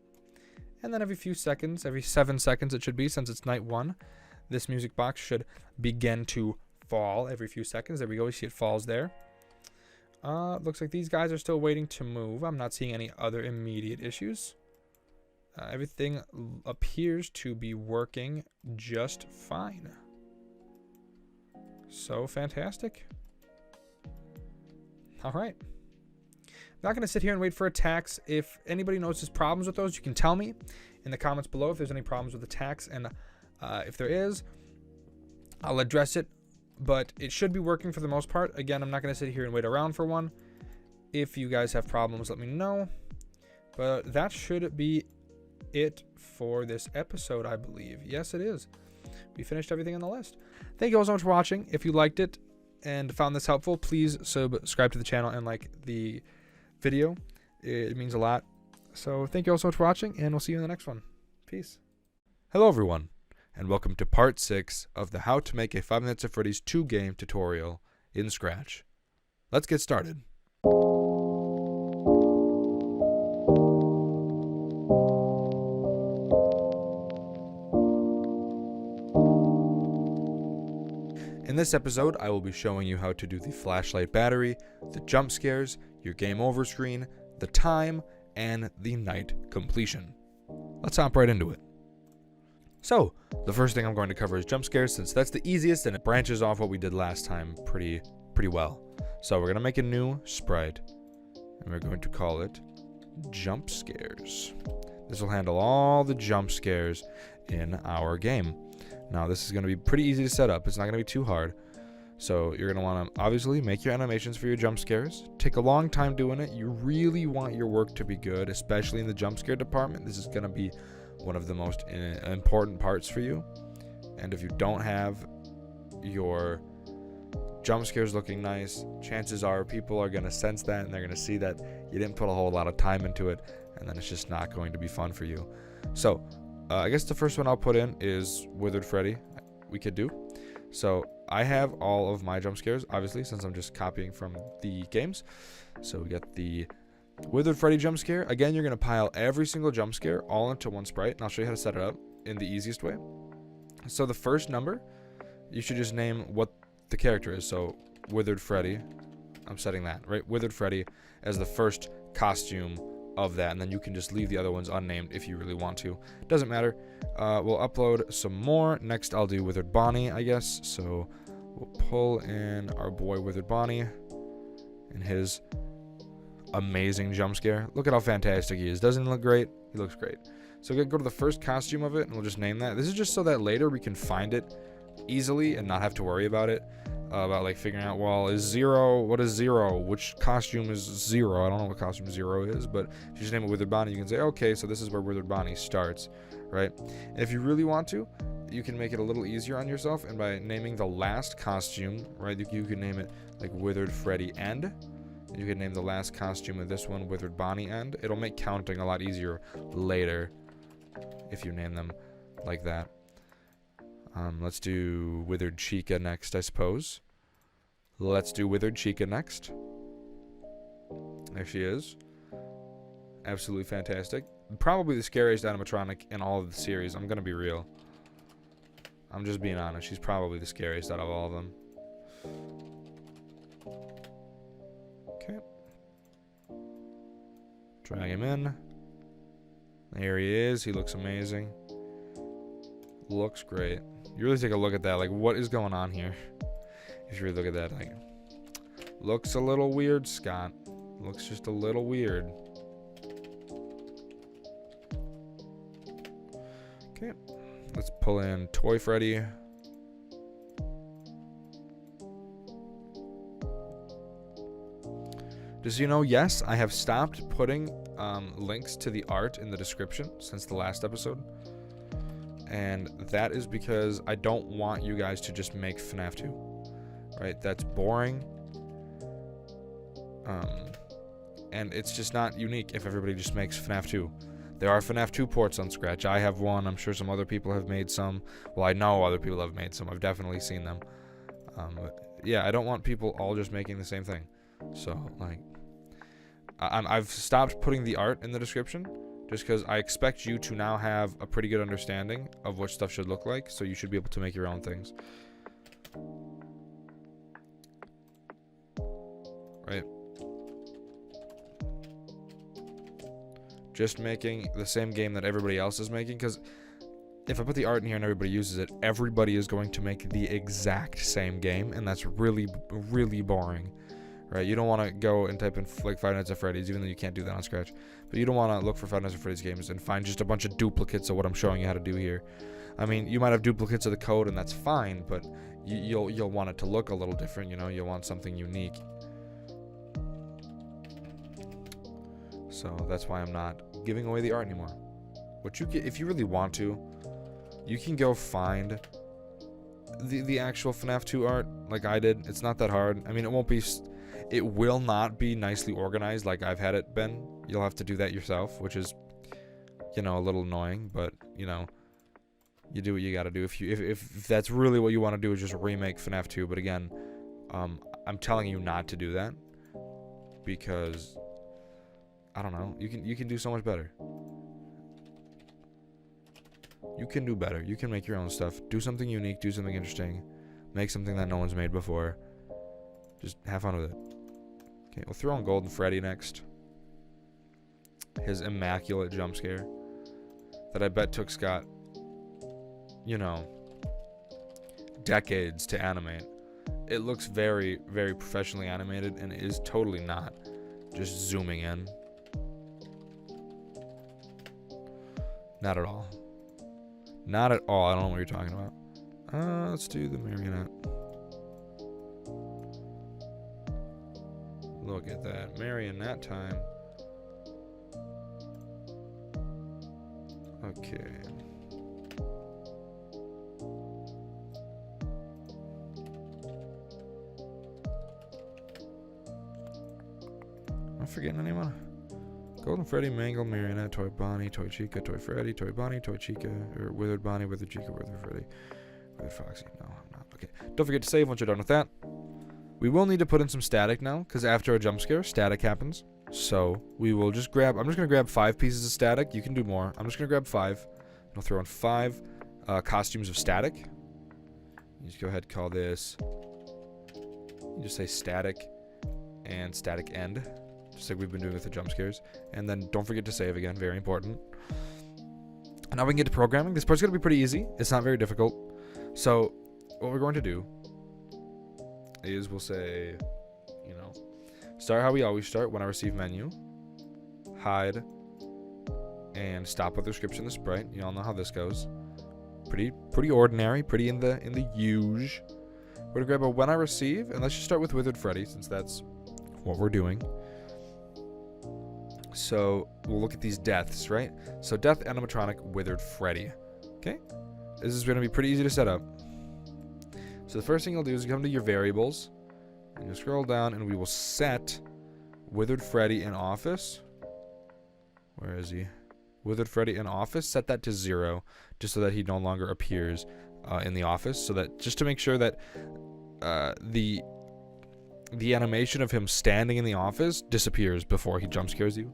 And then every few seconds, every 7 seconds it should be, since it's night 1, this music box should begin to fall every few seconds. There we go. You see it falls there. Looks like these guys are still waiting to move. I'm not seeing any other immediate issues. Everything appears to be working just fine. So fantastic. All right. I'm not going to sit here and wait for attacks. If anybody notices problems with those, you can tell me in the comments below if there's any problems with attacks. And if there is, I'll address it. But it should be working for the most part. Again, I'm not going to sit here and wait around for one. If you guys have problems, let me know. But that should be it for this episode, I believe. Yes, it is. We finished everything on the list. Thank you all so much for watching. If you liked it and found this helpful, please subscribe to the channel and like the video. It means a lot. So thank you all so much for watching, and we'll see you in the next one. Peace. Hello, everyone, and welcome to part 6 of the How to Make a 5 Nights at Freddy's 2 game tutorial in Scratch. Let's get started. In this episode, I will be showing you how to do the flashlight battery, the jump scares, your game over screen, the time, and the night completion. Let's hop right into it. So, the first thing I'm going to cover is jump scares, since that's the easiest and it branches off what we did last time pretty well. So we're going to make a new sprite, and we're going to call it jump scares. This will handle all the jump scares in our game. Now, this is going to be pretty easy to set up. It's not going to be too hard. So you're going to want to obviously make your animations for your jump scares. Take a long time doing it. You really want your work to be good, especially in the jump scare department. This is going to be one of the most important parts for you. And if you don't have your jump scares looking nice, chances are people are going to sense that, and they're going to see that you didn't put a whole lot of time into it, and then it's just not going to be fun for you. So I guess the first one I'll put in is Withered Freddy. We could do. So I have all of my jump scares, obviously, since I'm just copying from the games. So we got the Withered Freddy jump scare. Again, you're going to pile every single jump scare all into one sprite, and I'll show you how to set it up in the easiest way. So the first number, you should just name what the character is. So Withered Freddy, I'm setting that, right? Withered Freddy as the first costume of that, and then you can just leave the other ones unnamed if you really want to. Doesn't matter. We'll upload some more. Next, I'll do Withered Bonnie, I guess. So we'll pull in our boy Withered Bonnie and his amazing jump scare. Look at how fantastic he is. Doesn't he look great? He looks great. So go to the first costume of it, and we'll just name that. This is just so that later we can find it easily and not have to worry about it. About like figuring out, well, is 0, what is 0? Which costume is 0? I don't know what costume 0 is, but if you just name it Withered Bonnie, you can say, okay, so this is where Withered Bonnie starts, right? And if you really want to, you can make it a little easier on yourself, and by naming the last costume, right, you can name it like Withered Freddy End. You can name the last costume of this one Withered Bonnie End. It'll make counting a lot easier later if you name them like that. Let's do Withered Chica next, I suppose. Let's do Withered Chica next. There she is. Absolutely fantastic. Probably the scariest animatronic in all of the series. I'm going to be real. I'm just being honest. She's probably the scariest out of all of them. Okay. Drag him in. There he is. He looks amazing. Looks great. You really take a look at that, like, what is going on here? If you really look at that, like, looks a little weird, Scott. Looks just a little weird. Okay, let's pull in Toy Freddy. Just so you know, yes, I have stopped putting links to the art in the description since the last episode. And that is because I don't want you guys to just make FNAF 2. Right? That's boring. And it's just not unique if everybody just makes FNAF 2. There are FNAF 2 ports on Scratch. I have one. I'm sure some other people have made some. Well, I know other people have made some. I've definitely seen them. But yeah, I don't want people all just making the same thing. So, like, I've stopped putting the art in the description just because I expect you to now have a pretty good understanding of what stuff should look like, so you should be able to make your own things. Right? Just making the same game that everybody else is making, because if I put the art in here and everybody uses it, everybody is going to make the exact same game, and that's really, really boring. Right? You don't want to go and type in like Five Nights at Freddy's, even though you can't do that on Scratch. But you don't want to look for Five Nights at Freddy's games and find just a bunch of duplicates of what I'm showing you how to do here. I mean, you might have duplicates of the code, and that's fine, but you'll want it to look a little different. You know, you'll want something unique. So that's why I'm not giving away the art anymore. What you can, if you really want to, you can go find the actual FNAF 2 art like I did. It's not that hard. I mean, it will not be nicely organized like I've had it been. You'll have to do that yourself, which is, you know, a little annoying, but, you know, you do what you gotta do. If that's really what you want to do, is just remake FNAF 2. But again, I'm telling you not to do that, because I don't know, you can do so much better. You can do better. You can make your own stuff. Do something unique. Do something interesting. Make something that no one's made before. Just have fun with it. Okay, we'll throw in Golden Freddy next. His immaculate jump scare that I bet took Scott, you know, decades to animate. It looks very, very professionally animated, and it is totally not just zooming in. Not at all. Not at all. I don't know what you're talking about. Let's do the marionette. Look at that. Marionette time. Okay. Am I forgetting anyone? Golden Freddy, Mangle, Marionette, Toy Bonnie, Toy Chica, Toy Freddy, Toy Bonnie, Toy Chica, or Withered Bonnie, Withered Chica, Withered Freddy, Withered Foxy. No, I'm not. Okay. Don't forget to save once you're done with that. We will need to put in some static now, because after a jump scare, static happens. So we will just grab, I'm just going to grab 5 pieces of static. You can do more. I'm just going to grab 5. I'll throw in 5 costumes of static. You just go ahead and call this, you just say static and static end, just like we've been doing with the jump scares. And then don't forget to save again, very important. And now we can get to programming. This part's going to be pretty easy. It's not very difficult. So what we're going to do is we'll say, you know, start how we always start. When I receive menu, hide, and stop with the description of the sprite. You all know how this goes. Pretty ordinary, pretty in the usual. We're gonna grab a when I receive, and let's just start with Withered Freddy, since that's what we're doing. So we'll look at these deaths, right? So death animatronic Withered Freddy. Okay, this is gonna be pretty easy to set up. So the first thing you'll do is come to your variables, and you'll scroll down, and we will set Withered Freddy in office. Where is he? Withered Freddy in office. Set that to 0, just so that he no longer appears in the office. So that, just to make sure that the animation of him standing in the office disappears before he jump scares you.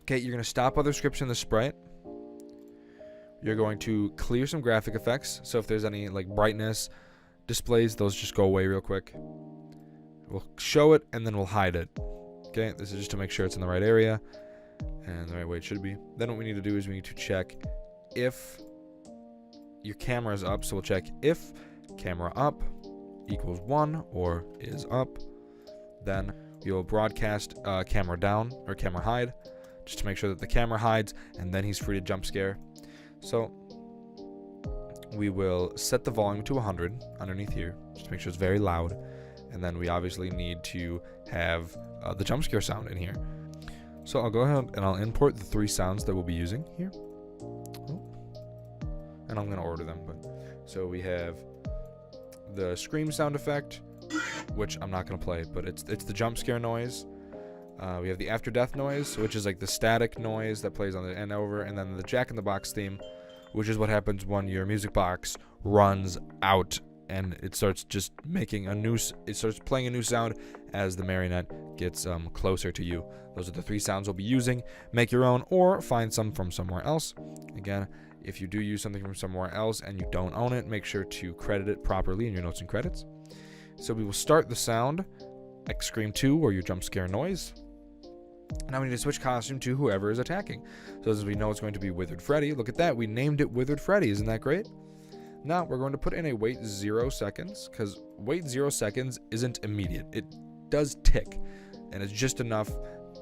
Okay, you're gonna stop other scripts in the sprite. You're going to clear some graphic effects. So if there's any like brightness displays, those just go away real quick. We'll show it, and then we'll hide it. Okay, this is just to make sure it's in the right area and the right way it should be. Then what we need to do is we need to check if your camera is up. So we'll check if camera up equals 1 or is up. Then you'll broadcast camera down or camera hide, just to make sure that the camera hides, and then he's free to jump scare. So we will set the volume to 100 underneath here, just to make sure it's very loud. And then we obviously need to have the jump scare sound in here. So I'll go ahead and I'll import the 3 sounds that we'll be using here. And I'm going to order them. So we have the scream sound effect, which I'm not going to play, but it's the jump scare noise. We have the after death noise, which is like the static noise that plays on the end over, and then the Jack in the Box theme, which is what happens when your music box runs out and it starts just making it starts playing a new sound as the marionette gets closer to you. Those are the 3 sounds we'll be using. Make your own or find some from somewhere else. Again, if you do use something from somewhere else and you don't own it, make sure to credit it properly in your notes and credits. So we will start the sound, like Scream 2 or your jump scare noise. Now we need to switch costume to whoever is attacking. So as we know, it's going to be Withered Freddy. Look at that. We named it Withered Freddy. Isn't that great? Now we're going to put in a wait 0 seconds, because wait 0 seconds isn't immediate. It does tick, and it's just enough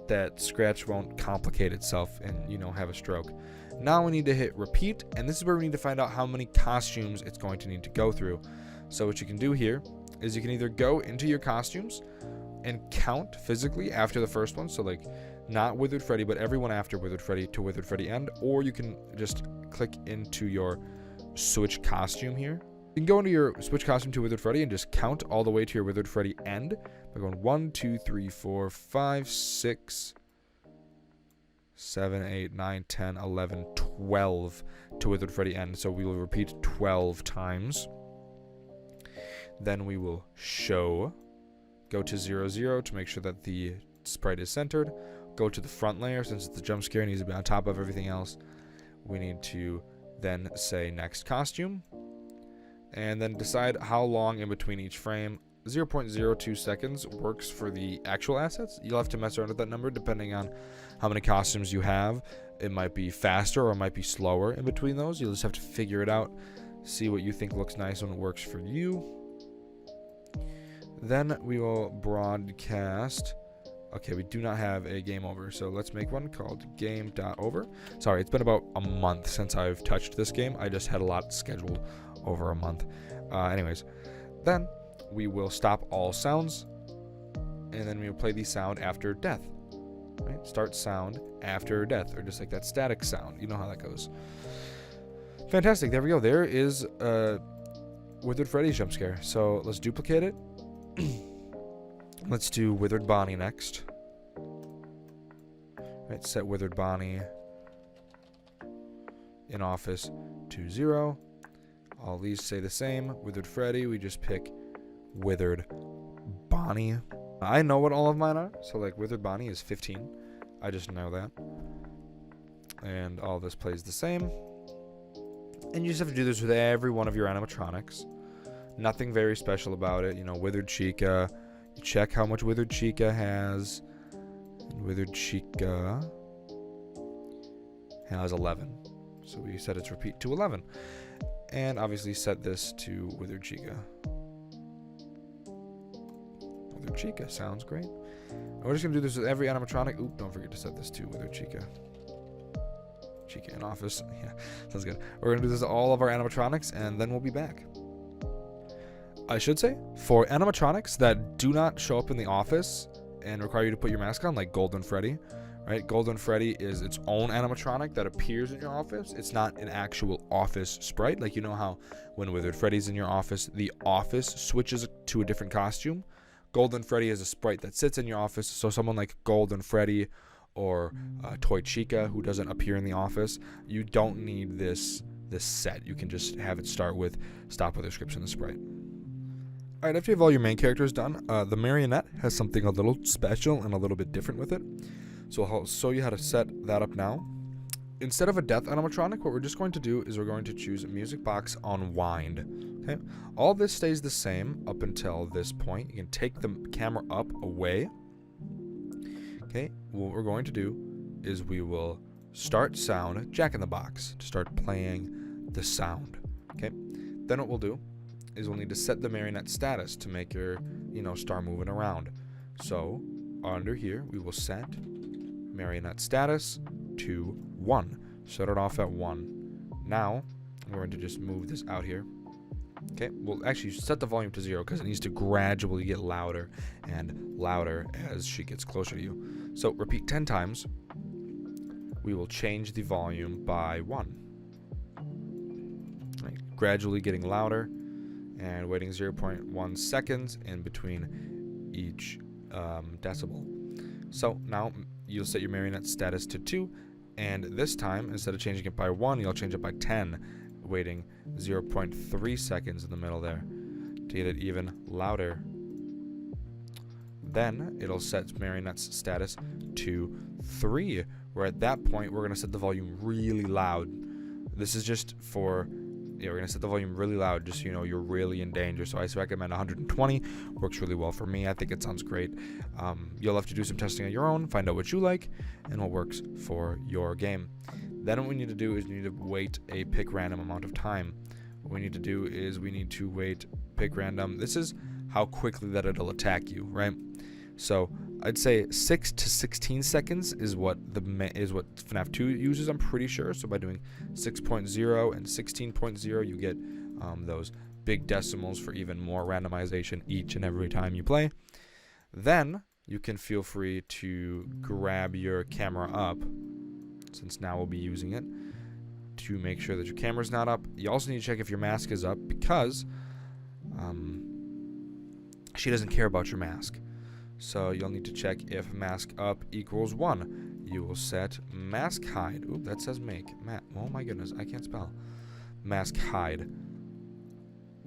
that Scratch won't complicate itself and, you know, have a stroke. Now we need to hit repeat, and this is where we need to find out how many costumes it's going to need to go through. So what you can do here is you can either go into your costumes and count physically after the first one, so like not Withered Freddy, but everyone after Withered Freddy to Withered Freddy end, or you can just click into your switch costume here. You can go into your switch costume to Withered Freddy and just count all the way to your Withered Freddy end by going 1, 2, 3, 4, 5, 6, 7, 8, 9, 10, 11, 12 to Withered Freddy end. So we will repeat 12 times. Then we will go to 0, 0 to make sure that the sprite is centered. Go to the front layer, since it's the jump scare, it needs to be on top of everything else. We need to then say next costume, and then decide how long in between each frame. 0.02 seconds works for the actual assets. You'll have to mess around with that number depending on how many costumes you have. It might be faster or it might be slower in between those. You'll just have to figure it out, see what you think looks nice when it works for you. Then we will broadcast. Okay, we do not have a game over, so let's make one called game.over. Sorry, it's been about a month since I've touched this game. I just had a lot scheduled over a month. Anyways, then we will stop all sounds, and then we will play the sound after death. Right? Start sound after death, or just like that static sound. You know how that goes. Fantastic. There we go. There is Withered Freddy's jump scare. So let's duplicate it. Let's do Withered Bonnie next. Right, set Withered Bonnie in office to 0. All these say the same. Withered Freddy, we just pick Withered Bonnie. I know what all of mine are. So like Withered Bonnie is 15. I just know that. And all this plays the same. And you just have to do this with every one of your animatronics. Nothing very special about it. You know, Withered Chica. You check how much Withered Chica has. And Withered Chica has 11. So we set its repeat to 11. And obviously set this to Withered Chica. Withered Chica sounds great. And we're just going to do this with every animatronic. Oop, don't forget to set this to Withered Chica. Chica in office. Yeah, sounds good. We're going to do this with all of our animatronics, and then we'll be back. I should say, for animatronics that do not show up in the office and require you to put your mask on, like Golden Freddy, right? Golden Freddy is its own animatronic that appears in your office. It's not an actual office sprite. Like, you know how when Withered Freddy's in your office, the office switches to a different costume? Golden Freddy is a sprite that sits in your office. So someone like Golden Freddy or Toy Chica, who doesn't appear in the office, you don't need this set. You can just have it start with stop with description of the sprite. Alright, after you have all your main characters done, the marionette has something a little special and a little bit different with it. So I'll show you how to set that up now. Instead of a death animatronic, what we're just going to do is we're going to choose music box on wind. Okay, all this stays the same up until this point. You can take the camera up away. Okay, what we're going to do is we will start sound Jack in the Box to start playing the sound. Okay, then what we'll do is we'll need to set the marionette status to make her, start moving around. So under here, we will set marionette status to 1. Set it off at 1. Now, we're going to just move this out here. Okay, we'll actually set the volume to 0 because it needs to gradually get louder and louder as she gets closer to you. So repeat 10 times. We will change the volume by 1. Right, gradually getting louder and waiting 0.1 seconds in between each decibel. So now you'll set your marionette status to 2, and this time, instead of changing it by 1, you'll change it by 10, waiting 0.3 seconds in the middle there to get it even louder. Then it'll set marionette's status to 3, where at that point we're going to set the volume really loud. This is just for, we're going to set the volume really loud just so you know you're really in danger. So I recommend 120. Works really well for me. I think it sounds great. You'll have to do some testing on your own, find out what you like and what works for your game. Then what we need to do is we need to wait a pick random amount of time. What we need to do is we need to wait pick random. This is how quickly that it'll attack you, right? So I'd say 6 to 16 seconds is what FNAF 2 uses, I'm pretty sure. So by doing 6.0 and 16.0, you get those big decimals for even more randomization each and every time you play. Then you can feel free to grab your camera up, since now we'll be using it, to make sure that your camera's not up. You also need to check if your mask is up, because she doesn't care about your mask. So you'll need to check if mask up equals 1. You will set mask hide. Oop, that says make. Oh my goodness, I can't spell. Mask hide.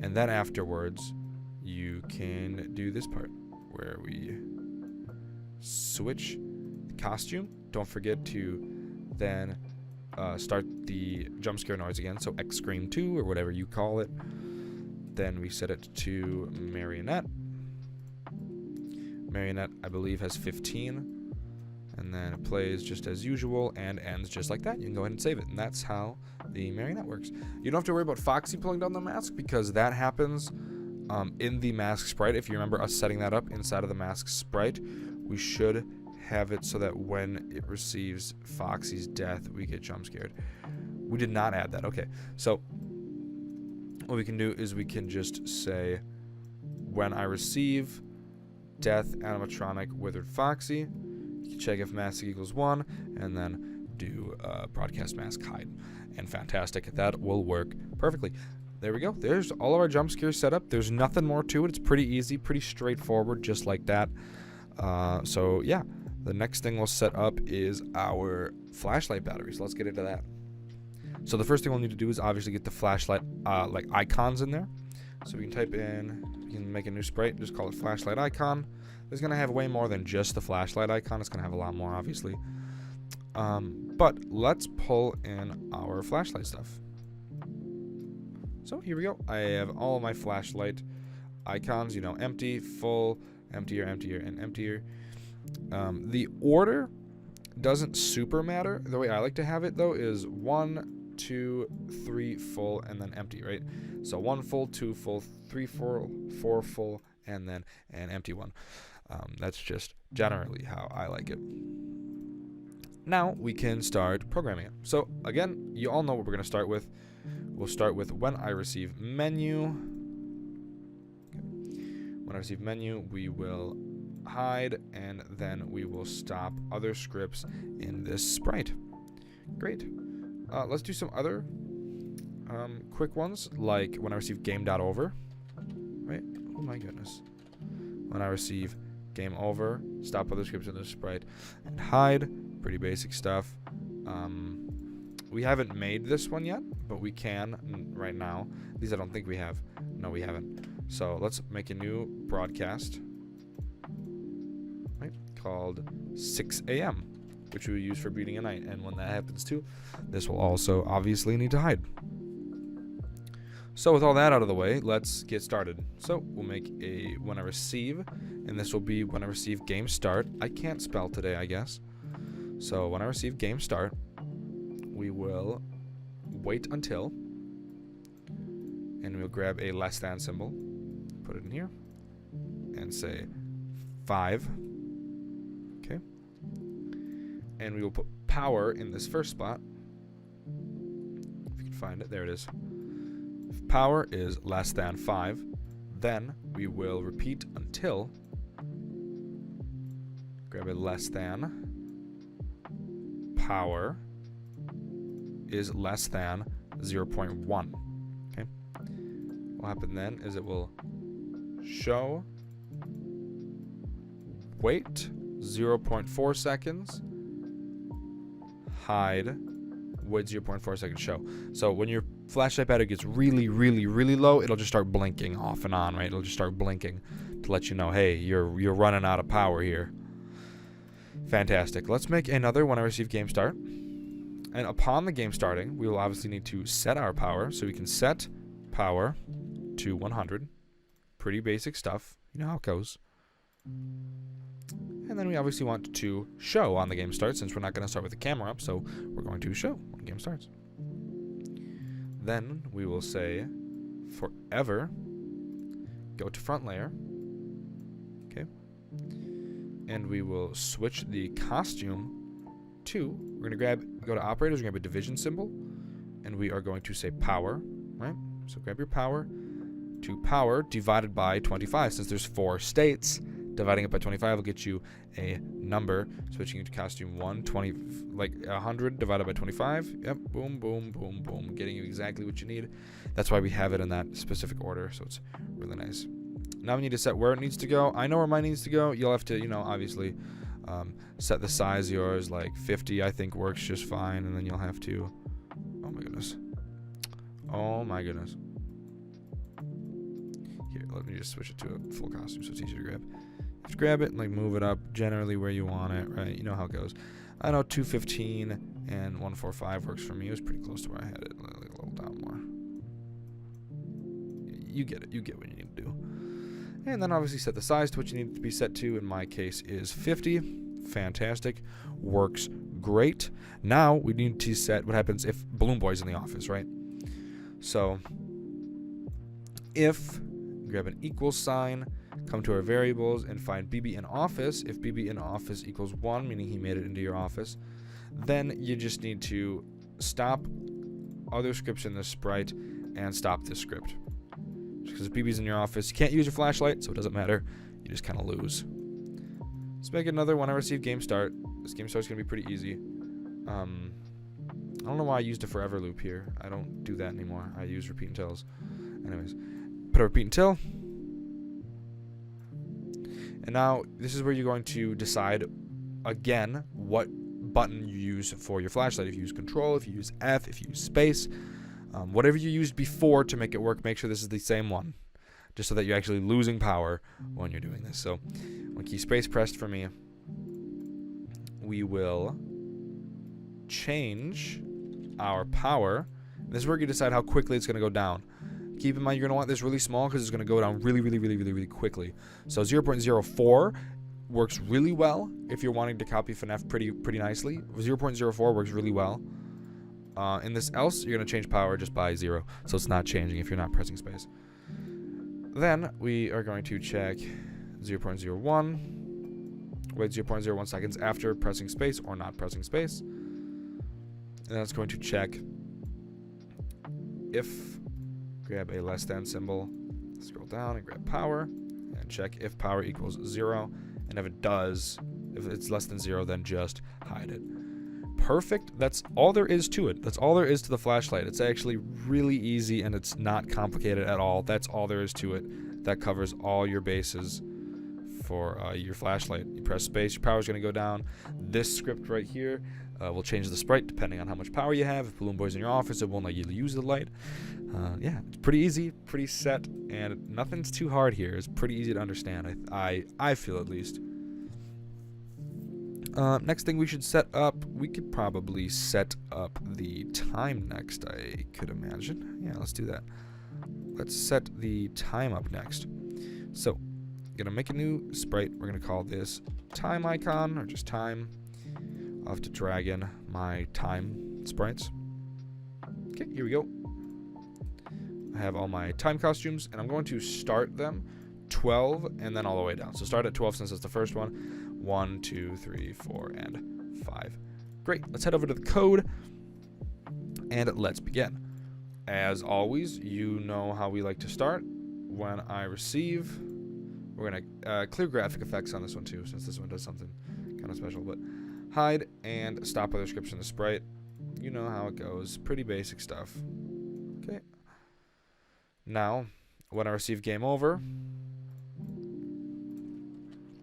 And then afterwards, you can do this part where we switch the costume. Don't forget to then start the jump scare noise again. So X Scream 2 or whatever you call it. Then we set it to marionette. Marionette, I believe, has 15, and then it plays just as usual and ends just like that. You can go ahead and save it, and that's how the marionette works. You don't have to worry about Foxy pulling down the mask, because that happens in the mask sprite. If you remember us setting that up inside of the mask sprite, we should have it so that when it receives Foxy's death, we get jump scared. We did not add that. Okay, so what we can do is we can just say, when I receive death animatronic withered Foxy, you can check if mask equals 1, and then do broadcast mask hide. And fantastic, that will work perfectly. There we go. There's all of our jump scares set up. There's nothing more to it. It's pretty easy, pretty straightforward, just like that. So yeah, the next thing we'll set up is our flashlight battery. So let's get into that. So the first thing we'll need to do is obviously get the flashlight like icons in there. So we can type in, we can make a new sprite, just call it flashlight icon. It's going to have way more than just the flashlight icon. It's going to have a lot more, obviously. But let's pull in our flashlight stuff. So here we go. I have all of my flashlight icons, you know, empty, full, emptier, emptier, and emptier. The order doesn't super matter. The way I like to have it, though, is 1, 2, 3 full, and then empty, right? So 1 full, 2 full, 3 full, 4 full, and then an empty one. That's just generally how I like it. Now we can start programming it. So again, you all know what we're going to start with. We'll start with when I receive menu. Okay. When I receive menu, we will hide, and then we will stop other scripts in this sprite. Great. Let's do some other quick ones, like when I receive game.over. Right? Oh my goodness. When I receive game over, stop other scripts in the sprite, and hide. Pretty basic stuff. We haven't made this one yet, but we can right now. These I don't think we have. No, we haven't. So let's make a new broadcast, right, called 6 a.m., which we will use for beating a night. And when that happens too, this will also obviously need to hide. So with all that out of the way, let's get started. So we'll make a when I receive, and this will be when I receive game start. I can't spell today, I guess. So when I receive game start, we will wait until, and we'll grab a less than symbol, put it in here, and say 5. Okay. And we will put power in this first spot. If you can find it, there it is. If power is less than 5, then we will repeat until, grab a less than, power is less than 0.1. Okay. What will happen then is it will show wait 0.4 seconds, hide, wait 0.4 seconds, show. So when your flashlight battery gets really, really, really low, it'll just start blinking off and on, right? It'll just start blinking to let you know, hey, you're running out of power here. Fantastic. Let's make another when I receive game start. And upon the game starting, we will obviously need to set our power. So we can set power to 100. Pretty basic stuff. You know how it goes. And then we obviously want to show on the game start, since we're not going to start with the camera up. So we're going to show when the game starts. Then we will say forever go to front layer. Okay. And we will switch the costume to, we're going to go to operators, we're going to grab a division symbol, and we are going to say power, right? So grab your power to power divided by 25. Since there's 4 states, dividing it by 25 will get you a number. Switching to costume 120, like 100 divided by 25. Yep, boom, boom, boom, boom, getting you exactly what you need. That's why we have it in that specific order, so it's really nice. Now we need to set where it needs to go. I know where mine needs to go. You'll have to, obviously set the size of yours, like 50 I think works just fine, and then you'll have to, oh my goodness. Here, let me just switch it to a full costume so it's easier to grab. Just grab it and like move it up generally where you want it, right? You know how it goes. I know 215 and 145 works for me. It was pretty close to where I had it, like a little down more. You get it. You get what you need to do. And then obviously set the size to what you need it to be set to. In my case is 50. Fantastic. Works great. Now we need to set what happens if Balloon Boy's in the office, right? So if grab an equals sign, come to our variables and find BB in office. If BB in office equals 1, meaning he made it into your office, then you just need to stop other scripts in this sprite and stop this script. Because if BB's in your office, you can't use your flashlight, so it doesn't matter. You just kind of lose. Let's make another when I receive game start. This game start's going to be pretty easy. I don't know why I used a forever loop here. I don't do that anymore. I use repeat untils. Anyways, put a repeat until. And now this is where you're going to decide, again, what button you use for your flashlight. If you use control, if you use F, if you use space. Whatever you used before to make it work, make sure this is the same one, just so that you're actually losing power when you're doing this. So when key space pressed for me, we will change our power. This is where you decide how quickly it's going to go down. Keep in mind you're going to want this really small because it's going to go down really, really, really, really, really quickly. So 0.04 works really well if you're wanting to copy FNAF pretty nicely. 0.04 works really well. In this else, you're going to change power just by 0, so it's not changing if you're not pressing space. Then we are going to check 0.01, wait 0.01 seconds after pressing space or not pressing space. And then it's going to check if, grab a less than symbol, scroll down and grab power, and check if power equals 0. And if it does, if it's less than 0, then just hide it. Perfect. That's all there is to it. That's all there is to the flashlight. It's actually really easy and it's not complicated at all. That's all there is to it. That covers all your bases for your flashlight. You press space, your power is going to go down. This script right here will change the sprite depending on how much power you have. If Balloon Boy's in your office, it won't let you use the light. Yeah, it's pretty easy, pretty set, and nothing's too hard here. It's pretty easy to understand. I feel at least. Next thing we should set up, we could probably set up the time next, I could imagine. Yeah, let's do that. Let's set the time up next. So, I'm going to make a new sprite. We're going to call this time icon, or just time. I'll have to drag in my time sprites. Okay, here we go. I have all my time costumes, and I'm going to start them 12 and then all the way down. So start at 12 since it's the first one. 1, 2, 3, 4, and 5. Great. Let's head over to the code and let's begin. as always, you know how we like to start. When I receive, we're going to clear graphic effects on this one too, since this one does something kind of special. But hide and stop other scripts in the sprite. You know how it goes. Pretty basic stuff. Okay. Now, when I receive game over,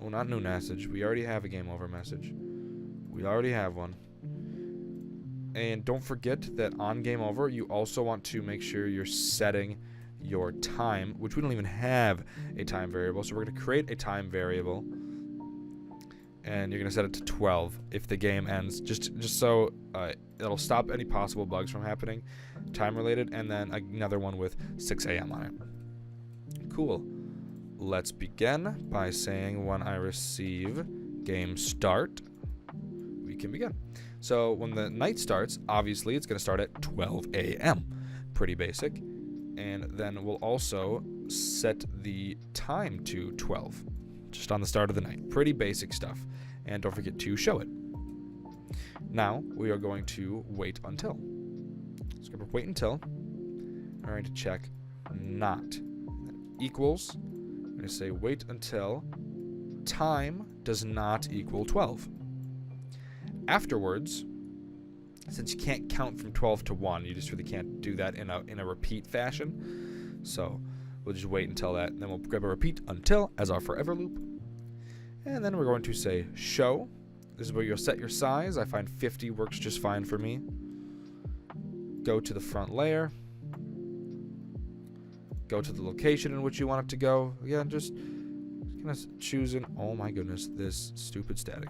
oh, not new message. We already have a game over message. We already have one. And don't forget that on game over, you also want to make sure you're setting your time, which we don't even have a time variable. So we're going to create a time variable, and you're going to set it to 12 if the game ends, just so it'll stop any possible bugs from happening, time related, and then another one with 6 a.m. on it. Cool. Let's begin by saying when I receive game start, we can begin. So when the night starts, obviously it's going to start at 12 a.m. Pretty basic. And then we'll also set the time to 12, just on the start of the night. Pretty basic stuff. And don't forget to show it. Now we are going to wait until. So we're going to wait until. I'm going to check not. Equals. I'm going to say wait until time does not equal 12. Afterwards, since you can't count from 12 to 1, you just really can't do that in a repeat fashion. So we'll just wait until that, and then we'll grab a repeat until as our forever loop. And then we're going to say show. This is where you'll set your size. I find 50 works just fine for me. Go to the front layer. Go to the location in which you want it to go. Again, just kind of choosing, oh my goodness, this stupid static.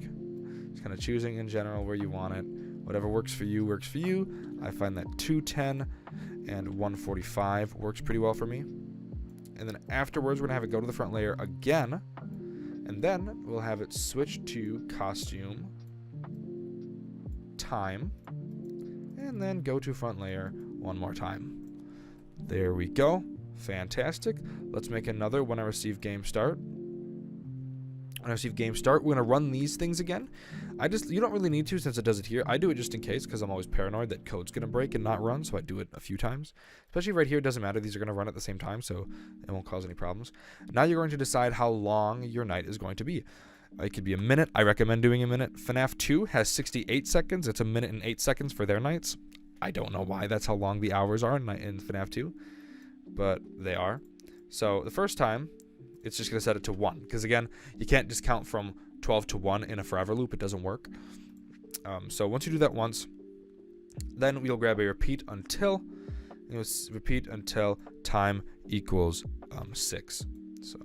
Just kind of choosing in general where you want it. Whatever works for you works for you. I find that 210 and 145 works pretty well for me. And then afterwards, we're going to have it go to the front layer again. And then we'll have it switch to costume, time, and then go to front layer one more time. There we go. Fantastic. Let's make another when I receive game start. When I receive game start, we're going to run these things again. You don't really need to since it does it here. I do it just in case because I'm always paranoid that code's going to break and not run, so I do it a few times. Especially right here, it doesn't matter. These are going to run at the same time, so it won't cause any problems. Now you're going to decide how long your night is going to be. It could be a minute. I recommend doing a minute. FNAF 2 has 68 seconds. It's a minute and 8 seconds for their nights. I don't know why that's how long the hours are in FNAF 2, but they are. So the first time, it's just going to set it to 1. Because again, you can't just count from 12 to 1 in a forever loop. It doesn't work. So once you do that once, then we'll grab a repeat until. And we'll repeat until time equals 6. So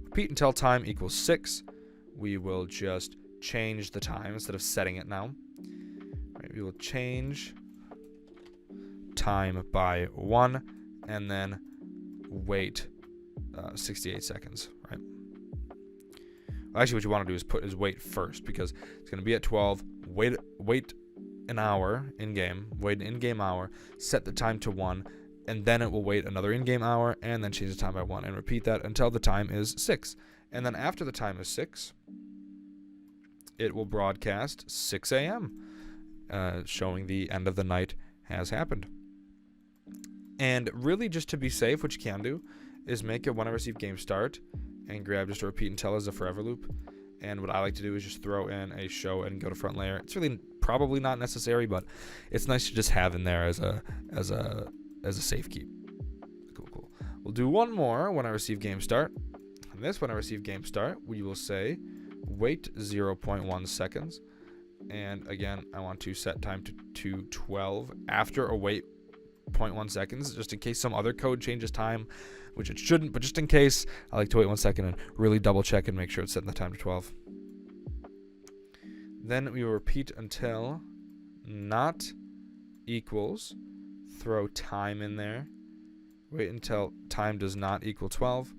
repeat until time equals 6. We will just change the time instead of setting it now. Right, we will change time by 1 and then wait 68 seconds, right? Well, actually, what you want to do is wait first because it's going to be at 12. Wait an hour in game. Wait an in-game hour. Set the time to 1, and then it will wait another in-game hour, and then change the time by 1, and repeat that until the time is 6. And then after the time is 6, it will broadcast 6 a.m., showing the end of the night has happened. And really, just to be safe, what you can do is make it when I receive game start and grab just a repeat until as a forever loop. And what I like to do is just throw in a show and go to front layer. It's really probably not necessary, but it's nice to just have in there as a safe keep. Cool. We'll do one more when I receive game start. And this when I receive game start, we will say wait 0.1 seconds. And again, I want to set time to 12 after a wait 0.1 seconds, just in case some other code changes time, which it shouldn't, but just in case, I like to wait 1 second and really double check and make sure it's setting the time to 12. Then we will repeat until not equals, throw time in there, wait until time does not equal 12,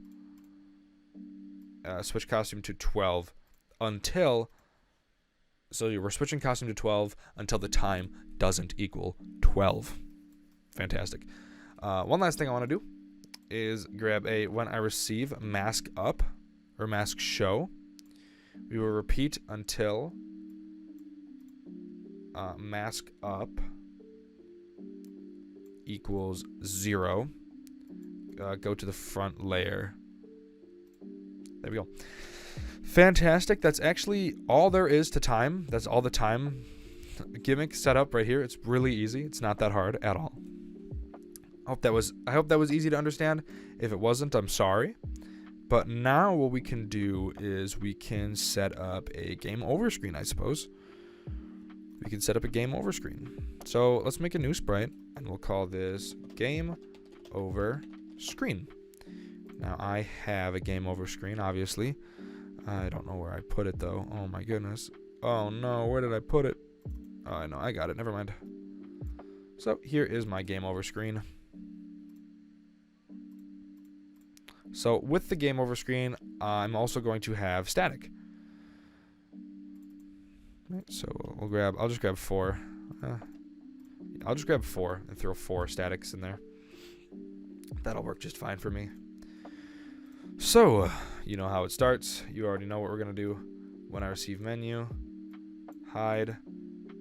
switch costume to 12 until, so we're switching costume to 12 until the time doesn't equal 12. Fantastic. One last thing I want to do is grab a when I receive mask up or mask show. We will repeat until mask up equals 0. Go to the front layer. There we go. Fantastic. That's actually all there is to time. That's all the time gimmick set up right here. It's really easy. It's not that hard at all. I hope that was easy to understand. If it wasn't, I'm sorry. But now what we can do is we can set up a game over screen, I suppose. We can set up a game over screen. So let's make a new sprite, and we'll call this game over screen. Now I have a game over screen, obviously. I don't know where I put it though. Oh my goodness. Oh no, where did I put it? Oh no, I got it. Never mind. So here is my game over screen. So with the game over screen, I'm also going to have static. Right, so I'll just grab 4. I'll just grab 4 and throw 4 statics in there. That'll work just fine for me. So, you know how it starts. You already know what we're going to do. When I receive menu, hide,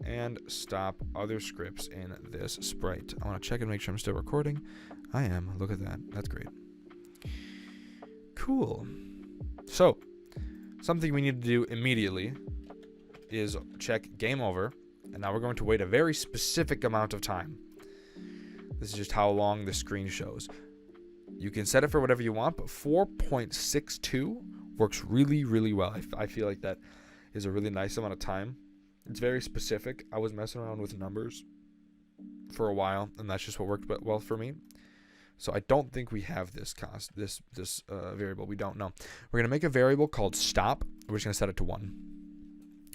and stop other scripts in this sprite. I want to check and make sure I'm still recording. I am. Look at that. That's great. Cool. So, something we need to do immediately is check game over. And now we're going to wait a very specific amount of time. This is just how long the screen shows. You can set it for whatever you want, but 4.62 works really, really well. I feel like that is a really nice amount of time. It's very specific. I was messing around with numbers for a while, and that's just what worked well for me. So I don't think we have this variable. We don't know. We're going to make a variable called stop. We're just going to set it to 1.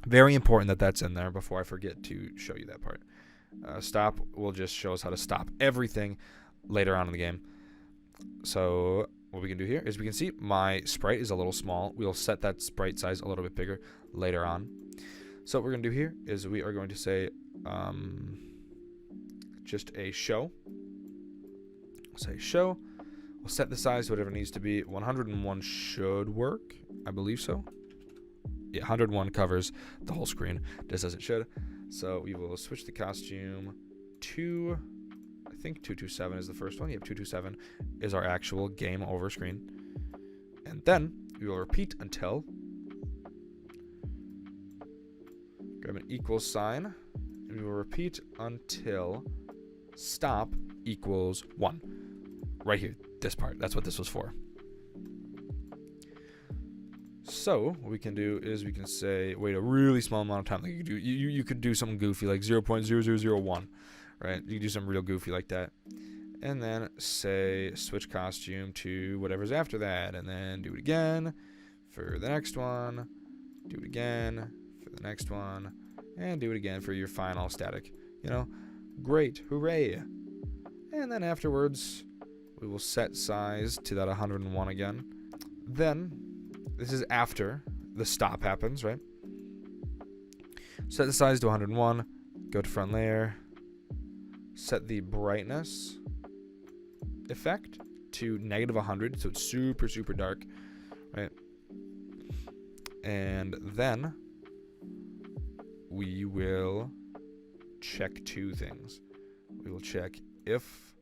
Very important that that's in there before I forget to show you that part. Stop will just show us how to stop everything later on in the game. So what we can do here is we can see my sprite is a little small. We'll set that sprite size a little bit bigger later on. So what we're going to do here is we are going to say just a show. We'll say show. We'll set the size to whatever it needs to be. 101 should work. I believe so. Yeah, 101 covers the whole screen, just as it should. So we will switch the costume to, I think 227 is the first one. Yep, 227 is our actual game over screen. And then we will repeat until, grab an equals sign, and we will repeat until stop equals 1. Right here, this part. That's what this was for. So what we can do is we can say wait a really small amount of time. Like you could do something goofy like 0.0001, right? You can do something real goofy like that, and then say switch costume to whatever's after that, and then do it again for the next one, do it again for the next one, and do it again for your final static. You know, great, hooray! And then afterwards, we will set size to that 101 again. Then this is after the stop happens, right? Set the size to 101. Go to front layer. Set the brightness effect to -100, so it's super, super dark, right? And then we will check 2 things. We will check if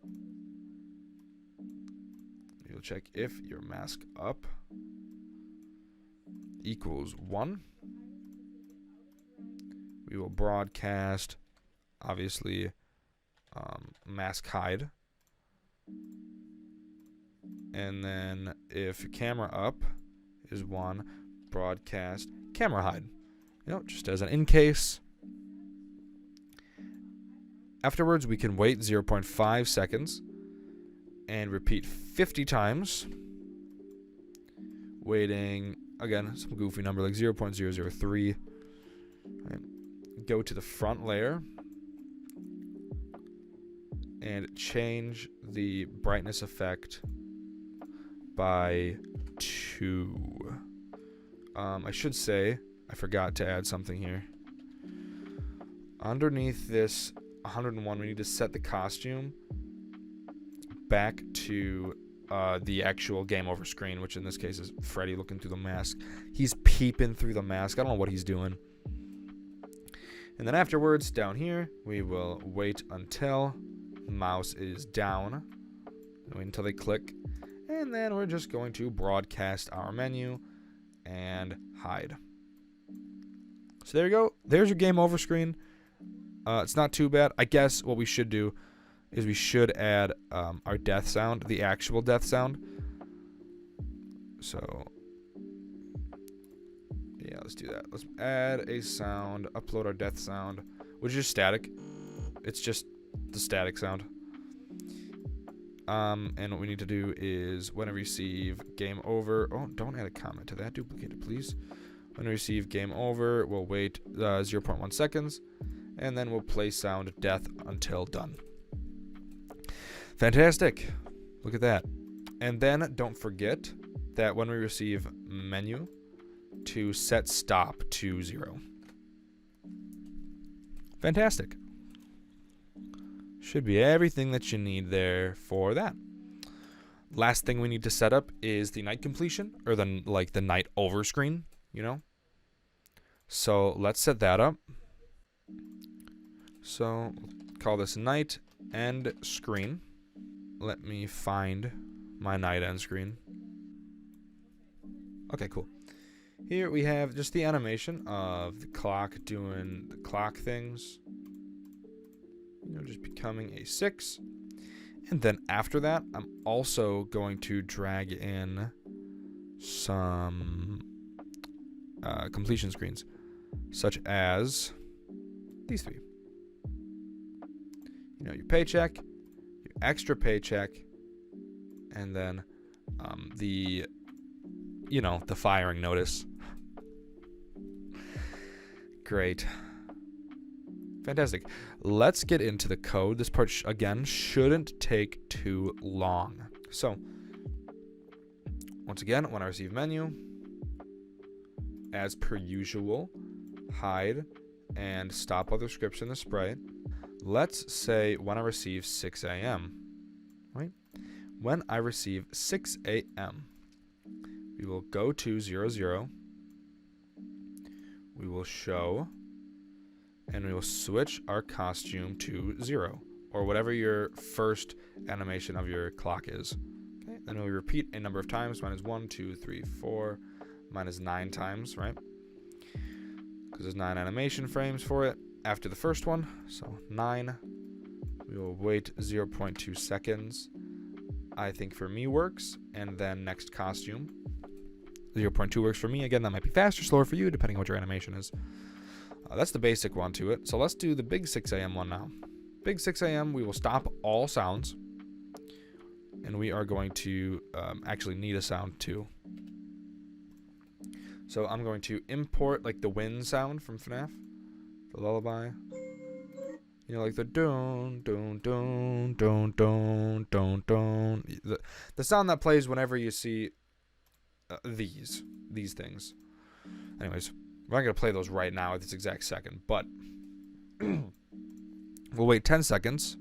your mask up equals 1. We will broadcast, obviously, mask hide. And then if camera up is 1, broadcast camera hide. You know, just as an in case. Afterwards, we can wait 0.5 seconds and repeat 50 times, waiting, again, some goofy number like 0.003. Right. Go to the front layer and change the brightness effect by 2. I should say, I forgot to add something here. Underneath this 101, we need to set the costume back to the actual game over screen, which in this case is Freddy looking through the mask. He's peeping through the mask. I don't know what he's doing. And then afterwards, down here, we will wait until mouse is down. Wait until they click. And then we're just going to broadcast our menu and hide. So there you go. There's your game over screen. It's not too bad. I guess what we should do is we should add our death sound, the actual death sound. So yeah, let's do that. Let's add a sound, upload our death sound, which is static. It's just the static sound. And what we need to do is when I receive game over. Oh, don't add a comment to that. Duplicate it, please. When we receive game over, we'll wait 0.1 seconds, and then we'll play sound death until done. Fantastic. Look at that. And then don't forget that when we receive menu, to set stop to 0. Fantastic. Should be everything that you need there for that. Last thing we need to set up is the night completion, or the night over screen, you know. So let's set that up. So call this night end screen. Let me find my night end screen. Okay, cool. Here we have just the animation of the clock doing the clock things. You know, just becoming a 6. And then after that, I'm also going to drag in some completion screens, such as these 3. You know, your paycheck, your extra paycheck, and then the firing notice. Great. Fantastic. Let's get into the code. This part, again, shouldn't take too long. So, once again, when I receive menu, as per usual, hide and stop other scripts in the sprite. Let's say when I receive 6 a.m., right? When I receive 6 a.m., we will go to 00. We will show, and we will switch our costume to 0, or whatever your first animation of your clock is. Okay, then we'll repeat a number of times. Mine is 1, 2, 3, 4. Mine is 9 times, right? Because there's 9 animation frames for it after the first one. So 9. We will wait 0.2 seconds. I think for me works, and then next costume. 0.2 works for me. Again, that might be faster, slower for you, depending on what your animation is. That's the basic one to it. So let's do the big 6 a.m. one now. Big 6 a.m., we will stop all sounds. And we are going to actually need a sound too. So I'm going to import like the wind sound from FNAF. The lullaby. You know, like the dun dun dun dun dun dun dun. The sound that plays whenever you see these things. Anyways, we're not going to play those right now at this exact second, but we'll wait 10 seconds.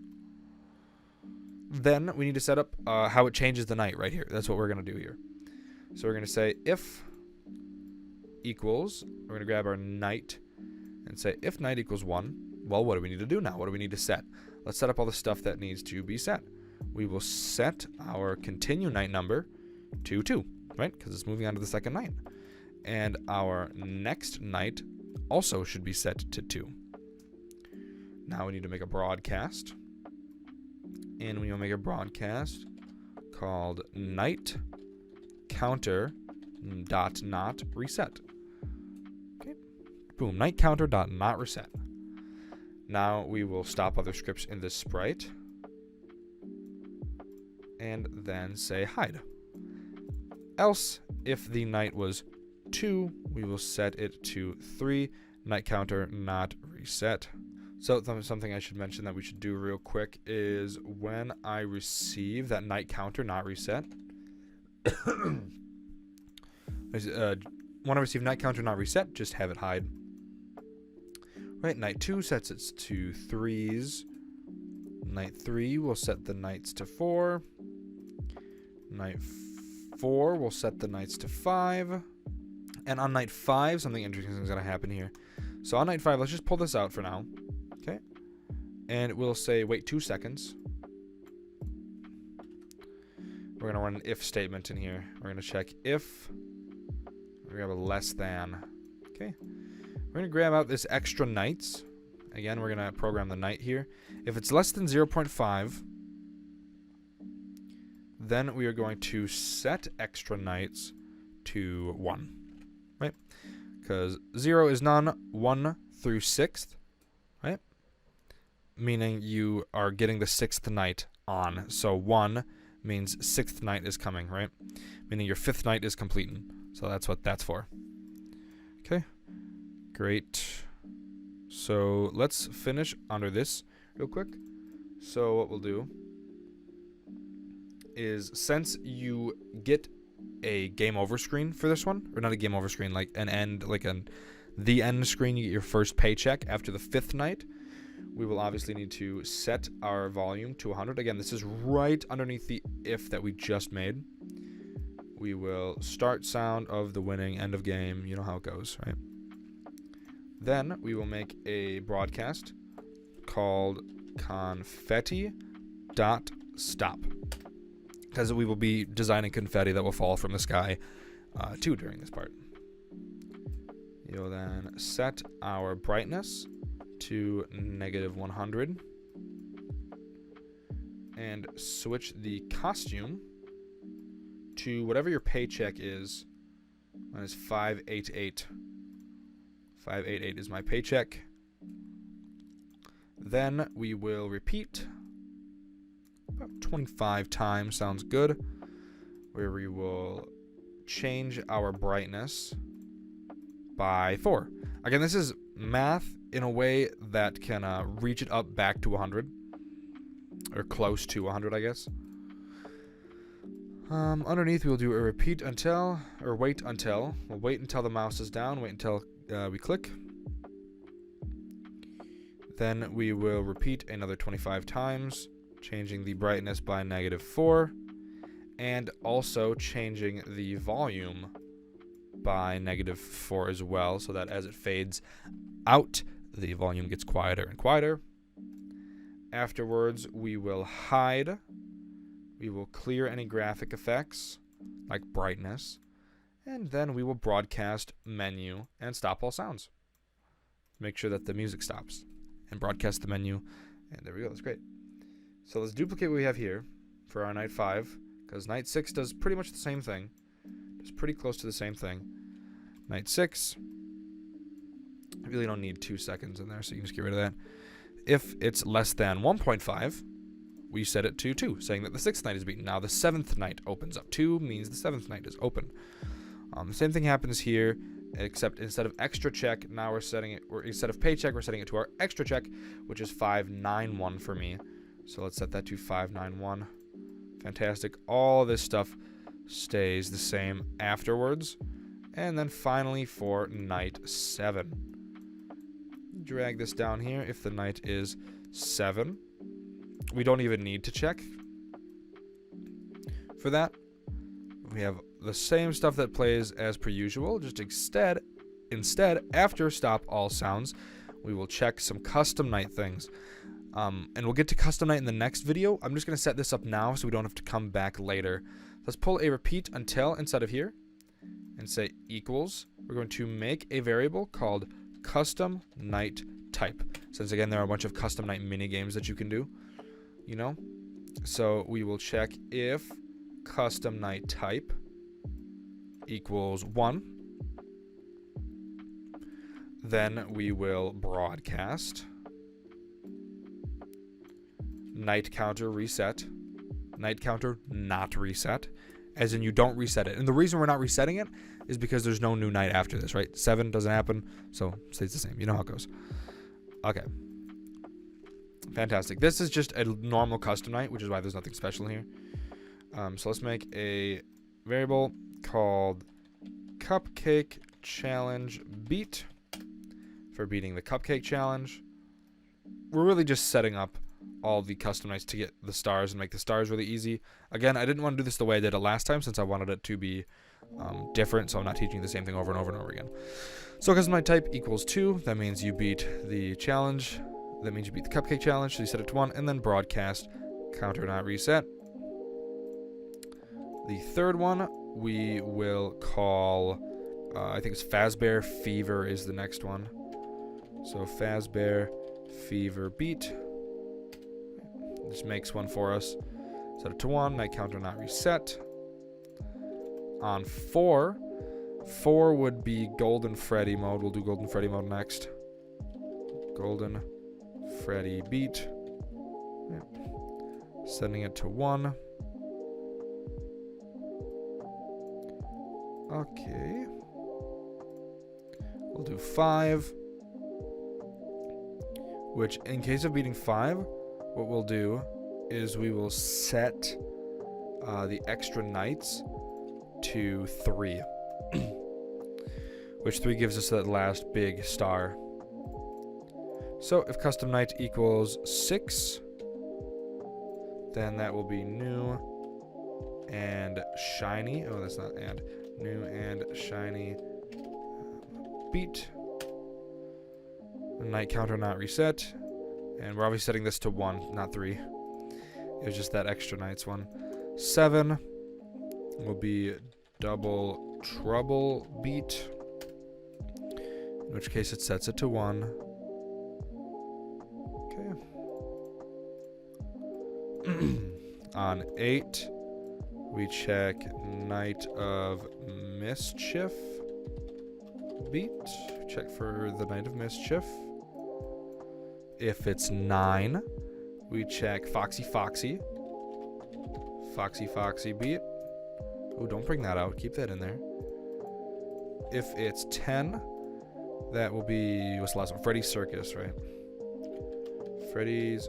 Then we need to set up how it changes the night right here. That's what we're going to do here. So we're going to say if equals, we're going to grab our night and say if night equals 1, well, what do we need to do now? What do we need to set? Let's set up all the stuff that needs to be set. We will set our continue night number to 2. Right? Because it's moving on to the second night. And our next night also should be set to 2. Now we need to make a broadcast. And we will make a broadcast called night counter dot not reset. Okay. Boom. Night counter dot not reset. Now we will stop other scripts in this sprite. And then say hide. Else, if the night was 2, we will set it to 3. Night counter not reset. So something I should mention that we should do real quick is when I receive that night counter not reset. When I receive night counter not reset, just have it hide. Right, night 2 sets it to 3s. Night 3 will set the nights to 4. Night 4 will set the nights to 5. And on night 5, something interesting is going to happen here. So on night 5, let's just pull this out for now. Okay. And we'll say wait 2 seconds. we're going to run an if statement in here. We're going to check if. We're going to have a less than. Okay. We're going to grab out this extra nights. Again, we're going to program the night here. If it's less than 0.5, then we are going to set extra nights to 1. Right? Because 0 is none, 1 through 6th. Right? Meaning you are getting the 6th night on. So 1 means 6th night is coming, right? Meaning your 5th night is completing. So that's what that's for. Okay. Great. So let's finish under this real quick. So what we'll do is, since you get a game over screen for this one, or not a game over screen, like an end, like the end screen, you get your first paycheck after the 5th night. We will obviously need to set our volume to 100. Again, this is right underneath the if that we just made. We will start sound of the winning, end of game. You know how it goes, right? Then we will make a broadcast called confetti.stop, because we will be designing confetti that will fall from the sky too during this part. You'll then set our brightness to -100 and switch the costume to whatever your paycheck is. Mine is 588. 588 is my paycheck. Then we will repeat about 25 times, sounds good, where we will change our brightness by 4. Again, this is math in a way that can reach it up back to 100, or close to 100, I guess. Underneath, we'll do a repeat until, or wait until. We'll wait until the mouse is down, wait until we click. Then we will repeat another 25 times, changing the brightness by -4, and also changing the volume by -4 as well, so that as it fades out, the volume gets quieter and quieter. Afterwards, we will hide. We will clear any graphic effects, like brightness, and then we will broadcast menu and stop all sounds. Make sure that the music stops, and broadcast the menu, and there we go, that's great. So let's duplicate what we have here for our night 5, because night 6 does pretty much the same thing. It's pretty close to the same thing. Night 6, I really don't need 2 seconds in there, so you can just get rid of that. If it's less than 1.5, we set it to 2, saying that the 6th night is beaten. Now the 7th night opens up. 2 means the 7th night is open. The same thing happens here, except instead of extra check, now we're setting it, or instead of paycheck, we're setting it to our extra check, which is 591 for me. So let's set that to 591. Fantastic. All this stuff stays the same afterwards. And then finally for night 7. Drag this down here. If the night is 7, we don't even need to check for that. We have the same stuff that plays as per usual, just instead after stop all sounds, we will check some custom night things. And we'll get to custom night in the next video. I'm just going to set this up now so we don't have to come back later. Let's pull a repeat until inside of here and say equals. We're going to make a variable called custom night type, since again there are a bunch of custom night mini games that you can do, you know. So we will check if custom night type equals 1. Then we will broadcast night counter reset, night counter not reset, as in you don't reset it. And the reason we're not resetting it is because there's no new night after this, right? 7 doesn't happen, so it stays the same. You know how it goes. Okay. Fantastic. This is just a normal custom night, which is why there's nothing special here. So let's make a variable called cupcake challenge beat for beating the cupcake challenge. We're really just setting up all the custom nights to get the stars and make the stars really easy. Again, I didn't want to do this the way I did it last time, since I wanted it to be different, so I'm not teaching the same thing over and over and over again. So custom night type equals 2. That means you beat the challenge. That means you beat the cupcake challenge. So you set it to 1, and then broadcast counter not reset. The third one we will call, I think it's Fazbear Fever is the next one. So Fazbear Fever beat. Just makes one for us. Set it to 1. Night counter not reset. On 4 would be Golden Freddy mode. We'll do Golden Freddy mode next. Golden Freddy beat. Yeah. Setting it to 1. Okay. We'll do 5. Which, in case of beating 5, what we'll do is we will set the extra nights to 3. Which 3 gives us that last big star. So if custom night equals 6, then that will be new and shiny. Oh, that's not and. New and shiny beat. Night counter not reset. And we're obviously setting this to 1, not 3. It was just that extra nights one. 7 will be double trouble beat. In which case it sets it to 1. Okay. On 8, we check Night of Mischief beat. Check for the Night of Mischief. If it's 9, we check Foxy Foxy. Foxy Foxy beat. Oh, don't bring that out. Keep that in there. If it's 10, that will be, what's the last one? Freddy's Circus, right? Freddy's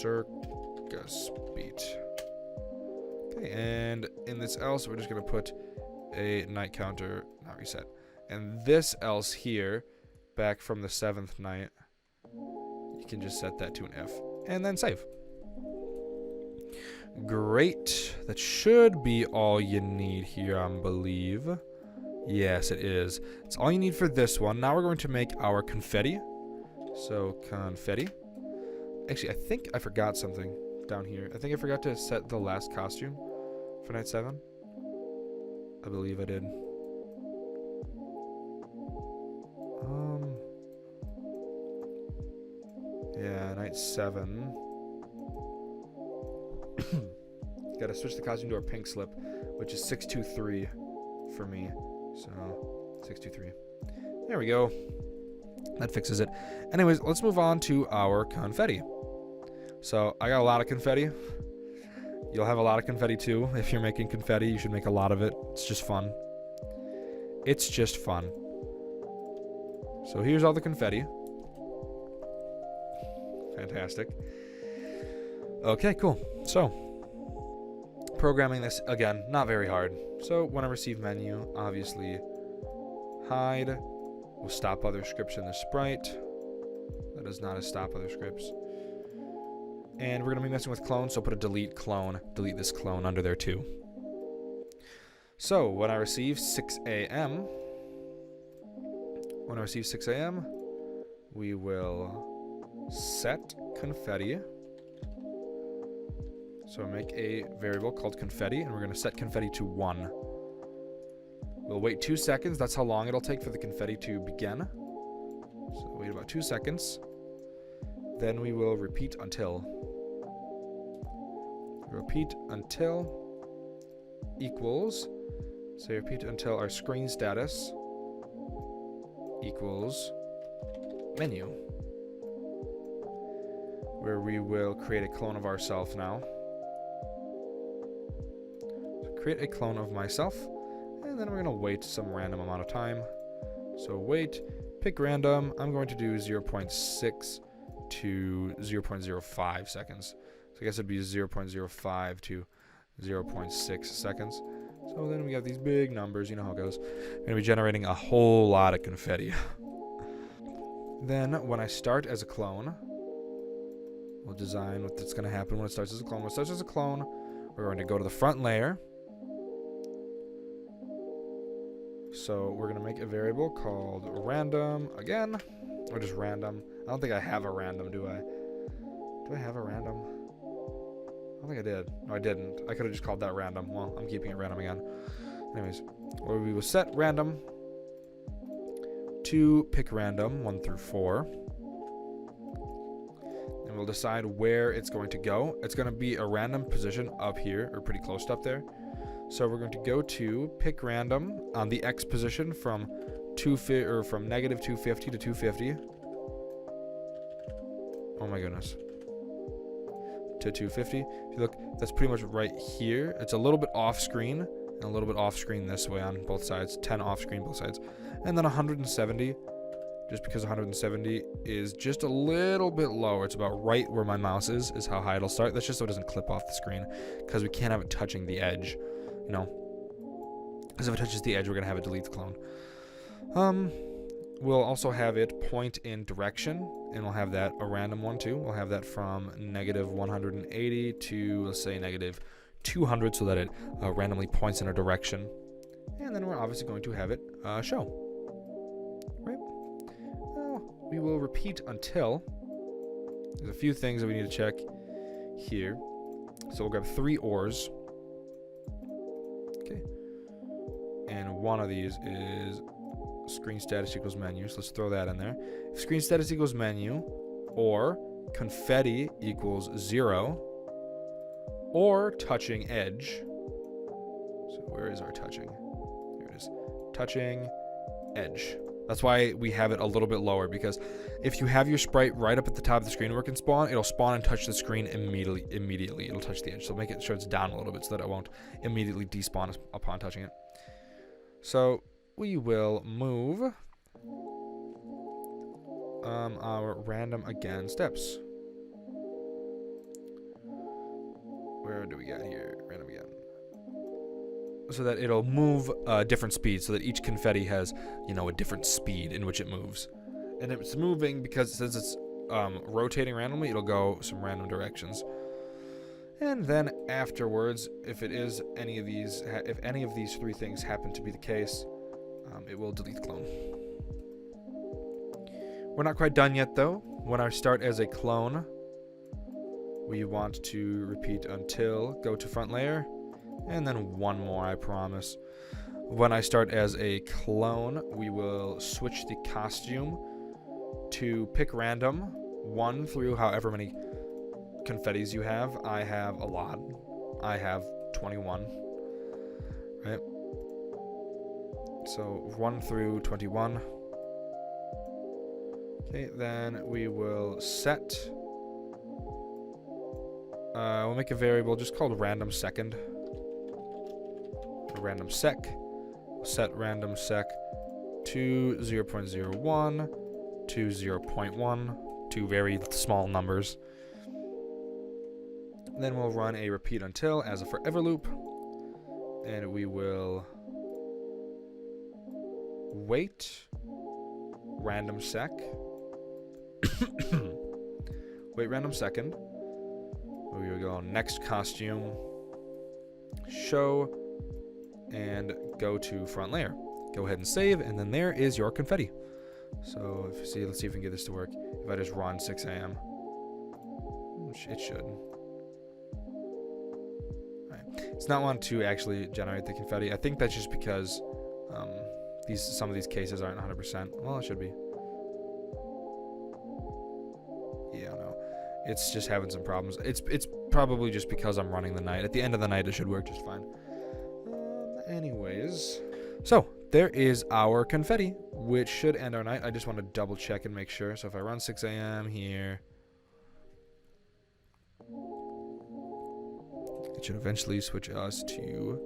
Circus beat. Okay, and in this else, we're just going to put a night counter, not reset. And this else here, back from the 7th night, you can just set that to an F. And then save. Great. That should be all you need here, I believe. Yes, it is. It's all you need for this one. Now we're going to make our confetti. So, confetti. Actually, I think I forgot something down here. I think I forgot to set the last costume for night 7. I believe I did. Yeah, night 7. Gotta switch the costume to our pink slip, which is 623 for me. So, 623. There we go. That fixes it. Anyways, let's move on to our confetti. So, I got a lot of confetti. You'll have a lot of confetti too. If you're making confetti, you should make a lot of it. It's just fun. It's just fun. So, here's all the confetti. Fantastic. Okay, cool. So, programming this, again, not very hard. So, when I receive menu, obviously, hide will stop other scripts in the sprite. That is not a stop other scripts. And we're going to be messing with clones, so put a delete clone. Delete this clone under there too. So, when I receive 6 a.m., we will set confetti. So make a variable called confetti, and we're going to set confetti to 1. We'll wait 2 seconds. That's how long it'll take for the confetti to begin. So wait about 2 seconds. Then we will repeat until. Repeat until equals. So repeat until our screen status equals menu. Where we will create a clone of ourselves now. So create a clone of myself, and then we're going to wait some random amount of time. So wait, pick random. I'm going to do 0.6 to 0.05 seconds. So I guess it'd be 0.05 to 0.6 seconds. So then we have these big numbers, you know how it goes. We're going to be generating a whole lot of confetti. Then when I start as a clone, we'll design what's going to happen when it starts as a clone. When it starts as a clone, we're going to go to the front layer. So we're going to make a variable called random again, or just random. I don't think I have a random, do I? Do I have a random? don't think I did. No, I didn't. I could have just called that random. Well, I'm keeping it random again. Anyways, where we will set random to pick random 1 through 4. And we'll decide where it's going to go. It's going to be a random position up here, or pretty close to up there. So we're going to go to pick random on the X position from negative 250 to 250. Oh my goodness. To 250. If you look, that's pretty much right here. It's a little bit off screen and a little bit off screen this way on both sides. 10 off screen both sides. And then 170, just because 170 is just a little bit lower. It's about right where my mouse is how high it'll start. That's just so it doesn't clip off the screen, because we can't have it touching the edge, you know. Because if it touches the edge, we're going to have it delete the clone. We'll also have it point in direction, and we'll have that a random one too. We'll have that from negative 180 to, let's say, negative 200, so that it randomly points in a direction. And then we're obviously going to have it show. Right? Well, we will repeat until. There's a few things that we need to check here. So we'll grab 3 ors. Okay. And one of these is screen status equals menu, so let's throw that in there. If screen status equals menu, or confetti equals 0, or touching edge. So where is our touching? Here it is. Touching edge. That's why we have it a little bit lower, because if you have your sprite right up at the top of the screen where it can spawn, it'll spawn and touch the screen immediately. It'll touch the edge. So make it sure it's down a little bit so that it won't immediately despawn upon touching it. So we will move our random again steps. Where do we get here? Random again. So that it'll move different speeds, so that each confetti has, you know, a different speed in which it moves. And it's moving because since it's rotating randomly, it'll go some random directions. And then afterwards, if any of these 3 things happen to be the case, it will delete the clone. We're not quite done yet though. When I start as a clone, we want to repeat until, go to front layer, and then one more, I promise. When I start as a clone, we will switch the costume to pick random 1 through however many confettis you have. I have a lot. I have 21. Right? So 1 through 21. Okay, then we will set. We'll make a variable just called random second. Or random sec. We'll set random sec to 0.01 to 0.1. 2 very small numbers. Then we'll run a repeat until as a forever loop. And we will wait random sec. Wait random second. We will go next costume, show, and go to front layer. Go ahead and save, and then there is your confetti. So if you see, let's see if we can get this to work. If I just run 6 a.m. It should. Right. It's not one to actually generate the confetti. I think that's just because some of these cases aren't 100%. Well, it should be. Yeah, no. It's just having some problems. It's probably just because I'm running the night. At the end of the night, it should work just fine. Anyways, so there is our confetti, which should end our night. I just want to double check and make sure. So if I run 6 a.m. here, it should eventually switch us to.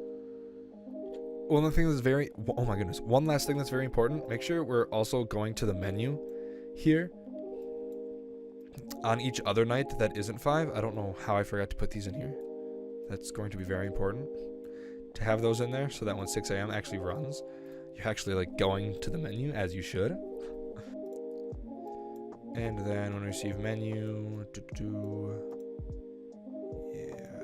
One of the things that's very, oh my goodness, one last thing that's very important. Make sure we're also going to the menu here on each other night that isn't 5. I don't know how I forgot to put these in here. That's going to be very important to have those in there, so that when 6 a.m. actually runs, you're actually like going to the menu as you should. And then when we receive menu, yeah,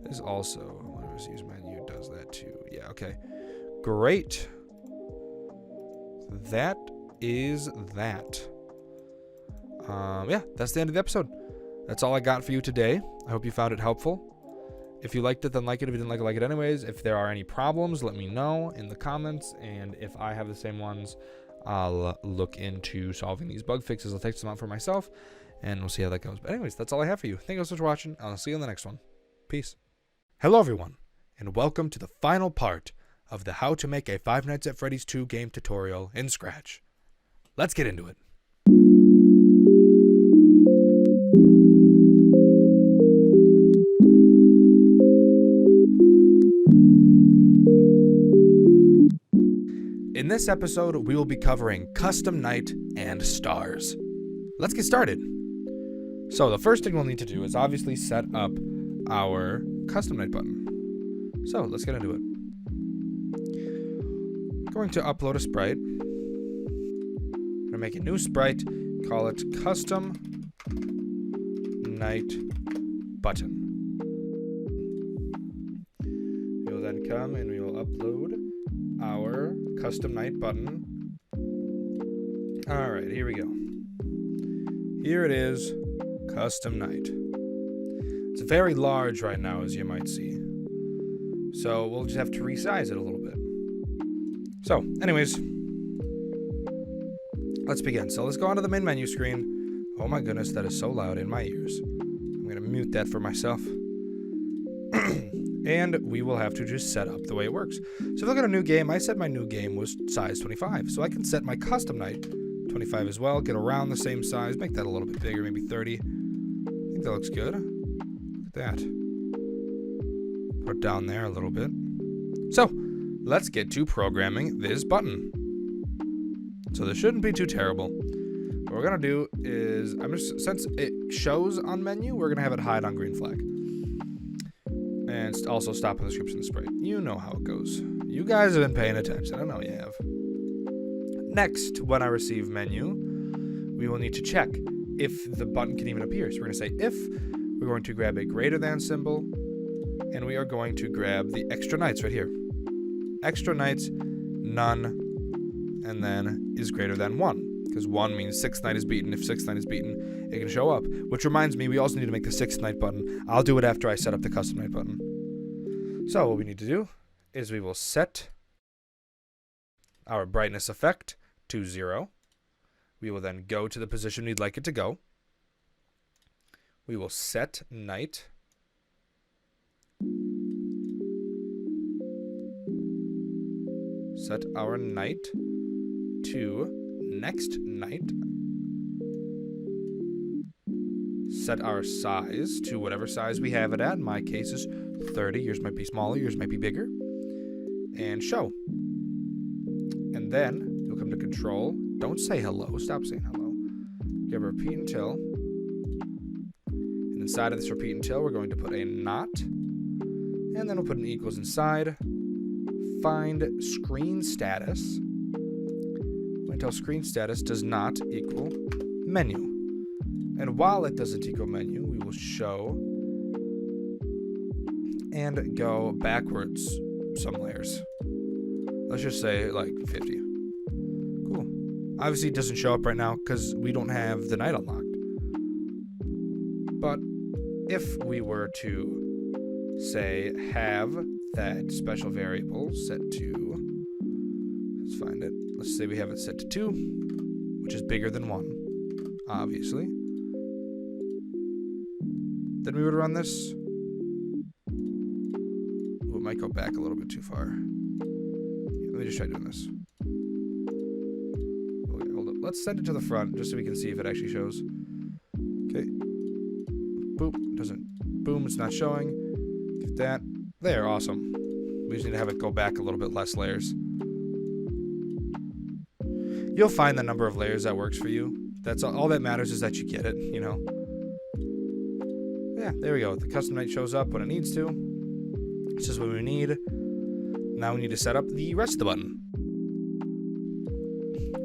this also when it receives menu does that too. Yeah, okay, great. That is that. Yeah, that's the end of the episode. That's all I got for you today. I hope you found it helpful. If you liked it, then like it. If you didn't like it anyways. If there are any problems, let me know in the comments. And if I have the same ones, I'll look into solving these bug fixes. I'll take some out for myself, and we'll see how that goes. But anyways, that's all I have for you. Thank you so much for watching. I'll see you in the next one. Peace. Hello, everyone, and welcome to the final part of the How to Make a Five Nights at Freddy's 2 game tutorial in Scratch. Let's get into it. In this episode, we will be covering Custom Night and Stars. Let's get started. So the first thing we'll need to do is obviously set up our Custom Night button. So let's get into it. Going to upload a sprite. I'm going to make a new sprite, call it Custom Night Button. We will then come and we will upload our Custom Night button. Alright, here we go. Here it is, Custom Night. It's very large right now, as you might see. So we'll just have to resize it a little bit. So, anyways, let's begin. So let's go onto the main menu screen. Oh my goodness, that is so loud in my ears. I'm going to mute that for myself. And we will have to just set up the way it works. So if I look at a new game, I said my new game was size 25. So I can set my Custom Night 25 as well. Get around the same size. Make that a little bit bigger, maybe 30. I think that looks good. Look at that. Put it down there a little bit. So let's get to programming this button. So this shouldn't be too terrible. What we're going to do is, since it shows on menu, we're going to have it hide on green flag. And also stop in the description of the sprite. You know how it goes. You guys have been paying attention. I know you have. Next, when I receive menu, we will need to check if the button can even appear. So we're going to say if. We're going to grab a greater than symbol. And we are going to grab the extra nights right here. Extra nights, none, and then is greater than 1. Because 1 means 6th night is beaten. If 6th night is beaten, it can show up. Which reminds me, we also need to make the 6th night button. I'll do it after I set up the Custom Night button. So what we need to do is we will set our brightness effect to 0. We will then go to the position we'd like it to go. We will set night. Set our night to next night. Set our size to whatever size we have it at. In my case is 30. Yours might be smaller. Yours might be bigger. And show. And then you'll come to control. Don't say hello. Stop saying hello. Give a repeat until. And inside of this repeat until, we're going to put a not. And then we'll put an equals inside. Find screen status. Until screen status does not equal menu. And while it doesn't equal menu, we will show and go backwards some layers. Let's just say like 50. Cool. Obviously it doesn't show up right now because we don't have the night unlocked. But if we were to say have that special variable set to, let's find it. Let's say we have it set to 2, which is bigger than 1, obviously. Then we would run this. Ooh, it might go back a little bit too far. Yeah, let me just try doing this. Okay, hold up. Let's send it to the front just so we can see if it actually shows. Okay. Boop. Doesn't. Boom. It's not showing. Get that. There. Awesome. We just need to have it go back a little bit less layers. You'll find the number of layers that works for you. That's all that matters is that you get it, you know. Yeah, there we go. The custom night shows up when it needs to. It's just what we need. Now we need to set up the rest of the button.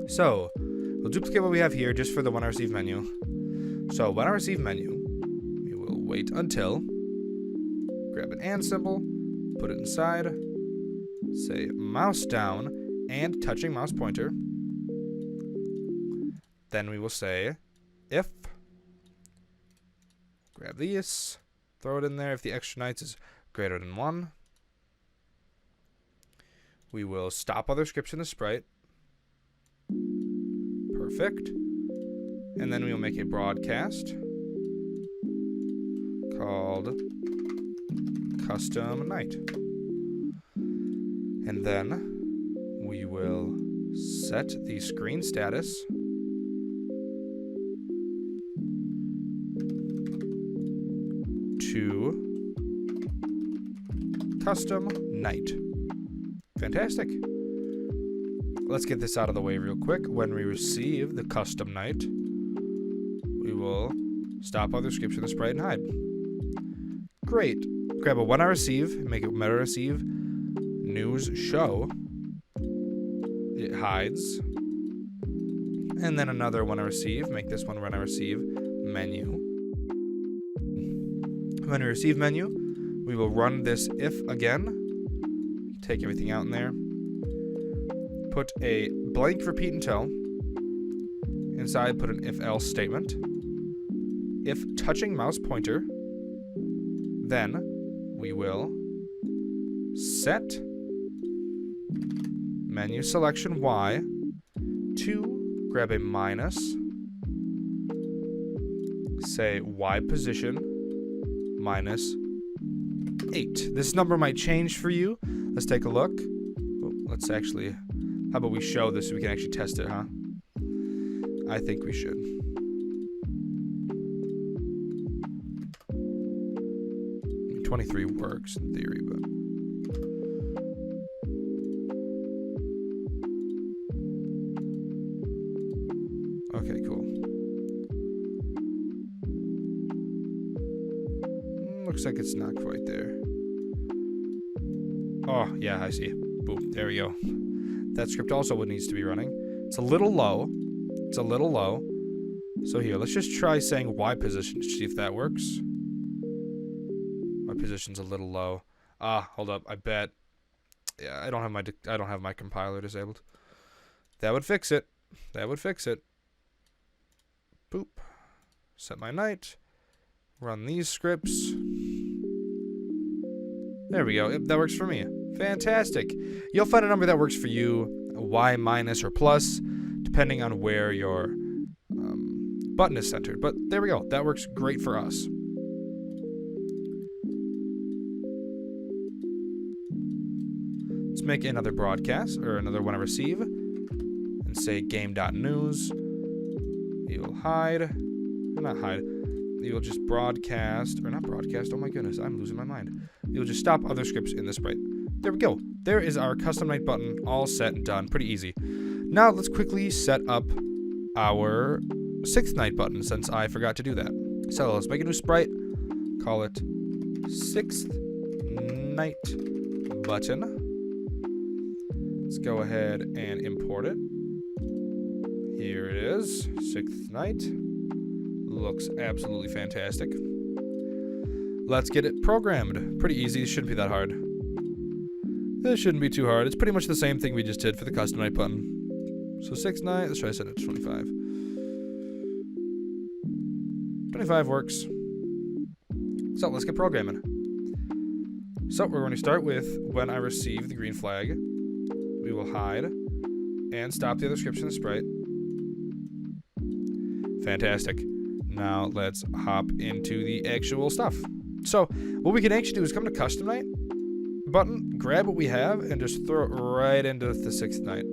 So, we'll duplicate what we have here just for the when I receive menu. So, when I receive menu, we will wait until, grab an and symbol, put it inside, say mouse down, and touching mouse pointer. Then we will say if, grab these, throw it in there. If the extra nights is greater than 1. We will stop other scripts in the sprite. Perfect. And then we will make a broadcast called custom night. And then we will set the screen status to custom night. Fantastic. Let's get this out of the way real quick. When we receive the custom night, we will stop other scripts in the sprite and hide. Great. Grab a when I receive, make it when I receive news show. It hides. And then another when I receive, make this one when I receive menu. When we receive menu, we will run this if again. Take everything out in there. Put a blank repeat until. Inside, put an if else statement. If touching mouse pointer, then we will set menu selection Y to grab a minus, say Y position minus 8. This number might change for you. Let's take a look. Oh, let's actually, how about we show this so we can actually test it, huh? I think we should. I mean, 23 works in theory, but okay, cool. Looks like it's not quite there. Oh, yeah, I see. Boom, there we go. That script also needs to be running. It's a little low. It's a little low. So here, let's just try saying Y position to see if that works. My position's a little low. Ah, hold up. I bet. Yeah, I don't have my compiler disabled. That would fix it. That would fix it. Boop. Set my night. Run these scripts. There we go. That works for me. Fantastic. You'll find a number that works for you, Y minus or plus, depending on where your button is centered. But there we go. That works great for us. Let's make another broadcast, or another when I receive, and say game.news. You'll hide, or not hide, you'll just broadcast, or not broadcast, oh my goodness, I'm losing my mind. You'll just stop other scripts in the sprite. There we go. There is our custom night button, all set and done. Pretty easy. Now let's quickly set up our 6th night button, since I forgot to do that. So let's make a new sprite, call it 6th night button. Let's go ahead and import it. Here it is, 6th night. Looks absolutely fantastic. Let's get it programmed. Pretty easy, it shouldn't be that hard. This shouldn't be too hard. It's pretty much the same thing we just did for the custom night button. So 6 night, let's try to set it to 25. 25 works. So let's get programming. So we're going to start with when I receive the green flag. We will hide and stop the other scripts in the sprite. Fantastic. Now let's hop into the actual stuff. So what we can actually do is come to custom night button, grab what we have, and just throw it right into the 6th night.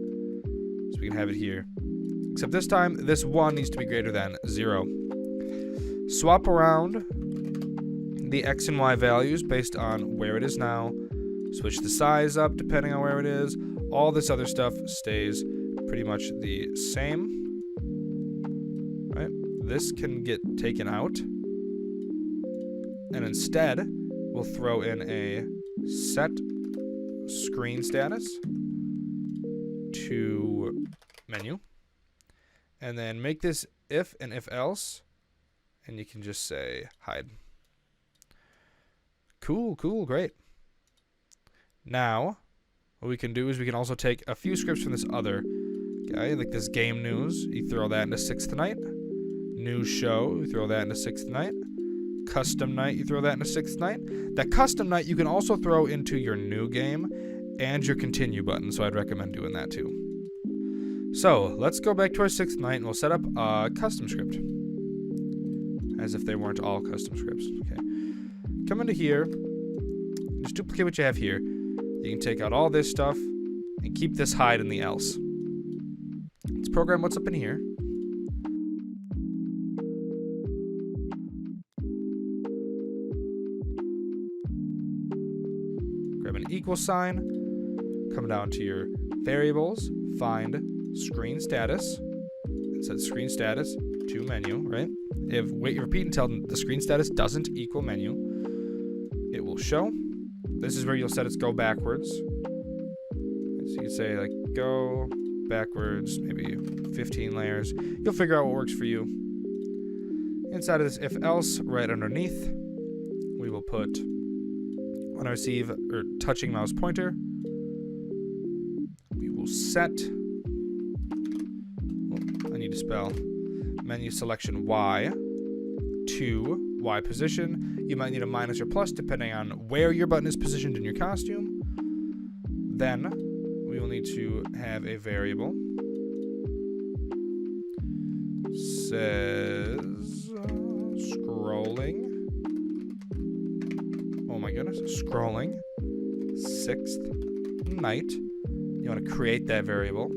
So we can have it here. Except this time, this 1 needs to be greater than 0. Swap around the X and Y values based on where it is now. Switch the size up depending on where it is. All this other stuff stays pretty much the same. Right? This can get taken out. And instead, we'll throw in a set screen status to menu. And then make this if and if else. And you can just say hide. Cool, cool, great. Now, what we can do is we can also take a few scripts from this other guy, like this game news. You throw that into 6th night. News show, you throw that into 6th night. custom night, you throw that in a 6th night. That custom night you can also throw into your new game and your continue button, so I'd recommend doing that too. So let's go back to our 6th night and we'll set up a custom script. As if they weren't all custom scripts. Okay. Come into here. Just duplicate what you have here. You can take out all this stuff and keep this hide in the else. Let's program what's up in here. Grab an equal sign. Come down to your variables. Find screen status. It says screen status to menu, right? If wait, repeat until the screen status doesn't equal menu, it will show. This is where you'll set its go backwards. So you can say like go backwards, maybe 15 layers. You'll figure out what works for you. Inside of this if else, right underneath, we will put when I receive or touching mouse pointer, we will set. Oh, I need to spell menu selection Y to Y position. You might need a minus or plus depending on where your button is positioned in your costume. Then we will need to have a variable. Says scrolling. Oh my goodness. Scrolling 6th night. You want to create that variable.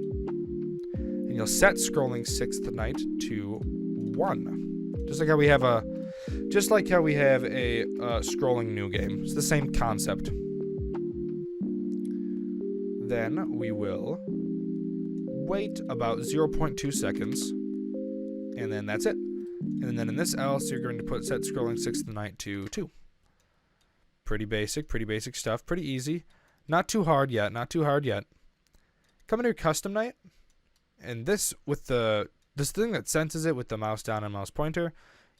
And you'll set scrolling 6th night to 1. Just like how we have a scrolling new game. It's the same concept. Then we will wait about 0.2 seconds. And then that's it. And then in this else, you're going to set scrolling 6th night to 2. Pretty basic stuff. Pretty easy. Not too hard yet. Come into your custom night. And this thing that senses it with the mouse down and mouse pointer,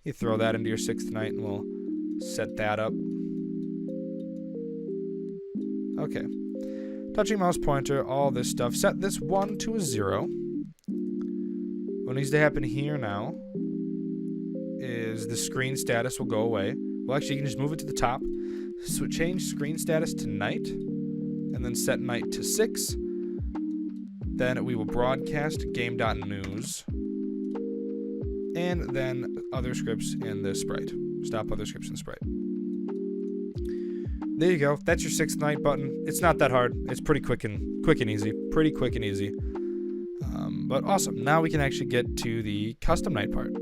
you throw that into your 6th night and we'll set that up. Okay. Touching mouse pointer, all this stuff. Set this 1 to a 0. What needs to happen here now is the screen status will go away. Well, actually, you can just move it to the top. So change screen status to night, and then set night to 6. Then we will broadcast game.news, and then other scripts in the sprite. Stop other scripts in the sprite. There you go. That's your 6th night button. It's not that hard. It's pretty quick and easy. Pretty quick and easy. But awesome. Now we can actually get to the custom night part,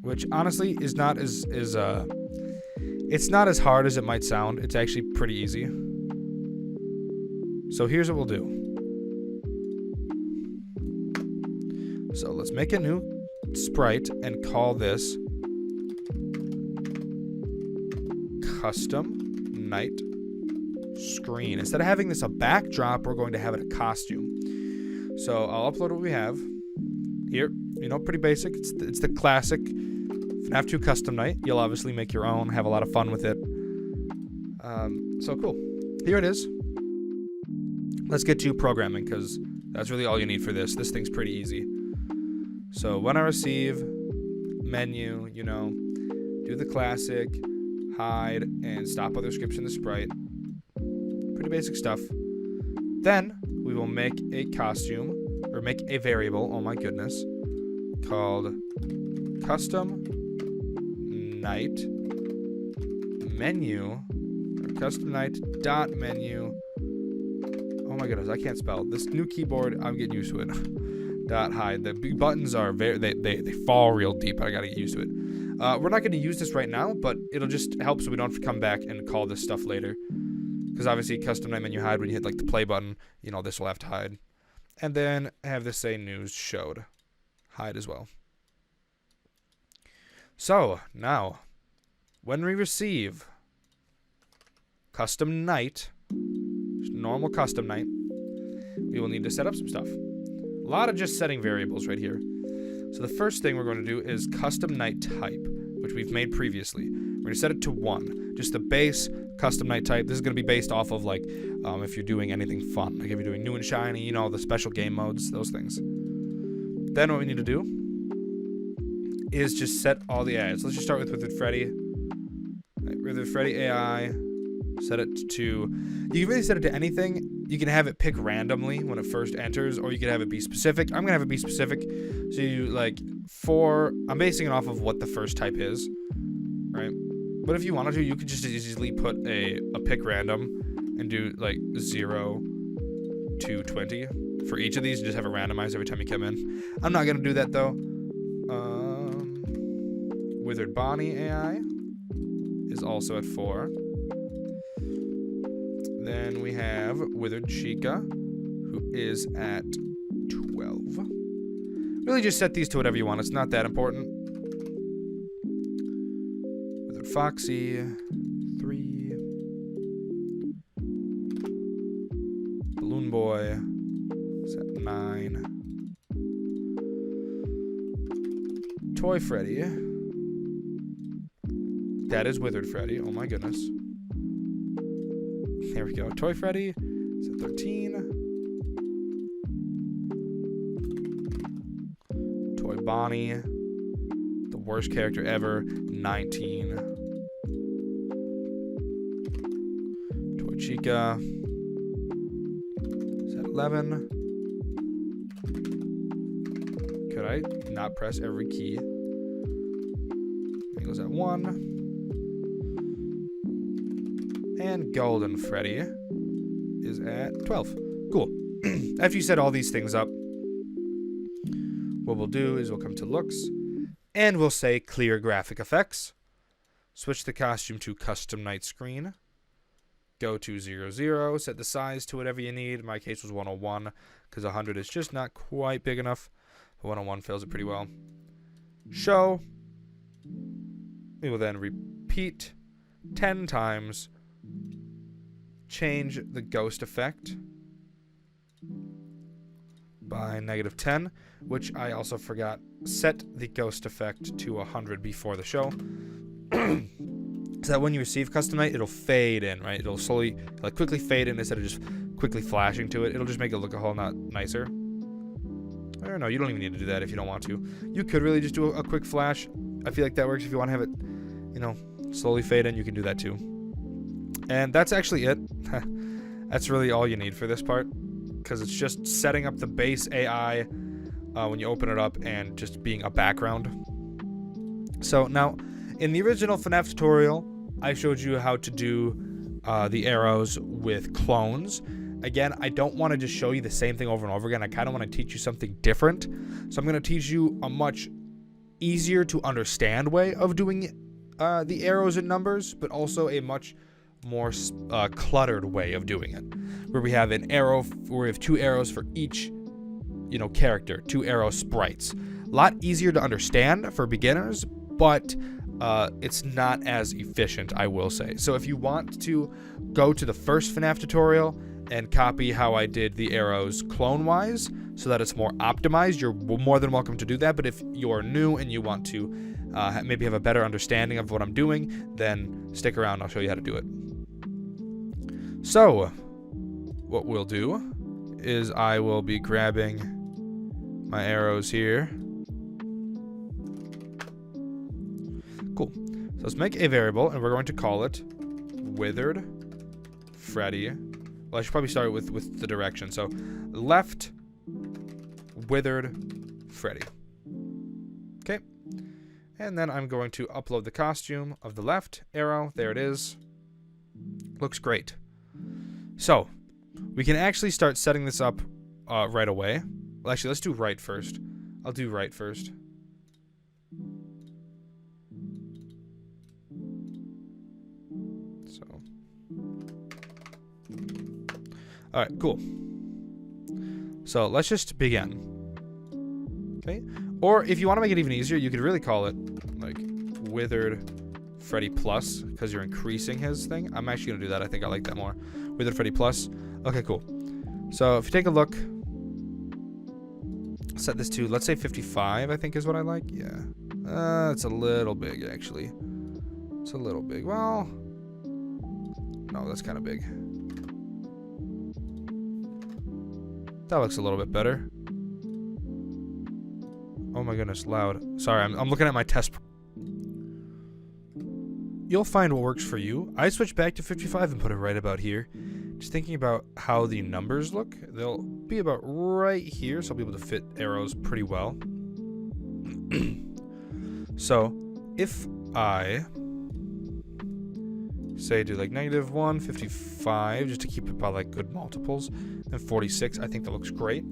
which honestly is not as it's not as hard as it might sound. It's actually pretty easy. So here's what we'll do. So let's make a new sprite and call this custom night screen. Instead of having this a backdrop, we're going to have it a costume. So I'll upload what we have here. You know, pretty basic. It's the classic FNAF 2 custom night. You'll obviously make your own, have a lot of fun with it. So cool. Here it is. Let's get to programming because that's really all you need for this. This thing's pretty easy. So when I receive menu, you know, do the classic, hide, and stop other scripts in the sprite. Pretty basic stuff. Then we will make a costume, or make a variable, oh my goodness, called custom night menu, or custom night dot menu. Oh my goodness, I can't spell. This new keyboard, I'm getting used to it. Dot hide. The buttons are they fall real deep. I gotta get used to it. We're not gonna use this right now, but it'll just help so we don't have to come back and call this stuff later. Because obviously custom night menu hide, when you hit like the play button, you know, this will have to hide. And then have this say news showed. Hide as well. So now, when we receive custom night, normal custom night, we will need to set up some stuff. A lot of just setting variables right here. So the first thing we're going to do is custom night type, which we've made previously. We're going to set it to 1, just the base custom night type. This is going to be based off of like if you're doing anything fun, like if you're doing new and shiny, you know, the special game modes, those things. Then what we need to do is just set all the AIs. Let's just start with Withered Freddy. Right, Withered Freddy AI. Set it to... You can really set it to anything. You can have it pick randomly when it first enters, or you can have it be specific. I'm going to have it be specific. So you, like, I'm basing it off of what the first type is, right? But if you wanted to, you could just easily put a pick random and do, like, 0 to 20 for each of these and just have it randomized every time you come in. I'm not going to do that, though. Withered Bonnie AI is also at 4. Then we have Withered Chica, who is at 12. Really just set these to whatever you want. It's not that important. Withered Foxy, 3. Balloon Boy is at 9. Toy Freddy. That is Withered Freddy. Oh my goodness. There we go. Toy Freddy is at 13. Toy Bonnie, the worst character ever, 19. Toy Chica is at 11. Could I not press every key? It goes at 1. And Golden Freddy is at 12. Cool. After you set all these things up, what we'll do is we'll come to looks, and we'll say clear graphic effects. Switch the costume to custom night screen. Go to 00, set the size to whatever you need. In my case was 101, because 100 is just not quite big enough. But 101 fills it pretty well. Show. We will then repeat 10 times. Change the ghost effect by -10, which I also forgot. Set the ghost effect to 100 before the show. So that when you receive custom night, it'll fade in, right? It'll slowly, like, quickly fade in instead of just quickly flashing to it. It'll just make it look a whole lot nicer. I don't know. You don't even need to do that if you don't want to. You could really just do a quick flash. I feel like that works. If you want to have it, you know, slowly fade in, you can do that too. And that's actually it. That's really all you need for this part, because it's just setting up the base AI when you open it up and just being a background. So now, in the original FNAF tutorial, I showed you how to do the arrows with clones. Again, I don't want to just show you the same thing over and over again. I kind of want to teach you something different. So I'm going to teach you a much easier to understand way of doing the arrows and numbers, but also a much more cluttered way of doing it, where we have an arrow, where we have 2 arrows for each, you know, character, 2 arrow sprites. A lot easier to understand for beginners, but it's not as efficient, I will say. So if you want to go to the first FNAF tutorial and copy how I did the arrows clone-wise so that it's more optimized, you're more than welcome to do that. But if you're new and you want to maybe have a better understanding of what I'm doing, then stick around. I'll show you how to do it. So, what we'll do is I will be grabbing my arrows here. Cool. So let's make a variable, and we're going to call it Withered Freddy. Well, I should probably start with the direction. So, left Withered Freddy. Okay. And then I'm going to upload the costume of the left arrow. There it is. Looks great. So, we can actually start setting this up right away. Well, actually, let's do right first. I'll do right first. So. Alright, cool. So, let's just begin. Okay? Or, if you want to make it even easier, you could really call it, like, Withered Freddy Plus, because you're increasing his thing. I'm actually going to do that. I think I like that more. Withered Freddy Plus. Okay, cool. So if you take a look, set this to, let's say 55, I think is what I like. Yeah. It's a little big, actually. It's a little big. Well, no, that's kind of big. That looks a little bit better. Oh Oh my goodness, loud. Sorry, I'm looking at my test. You'll find what works for you. I switched back to 55 and put it right about here. Just thinking about how the numbers look. They'll be about right here, so I'll be able to fit arrows pretty well. So, if I say do like -1, 55, just to keep it by like good multiples, and 46, I think that looks great.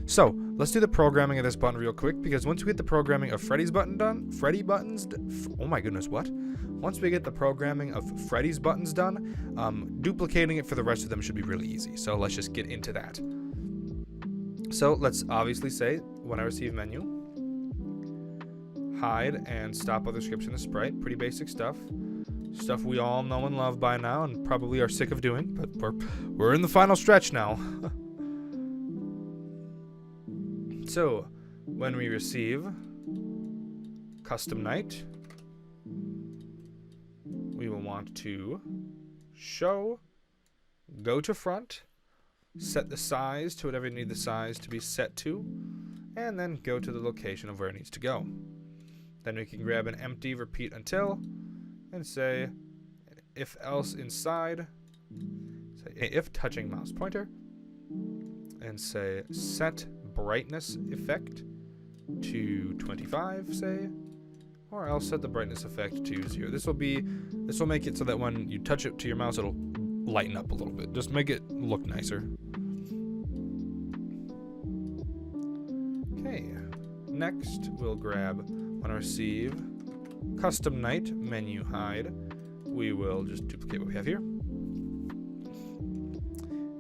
So, let's do the programming of this button real quick, because once we get the programming of Freddy's button done, oh my goodness, what? Once we get the programming of Freddy's buttons done, duplicating it for the rest of them should be really easy. So let's just get into that. So let's obviously say, when I receive menu, hide and stop other scripts in the sprite. Pretty basic stuff. Stuff we all know and love by now and probably are sick of doing, but we're in the final stretch now. So, when we receive custom night, we will want to show, go to front, set the size to whatever you need the size to be set to, and then go to the location of where it needs to go. Then we can grab an empty repeat until and say if else inside, say if touching mouse pointer, and say set brightness effect to 25, say, or else set the brightness effect to 0. This will make it so that when you touch it to your mouse, it'll lighten up a little bit. Just make it look nicer. Okay. Next, we'll grab when I receive custom night menu hide. We will just duplicate what we have here.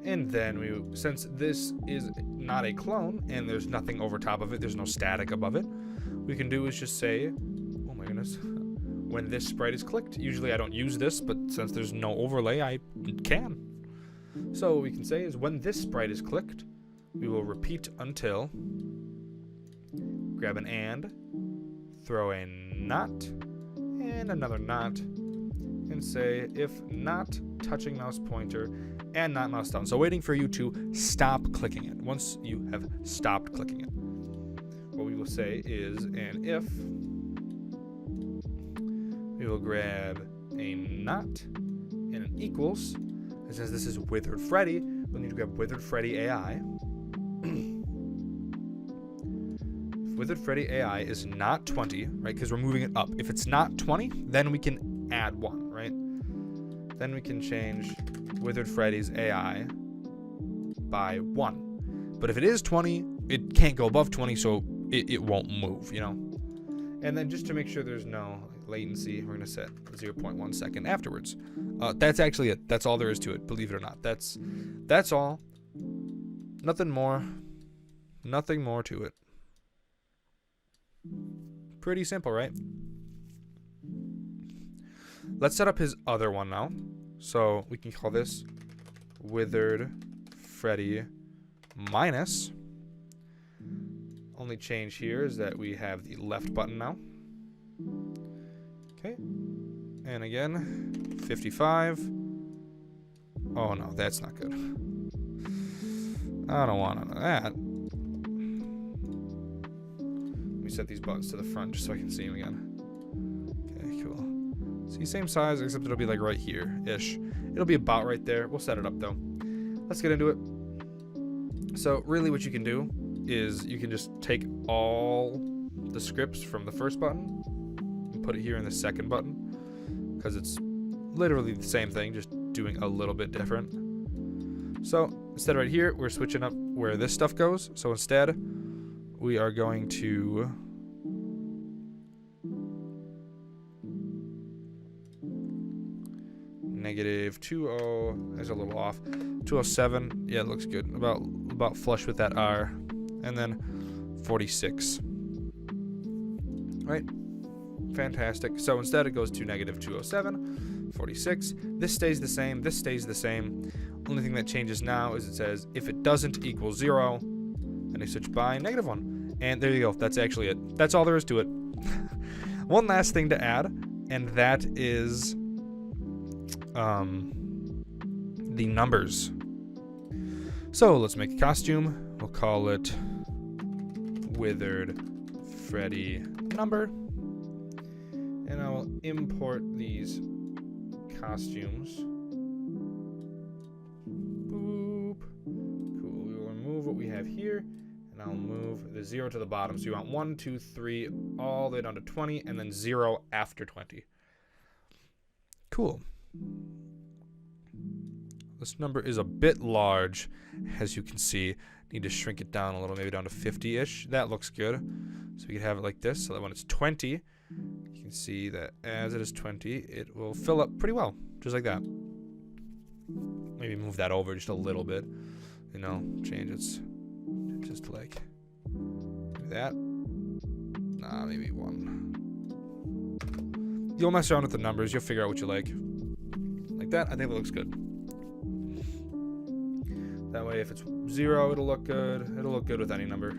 And then since this is not a clone and there's nothing over top of it, there's no static above it, we can do is just say, oh my goodness, when this sprite is clicked. Usually I don't use this, but since there's no overlay, I can. So what we can say is when this sprite is clicked, we will repeat until, grab an and, throw a not, and another not, and say if not touching mouse pointer and not mouse down. So waiting for you to stop clicking it. Once you have stopped clicking it, what we will say is an if. We will grab a not and an equals. And since this is Withered Freddy, we'll need to grab Withered Freddy AI. If Withered Freddy AI is not 20, right, because we're moving it up. If it's not 20, then we can add 1, right? Then we can change Withered Freddy's AI by 1. But if it is 20, it can't go above 20, so it won't move, you know? And then just to make sure there's no latency, we're going to set 0.1 second afterwards. That's actually it. That's all there is to it, believe it or not. That's all. Nothing more. Nothing more to it. Pretty simple, right? Let's set up his other one now. So we can call this Withered Freddy minus. Only change here is that we have the left button now. Okay. And again, 55. Oh no, that's not good. I don't want none of that. Let me set these buttons to the front just so I can see them again. Okay, cool. See, same size, except it'll be like right here-ish. It'll be about right there. We'll set it up though. Let's get into it. So really what you can do is you can just take all the scripts from the first button and put it here in the second button, because it's literally the same thing, just doing a little bit different. So instead right here, we're switching up where this stuff goes. So instead, we are going to -20, there's a little off. 207, yeah, it looks good. About flush with that R. And then 46. Right? Fantastic. So instead it goes to -207, 46. This stays the same, this stays the same. Only thing that changes now is it says if it doesn't equal 0, then I switch by -1. And there you go. That's actually it. That's all there is to it. One last thing to add, and that is the numbers. So let's make a costume. We'll call it withered Freddy number. And I will import these costumes. Boop. Cool. We will remove what we have here. And I'll move the 0 to the bottom. So you want 1, 2, 3, all the way down to 20, and then 0 after 20. Cool. This number is a bit large, as you can see. Need to shrink it down a little, maybe down to 50-ish. That looks good. So we can have it like this, so that when it's 20, you can see that as it is 20, it will fill up pretty well, just like that. Maybe move that over just a little bit. You know, change its just like that. Nah, maybe 1. You'll mess around with the numbers. You'll figure out what you like. Like that, I think that looks good. That way, if it's 0, it'll look good. It'll look good with any number.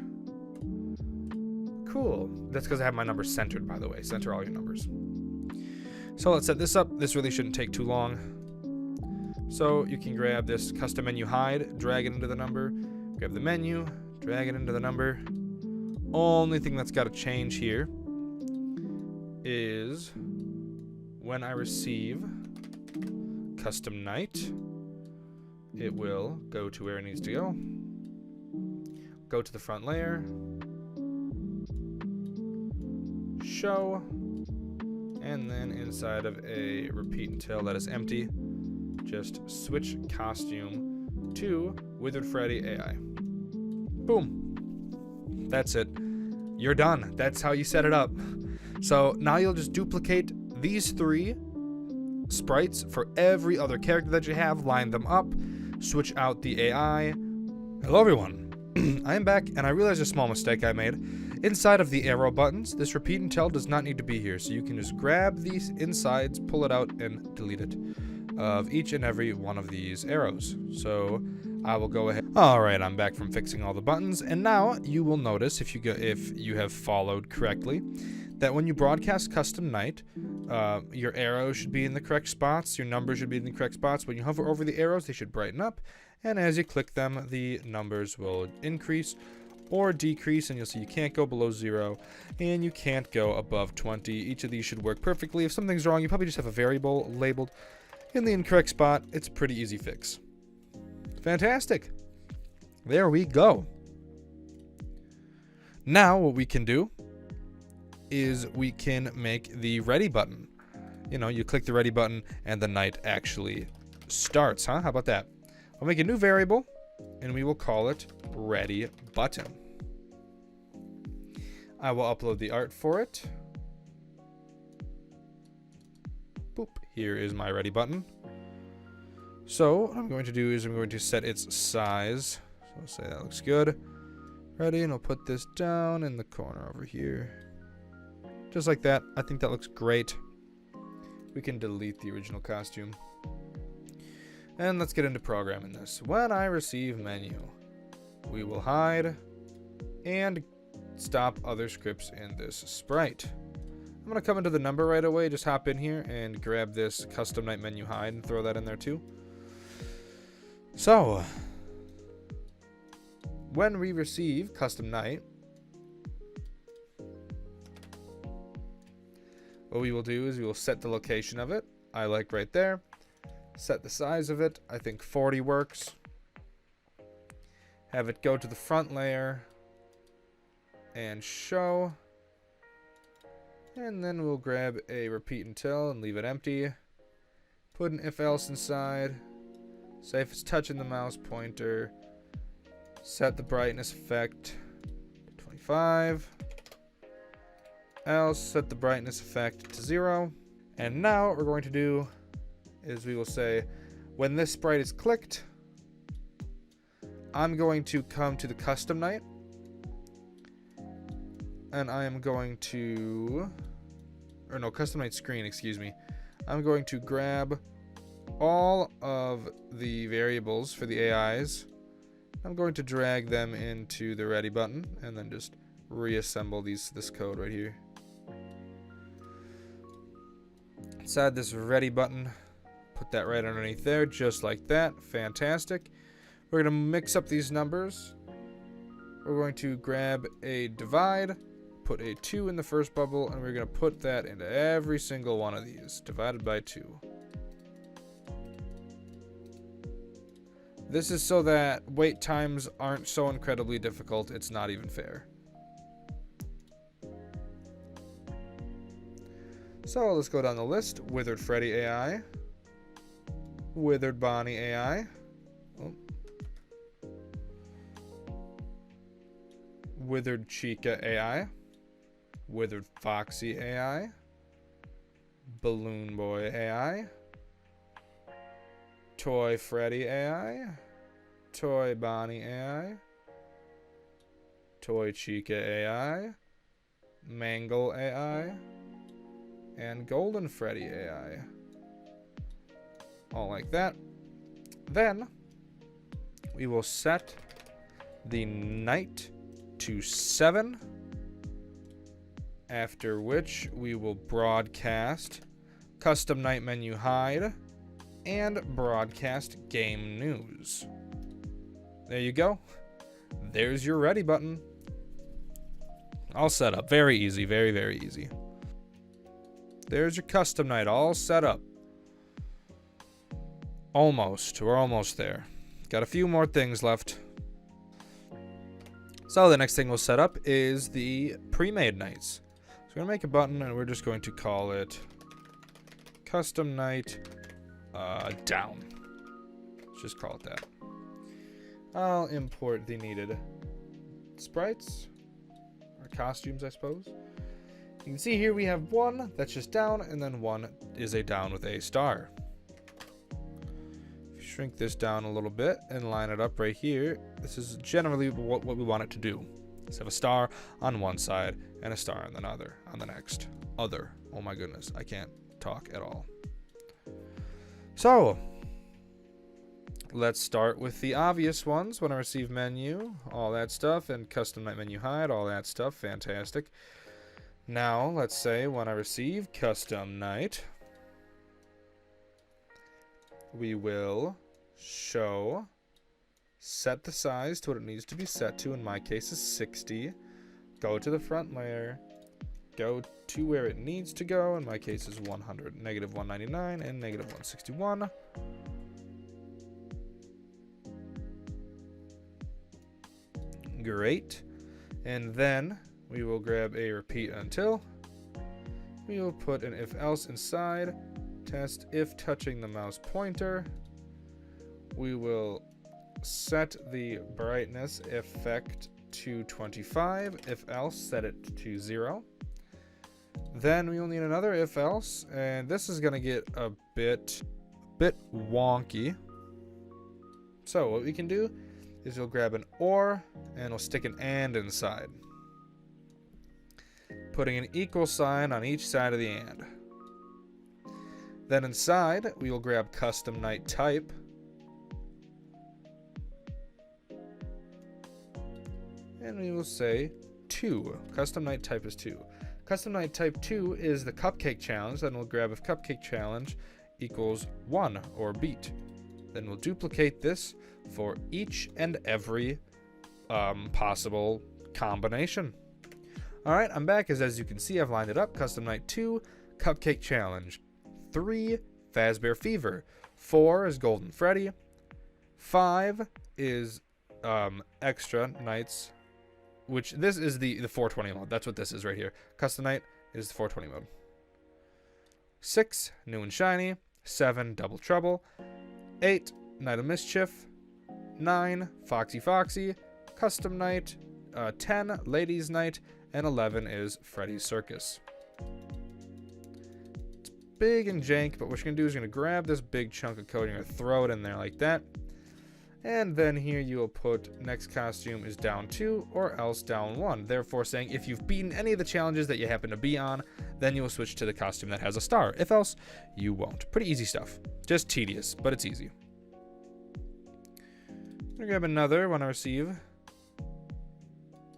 Cool. That's because I have my numbers centered, by the way. Center all your numbers. So let's set this up. This really shouldn't take too long. So you can grab this custom menu hide, drag it into the number, grab the menu, drag it into the number. Only thing that's got to change here is when I receive custom night, it will go to where it needs to go. Go to the front layer, show, and then inside of a repeat until that is empty, just switch costume to Withered Freddy AI. Boom. That's it. You're done. That's how you set it up. So now you'll just duplicate these 3 sprites for every other character that you have, line them up, switch out the AI. Hello everyone. I am back, and I realized a small mistake I made. Inside of the arrow buttons, this repeat until does not need to be here, so you can just grab these insides, pull it out, and delete it of each and every one of these arrows. So I will go ahead. Alright, I'm back from fixing all the buttons, and now you will notice, if you have followed correctly, that when you broadcast custom night, your arrows should be in the correct spots, your numbers should be in the correct spots. When you hover over the arrows, they should brighten up, and as you click them, the numbers will increase or decrease, and you'll see you can't go below 0, and you can't go above 20. Each of these should work perfectly. If something's wrong, you probably just have a variable labeled in the incorrect spot. It's a pretty easy fix. Fantastic. There we go. Now what we can do is we can make the ready button. You know, you click the ready button and the night actually starts, huh? How about that? I'll make a new variable and we will call it ready button. I will upload the art for it. Boop. Here is my ready button. So what I'm going to do is I'm going to set its size. So I'll say that looks good. Ready, and I'll put this down in the corner over here. Just like that. I think that looks great. We can delete the original costume. And let's get into programming this. When I receive menu, we will hide and stop other scripts in this sprite. I'm going to come into the number right away. Just hop in here and grab this custom night menu hide and throw that in there too. So, when we receive custom night, what we will do is we will set the location of it. I like right there. Set the size of it. I think 40 works. Have it go to the front layer and show. And then we'll grab a repeat until and leave it empty. Put an if else inside. Say if it's touching the mouse pointer. Set the brightness effect to 25. Else set the brightness effect to 0. And now what we're going to do is we will say when this sprite is clicked, I'm going to come to the custom night. And I am going to, or no, custom night screen, excuse me. I'm going to grab all of the variables for the AIs. I'm going to drag them into the ready button and then just reassemble this code right here. Inside this ready button, put that right underneath there, just like that. Fantastic. We're going to mix up these numbers. we're going to grab a divide, put a 2 in the first bubble, and we're going to put that into every single one of these, divided by 2. This is so that wait times aren't so incredibly difficult, it's not even fair. So let's go down the list. Withered Freddy AI. Withered Bonnie AI. Oh. Withered Chica AI. Withered Foxy AI. Balloon Boy AI. Toy Freddy AI. Toy Bonnie AI. Toy Chica AI. Mangle AI. And Golden Freddy AI. All like that. Then we will set the night to 7, after which we will broadcast custom night menu hide and broadcast game news. There you go. There's your ready button. All set up. Very easy. Very, very easy. There's your custom night all set up. Almost. We're almost there. Got a few more things left. So the next thing we'll set up is the pre-made nights. So we're going to make a button and we're just going to call it custom night down. Let's just call it that. I'll import the needed sprites or costumes, I suppose. You can see here we have one that's just down, and then one is a down with a star. If you shrink this down a little bit and line it up right here, this is generally what we want it to do. Let's have a star on one side and a star on another, on the next. Other. Oh my goodness, I can't talk at all. So, let's start with the obvious ones. When I receive menu, all that stuff, and custom night menu hide, all that stuff. Fantastic. Now, let's say when I receive custom night, we will show, set the size to what it needs to be set to. In my case is 60. Go to the front layer, go to where it needs to go. In my case is 100, negative 199 and negative 161. Great. And then we will grab a repeat until. We will put an if else inside. Test if touching the mouse pointer. We will set the brightness effect to 25. If else, set it to 0. Then we will need another if else, and this is going to get a bit wonky. So what we can do is we'll grab an or and we'll stick an and inside, putting an equal sign on each side of the and. Then inside, we will grab custom night type. And we will say 2. Custom night type is 2. Custom night type 2 is the cupcake challenge. Then we'll grab if cupcake challenge equals 1 or beat. Then we'll duplicate this for each and every possible combination. Alright, I'm back. As you can see, I've lined it up. Custom night 2, cupcake challenge. 3, Fazbear Fever. 4 is Golden Freddy. 5 is extra nights, which this is the 420 mode. That's what this is right here. Custom night is the 420 mode. 6, New and Shiny. 7, Double Trouble. 8, Night of Mischief. 9, Foxy Foxy. Custom night. 10, Ladies Night. And 11 is Freddy's Circus. It's big and jank, but what you're going to do is you're going to grab this big chunk of code and you're going to throw it in there like that. And then here you will put next costume is down 2 or else down 1. Therefore saying if you've beaten any of the challenges that you happen to be on, then you will switch to the costume that has a star. If else, you won't. Pretty easy stuff. Just tedious, but it's easy. I'm going to grab another when I receive.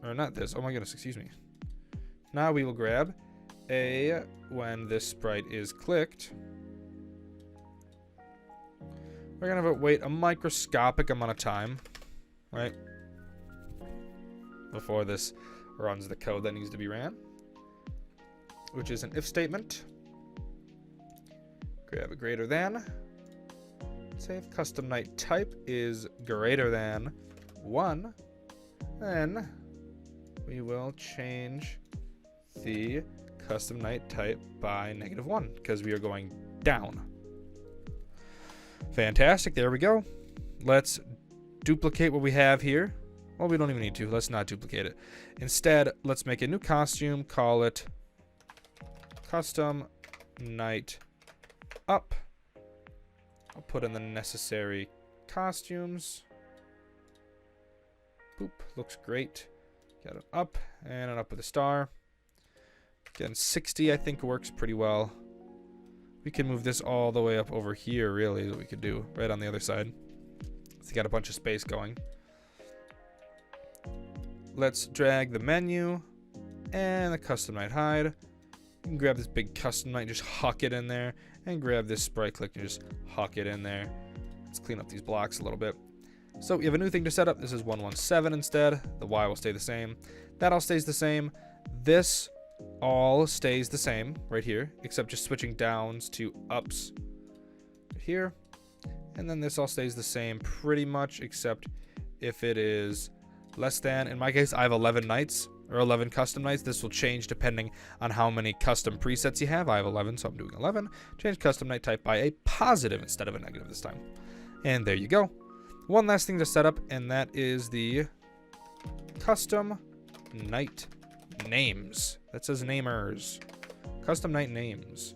Or not this. Oh my goodness, excuse me. Now we will grab a when this sprite is clicked. We're going to wait a microscopic amount of time, right? before this runs the code that needs to be ran, which is an if statement. Grab a greater than. Save custom night type is greater than 1. Then we will change the custom night type by -1 because we are going down. Fantastic. There we go. Let's duplicate what we have here. Well, we don't even need to. Let's not duplicate it. Instead, let's make a new costume. Call it custom night up. I'll put in the necessary costumes. Boop. Looks great. Got an up and an up with a star. Again, 60 I think works pretty well. We can move this all the way up over here, really, is what we could do. Right on the other side. So you got a bunch of space going. Let's drag the menu and the custom night hide. You can grab this big custom night and just huck it in there. And grab this sprite click and just huck it in there. Let's clean up these blocks a little bit. So we have a new thing to set up. This is 117 instead. The Y will stay the same. That all stays the same. This all stays the same right here, except just switching downs to ups right here. And then this all stays the same pretty much, except if it is less than, in my case, I have 11 nights or 11 custom nights. This will change depending on how many custom presets you have. I have 11, so I'm doing 11. Change custom night type by a positive instead of a negative this time. And there you go. One last thing to set up, and that is the custom night names. That says namers. Custom night names.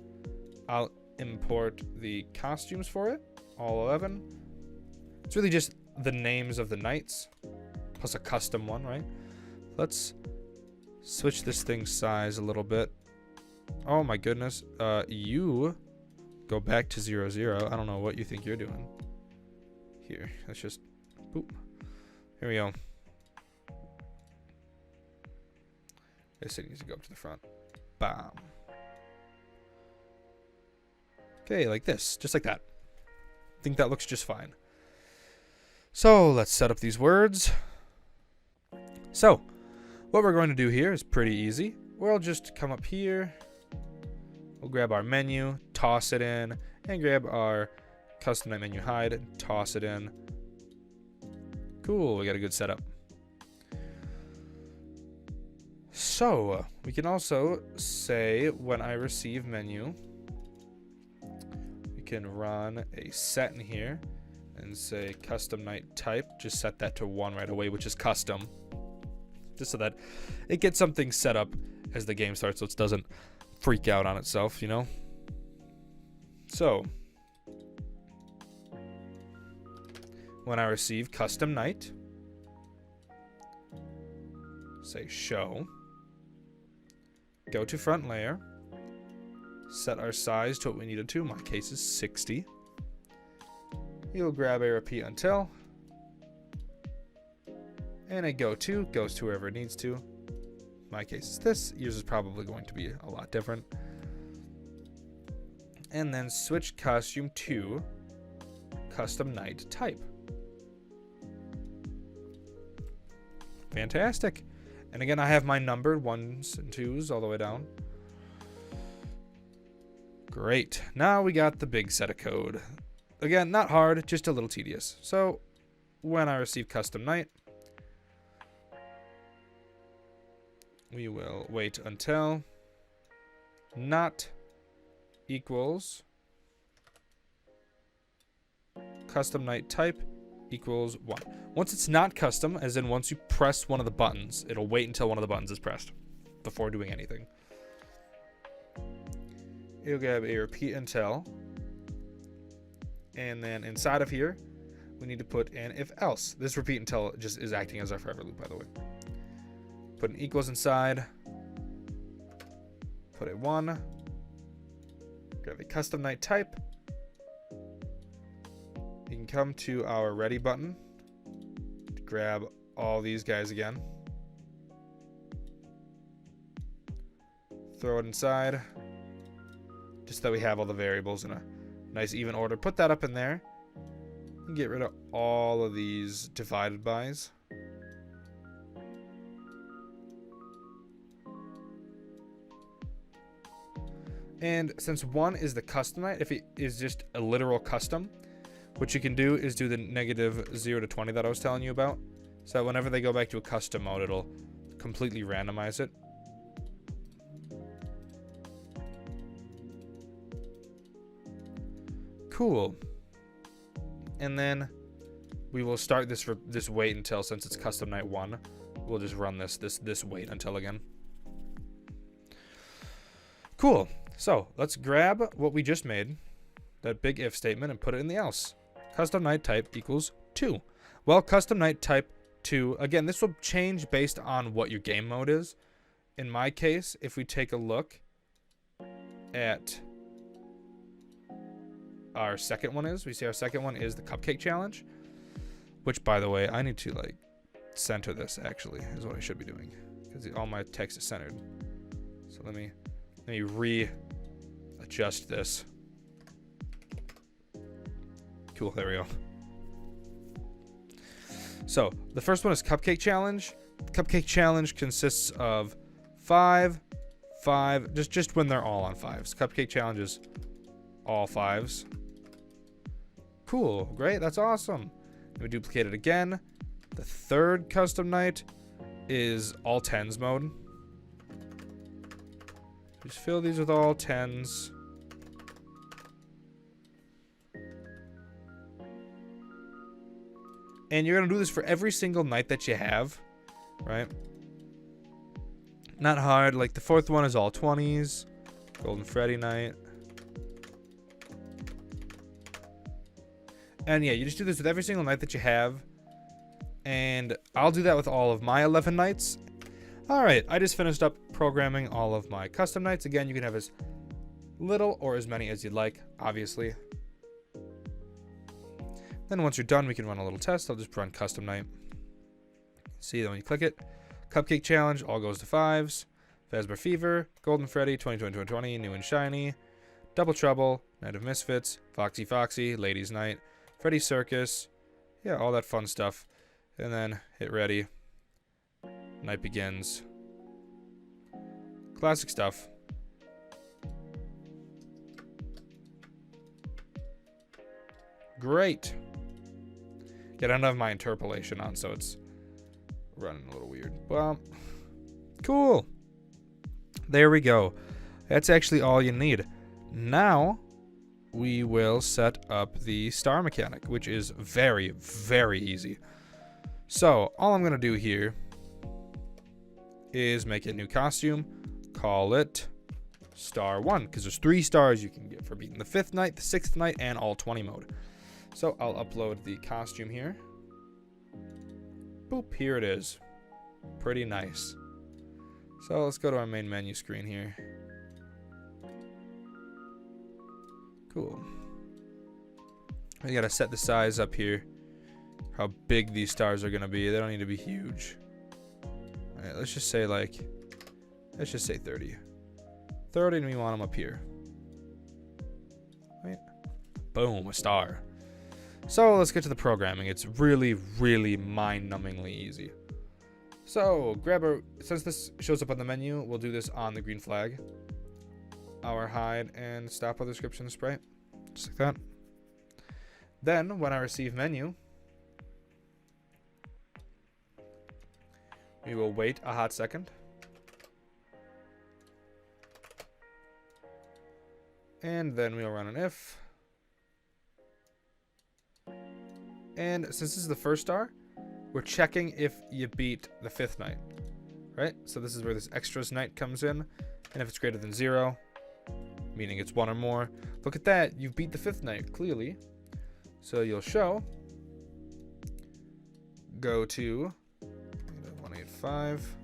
I'll import the costumes for it, all 11. It's really just the names of the nights, plus a custom one, right? Let's switch this thing's size a little bit. Oh my goodness. You go back to 0, 0. I don't know what you think you're doing. Here, let's just, boop. Here we go. This thing needs to go up to the front. Bam. Okay, like this, just like that. I think that looks just fine. So let's set up these words. So what we're going to do here is pretty easy. We'll just come up here. We'll grab our menu, toss it in, and grab our custom night menu hide, and toss it in. Cool, we got a good setup. So we can also say when I receive menu, we can run a set in here and say custom night type. Just set that to 1 right away, which is custom. Just so that it gets something set up as the game starts so it doesn't freak out on itself, you know? So when I receive custom night, say show, go to front layer, set our size to what we needed to. In my case is 60. You'll grab a repeat until, and a go to goes to wherever it needs to. In my case is this. Yours is probably going to be a lot different. And then switch costume to custom night type. Fantastic. And again, I have my numbered 1s and 2s all the way down. Great. Now we got the big set of code. Again, not hard, just a little tedious. So when I receive custom night, we will wait until not equals custom night type equals 1. Once it's not custom, as in once you press one of the buttons, it'll wait until one of the buttons is pressed before doing anything. It'll grab a repeat until, and then inside of here, we need to put an if else. This repeat until just is acting as our forever loop, by the way. Put an equals inside, put a 1, grab a custom night type. You can come to our ready button, grab all these guys again, throw it inside, just so that we have all the variables in a nice even order. Put that up in there, and get rid of all of these divided bys. And since 1 is the custom night, if it is just a literal custom, what you can do is do the -0 to 20 that I was telling you about. So whenever they go back to a custom mode, it'll completely randomize it. Cool. And then we will start this wait until, since it's custom night 1, we'll just run this wait until again. Cool. So let's grab what we just made, that big if statement, and put it in the else. Custom night type equals 2. Well, custom night type 2, again, this will change based on what your game mode is. In my case, if we take a look at our second one we see our second one is the cupcake challenge, which, by the way, I need to like center this, actually, is what I should be doing, because all my text is centered. So let me readjust this. Cool, there we go. So the first one is cupcake challenge. The cupcake challenge consists of 5, just when they're all on 5s. Cupcake challenge is all 5s. Cool, great, that's awesome. Then we duplicate it again. The third custom night is all 10s mode. Just fill these with all 10s. And you're going to do this for every single night that you have, right? Not hard. Like the fourth one is all 20s. Golden Freddy night. And yeah, you just do this with every single night that you have. And I'll do that with all of my 11 nights. Alright, I just finished up programming all of my custom nights. Again, you can have as little or as many as you'd like, obviously. Then once you're done, we can run a little test. I'll just run custom night. See, then when you click it, cupcake challenge, all goes to 5s. Fazbear Fever, Golden Freddy, 2020, new and shiny. Double Trouble, Night of Misfits, Foxy Foxy, Ladies Night, Freddy Circus. Yeah, all that fun stuff. And then hit ready. Night begins. Classic stuff. Great. Yeah, I don't have my interpolation on, so it's running a little weird. Well, cool. There we go. That's actually all you need. Now, we will set up the star mechanic, which is very, very easy. So, all I'm going to do here is make a new costume, call it Star 1, because there's 3 stars you can get for beating the 5th night, the 6th night, and all 20 mode. So I'll upload the costume here. Boop, here it is. Pretty nice. So let's go to our main menu screen here. Cool. We gotta set the size up here. How big these stars are gonna be. They don't need to be huge. Alright, let's just say 30. 30, and we want them up here. Right? Boom, a star. So let's get to the programming. It's really, really mind-numbingly easy. So since this shows up on the menu, we'll do this on the green flag. Our hide and stop other scripts in the sprite. Just like that. Then, when I receive menu, we will wait a hot second. And then we'll run an if. And since this is the first star, we're checking if you beat the 5th night, right? So this is where this extras night comes in. And if it's greater than 0, meaning it's 1 or more, look at that, you beat the 5th night, clearly. So you'll show, go to 185,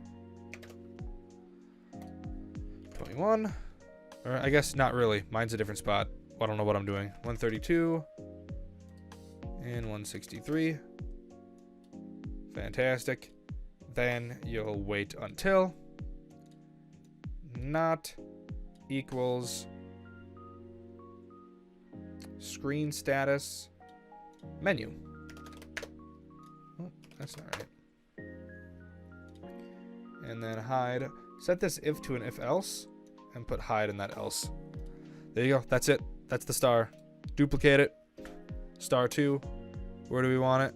21, or I guess not really, mine's a different spot. I don't know what I'm doing. 132. And 163. Fantastic. Then you'll wait until not equals screen status menu. Oh, that's not right. And then hide. Set this if to an if else and put hide in that else. There you go. That's it. That's the star. Duplicate it. Star 2. Where do we want it?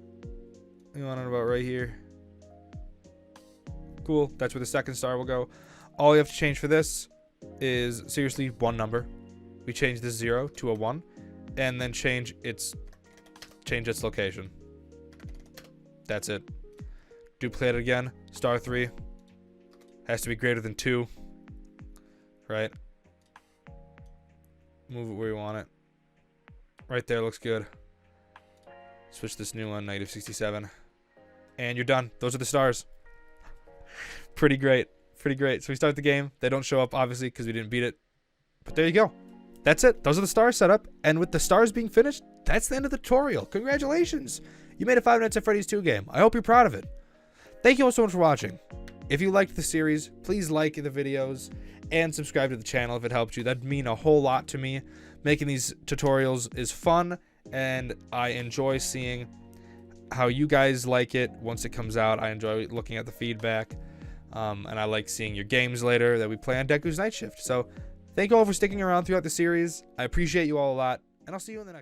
We want it about right here. Cool. That's where the second star will go. All you have to change for this is seriously one number. We change this 0 to a 1, and then change its location. That's it. Duplicate it again. Star 3 has to be greater than 2. Right? Move it where you want it. Right there looks good. Switch this new one, -67. And you're done. Those are the stars. Pretty great. Pretty great. So we start the game. They don't show up, obviously, because we didn't beat it. But there you go. That's it. Those are the stars set up. And with the stars being finished, that's the end of the tutorial. Congratulations. You made a 5 Nights at Freddy's 2 game. I hope you're proud of it. Thank you all so much for watching. If you liked the series, please like the videos and subscribe to the channel if it helped you. That'd mean a whole lot to me. Making these tutorials is fun, and I enjoy seeing how you guys like it once it comes out. I enjoy looking at the feedback, and I like seeing your games later that we play on Deku's Night Shift. So thank you all for sticking around throughout the series. I appreciate you all a lot, and I'll see you in the next